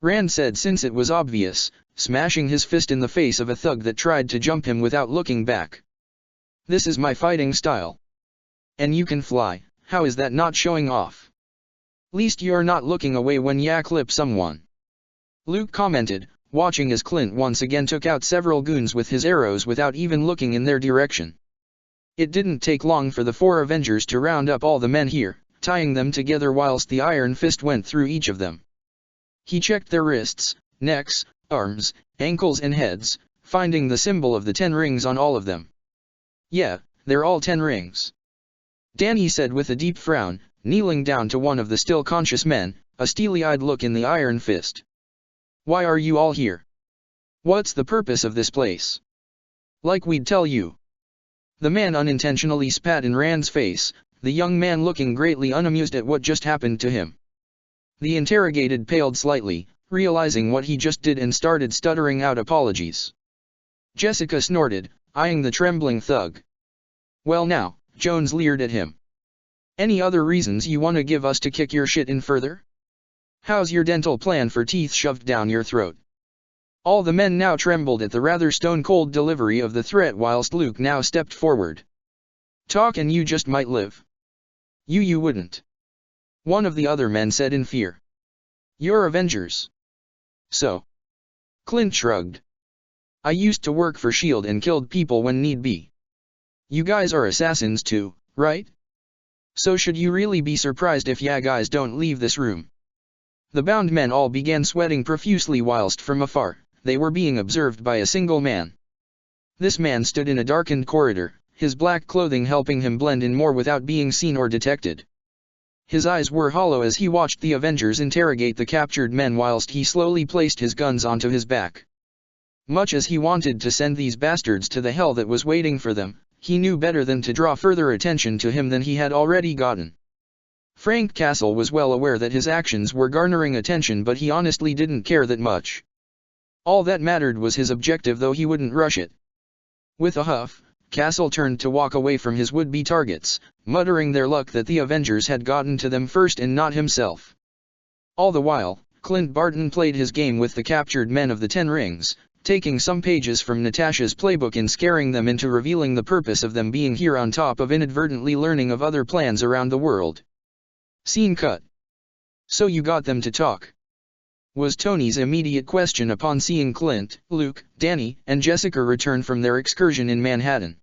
Rand said, since it was obvious, smashing his fist in the face of a thug that tried to jump him without looking back. "This is my fighting style. And you can fly, how is that not showing off? Least you're not looking away when ya clip someone," Luke commented, watching as Clint once again took out several goons with his arrows without even looking in their direction. It didn't take long for the 4 Avengers to round up all the men here, tying them together whilst the iron fist went through each of them. He checked their wrists, necks, arms, ankles and heads, finding the symbol of the 10 rings on all of them. "Yeah, they're all 10 rings," Danny said with a deep frown, kneeling down to one of the still conscious men, a steely-eyed look in the iron fist. "Why are you all here? What's the purpose of this place?" "Like we'd tell you." The man unintentionally spat in Rand's face, the young man looking greatly unamused at what just happened to him. The interrogated paled slightly, realizing what he just did, and started stuttering out apologies. Jessica snorted, eyeing the trembling thug. "Well now," Jones leered at him. "Any other reasons you want to give us to kick your shit in further? How's your dental plan for teeth shoved down your throat?" All the men now trembled at the rather stone-cold delivery of the threat, whilst Luke now stepped forward. "Talk and you just might live." You wouldn't," one of the other men said in fear. "You're Avengers." "So?" Clint shrugged. "I used to work for S.H.I.E.L.D. and killed people when need be. You guys are assassins too, right? So should you really be surprised if ya guys don't leave this room?" The bound men all began sweating profusely, whilst from afar, they were being observed by a single man. This man stood in a darkened corridor, his black clothing helping him blend in more without being seen or detected. His eyes were hollow as he watched the Avengers interrogate the captured men, whilst he slowly placed his guns onto his back. Much as he wanted to send these bastards to the hell that was waiting for them, he knew better than to draw further attention to him than he had already gotten. Frank Castle was well aware that his actions were garnering attention, but he honestly didn't care that much. All that mattered was his objective, though he wouldn't rush it. With a huff, Castle turned to walk away from his would-be targets, muttering their luck that the Avengers had gotten to them first and not himself. All the while, Clint Barton played his game with the captured men of the 10 Rings, taking some pages from Natasha's playbook and scaring them into revealing the purpose of them being here, on top of inadvertently learning of other plans around the world. Scene cut. "So you got them to talk?" was Tony's immediate question upon seeing Clint, Luke, Danny, and Jessica return from their excursion in Manhattan.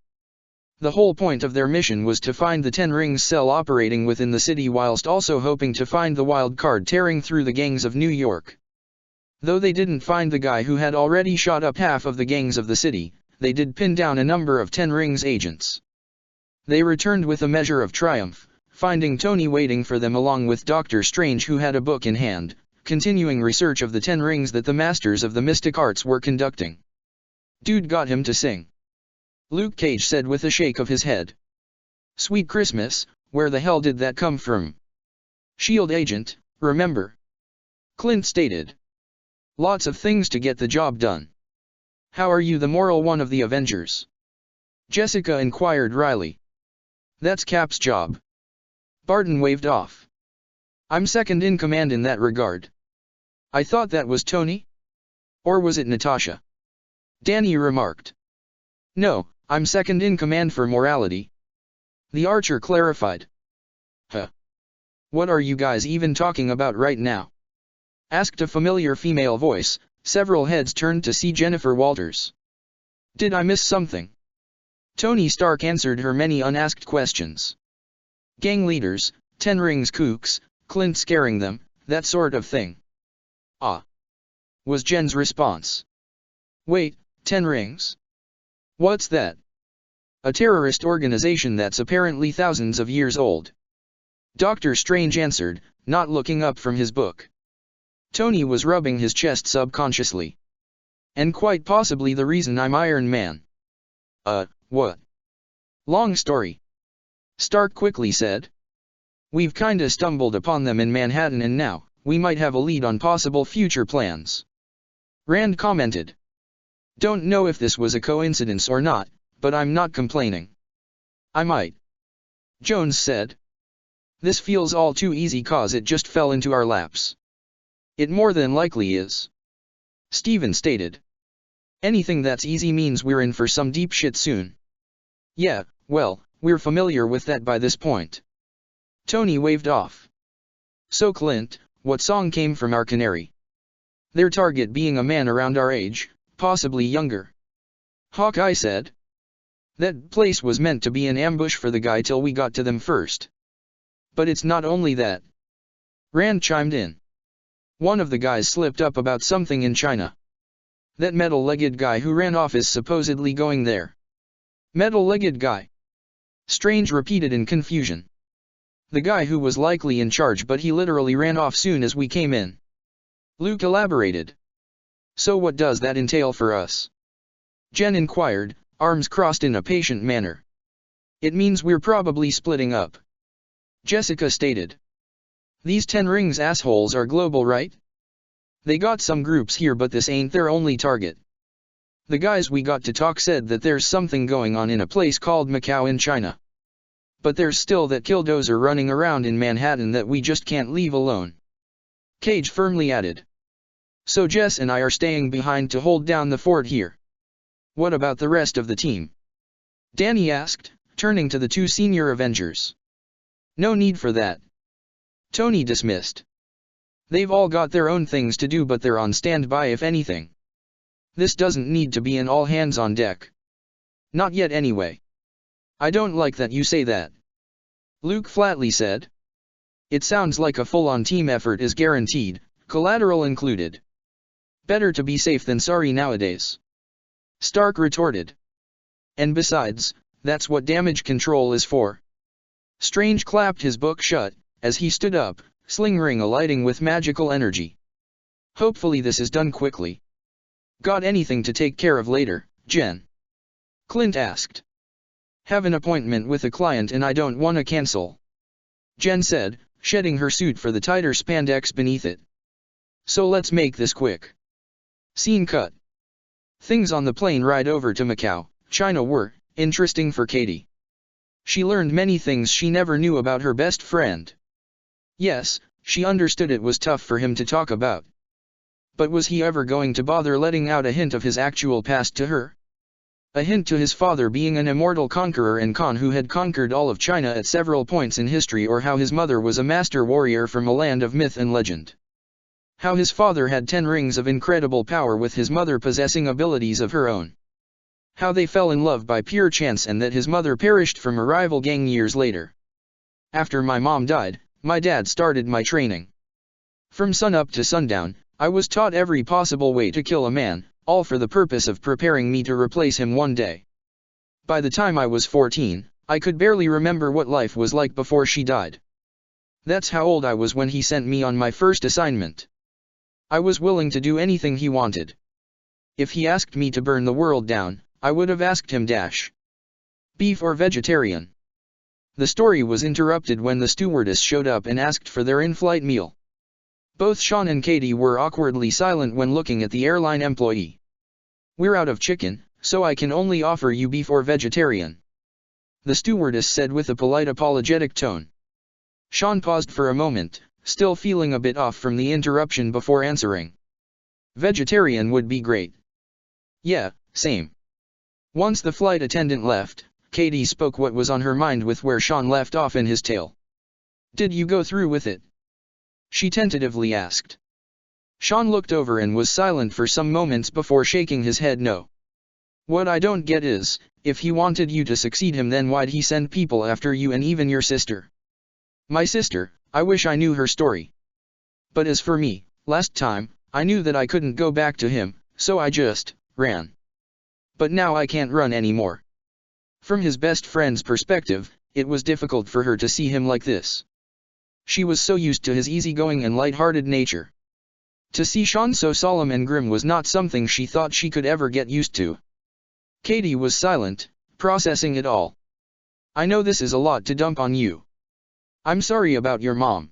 The whole point of their mission was to find the 10 Rings cell operating within the city, whilst also hoping to find the wild card tearing through the gangs of New York. Though they didn't find the guy who had already shot up half of the gangs of the city, they did pin down a number of 10 Rings agents. They returned with a measure of triumph, finding Tony waiting for them along with Doctor Strange, who had a book in hand, continuing research of the 10 rings that the masters of the mystic arts were conducting. "Dude got him to sing," Luke Cage said with a shake of his head. "Sweet Christmas, where the hell did that come from?" "SHIELD agent, remember?" Clint stated. "Lots of things to get the job done." "How are you the moral one of the Avengers?" Jessica inquired wryly. "That's Cap's job." Barton waved off. "I'm second in command in that regard." "I thought that was Tony? Or was it Natasha?" Danny remarked. "No, I'm second in command for morality," the archer clarified. "Huh. What are you guys even talking about right now?" asked a familiar female voice. Several heads turned to see Jennifer Walters. "Did I miss something?" Tony Stark answered her many unasked questions. "Gang leaders, 10 rings kooks, Clint scaring them, that sort of thing." "Ah," was Jen's response. "Wait, 10 rings? What's that?" "A terrorist organization that's apparently thousands of years old," Doctor Strange answered, not looking up from his book. Tony was rubbing his chest subconsciously. "And quite possibly the reason I'm Iron Man." What?" "Long story," Stark quickly said. "We've kinda stumbled upon them in Manhattan and now, we might have a lead on possible future plans." Rand commented. "Don't know if this was a coincidence or not, but I'm not complaining." "I might," Jones said. "This feels all too easy cause it just fell into our laps." "It more than likely is," Steven stated. "Anything that's easy means we're in for some deep shit soon." "Yeah, well, we're familiar with that by this point." Tony waved off. "So Clint, what song came from our canary?" "Their target being a man around our age, possibly younger," Hawkeye said. "That place was meant to be an ambush for the guy till we got to them first." "But it's not only that," Rand chimed in. "One of the guys slipped up about something in China. That metal-legged guy who ran off is supposedly going there." "Metal-legged guy?" Strange repeated in confusion. "The guy who was likely in charge, but he literally ran off soon as we came in." Luke elaborated. "So what does that entail for us?" Jen inquired, arms crossed in a patient manner. "It means we're probably splitting up," Jessica stated. "These 10 rings assholes are global, right? They got some groups here, but this ain't their only target. The guys we got to talk said that there's something going on in a place called Macau in China. But there's still that killdozer running around in Manhattan that we just can't leave alone." Cage firmly added. "So Jess and I are staying behind to hold down the fort here." "What about the rest of the team?" Danny asked, turning to the 2 senior Avengers. "No need for that," Tony dismissed. "They've all got their own things to do, but they're on standby if anything. This doesn't need to be an all-hands-on-deck. Not yet anyway." "I don't like that you say that," Luke flatly said. "It sounds like a full-on team effort is guaranteed, collateral included. Better to be safe than sorry nowadays," Stark retorted. "And besides, that's what damage control is for." Strange clapped his book shut, as he stood up, sling ring alighting with magical energy. "Hopefully this is done quickly." "Got anything to take care of later, Jen?" Clint asked. "Have an appointment with a client and I don't want to cancel," Jen said, shedding her suit for the tighter spandex beneath it. "So let's make this quick." Scene cut. Things on the plane ride over to Macau, China were interesting for Katie. She learned many things she never knew about her best friend. Yes, she understood it was tough for him to talk about. But was he ever going to bother letting out a hint of his actual past to her? A hint to his father being an immortal conqueror and Khan who had conquered all of China at several points in history, or how his mother was a master warrior from a land of myth and legend. How his father had 10 rings of incredible power with his mother possessing abilities of her own. How they fell in love by pure chance and that his mother perished from a rival gang years later. "After my mom died, my dad started my training. From sunup to sundown, I was taught every possible way to kill a man, all for the purpose of preparing me to replace him one day. By the time I was 14, I could barely remember what life was like before she died. That's how old I was when he sent me on my first assignment. I was willing to do anything he wanted. If he asked me to burn the world down, I would have asked him beef or vegetarian. The story was interrupted when the stewardess showed up and asked for their in-flight meal. Both Sean and Katie were awkwardly silent when looking at the airline employee. "We're out of chicken, so I can only offer you beef or vegetarian," the stewardess said with a polite apologetic tone. Sean paused for a moment, still feeling a bit off from the interruption before answering. "Vegetarian would be great." "Yeah, same." Once the flight attendant left, Katie spoke what was on her mind with where Sean left off in his tale. "Did you go through with it?" she tentatively asked. Sean looked over and was silent for some moments before shaking his head no. "What I don't get is, if he wanted you to succeed him, then why'd he send people after you and even your sister?" "My sister, I wish I knew her story. But as for me, last time, I knew that I couldn't go back to him, so I just ran. But now I can't run anymore." From his best friend's perspective, it was difficult for her to see him like this. She was so used to his easygoing and light-hearted nature. To see Sean so solemn and grim was not something she thought she could ever get used to. Katie was silent, processing it all. "I know this is a lot to dump on you. I'm sorry about your mom."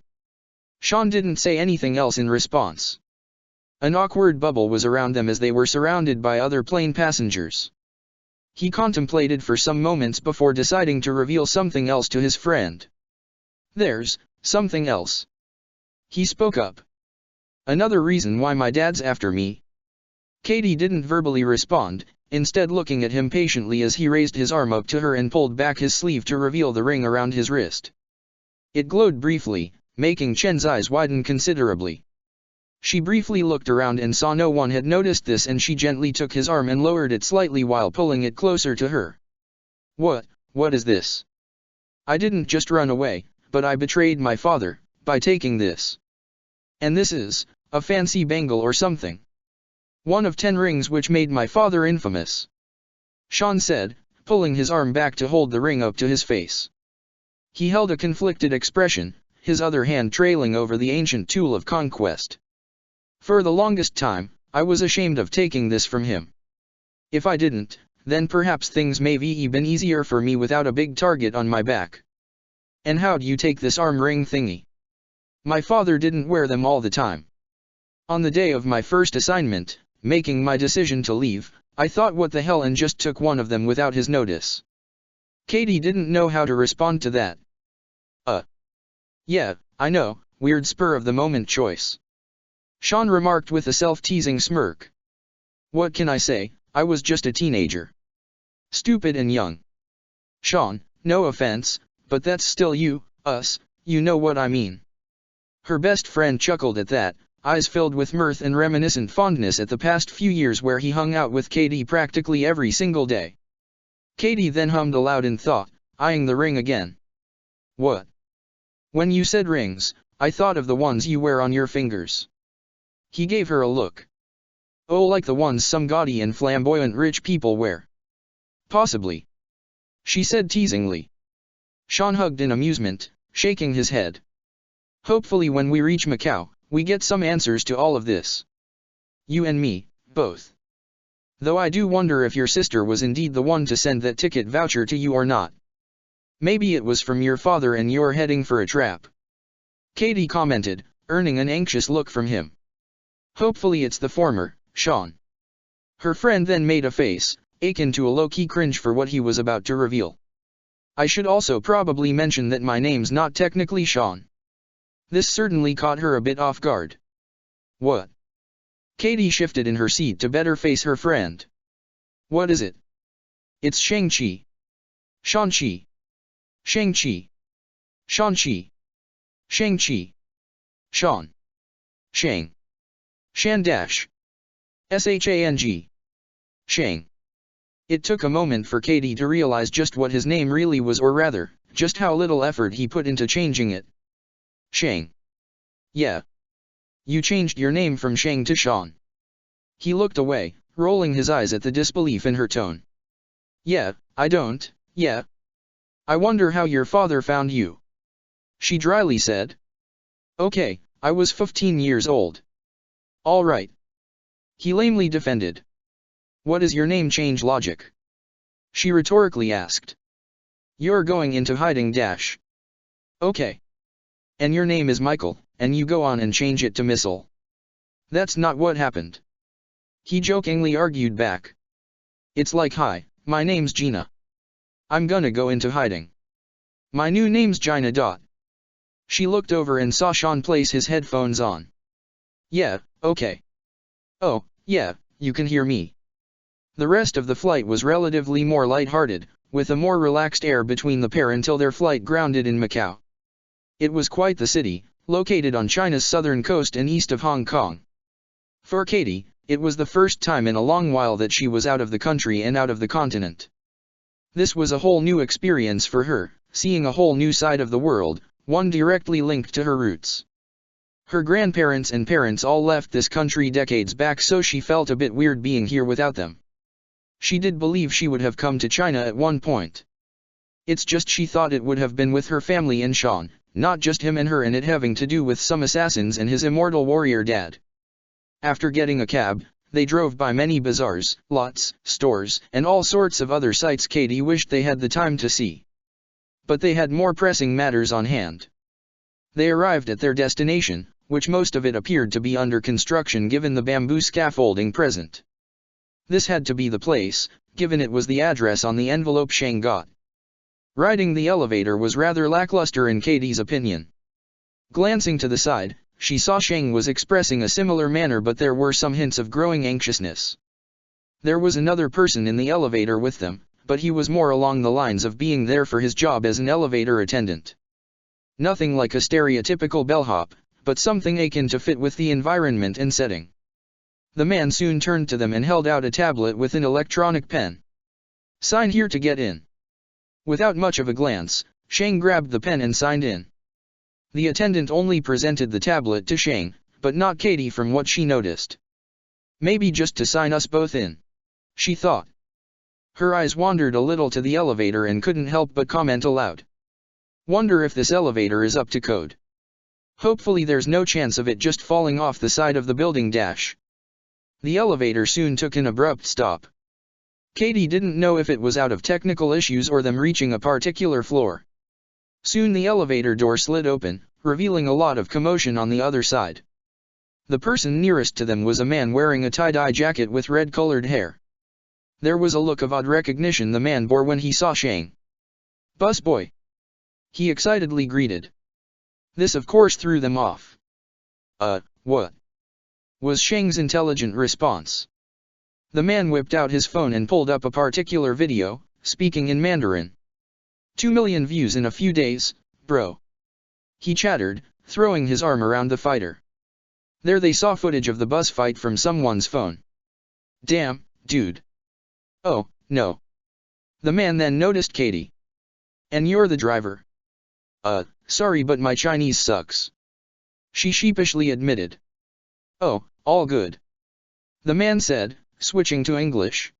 Sean didn't say anything else in response. An awkward bubble was around them as they were surrounded by other plane passengers. He contemplated for some moments before deciding to reveal something else to his friend. "There's something else." He spoke up. "Another reason why my dad's after me." Katie didn't verbally respond, instead looking at him patiently as he raised his arm up to her and pulled back his sleeve to reveal the ring around his wrist. It glowed briefly, making Chen's eyes widen considerably. She briefly looked around and saw no one had noticed this, and she gently took his arm and lowered it slightly while pulling it closer to her. What is this?" "I didn't just run away, but I betrayed my father by taking this. And this is a fancy bangle or something. One of 10 rings which made my father infamous," Sean said, pulling his arm back to hold the ring up to his face. He held a conflicted expression, his other hand trailing over the ancient tool of conquest. "For the longest time, I was ashamed of taking this from him. If I didn't, then perhaps things maybe been easier for me without a big target on my back." "And how'd you take this arm ring thingy?" "My father didn't wear them all the time. On the day of my first assignment, making my decision to leave, I thought what the hell and just took one of them without his notice." Katie didn't know how to respond to that. Yeah, I know, weird spur-of-the-moment choice," Sean remarked with a self-teasing smirk. "What can I say, I was just a teenager. Stupid and young." "Sean, no offense, but that's still us, you know what I mean." Her best friend chuckled at that, eyes filled with mirth and reminiscent fondness at the past few years where he hung out with Katie practically every single day. Katie then hummed aloud in thought, eyeing the ring again. "What? When you said rings, I thought of the ones you wear on your fingers." He gave her a look. "Oh, like the ones some gaudy and flamboyant rich people wear?" "Possibly," she said teasingly. Sean hugged in amusement, shaking his head. "Hopefully when we reach Macau, we get some answers to all of this. You and me, both. Though I do wonder if your sister was indeed the one to send that ticket voucher to you or not. Maybe it was from your father and you're heading for a trap," Katie commented, earning an anxious look from him. "Hopefully it's the former, Sean." Her friend then made a face, akin to a low-key cringe for what he was about to reveal. "I should also probably mention that my name's not technically Sean." This certainly caught her a bit off guard. "What?" Katie shifted in her seat to better face her friend. "What is it?" "It's Shang-Chi." "Shang-Chi. Shang-Chi. Shang-Chi. Shang-Chi. Sean. Shang. Shan dash. Shang. Shang. It took a moment for Katie to realize just what his name really was, or rather, just how little effort he put into changing it. "Shang. Yeah. You changed your name from Shang to Sean." He looked away, rolling his eyes at the disbelief in her tone. Yeah, I wonder how your father found you. She dryly said. Okay, I was 15 years old. All right. He lamely defended. What is your name change logic? She rhetorically asked. You're going into hiding dash. Okay. And your name is Michael, and you go on and change it to Missile. That's not what happened. He jokingly argued back. It's like hi, my name's Gina. I'm gonna go into hiding. My new name's Gina. She looked over and saw Sean place his headphones on. Yeah, okay. Oh, yeah, you can hear me. The rest of the flight was relatively more light-hearted, with a more relaxed air between the pair until their flight grounded in Macau. It was quite the city, located on China's southern coast and east of Hong Kong. For Katie, it was the first time in a long while that she was out of the country and out of the continent. This was a whole new experience for her, seeing a whole new side of the world, one directly linked to her roots. Her grandparents and parents all left this country decades back, so she felt a bit weird being here without them. She did believe she would have come to China at one point. It's just she thought it would have been with her family and Sean, not just him and her, and it having to do with some assassins and his immortal warrior dad. After getting a cab, they drove by many bazaars, lots, stores, and all sorts of other sights Katie wished they had the time to see. But they had more pressing matters on hand. They arrived at their destination, which most of it appeared to be under construction given the bamboo scaffolding present. This had to be the place, given it was the address on the envelope Shang got. Riding the elevator was rather lackluster in Katie's opinion. Glancing to the side, she saw Shang was expressing a similar manner, but there were some hints of growing anxiousness. There was another person in the elevator with them, but he was more along the lines of being there for his job as an elevator attendant. Nothing like a stereotypical bellhop, but something akin to fit with the environment and setting. The man soon turned to them and held out a tablet with an electronic pen. Sign here to get in. Without much of a glance, Shang grabbed the pen and signed in. The attendant only presented the tablet to Shang, but not Katie from what she noticed. Maybe just to sign us both in, she thought. Her eyes wandered a little to the elevator and couldn't help but comment aloud. Wonder if this elevator is up to code. Hopefully there's no chance of it just falling off the side of the building dash. The elevator soon took an abrupt stop. Katie didn't know if it was out of technical issues or them reaching a particular floor. Soon the elevator door slid open, revealing a lot of commotion on the other side. The person nearest to them was a man wearing a tie-dye jacket with red-colored hair. There was a look of odd recognition the man bore when he saw Shang. "Busboy!" he excitedly greeted. This of course threw them off. What?" was Shang's intelligent response. The man whipped out his phone and pulled up a particular video, speaking in Mandarin. 2 million views in a few days, bro. He chattered, throwing his arm around the fighter. There they saw footage of the bus fight from someone's phone. Damn, dude. Oh, no. The man then noticed Katie. And you're the driver? Sorry but my Chinese sucks. She sheepishly admitted. Oh, all good. The man said, switching to English.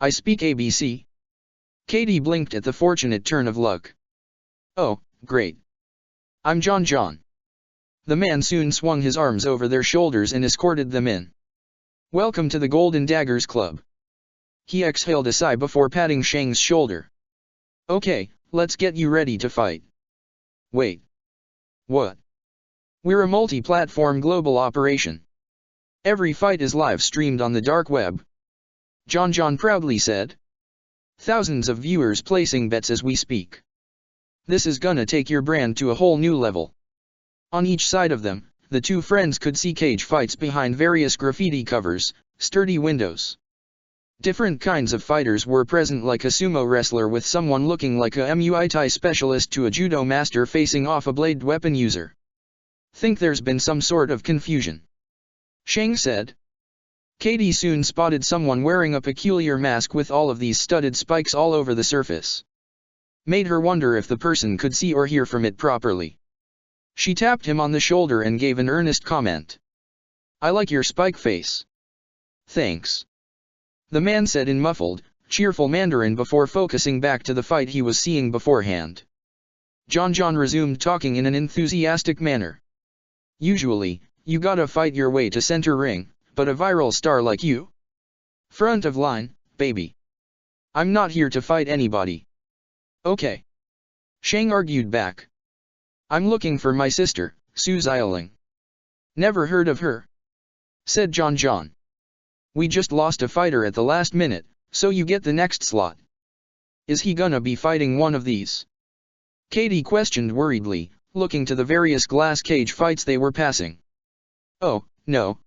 I speak ABC. Katie blinked at the fortunate turn of luck. Oh, great. I'm John. The man soon swung his arms over their shoulders and escorted them in. Welcome to the Golden Daggers Club. He exhaled a sigh before patting Shang's shoulder. Okay, let's get you ready to fight. Wait. What? We're a multi-platform global operation. Every fight is live streamed on the dark web. John proudly said. Thousands of viewers placing bets as we speak. This is gonna take your brand to a whole new level. On each side of them, the two friends could see cage fights behind various graffiti covers, sturdy windows. Different kinds of fighters were present, like a sumo wrestler with someone looking like a Muay Thai specialist to a judo master facing off a bladed weapon user. Think there's been some sort of confusion, Shang said. Katie soon spotted someone wearing a peculiar mask with all of these studded spikes all over the surface. Made her wonder if the person could see or hear from it properly. She tapped him on the shoulder and gave an earnest comment. I like your spike face. Thanks. The man said in muffled, cheerful Mandarin before focusing back to the fight he was seeing beforehand. John resumed talking in an enthusiastic manner. Usually, you gotta fight your way to center ring, but a viral star like you? Front of line, baby. I'm not here to fight anybody. Okay. Shang argued back. I'm looking for my sister, Su Xiaoling. Never heard of her? Said John. We just lost a fighter at the last minute, so you get the next slot. Is he gonna be fighting one of these? Katie questioned worriedly, looking to the various glass cage fights they were passing. Oh, no.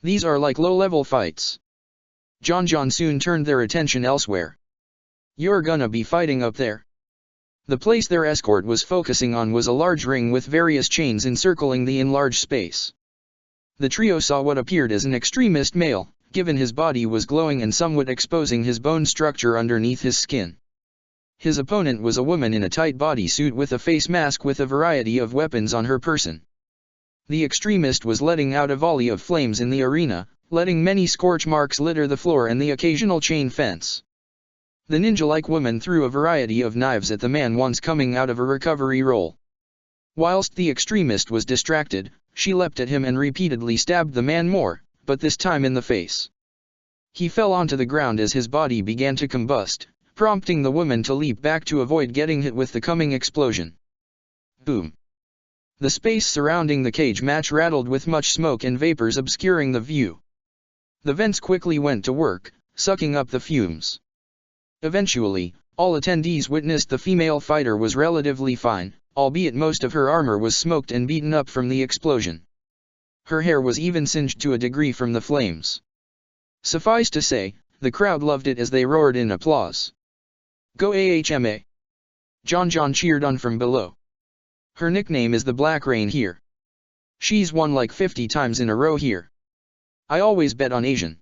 These are like low-level fights. John soon turned their attention elsewhere. You're gonna be fighting up there. The place their escort was focusing on was a large ring with various chains encircling the enlarged space. The trio saw what appeared as an extremist male, given his body was glowing and somewhat exposing his bone structure underneath his skin. His opponent was a woman in a tight bodysuit with a face mask with a variety of weapons on her person. The extremist was letting out a volley of flames in the arena, letting many scorch marks litter the floor and the occasional chain fence. The ninja-like woman threw a variety of knives at the man once coming out of a recovery roll. Whilst the extremist was distracted, she leapt at him and repeatedly stabbed the man more, but this time in the face. He fell onto the ground as his body began to combust, prompting the woman to leap back to avoid getting hit with the coming explosion. Boom. The space surrounding the cage match rattled with much smoke and vapors obscuring the view. The vents quickly went to work, sucking up the fumes. Eventually, all attendees witnessed the female fighter was relatively fine, albeit most of her armor was smoked and beaten up from the explosion. Her hair was even singed to a degree from the flames. Suffice to say, the crowd loved it as they roared in applause. Go AHMA! John cheered on from below. Her nickname is the Black Rain here. She's won like 50 times in a row here. I always bet on Asian.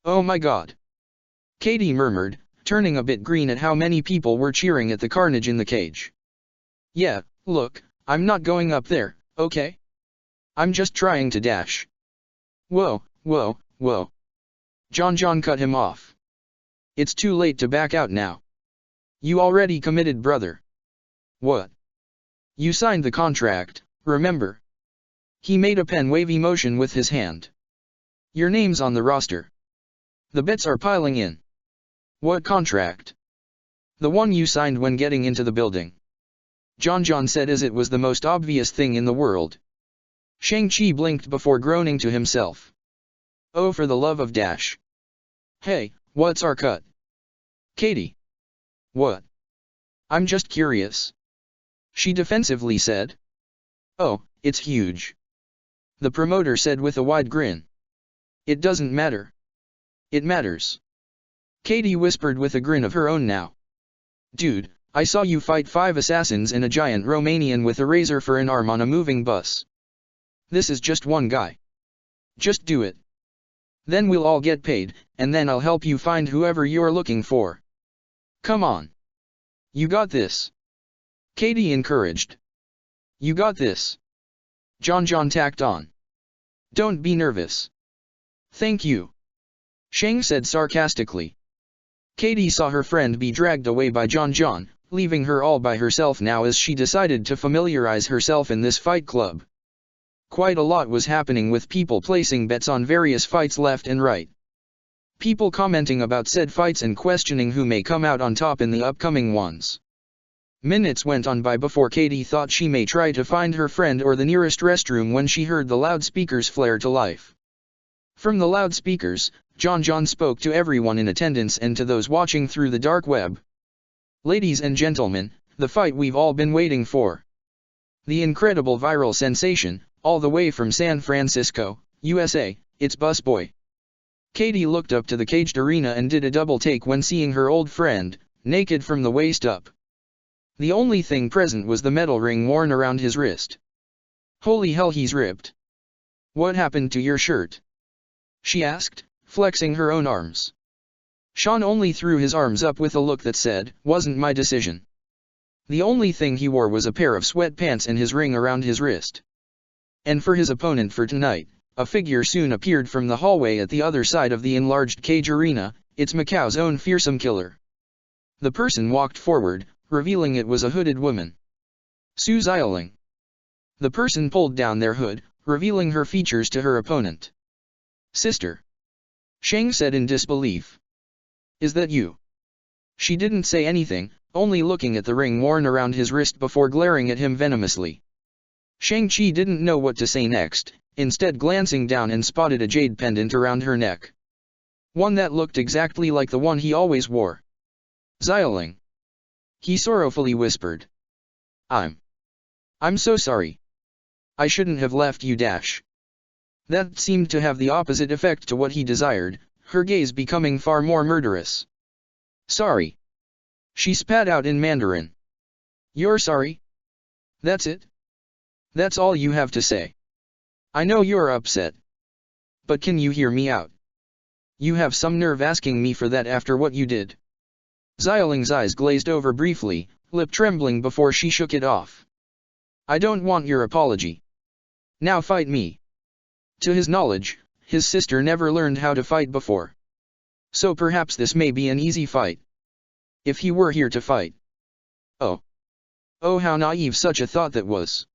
Oh my god. Katie murmured, turning a bit green at how many people were cheering at the carnage in the cage. Yeah, look, I'm not going up there, okay? I'm just trying to dash. Whoa. John cut him off. It's too late to back out now. You already committed, brother. What? You signed the contract, remember? He made a pen-wavy motion with his hand. Your name's on the roster. The bets are piling in. What contract? The one you signed when getting into the building. John said as it was the most obvious thing in the world. Shang-Chi blinked before groaning to himself. Oh, for the love of Dash. Hey, what's our cut? Katie. What? I'm just curious. She defensively said. Oh, it's huge. The promoter said with a wide grin. It doesn't matter. It matters. Katie whispered with a grin of her own now. Dude, I saw you fight 5 assassins and a giant Romanian with a razor for an arm on a moving bus. This is just one guy. Just do it. Then we'll all get paid, and then I'll help you find whoever you're looking for. Come on. You got this. Katie encouraged. You got this. John tacked on. Don't be nervous. Thank you. Shang said sarcastically. Katie saw her friend be dragged away by John, leaving her all by herself now as she decided to familiarize herself in this fight club. Quite a lot was happening with people placing bets on various fights left and right. People commenting about said fights and questioning who may come out on top in the upcoming ones. Minutes went on by before Katie thought she may try to find her friend or the nearest restroom when she heard the loudspeakers flare to life. From the loudspeakers, John spoke to everyone in attendance and to those watching through the dark web. Ladies and gentlemen, the fight we've all been waiting for. The incredible viral sensation, all the way from San Francisco, USA, it's Busboy. Katie looked up to the caged arena and did a double take when seeing her old friend, naked from the waist up. The only thing present was the metal ring worn around his wrist. Holy hell, he's ripped. What happened to your shirt? She asked, flexing her own arms. Sean only threw his arms up with a look that said, wasn't my decision. The only thing he wore was a pair of sweatpants and his ring around his wrist. And for his opponent for tonight, a figure soon appeared from the hallway at the other side of the enlarged cage arena, it's Macau's own fearsome killer. The person walked forward, revealing it was a hooded woman. Su Xiaoling. The person pulled down their hood, revealing her features to her opponent. Sister. Shang said in disbelief. Is that you? She didn't say anything, only looking at the ring worn around his wrist before glaring at him venomously. Shang-Chi didn't know what to say next, instead glancing down and spotted a jade pendant around her neck. One that looked exactly like the one he always wore. Xiaoling. He sorrowfully whispered. I'm so sorry. I shouldn't have left you. That seemed to have the opposite effect to what he desired, her gaze becoming far more murderous. Sorry. She spat out in Mandarin. You're sorry? That's it? That's all you have to say? I know you're upset. But can you hear me out? You have some nerve asking me for that after what you did. Xiaoling's eyes glazed over briefly, lip trembling before she shook it off. I don't want your apology. Now fight me. To his knowledge, his sister never learned how to fight before. So perhaps this may be an easy fight. If he were here to fight. Oh. Oh, how naive such a thought that was.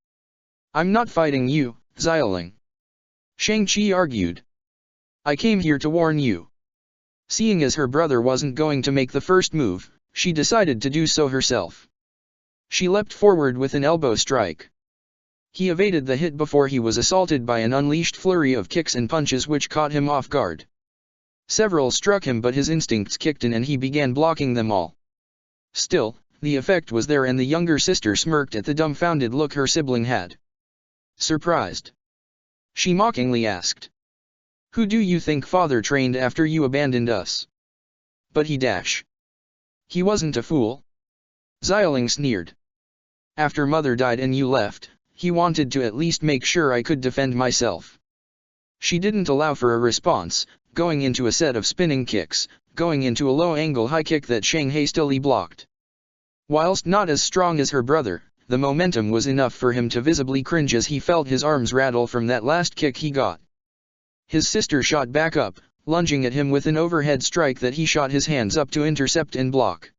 I'm not fighting you, Xiaoling. Shang-Chi argued. I came here to warn you. Seeing as her brother wasn't going to make the first move, she decided to do so herself. She leapt forward with an elbow strike. He evaded the hit before he was assaulted by an unleashed flurry of kicks and punches which caught him off guard. Several struck him, but his instincts kicked in and he began blocking them all. Still, the effect was there, and the younger sister smirked at the dumbfounded look her sibling had. Surprised? She mockingly asked. Who do you think father trained after you abandoned us? But he wasn't a fool. Xiaoling sneered. After mother died and you left, he wanted to at least make sure I could defend myself. She didn't allow for a response, going into a set of spinning kicks, going into a low-angle high kick that Shang hastily blocked. Whilst not as strong as her brother, the momentum was enough for him to visibly cringe as he felt his arms rattle from that last kick he got. His sister shot back up, lunging at him with an overhead strike that he shot his hands up to intercept and block.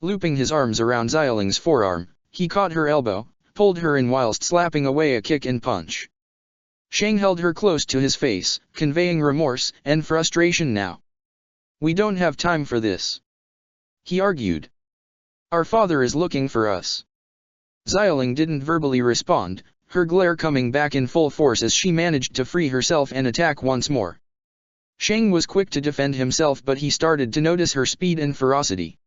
Looping his arms around Xiaoling's forearm, he caught her elbow, pulled her in whilst slapping away a kick and punch. Shang held her close to his face, conveying remorse and frustration now. We don't have time for this. He argued. Our father is looking for us. Xiaoling didn't verbally respond, her glare coming back in full force as she managed to free herself and attack once more. Shang was quick to defend himself, but he started to notice her speed and ferocity.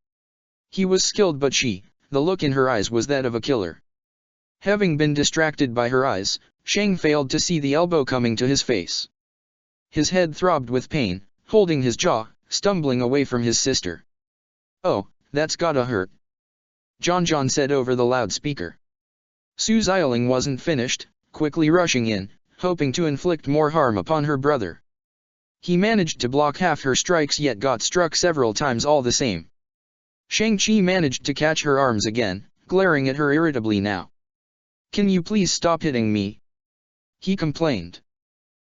He was skilled, but the look in her eyes was that of a killer. Having been distracted by her eyes, Shang failed to see the elbow coming to his face. His head throbbed with pain, holding his jaw, stumbling away from his sister. Oh, that's gotta hurt. John said over the loudspeaker. Su Xiaoling wasn't finished, quickly rushing in, hoping to inflict more harm upon her brother. He managed to block half her strikes yet got struck several times all the same. Shang-Chi managed to catch her arms again, glaring at her irritably now. Can you please stop hitting me? He complained.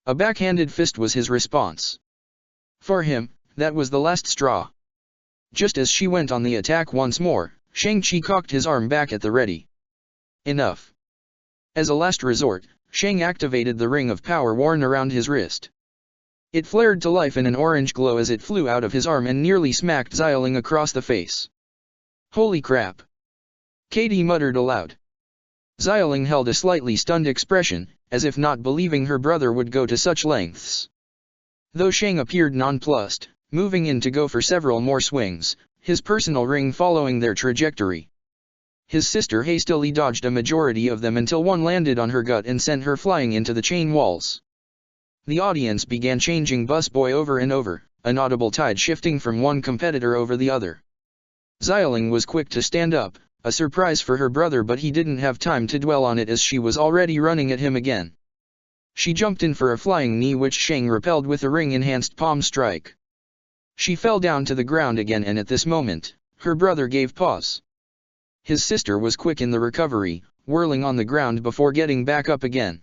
A backhanded fist was his response. For him, that was the last straw. Just as she went on the attack once more, Shang-Chi cocked his arm back at the ready. Enough. As a last resort, Shang activated the ring of power worn around his wrist. It flared to life in an orange glow as it flew out of his arm and nearly smacked Xiaoling across the face. Holy crap! Katie muttered aloud. Xiaoling held a slightly stunned expression, as if not believing her brother would go to such lengths. Though Shang appeared nonplussed, moving in to go for several more swings, his personal ring following their trajectory. His sister hastily dodged a majority of them until one landed on her gut and sent her flying into the chain walls. The audience began changing busboy over and over, an audible tide shifting from one competitor over the other. Xiaoling was quick to stand up, a surprise for her brother, but he didn't have time to dwell on it as she was already running at him again. She jumped in for a flying knee which Shang repelled with a ring-enhanced palm strike. She fell down to the ground again, and at this moment, her brother gave pause. His sister was quick in the recovery, whirling on the ground before getting back up again.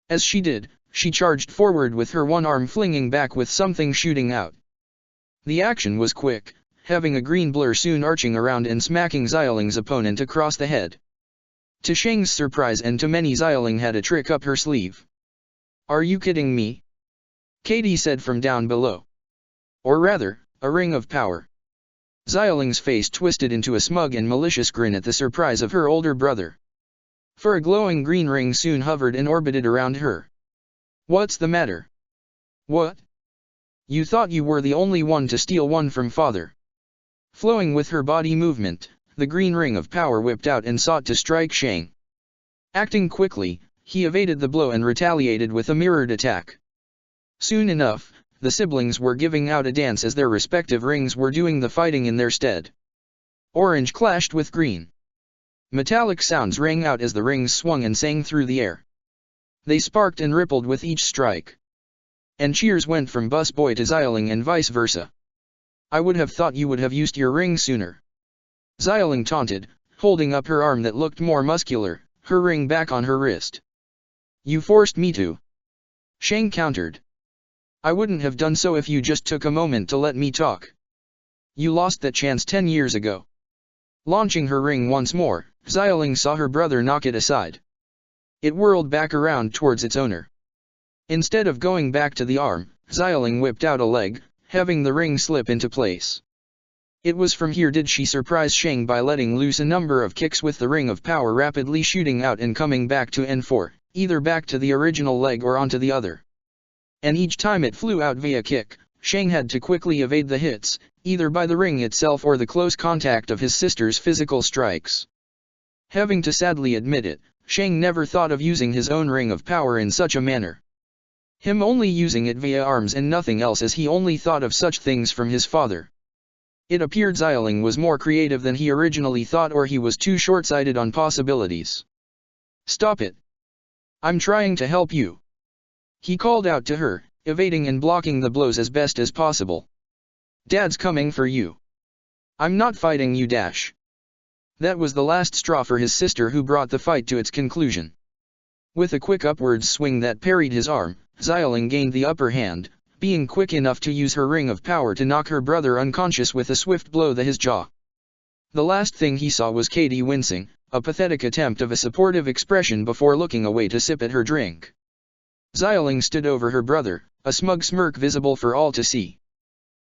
As she did, she charged forward with her one arm flinging back with something shooting out. The action was quick, having a green blur soon arching around and smacking Xiaoling's opponent across the head. To Sheng's surprise and to many, Xiaoling had a trick up her sleeve. "Are you kidding me?" Katie said from down below. "Or rather, a ring of power." Xiaoling's face twisted into a smug and malicious grin at the surprise of her older brother. For a glowing green ring soon hovered and orbited around her. "What's the matter? What? You thought you were the only one to steal one from father?" Flowing with her body movement, the green ring of power whipped out and sought to strike Sheng. Acting quickly, he evaded the blow and retaliated with a mirrored attack. Soon enough, the siblings were giving out a dance as their respective rings were doing the fighting in their stead. Orange clashed with green. Metallic sounds rang out as the rings swung and sang through the air. They sparked and rippled with each strike. And cheers went from Bus Boy to Xiaoling and vice versa. "I would have thought you would have used your ring sooner," Xiaoling taunted, holding up her arm that looked more muscular, her ring back on her wrist. "You forced me to," Sheng countered. "I wouldn't have done so if you just took a moment to let me talk. You lost that chance 10 years ago." Launching her ring once more, Xiaoling saw her brother knock it aside. It whirled back around towards its owner. Instead of going back to the arm, Xiaoling whipped out a leg, having the ring slip into place. It was from here did she surprise Sheng by letting loose a number of kicks with the ring of power rapidly shooting out and coming back to N4, either back to the original leg or onto the other. And each time it flew out via kick, Sheng had to quickly evade the hits, either by the ring itself or the close contact of his sister's physical strikes. Having to sadly admit it, Sheng never thought of using his own ring of power in such a manner. Him only using it via arms and nothing else, as he only thought of such things from his father. It appeared Xiaoling was more creative than he originally thought, or he was too short-sighted on possibilities. "Stop it. I'm trying to help you," he called out to her, evading and blocking the blows as best as possible. "Dad's coming for you. I'm not fighting you." That was the last straw for his sister, who brought the fight to its conclusion. With a quick upwards swing that parried his arm, Xiaoling gained the upper hand, being quick enough to use her ring of power to knock her brother unconscious with a swift blow to his jaw. The last thing he saw was Katie wincing, a pathetic attempt of a supportive expression before looking away to sip at her drink. Xiaoling stood over her brother, a smug smirk visible for all to see.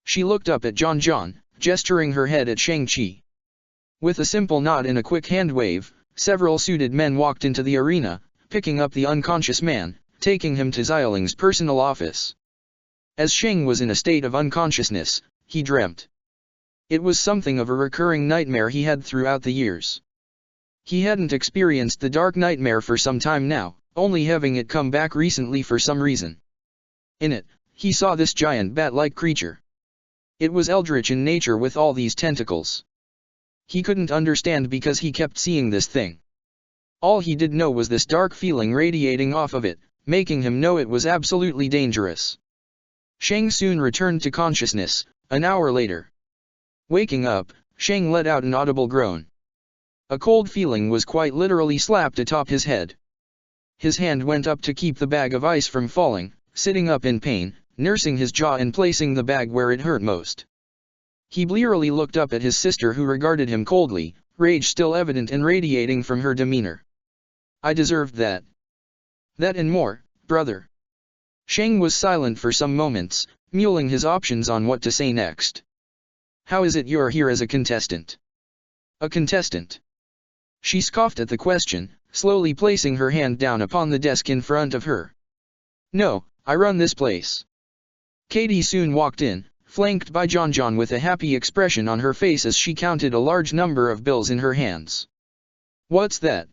She looked up at John, gesturing her head at Shang-Chi. With a simple nod and a quick hand wave, several suited men walked into the arena, picking up the unconscious man, taking him to Xiaoling's personal office. As Sheng was in a state of unconsciousness, he dreamt. It was something of a recurring nightmare he had throughout the years. He hadn't experienced the dark nightmare for some time now, only having it come back recently for some reason. In it, he saw this giant bat-like creature. It was eldritch in nature with all these tentacles. He couldn't understand because he kept seeing this thing. All he did know was this dark feeling radiating off of it, making him know it was absolutely dangerous. Sheng soon returned to consciousness, an hour later. Waking up, Sheng let out an audible groan. A cold feeling was quite literally slapped atop his head. His hand went up to keep the bag of ice from falling, sitting up in pain, nursing his jaw and placing the bag where it hurt most. He blearily looked up at his sister, who regarded him coldly, rage still evident and radiating from her demeanor. "I deserved that. That and more, brother." Sheng was silent for some moments, mulling his options on what to say next. "How is it you're here as a contestant?" "A contestant?" She scoffed at the question, slowly placing her hand down upon the desk in front of her. "No, I run this place." Katie soon walked in, flanked by John with a happy expression on her face as she counted a large number of bills in her hands. "What's that?"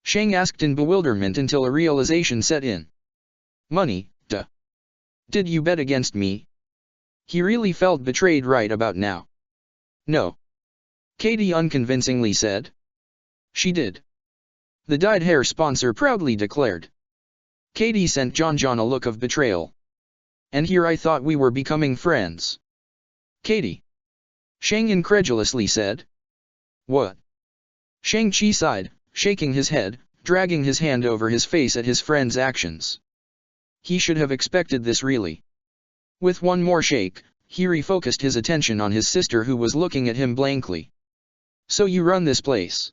Sheng asked in bewilderment until a realization set in. "Money, duh. Did you bet against me?" He really felt betrayed right about now. "No," Katie unconvincingly said. "She did," the dyed hair sponsor proudly declared. Katie sent John a look of betrayal. "And here I thought we were becoming friends." "Katie," Sheng incredulously said. "What?" Shang-Chi sighed, shaking his head, dragging his hand over his face at his friend's actions. He should have expected this really. With one more shake, he refocused his attention on his sister who was looking at him blankly. "So you run this place?"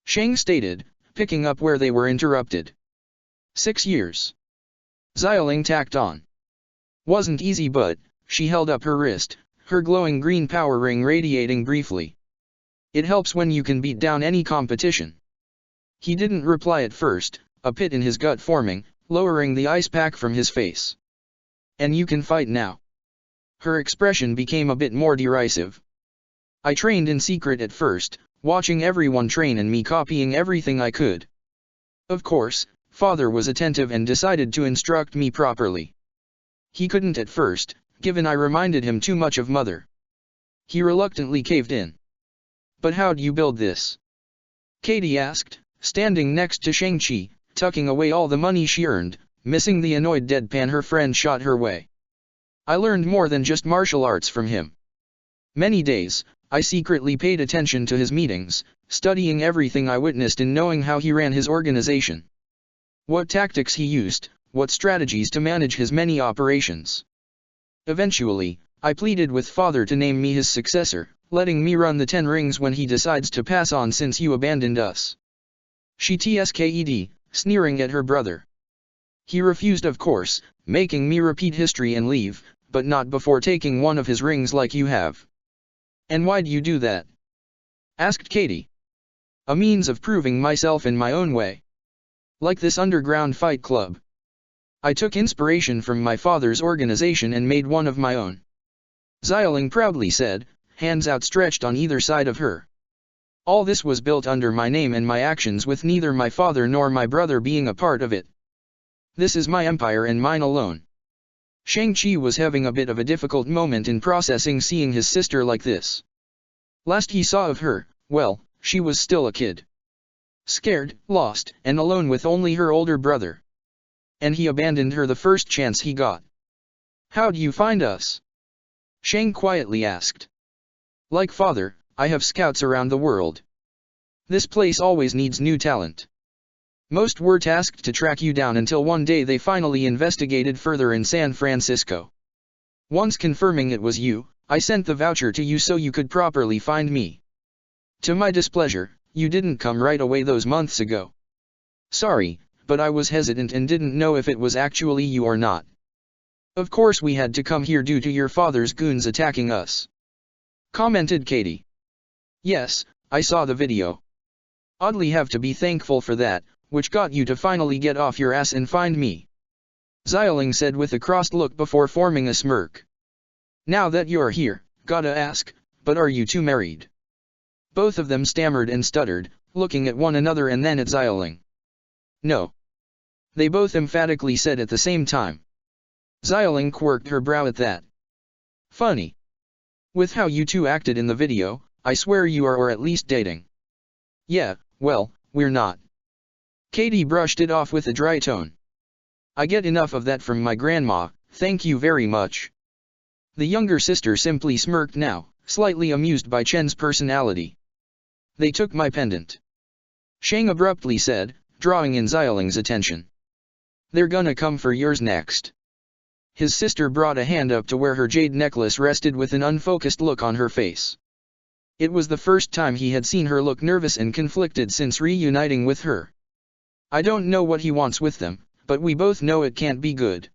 Shang stated, picking up where they were interrupted. 6 years. Xiaoling tacked on. Wasn't easy, but she held up her wrist, her glowing green power ring radiating briefly. "It helps when you can beat down any competition." He didn't reply at first, a pit in his gut forming, lowering the ice pack from his face. "And you can fight now?" Her expression became a bit more derisive. "I trained in secret at first, watching everyone train and me copying everything I could. Of course, father was attentive and decided to instruct me properly. He couldn't at first, given I reminded him too much of mother. He reluctantly caved in." "But how'd you build this?" Katie asked, standing next to Shang-Chi, tucking away all the money she earned, missing the annoyed deadpan her friend shot her way. "I learned more than just martial arts from him. Many days, I secretly paid attention to his meetings, studying everything I witnessed and knowing how he ran his organization. What tactics he used, what strategies to manage his many operations. Eventually, I pleaded with father to name me his successor, letting me run the 10 rings when he decides to pass on since you abandoned us." She tsked, sneering at her brother. "He refused, of course, making me repeat history and leave, but not before taking one of his rings like you have." "And why'd you do that?" asked Katie. "A means of proving myself in my own way. Like this underground fight club. I took inspiration from my father's organization and made one of my own," Xiaoling proudly said, hands outstretched on either side of her. "All this was built under my name and my actions with neither my father nor my brother being a part of it. This is my empire and mine alone." Shang-Chi was having a bit of a difficult moment in processing seeing his sister like this. Last he saw of her, well, she was still a kid. Scared, lost, and alone with only her older brother. And he abandoned her the first chance he got. "How'd you find us?" Shang quietly asked. "Like father, I have scouts around the world. This place always needs new talent. Most were tasked to track you down until one day they finally investigated further in San Francisco. Once confirming it was you, I sent the voucher to you so you could properly find me. To my displeasure, you didn't come right away those months ago. Sorry, but I was hesitant and didn't know if it was actually you or not. Of course we had to come here due to your father's goons attacking us," commented Katie. "Yes, I saw the video. Oddly have to be thankful for that, which got you to finally get off your ass and find me," Xiaoling said with a crossed look before forming a smirk. "Now that you're here, gotta ask, but are you two married?" Both of them stammered and stuttered, looking at one another and then at Xiaoling. "No," they both emphatically said at the same time. Xiaoling quirked her brow at that. "Funny. With how you two acted in the video, I swear you are or at least dating." "Yeah, well, we're not." Katie brushed it off with a dry tone. "I get enough of that from my grandma, thank you very much." The younger sister simply smirked now, slightly amused by Chen's personality. "They took my pendant," Shang abruptly said, drawing in Xiaoling's attention. "They're gonna come for yours next." His sister brought a hand up to where her jade necklace rested with an unfocused look on her face. It was the first time he had seen her look nervous and conflicted since reuniting with her. "I don't know what he wants with them, but we both know it can't be good."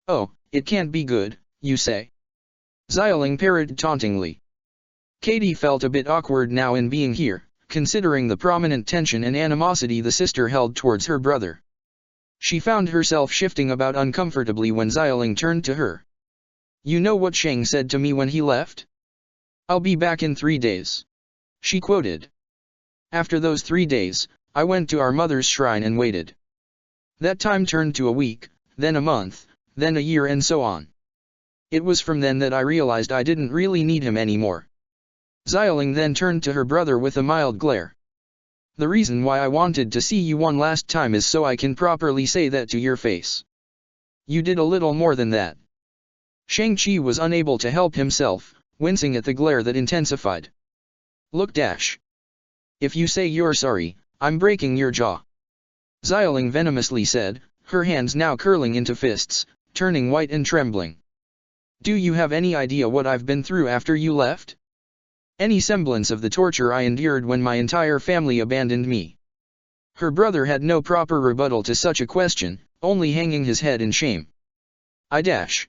"Oh, it can't be good, you say?" Xiaoling parried tauntingly. Katie felt a bit awkward now in being here, considering the prominent tension and animosity the sister held towards her brother. She found herself shifting about uncomfortably when Xiaoling turned to her. "You know what Shang said to me when he left? 'I'll be back in 3 days. She quoted. After those 3 days, I went to our mother's shrine and waited. That time turned to a week, then a month, then a year and so on. It was from then that I realized I didn't really need him anymore." Xiaoling then turned to her brother with a mild glare. "The reason why I wanted to see you one last time is so I can properly say that to your face. You did a little more than that." Shang-Chi was unable to help himself, wincing at the glare that intensified. "Look dash. If you say you're sorry, I'm breaking your jaw," Xiaoling venomously said, her hands now curling into fists, turning white and trembling. Do you have any idea what I've been through after you left? Any semblance of the torture I endured when my entire family abandoned me? Her brother had no proper rebuttal to such a question, only hanging his head in shame. I dash.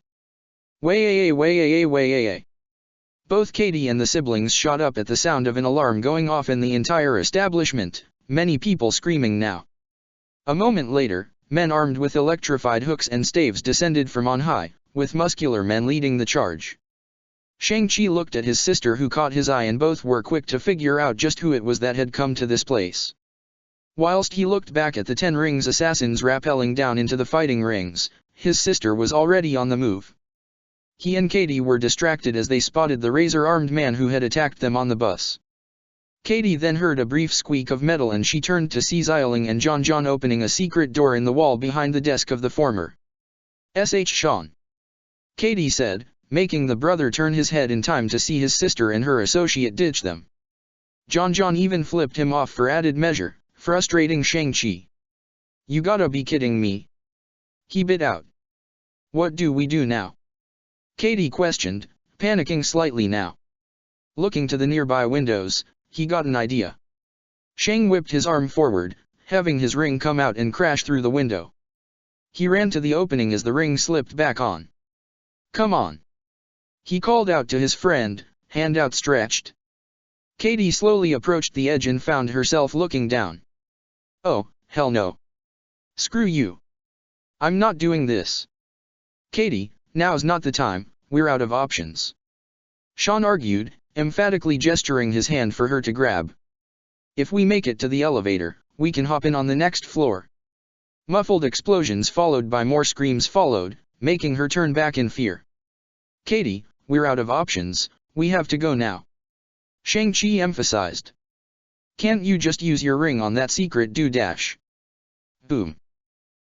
Way. Both Katie and the siblings shot up at the sound of an alarm going off in the entire establishment, many people screaming now. A moment later, men armed with electrified hooks and staves descended from on high, with muscular men leading the charge. Shang-Chi looked at his sister, who caught his eye, and both were quick to figure out just who it was that had come to this place. Whilst he looked back at the 10 rings assassins rappelling down into the fighting rings, his sister was already on the move. He and Katie were distracted as they spotted the razor-armed man who had attacked them on the bus. Katie then heard a brief squeak of metal, and she turned to see Xiaoling and John opening a secret door in the wall behind the desk of the former. Sean. Katie said, making the brother turn his head in time to see his sister and her associate ditch them. John even flipped him off for added measure, frustrating Shang-Chi. You gotta be kidding me. He bit out. What do we do now? Katie questioned, panicking slightly now. Looking to the nearby windows, he got an idea. Shang whipped his arm forward, having his ring come out and crash through the window. He ran to the opening as the ring slipped back on. Come on. He called out to his friend, hand outstretched. Katie slowly approached the edge and found herself looking down. Oh, hell no. Screw you. I'm not doing this. Katie, now's not the time, we're out of options. Sean argued, emphatically gesturing his hand for her to grab. If we make it to the elevator, we can hop in on the next floor. Muffled explosions followed by more screams followed, making her turn back in fear. Katie, we're out of options, we have to go now. Shang-Chi emphasized. Can't you just use your ring on that secret dude dash? Boom.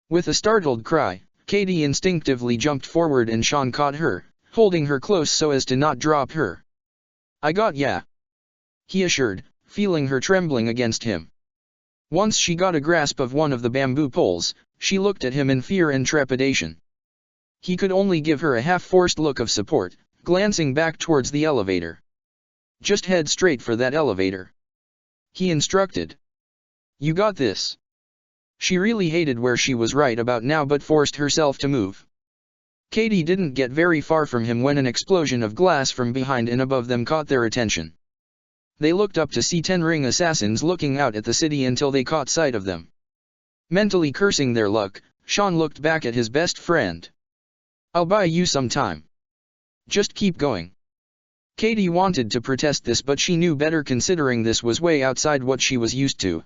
With a startled cry, Katie instinctively jumped forward and Sean caught her, holding her close so as to not drop her. I got ya. He assured, feeling her trembling against him. Once she got a grasp of one of the bamboo poles, she looked at him in fear and trepidation. He could only give her a half-forced look of support, glancing back towards the elevator. Just head straight for that elevator. He instructed. You got this. She really hated where she was right about now but forced herself to move. Katie didn't get very far from him when an explosion of glass from behind and above them caught their attention. They looked up to see 10 ring assassins looking out at the city until they caught sight of them. Mentally cursing their luck, Sean looked back at his best friend. I'll buy you some time. Just keep going. Katie wanted to protest this, but she knew better considering this was way outside what she was used to.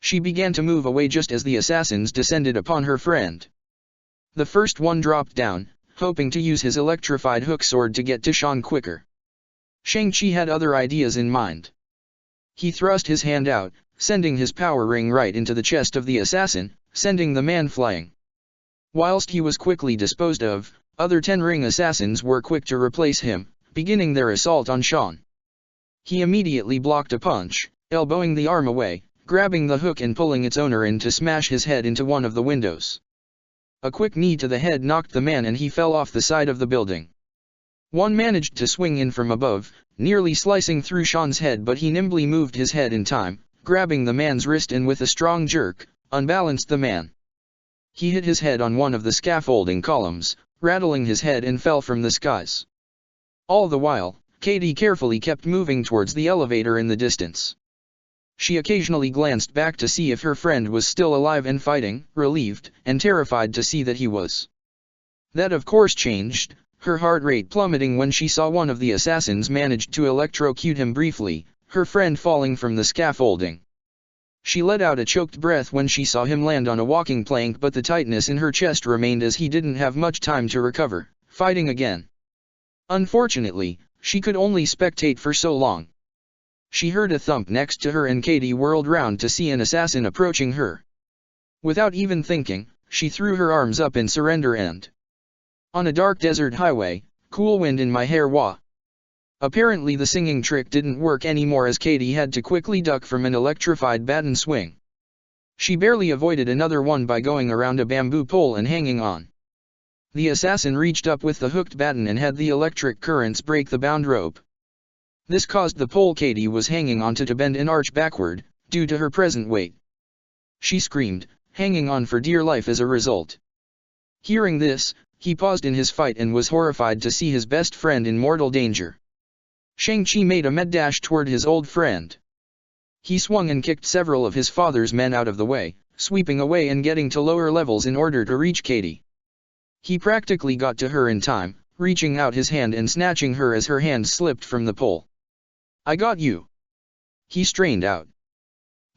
She began to move away just as the assassins descended upon her friend. The first one dropped down, hoping to use his electrified hook sword to get to Sean quicker. Shang-Chi had other ideas in mind. He thrust his hand out, sending his power ring right into the chest of the assassin, sending the man flying. Whilst he was quickly disposed of, other 10 ring assassins were quick to replace him, beginning their assault on Sean. He immediately blocked a punch, elbowing the arm away, grabbing the hook and pulling its owner in to smash his head into one of the windows. A quick knee to the head knocked the man and he fell off the side of the building. One managed to swing in from above, nearly slicing through Sean's head, but he nimbly moved his head in time, grabbing the man's wrist and with a strong jerk, unbalanced the man. He hit his head on one of the scaffolding columns, rattling his head, and fell from the skies. All the while, Katie carefully kept moving towards the elevator in the distance. She occasionally glanced back to see if her friend was still alive and fighting, relieved and terrified to see that he was. That of course changed, her heart rate plummeting when she saw one of the assassins managed to electrocute him briefly, her friend falling from the scaffolding. She let out a choked breath when she saw him land on a walking plank, but the tightness in her chest remained as he didn't have much time to recover, fighting again. Unfortunately, she could only spectate for so long. She heard a thump next to her and Katie whirled round to see an assassin approaching her. Without even thinking, she threw her arms up in surrender and... On a dark desert highway, cool wind in my hair wah. Apparently the singing trick didn't work anymore as Katie had to quickly duck from an electrified baton swing. She barely avoided another one by going around a bamboo pole and hanging on. The assassin reached up with the hooked baton and had the electric currents break the bound rope. This caused the pole Katie was hanging onto to bend and arch backward, due to her present weight. She screamed, hanging on for dear life as a result. Hearing this, he paused in his fight and was horrified to see his best friend in mortal danger. Shang-Chi made a mad dash toward his old friend. He swung and kicked several of his father's men out of the way, sweeping away and getting to lower levels in order to reach Katie. He practically got to her in time, reaching out his hand and snatching her as her hand slipped from the pole. "I got you!" he strained out.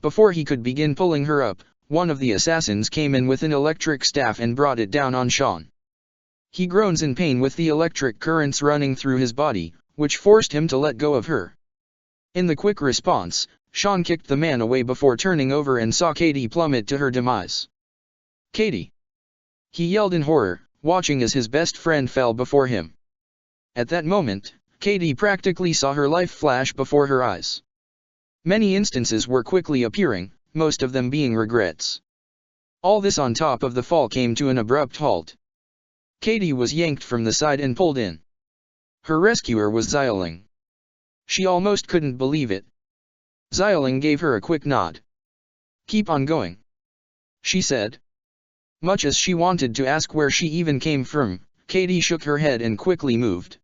Before he could begin pulling her up, one of the assassins came in with an electric staff and brought it down on Sean. He groans in pain with the electric currents running through his body, which forced him to let go of her. In the quick response, Sean kicked the man away before turning over and saw Katie plummet to her demise. "Katie!" he yelled in horror, watching as his best friend fell before him. At that moment, Katie practically saw her life flash before her eyes. Many instances were quickly appearing, most of them being regrets. All this on top of the fall came to an abrupt halt. Katie was yanked from the side and pulled in. Her rescuer was Xialing. She almost couldn't believe it. Xialing gave her a quick nod. "Keep on going," she said. Much as she wanted to ask where she even came from, Katie shook her head and quickly moved.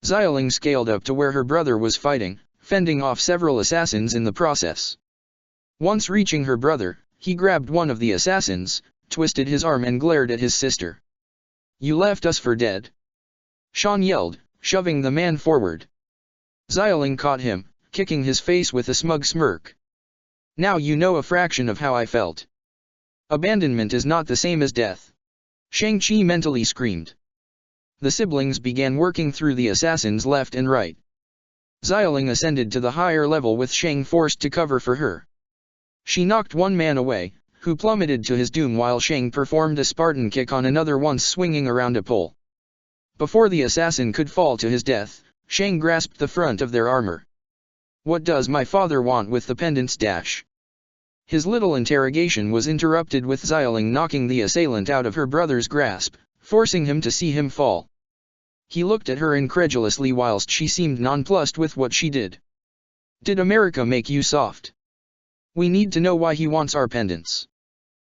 Xialing scaled up to where her brother was fighting, fending off several assassins in the process. Once reaching her brother, he grabbed one of the assassins, twisted his arm and glared at his sister. "You left us for dead?" Sean yelled, shoving the man forward. Xialing caught him, kicking his face with a smug smirk. "Now you know a fraction of how I felt. Abandonment is not the same as death," Shang-Chi mentally screamed. The siblings began working through the assassins left and right. Xialing ascended to the higher level with Shang forced to cover for her. She knocked one man away, who plummeted to his doom while Shang performed a Spartan kick on another once swinging around a pole. Before the assassin could fall to his death, Shang grasped the front of their armor. "What does my father want with the pendants dash?" His little interrogation was interrupted with Xialing knocking the assailant out of her brother's grasp, forcing him to see him fall. He looked at her incredulously whilst she seemed nonplussed with what she did. "Did America make you soft? We need to know why he wants our pendants,"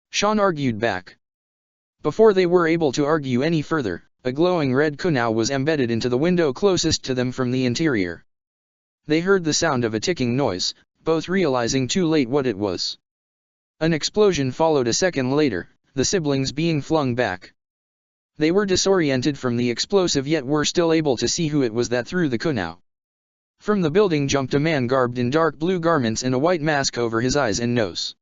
Sean argued back. Before they were able to argue any further, a glowing red kunai was embedded into the window closest to them from the interior. They heard the sound of a ticking noise, both realizing too late what it was. An explosion followed a second later, the siblings being flung back. They were disoriented from the explosive yet were still able to see who it was that threw the kunai. From the building jumped a man garbed in dark blue garments and a white mask over his eyes and nose.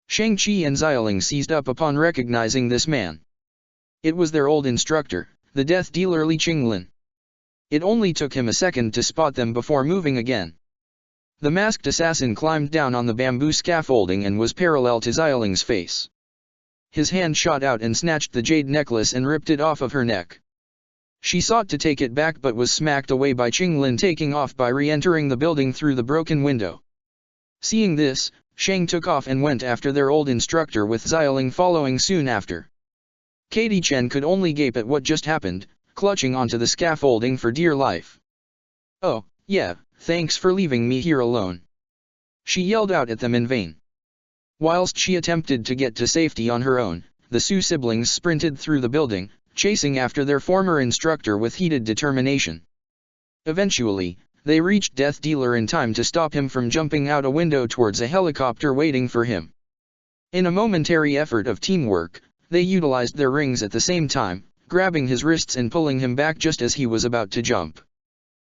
Shang-Chi and Xialing seized up upon recognizing this man. It was their old instructor, the death dealer Li Qinglin. It only took him a second to spot them before moving again. The masked assassin climbed down on the bamboo scaffolding and was parallel to Xialing's face. His hand shot out and snatched the jade necklace and ripped it off of her neck. She sought to take it back but was smacked away by Qinglin taking off by re-entering the building through the broken window. Seeing this, Shang took off and went after their old instructor with Xialing following soon after. Katie Chen could only gape at what just happened, clutching onto the scaffolding for dear life. "Oh, yeah, thanks for leaving me here alone," she yelled out at them in vain. Whilst she attempted to get to safety on her own, the Su siblings sprinted through the building, chasing after their former instructor with heated determination. Eventually, they reached Death Dealer in time to stop him from jumping out a window towards a helicopter waiting for him. In a momentary effort of teamwork, they utilized their rings at the same time, grabbing his wrists and pulling him back just as he was about to jump.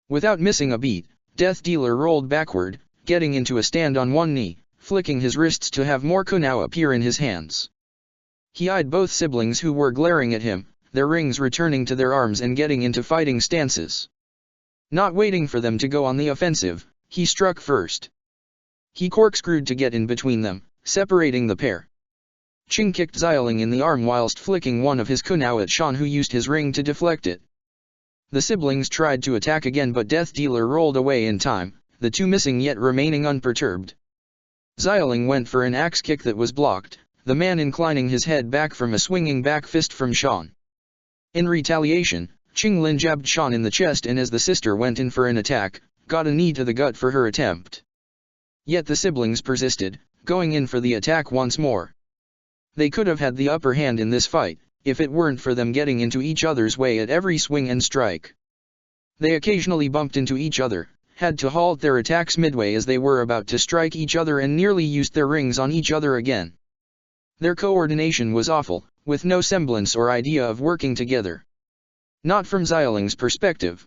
Without missing a beat, Death Dealer rolled backward, getting into a stand on one knee, flicking his wrists to have more kunai appear in his hands. He eyed both siblings who were glaring at him, their rings returning to their arms and getting into fighting stances. Not waiting for them to go on the offensive, he struck first. He corkscrewed to get in between them, separating the pair. Qing kicked Xialing in the arm whilst flicking one of his kunai at Sean, who used his ring to deflect it. The siblings tried to attack again but Death Dealer rolled away in time, the two missing yet remaining unperturbed. Xialing went for an axe kick that was blocked, the man inclining his head back from a swinging back fist from Sean. In retaliation, Qinglin jabbed Shan in the chest, and as the sister went in for an attack, got a knee to the gut for her attempt. Yet the siblings persisted, going in for the attack once more. They could have had the upper hand in this fight, if it weren't for them getting into each other's way at every swing and strike. They occasionally bumped into each other, had to halt their attacks midway as they were about to strike each other, and nearly used their rings on each other again. Their coordination was awful, with no semblance or idea of working together. Not from Xiaoling's perspective.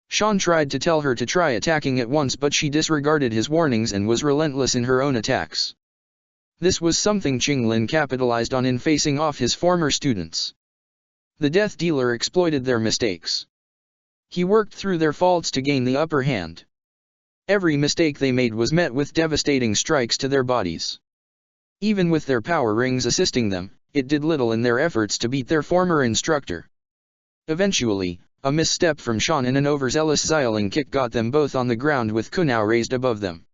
Shan tried to tell her to try attacking at once, but she disregarded his warnings and was relentless in her own attacks. This was something Qinglin capitalized on in facing off his former students. The Death Dealer exploited their mistakes. He worked through their faults to gain the upper hand. Every mistake they made was met with devastating strikes to their bodies. Even with their power rings assisting them, it did little in their efforts to beat their former instructor. Eventually, a misstep from Shan and an overzealous Xiaoling kick got them both on the ground with kunao raised above them.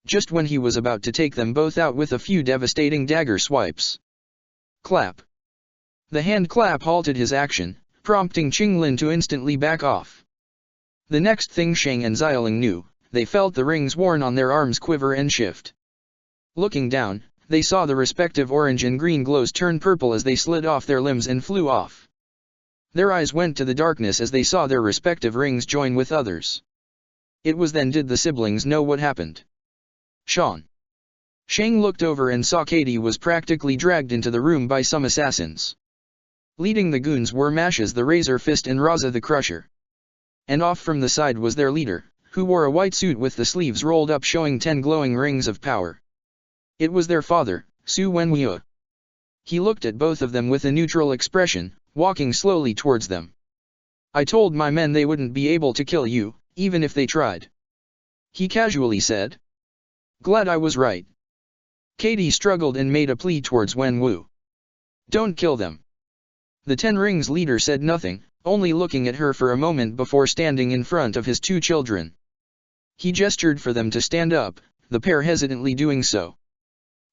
Just when he was about to take them both out with a few devastating dagger swipes. Clap. The hand clap halted his action, prompting Qinglin to instantly back off. The next thing Shang and Xiaoling knew, they felt the rings worn on their arms quiver and shift. Looking down, they saw the respective orange and green glows turn purple as they slid off their limbs and flew off. Their eyes went to the darkness as they saw their respective rings join with others. It was then did the siblings know what happened. Shang looked over and saw Katie was practically dragged into the room by some assassins. Leading the goons were Mashes the Razor Fist and Raza the Crusher. And off from the side was their leader, who wore a white suit with the sleeves rolled up showing 10 glowing rings of power. It was their father, Su Wenwu. He looked at both of them with a neutral expression, walking slowly towards them. "I told my men they wouldn't be able to kill you, even if they tried," he casually said. "Glad I was right." Katie struggled and made a plea towards Wenwu. "Don't kill them." The 10 Rings leader said nothing, only looking at her for a moment before standing in front of his 2 children. He gestured for them to stand up, the pair hesitantly doing so.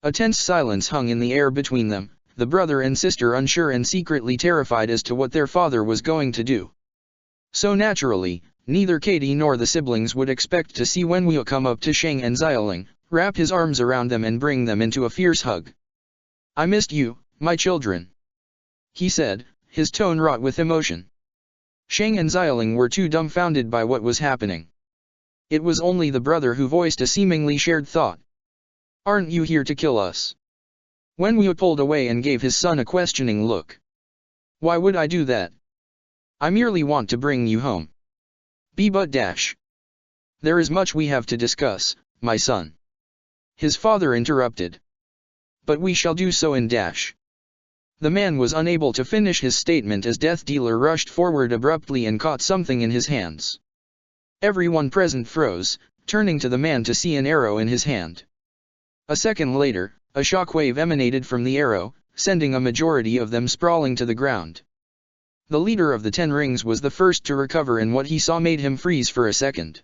A tense silence hung in the air between them, the brother and sister unsure and secretly terrified as to what their father was going to do. So naturally, neither Katie nor the siblings would expect to see Wenwu come up to Shang and Xiaoling, wrap his arms around them and bring them into a fierce hug. "I missed you, my children," he said, his tone wrought with emotion. Shang and Xiaoling were too dumbfounded by what was happening. It was only the brother who voiced a seemingly shared thought. "Aren't you here to kill us?" Wenwu pulled away and gave his son a questioning look. "Why would I do that? I merely want to bring you home." "There is much we have to discuss, my son," his father interrupted. "But we shall do so in dash." The man was unable to finish his statement as Death Dealer rushed forward abruptly and caught something in his hands. Everyone present froze, turning to the man to see an arrow in his hand. A second later, a shockwave emanated from the arrow, sending a majority of them sprawling to the ground. The leader of the 10 Rings was the first to recover, and what he saw made him freeze for a second.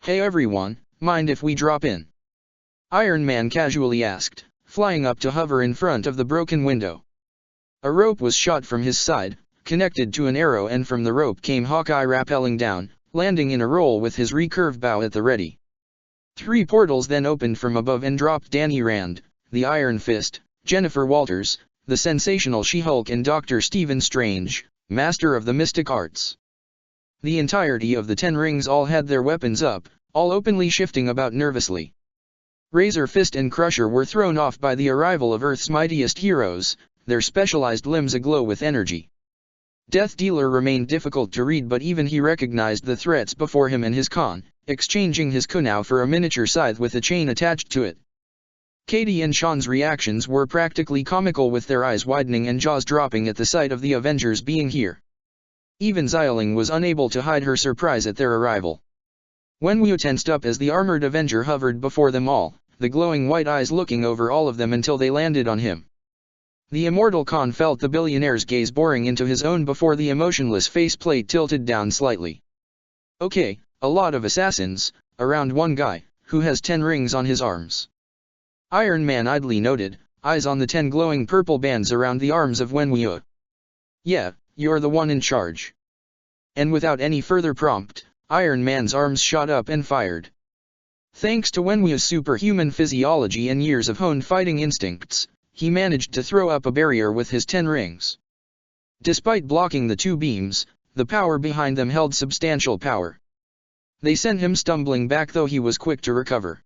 "Hey everyone, mind if we drop in?" Iron Man casually asked, flying up to hover in front of the broken window. A rope was shot from his side, connected to an arrow, and from the rope came Hawkeye rappelling down, landing in a roll with his recurved bow at the ready. 3 portals then opened from above and dropped Danny Rand, the Iron Fist, Jennifer Walters, the sensational She-Hulk, and Dr. Stephen Strange, master of the mystic arts. The entirety of the 10 Rings all had their weapons up, all openly shifting about nervously. Razor Fist and Crusher were thrown off by the arrival of Earth's mightiest heroes, their specialized limbs aglow with energy. Death Dealer remained difficult to read, but even he recognized the threats before him and his con, exchanging his kunao for a miniature scythe with a chain attached to it. Katie and Sean's reactions were practically comical, with their eyes widening and jaws dropping at the sight of the Avengers being here. Even Xiaoling was unable to hide her surprise at their arrival. Wenwu tensed up as the armored Avenger hovered before them all, the glowing white eyes looking over all of them until they landed on him. The immortal Khan felt the billionaire's gaze boring into his own before the emotionless faceplate tilted down slightly. "Okay, a lot of assassins, around one guy, who has 10 rings on his arms." Iron Man idly noted, eyes on the 10 glowing purple bands around the arms of Wenwu. "Yeah, you're the one in charge." And without any further prompt, Iron Man's arms shot up and fired. Thanks to Wenwu's superhuman physiology and years of honed fighting instincts, he managed to throw up a barrier with his 10 rings. Despite blocking the 2 beams, the power behind them held substantial power. They sent him stumbling back, though he was quick to recover.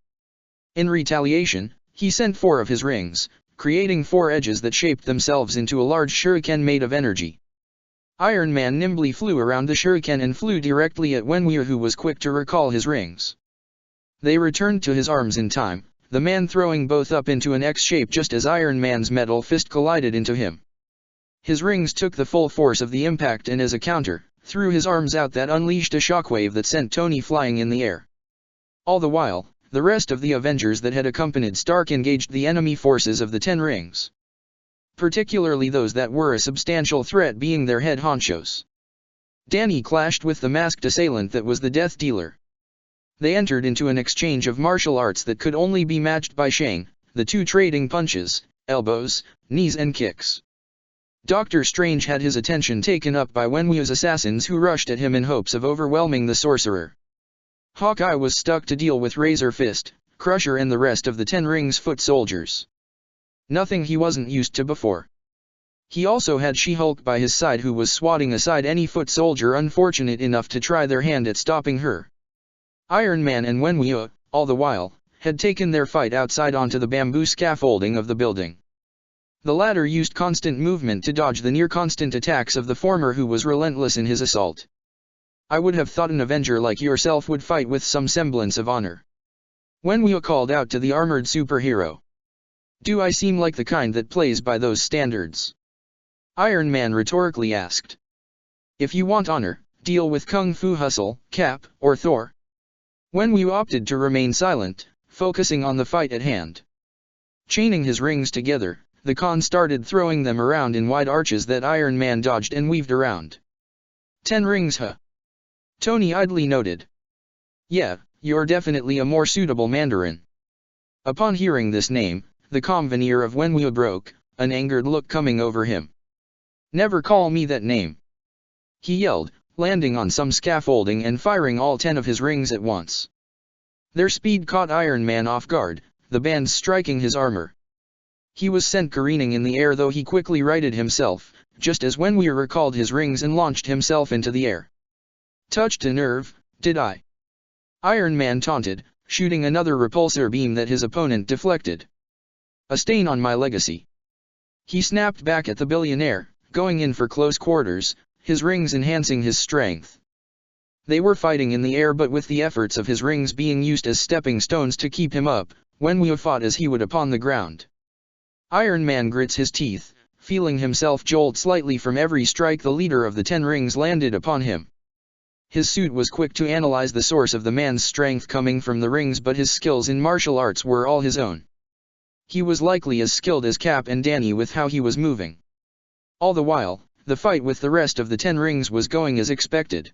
In retaliation, he sent 4 of his rings, creating 4 edges that shaped themselves into a large shuriken made of energy. Iron Man nimbly flew around the shuriken and flew directly at Wenwu, who was quick to recall his rings. They returned to his arms in time, the man throwing both up into an X shape just as Iron Man's metal fist collided into him. His rings took the full force of the impact and as a counter, threw his arms out that unleashed a shockwave that sent Tony flying in the air. All the while, the rest of the Avengers that had accompanied Stark engaged the enemy forces of the 10 rings. Particularly those that were a substantial threat, being their head honchos. Danny clashed with the masked assailant that was the Death Dealer. They entered into an exchange of martial arts that could only be matched by Shang, the 2 trading punches, elbows, knees and kicks. Doctor Strange had his attention taken up by Wenwu's assassins, who rushed at him in hopes of overwhelming the sorcerer. Hawkeye was stuck to deal with Razor Fist, Crusher and the rest of the 10 Rings foot soldiers. Nothing he wasn't used to before. He also had She-Hulk by his side, who was swatting aside any foot soldier unfortunate enough to try their hand at stopping her. Iron Man and Wenwu, all the while, had taken their fight outside onto the bamboo scaffolding of the building. The latter used constant movement to dodge the near-constant attacks of the former, who was relentless in his assault. "I would have thought an Avenger like yourself would fight with some semblance of honor," Wenwu called out to the armored superhero. "Do I seem like the kind that plays by those standards?" Iron Man rhetorically asked. "If you want honor, deal with Kung Fu Hustle, Cap, or Thor." Wenwu opted to remain silent, focusing on the fight at hand. Chaining his rings together, the Khan started throwing them around in wide arches that Iron Man dodged and weaved around. 10 rings, huh? Tony idly noted. "Yeah, you're definitely a more suitable Mandarin." Upon hearing this name, the calm veneer of Wenwu broke, an angered look coming over him. "Never call me that name," he yelled, landing on some scaffolding and firing all 10 of his rings at once. Their speed caught Iron Man off guard, the bands striking his armor. He was sent careening in the air, though he quickly righted himself, just as Wenwu recalled his rings and launched himself into the air. "Touched a nerve, did I?" Iron Man taunted, shooting another repulsor beam that his opponent deflected. "A stain on my legacy," he snapped back at the billionaire, going in for close quarters, his rings enhancing his strength. They were fighting in the air, but with the efforts of his rings being used as stepping stones to keep him up, Wenwu fought as he would upon the ground. Iron Man grits his teeth, feeling himself jolt slightly from every strike the leader of the 10 Rings landed upon him. His suit was quick to analyze the source of the man's strength coming from the rings, but his skills in martial arts were all his own. He was likely as skilled as Cap and Danny with how he was moving. All the while, the fight with the rest of the 10 Rings was going as expected.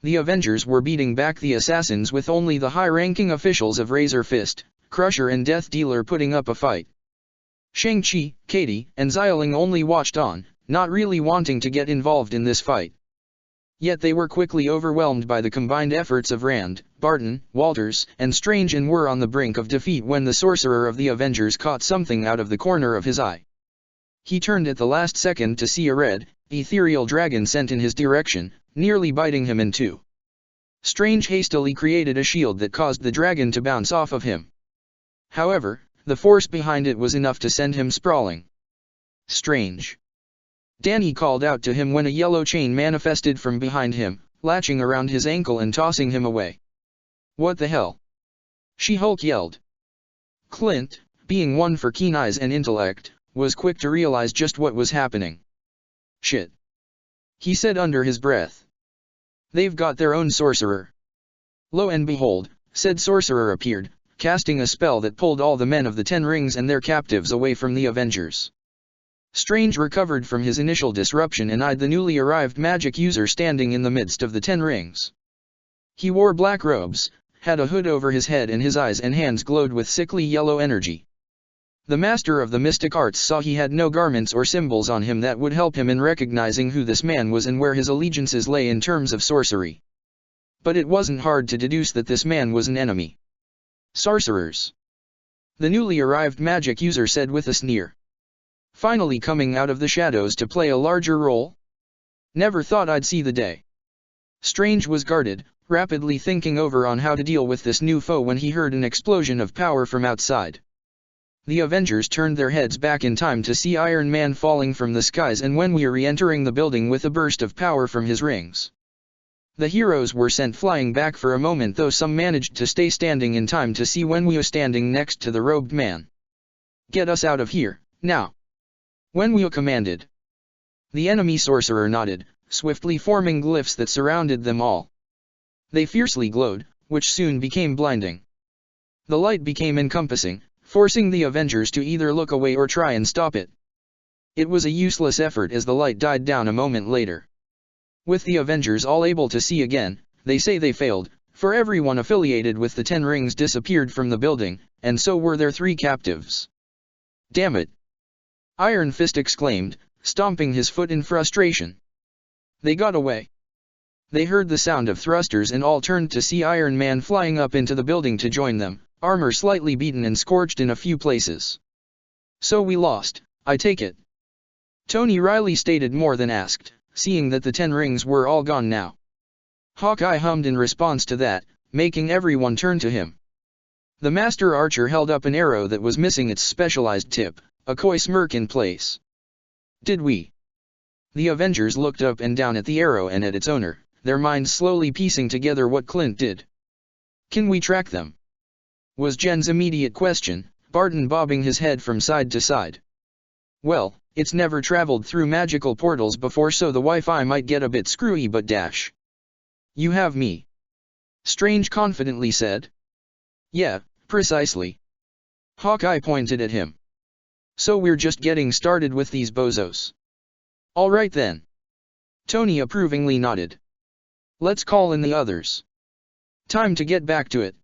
The Avengers were beating back the assassins, with only the high-ranking officials of Razor Fist, Crusher and Death Dealer putting up a fight. Shang-Chi, Katie, and Xialing only watched on, not really wanting to get involved in this fight. Yet they were quickly overwhelmed by the combined efforts of Rand, Barton, Walters, and Strange, and were on the brink of defeat when the sorcerer of the Avengers caught something out of the corner of his eye. He turned at the last second to see a red, ethereal dragon sent in his direction, nearly biting him in two. Strange hastily created a shield that caused the dragon to bounce off of him. However, the force behind it was enough to send him sprawling. "Strange!" Danny called out to him when a yellow chain manifested from behind him, latching around his ankle and tossing him away. "What the hell?" She-Hulk yelled. Clint, being one for keen eyes and intellect, was quick to realize just what was happening. "Shit," he said under his breath. "They've got their own sorcerer." Lo and behold, said sorcerer appeared, casting a spell that pulled all the men of the 10 Rings and their captives away from the Avengers. Strange recovered from his initial disruption and eyed the newly arrived magic user standing in the midst of the 10 Rings. He wore black robes, had a hood over his head, and his eyes and hands glowed with sickly yellow energy. The master of the mystic arts saw he had no garments or symbols on him that would help him in recognizing who this man was and where his allegiances lay in terms of sorcery. But it wasn't hard to deduce that this man was an enemy. Sorcerers. The newly arrived magic user said with a sneer. Finally coming out of the shadows to play a larger role? Never thought I'd see the day. Strange was guarded, rapidly thinking over on how to deal with this new foe when he heard an explosion of power from outside. The Avengers turned their heads back in time to see Iron Man falling from the skies and when we are re-entering the building with a burst of power from his rings. The heroes were sent flying back for a moment, though some managed to stay standing in time to see when we were standing next to the robed man. Get us out of here, now! When we commanded. The enemy sorcerer nodded, swiftly forming glyphs that surrounded them all. They fiercely glowed, which soon became blinding. The light became encompassing, forcing the Avengers to either look away or try and stop it. It was a useless effort as the light died down a moment later. With the Avengers all able to see again, they say they failed, for everyone affiliated with the 10 Rings disappeared from the building, and so were their 3 captives. Damn it! Iron Fist exclaimed, stomping his foot in frustration. They got away. They heard the sound of thrusters and all turned to see Iron Man flying up into the building to join them, armor slightly beaten and scorched in a few places. So we lost, I take it. Tony Riley stated more than asked, seeing that the 10 rings were all gone now. Hawkeye hummed in response to that, making everyone turn to him. The master archer held up an arrow that was missing its specialized tip, a coy smirk in place. Did we? The Avengers looked up and down at the arrow and at its owner, their minds slowly piecing together what Clint did. Can we track them? Was Jen's immediate question, Barton bobbing his head from side to side. Well, it's never traveled through magical portals before, so the Wi-Fi might get a bit screwy, but dash. You have me. Strange confidently said. Yeah, precisely. Hawkeye pointed at him. So we're just getting started with these bozos. All right then. Tony approvingly nodded. Let's call in the others. Time to get back to it.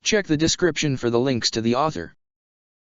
Check the description for the links to the author.